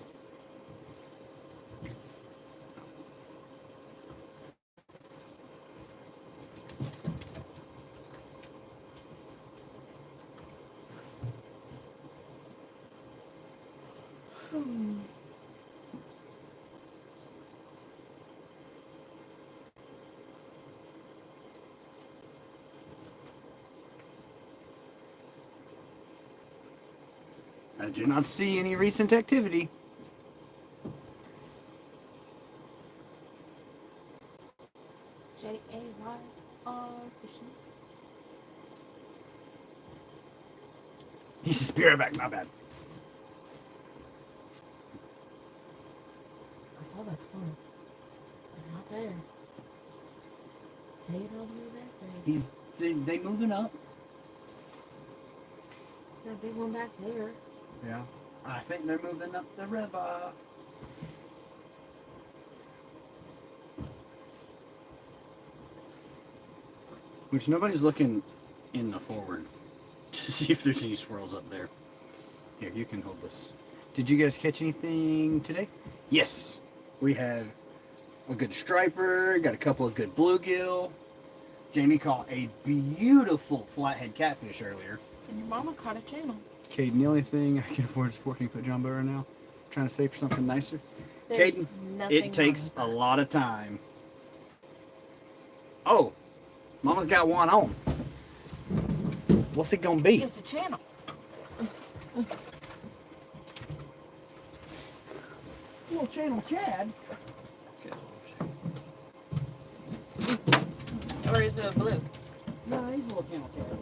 Speaker 1: I do not see any recent activity.
Speaker 2: JayRFishing.
Speaker 1: He's a spirit back, my bad.
Speaker 2: I saw that spawn. They're not there. Say it all the way back there.
Speaker 1: They moving up.
Speaker 2: It's that big one back there.
Speaker 1: Yeah. I think they're moving up the river. Which nobody's looking in the forward to see if there's any swirls up there. Here, you can hold this. Did you guys catch anything today? Yes. We had a good striper, got a couple of good bluegill. Jamie caught a beautiful flathead catfish earlier.
Speaker 2: And your mama caught a channel.
Speaker 1: Caden, the only thing I can afford is 14-foot jumbo right now. Trying to save for something nicer.
Speaker 2: There's
Speaker 1: Caden,
Speaker 2: nothing
Speaker 1: it takes
Speaker 2: wrong
Speaker 1: a
Speaker 2: with
Speaker 1: lot of time. Oh, Mama's got one on. What's it gonna
Speaker 2: that.
Speaker 1: be?
Speaker 2: It's a channel.
Speaker 1: Little channel Chad.
Speaker 2: Or is it a blue?
Speaker 1: No, he's a little channel Chad.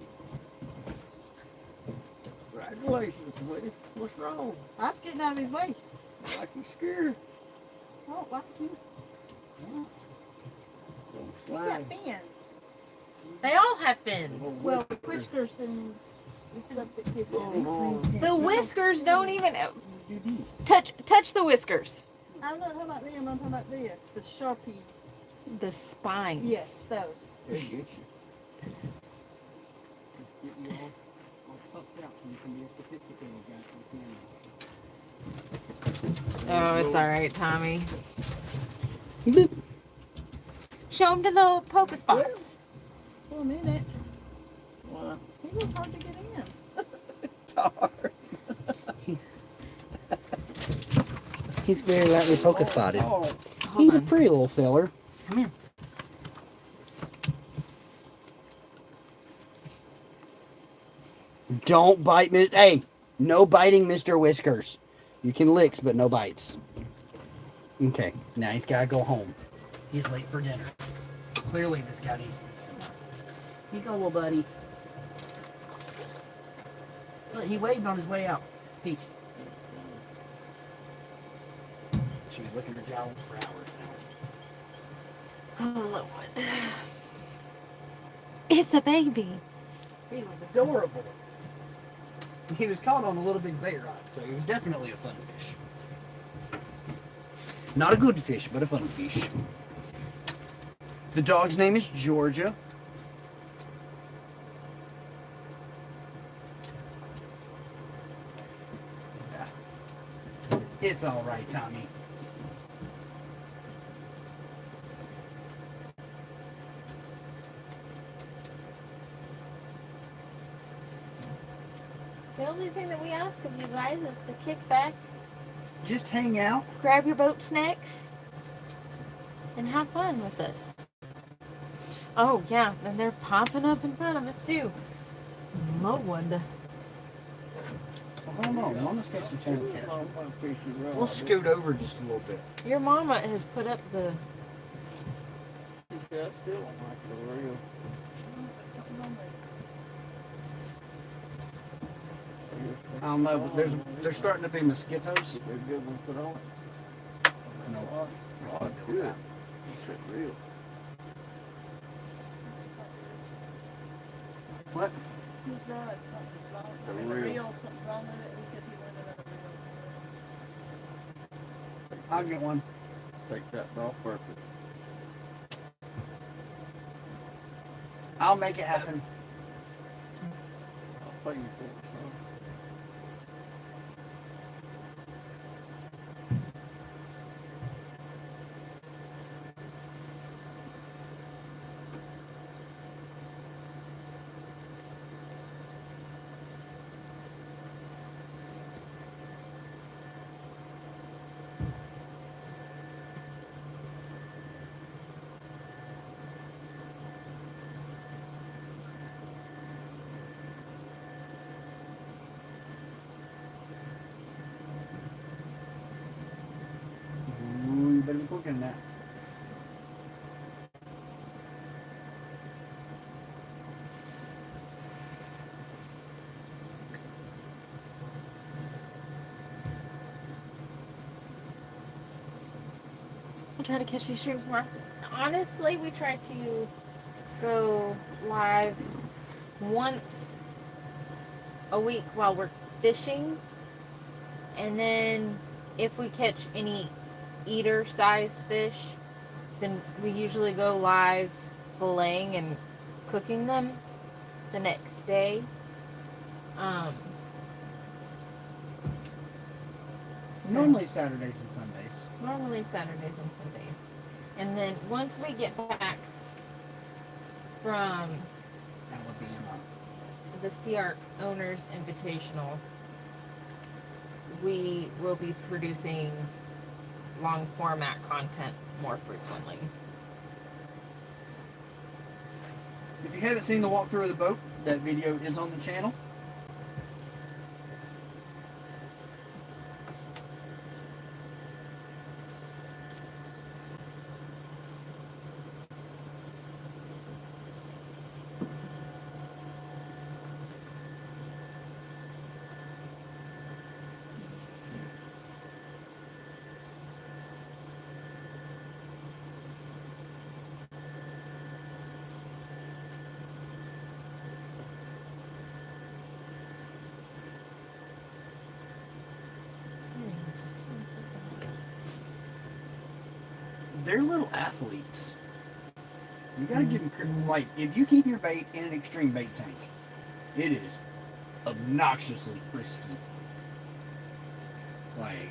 Speaker 3: Congratulations, Woody. What's wrong?
Speaker 4: I was getting out of his way.
Speaker 3: Like you scared?
Speaker 4: I don't like you.
Speaker 3: Don't
Speaker 4: He got
Speaker 3: slide.
Speaker 4: fins.
Speaker 2: They all have fins.
Speaker 4: Well, whiskers and stuff that kids have.
Speaker 2: The whiskers don't even touch the whiskers.
Speaker 4: I'm not talking about them, I'm talking about this. The Sharpie.
Speaker 2: The spines.
Speaker 4: Yes, those.
Speaker 3: They get you.
Speaker 1: Get you all puffed out so you can be a sophisticated guy.
Speaker 2: Oh, it's all right, Tommy. Show him to the poker spots.
Speaker 4: For a minute.
Speaker 3: Why?
Speaker 4: He was hard to get in.
Speaker 1: He's very lightly poker spotted.
Speaker 3: Oh,
Speaker 1: He's a
Speaker 2: on.
Speaker 1: pretty little feller.
Speaker 2: Come here.
Speaker 1: Don't bite me. Hey, no biting, Mr. Whiskers. You can licks, but no bites. Okay, now he's got to go home. He's late for dinner. Clearly, this guy needs to eat something. Here you go, little buddy. Look, he waved on his way out. Peach. She was looking for jowls for hours now.
Speaker 2: Oh, Lord. It's a baby.
Speaker 1: He was adorable. He was caught on a little big bait rod, so he was definitely a fun fish. Not a good fish, but a fun fish. The dog's name is Georgia. It's all right, Tommy.
Speaker 2: The only thing that we ask of you guys is to kick back,
Speaker 1: Just hang out.
Speaker 2: grab your boat snacks, and have fun with us. Oh, yeah, and they're popping up in front of us, too. Lord.
Speaker 1: Hold on, Mama's got some channel
Speaker 3: I'm
Speaker 1: catch.
Speaker 3: gonna fish you around.
Speaker 1: We'll scoot over just a little bit.
Speaker 2: Your mama has put up the...
Speaker 3: I still don't like the real.
Speaker 1: I don't know, but there's starting to be mosquitoes.
Speaker 3: They're good one to put on.
Speaker 1: No.
Speaker 3: Oh, that's good. That's real.
Speaker 1: What?
Speaker 4: He's right. Something's wrong.
Speaker 3: The
Speaker 4: I mean, the
Speaker 3: reel.
Speaker 4: reel, something's wrong with it. He said he wanted another reel.
Speaker 1: I'll get one.
Speaker 3: Take that off perfect.
Speaker 1: I'll make it happen.
Speaker 3: I'll pay you for it, son.
Speaker 1: Ooh, you better be cooking that.
Speaker 2: I'll try to catch these streams more often. Honestly, we try to go live once a week while we're fishing. And then if we catch any eater-sized fish, then we usually go live filleting and cooking them the next day. So
Speaker 1: Normally Saturdays and Sundays.
Speaker 2: normally Saturdays and Sundays. And then once we get back from
Speaker 1: Alabama.
Speaker 2: the Sea Owners Invitational, we will be producing long format content more frequently.
Speaker 1: If you haven't seen the walkthrough of the boat, that video is on the channel. They're little athletes. You gotta give them, like, if you keep your bait in an extreme bait tank, it is obnoxiously frisky. Like,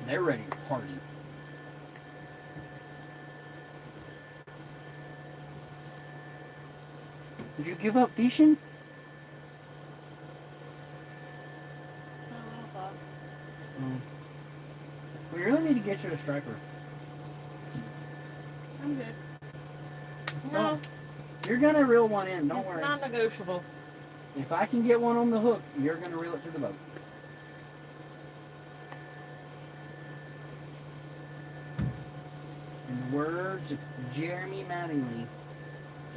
Speaker 1: they're ready to party. Did you give up fishing? We really need to get you a striper.
Speaker 4: I'm good.
Speaker 2: No,
Speaker 1: You're gonna reel one in, don't
Speaker 2: it's
Speaker 1: worry.
Speaker 2: not negotiable.
Speaker 1: If I can get one on the hook, you're gonna reel it to the boat. In the words of Jeremy Mattingly,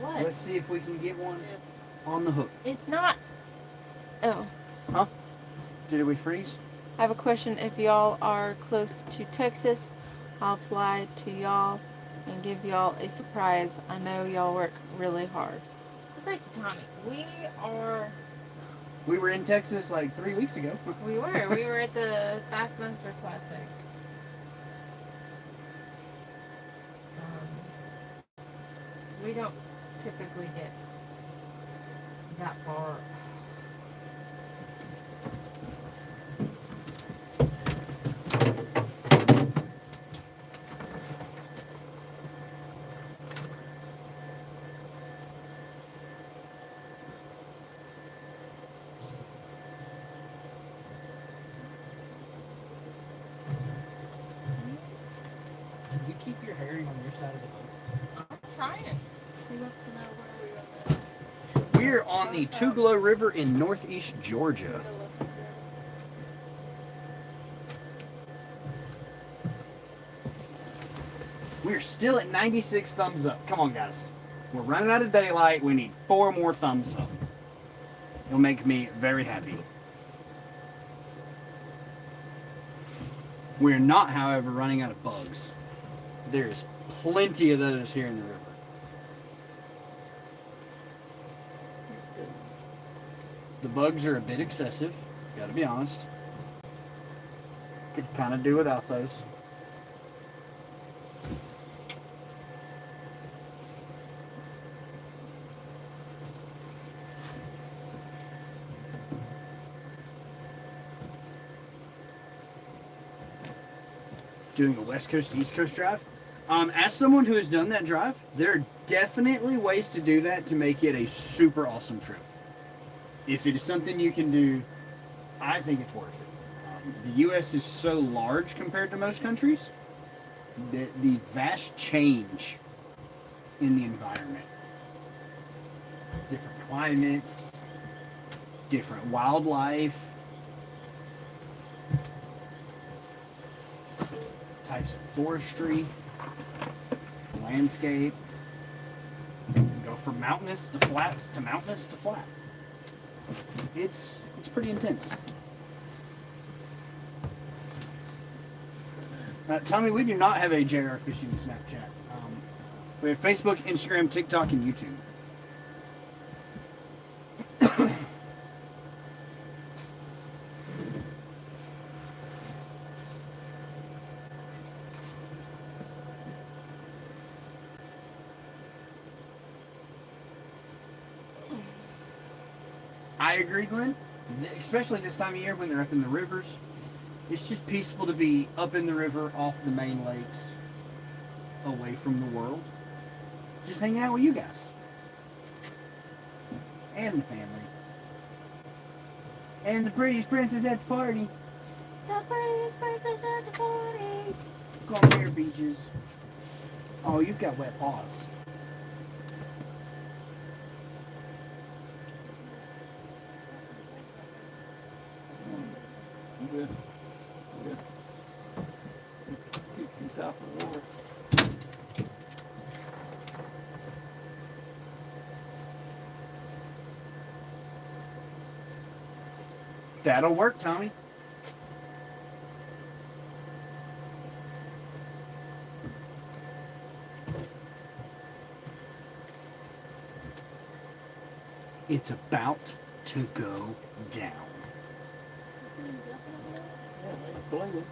Speaker 2: What?
Speaker 1: let's see if we can get one
Speaker 4: Yes.
Speaker 1: on the hook.
Speaker 2: It's not. Oh,
Speaker 1: Did we freeze?
Speaker 2: I have a question. If y'all are close to Texas, I'll fly to y'all and give y'all a surprise. I know y'all work really hard. Thank you, Tommy.
Speaker 1: We were in Texas like 3 weeks ago.
Speaker 2: We were at the Fast Monster Classic. We don't typically get that far.
Speaker 1: You keep your herring on your side of the boat.
Speaker 2: I'm trying.
Speaker 4: He wants to know where we are.
Speaker 1: We're on the Tugelo River in northeast Georgia. We're still at 96 thumbs up. Come on, guys. We're running out of daylight. We need 4 more thumbs up. It'll make me very happy. We're not, however, running out of bugs. There's plenty of those here in the river. The bugs are a bit excessive, gotta be honest. Could kind of do without those. Doing a West Coast to East Coast drive. As someone who has done that drive, there are definitely ways to do that to make it a super awesome trip. If it is something you can do, I think it's worth it. The U.S. is so large compared to most countries that the vast change in the environment, different climates, different wildlife, types of forestry, landscape, go from mountainous to flat to mountainous to flat. It's pretty intense. Tommy, we do not have a JayRFishing Snapchat. We have Facebook, Instagram, TikTok, and YouTube. I agree, Glenn. Especially this time of year when they're up in the rivers. It's just peaceful to be up in the river, off the main lakes, away from the world. Just hanging out with you guys. And the family. And the prettiest princess at the party.
Speaker 2: The prettiest princess at the party.
Speaker 1: Go on there, beaches. Oh, you've got wet paws.
Speaker 3: Good. Good. Keep top of the water.
Speaker 1: That'll work, Tommy. It's about to go down.
Speaker 3: Yeah, believe it.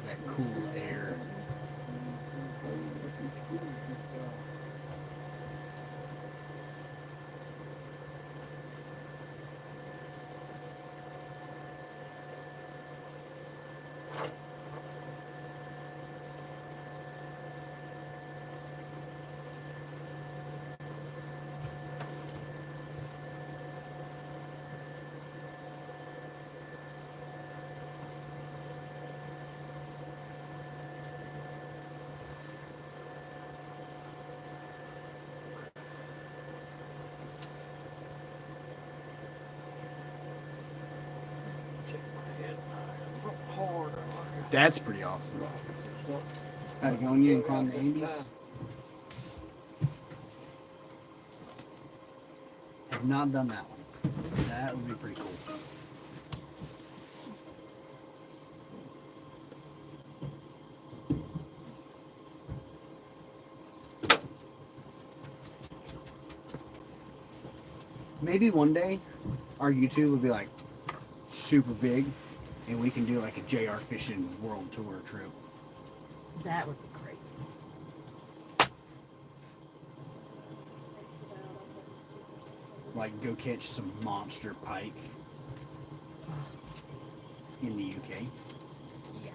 Speaker 1: That cool air. That's pretty awesome. Had to go on you and climb the Andes. Have not done that one. That would be pretty cool. Maybe one day our YouTube will be like super big and we can do like a JayRFishing world tour trip.
Speaker 2: That would be crazy.
Speaker 1: Like go catch some monster pike in the UK.
Speaker 2: Yeah.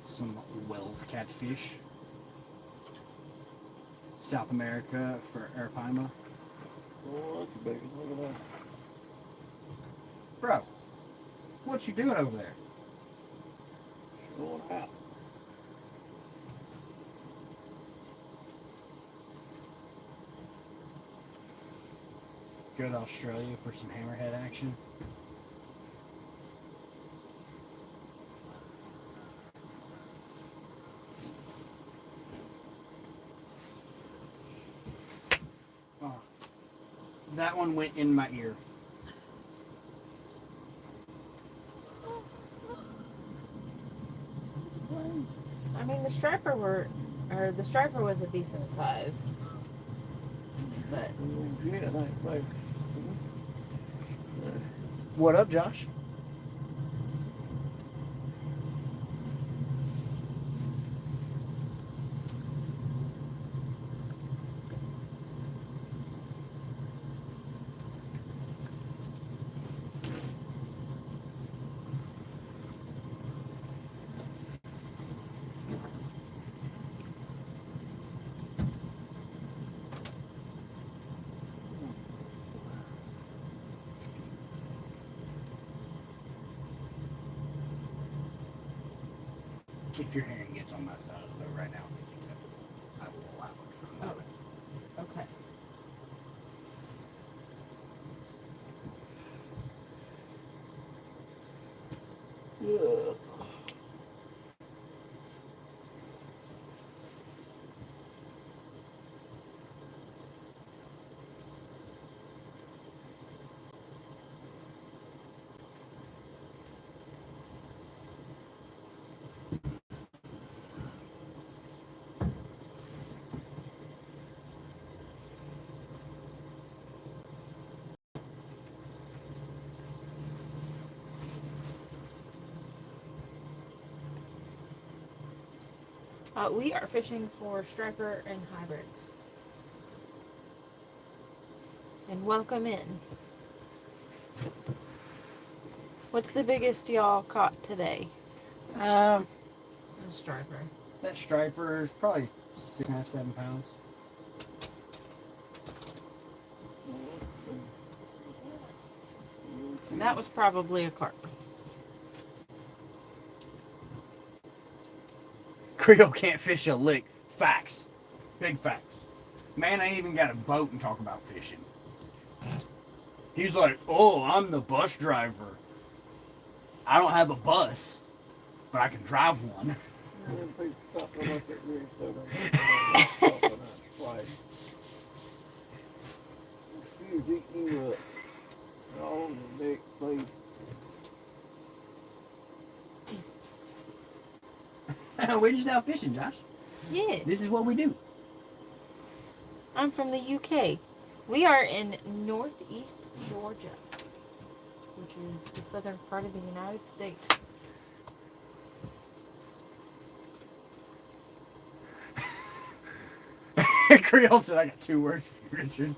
Speaker 1: Some Wells catfish. South America for Arapaima.
Speaker 3: Oh, that's a big one. Look at that.
Speaker 1: Bro, what you doing over there?
Speaker 3: Going out.
Speaker 1: Go to Australia for some hammerhead action. Oh, that one went in my ear.
Speaker 2: I mean, the striper was a decent size, but
Speaker 3: Yeah, like,
Speaker 1: What up, Josh? If your hand gets on my side of the boat right now, it's acceptable. I will allow it for the moment.
Speaker 2: okay.
Speaker 3: yeah.
Speaker 2: We are fishing for striper and hybrids. And welcome in. What's the biggest y'all caught today?
Speaker 1: Um,
Speaker 2: A striper.
Speaker 1: that striper is probably 6.5, 7 pounds.
Speaker 2: And that was probably a carp.
Speaker 1: Creole can't fish a lick. Facts. Big facts. Man ain't even got a boat and talk about fishing. He's like, oh, I'm the bus driver. I don't have a bus, but I can drive one.
Speaker 3: Them people stopping up at me and stuff. Stopping at twice. Excuse eat you up. On the neck, please.
Speaker 1: We're just out fishing, Josh.
Speaker 2: Yeah.
Speaker 1: This is what we do.
Speaker 2: I'm from the UK. We are in northeast Georgia, which is the southern part of the United States.
Speaker 1: Creole said, I got 2 words for you, Richard.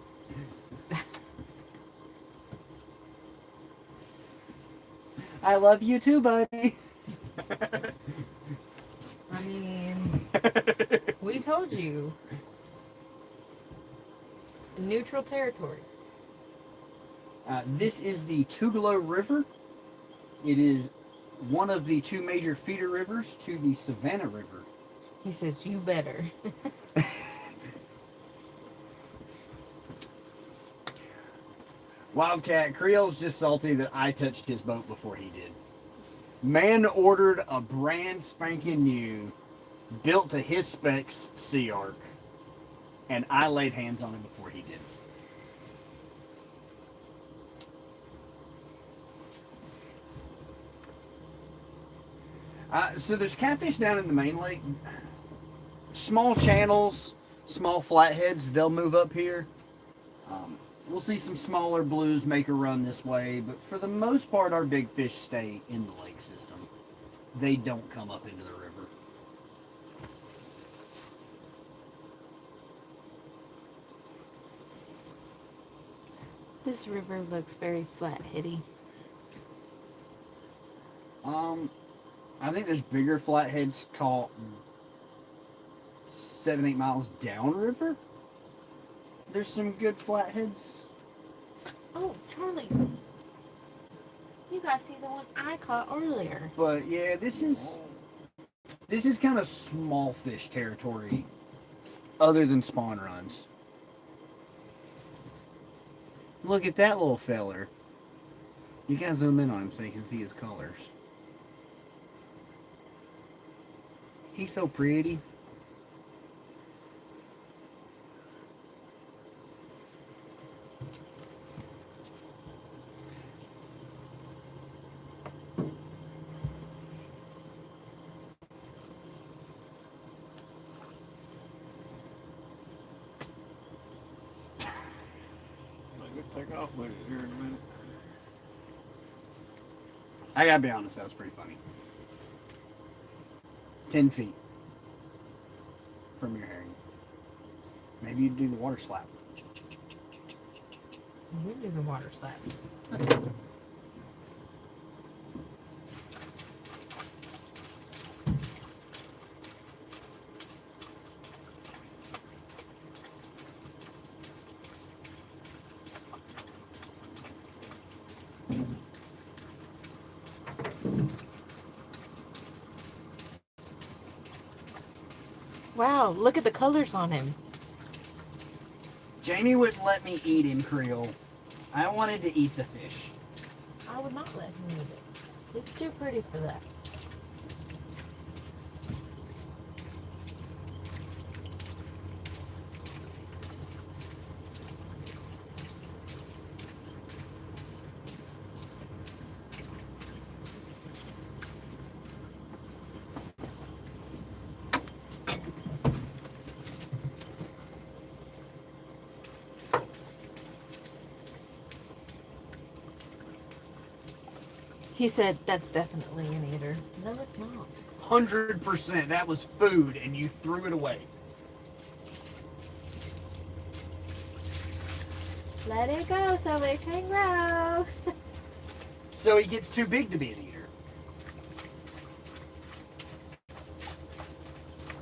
Speaker 1: I love you too, buddy.
Speaker 2: I mean, we told you. Neutral territory.
Speaker 1: This is the Tugelo River. It is one of the 2 major feeder rivers to the Savannah River.
Speaker 2: He says, you better.
Speaker 1: Wildcat, Creole's just salty that I touched his boat before he did. Man ordered a brand spanking new, built to his specs Sea Arc, and I laid hands on him before he did. So there's catfish down in the main lake. Small channels, small flatheads, they'll move up here. We'll see some smaller blues make a run this way, but for the most part, our big fish stay in the lake system. They don't come up into the river.
Speaker 2: This river looks very flat-heady.
Speaker 1: I think there's bigger flatheads caught 7-8 miles downriver. There's some good flatheads.
Speaker 2: Oh, Charlie. You guys see the one I caught earlier.
Speaker 1: But yeah, this is kind of small fish territory other than spawn runs. Look at that little feller. You gotta zoom in on him so you can see his colors. He's so pretty.
Speaker 3: take off with it here in a minute.
Speaker 1: I gotta be honest, that was pretty funny. 10 feet from your herring. Maybe you do the water slap.
Speaker 2: We do the water slap. Wow, look at the colors on him.
Speaker 1: Jamie wouldn't let me eat him, Creole. I wanted to eat the fish.
Speaker 2: I would not let him eat it. He's too pretty for that. He said, that's definitely an eater. No, it's not.
Speaker 1: 100%. That was food, and you threw it away.
Speaker 2: Let it go so it can grow.
Speaker 1: So he gets too big to be an eater.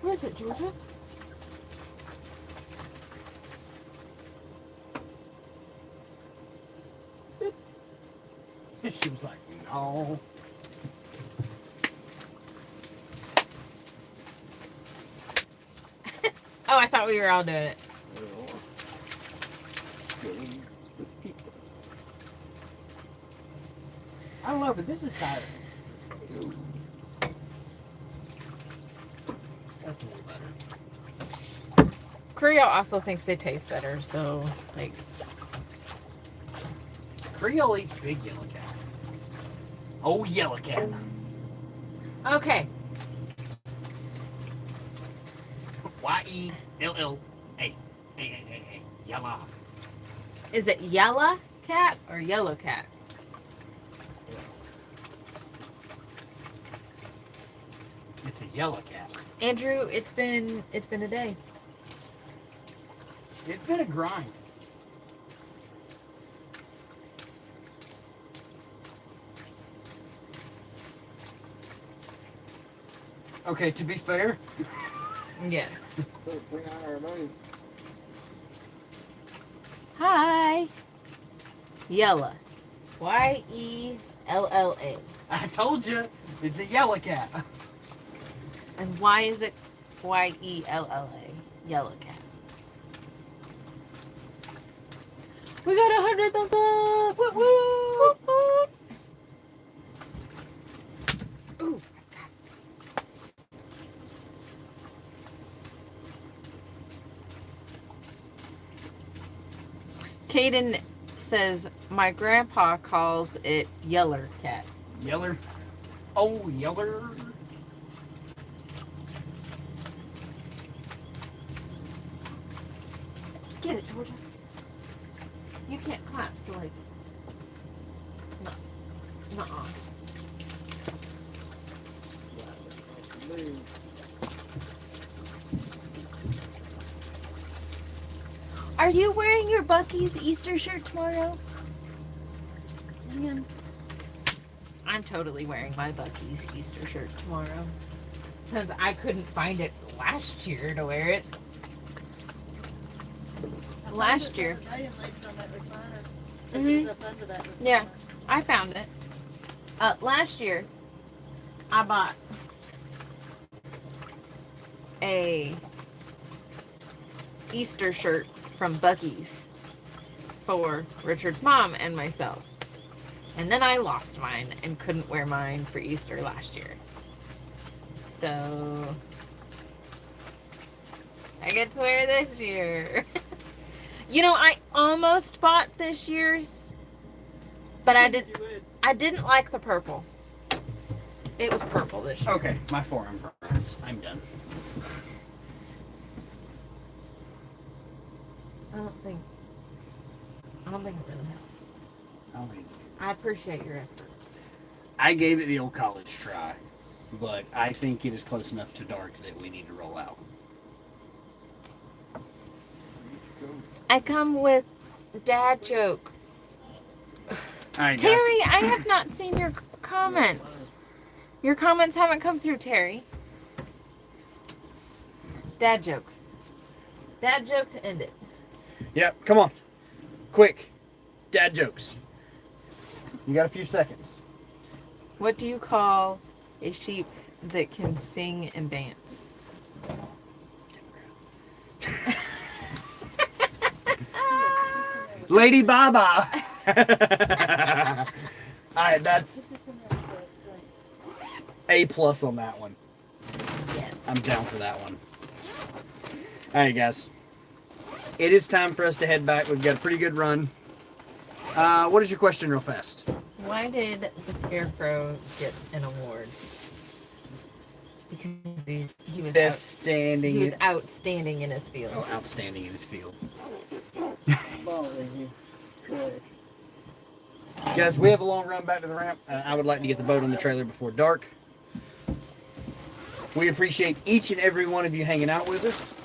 Speaker 2: What is it, Georgia?
Speaker 1: And she was like, no.
Speaker 2: Oh, I thought we were all doing it.
Speaker 1: I love it. This is tiring. That's way better.
Speaker 2: Creole also thinks they taste better, so, like...
Speaker 1: Creole eats big yellow cat. Oh, yellow cat.
Speaker 2: Okay.
Speaker 1: Y-E-L-L-A. A. Yellow.
Speaker 2: Is it yellow cat or yellow cat?
Speaker 1: It's a yellow cat.
Speaker 2: Andrew, it's been a day.
Speaker 1: It's been a grind. Okay, to be fair,
Speaker 2: Yes.
Speaker 3: 3 hour day.
Speaker 2: Hi. Yella. Y-E-L-L-A.
Speaker 1: I told you, it's a yellow cat.
Speaker 2: And why is it Y-E-L-L-A? Yellow cat. We got 100 thumbs up!
Speaker 1: Woo woo!
Speaker 2: Whoop, whoop. Ooh. Caden says, my grandpa calls it yeller cat.
Speaker 1: Yeller. Oh, yeller.
Speaker 2: Get it, Georgia. You can't clap, so like... No. Nuh-uh. Are you wearing your Bucky's Easter shirt tomorrow? Man. I'm totally wearing my Bucky's Easter shirt tomorrow. Since I couldn't find it last year to wear it. Last year. Mhm. Yeah, I found it. Last year, I bought a Easter shirt from Bucky's for Richard's mom and myself. And then I lost mine and couldn't wear mine for Easter last year. So I get to wear this year. You know, I almost bought this year's, but I didn't like the purple. It was purple this year.
Speaker 1: Okay, my forearm burns. I'm done.
Speaker 2: I don't don't think it really helped.
Speaker 1: I don't think-
Speaker 2: I appreciate your effort.
Speaker 1: I gave it the old college try, but I think it is close enough to dark that we need to roll out.
Speaker 2: I come with dad joke.
Speaker 1: All right,
Speaker 2: Terry,
Speaker 1: guys.
Speaker 2: I have not seen your comments. Your comments haven't come through, Terry. Dad joke. Dad joke to end it.
Speaker 1: Yep, come on. Quick. Dad jokes. You got a few seconds.
Speaker 2: What do you call a sheep that can sing and dance?
Speaker 1: Lady Baba. Alright, that's A+ on that one.
Speaker 2: Yes.
Speaker 1: I'm down for that one. Alright, guys. It is time for us to head back. We've got a pretty good run. What is your question, real fast?
Speaker 2: Why did the Scarecrow get an award? Because he was
Speaker 1: Outstanding.
Speaker 2: he was outstanding in his field.
Speaker 1: Oh, outstanding in his field. Guys, we have a long run back to the ramp. I would like to get the boat on the trailer before dark. We appreciate each and every one of you hanging out with us.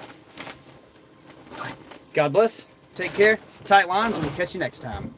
Speaker 1: God bless. Take care. Tight lines, and we'll catch you next time.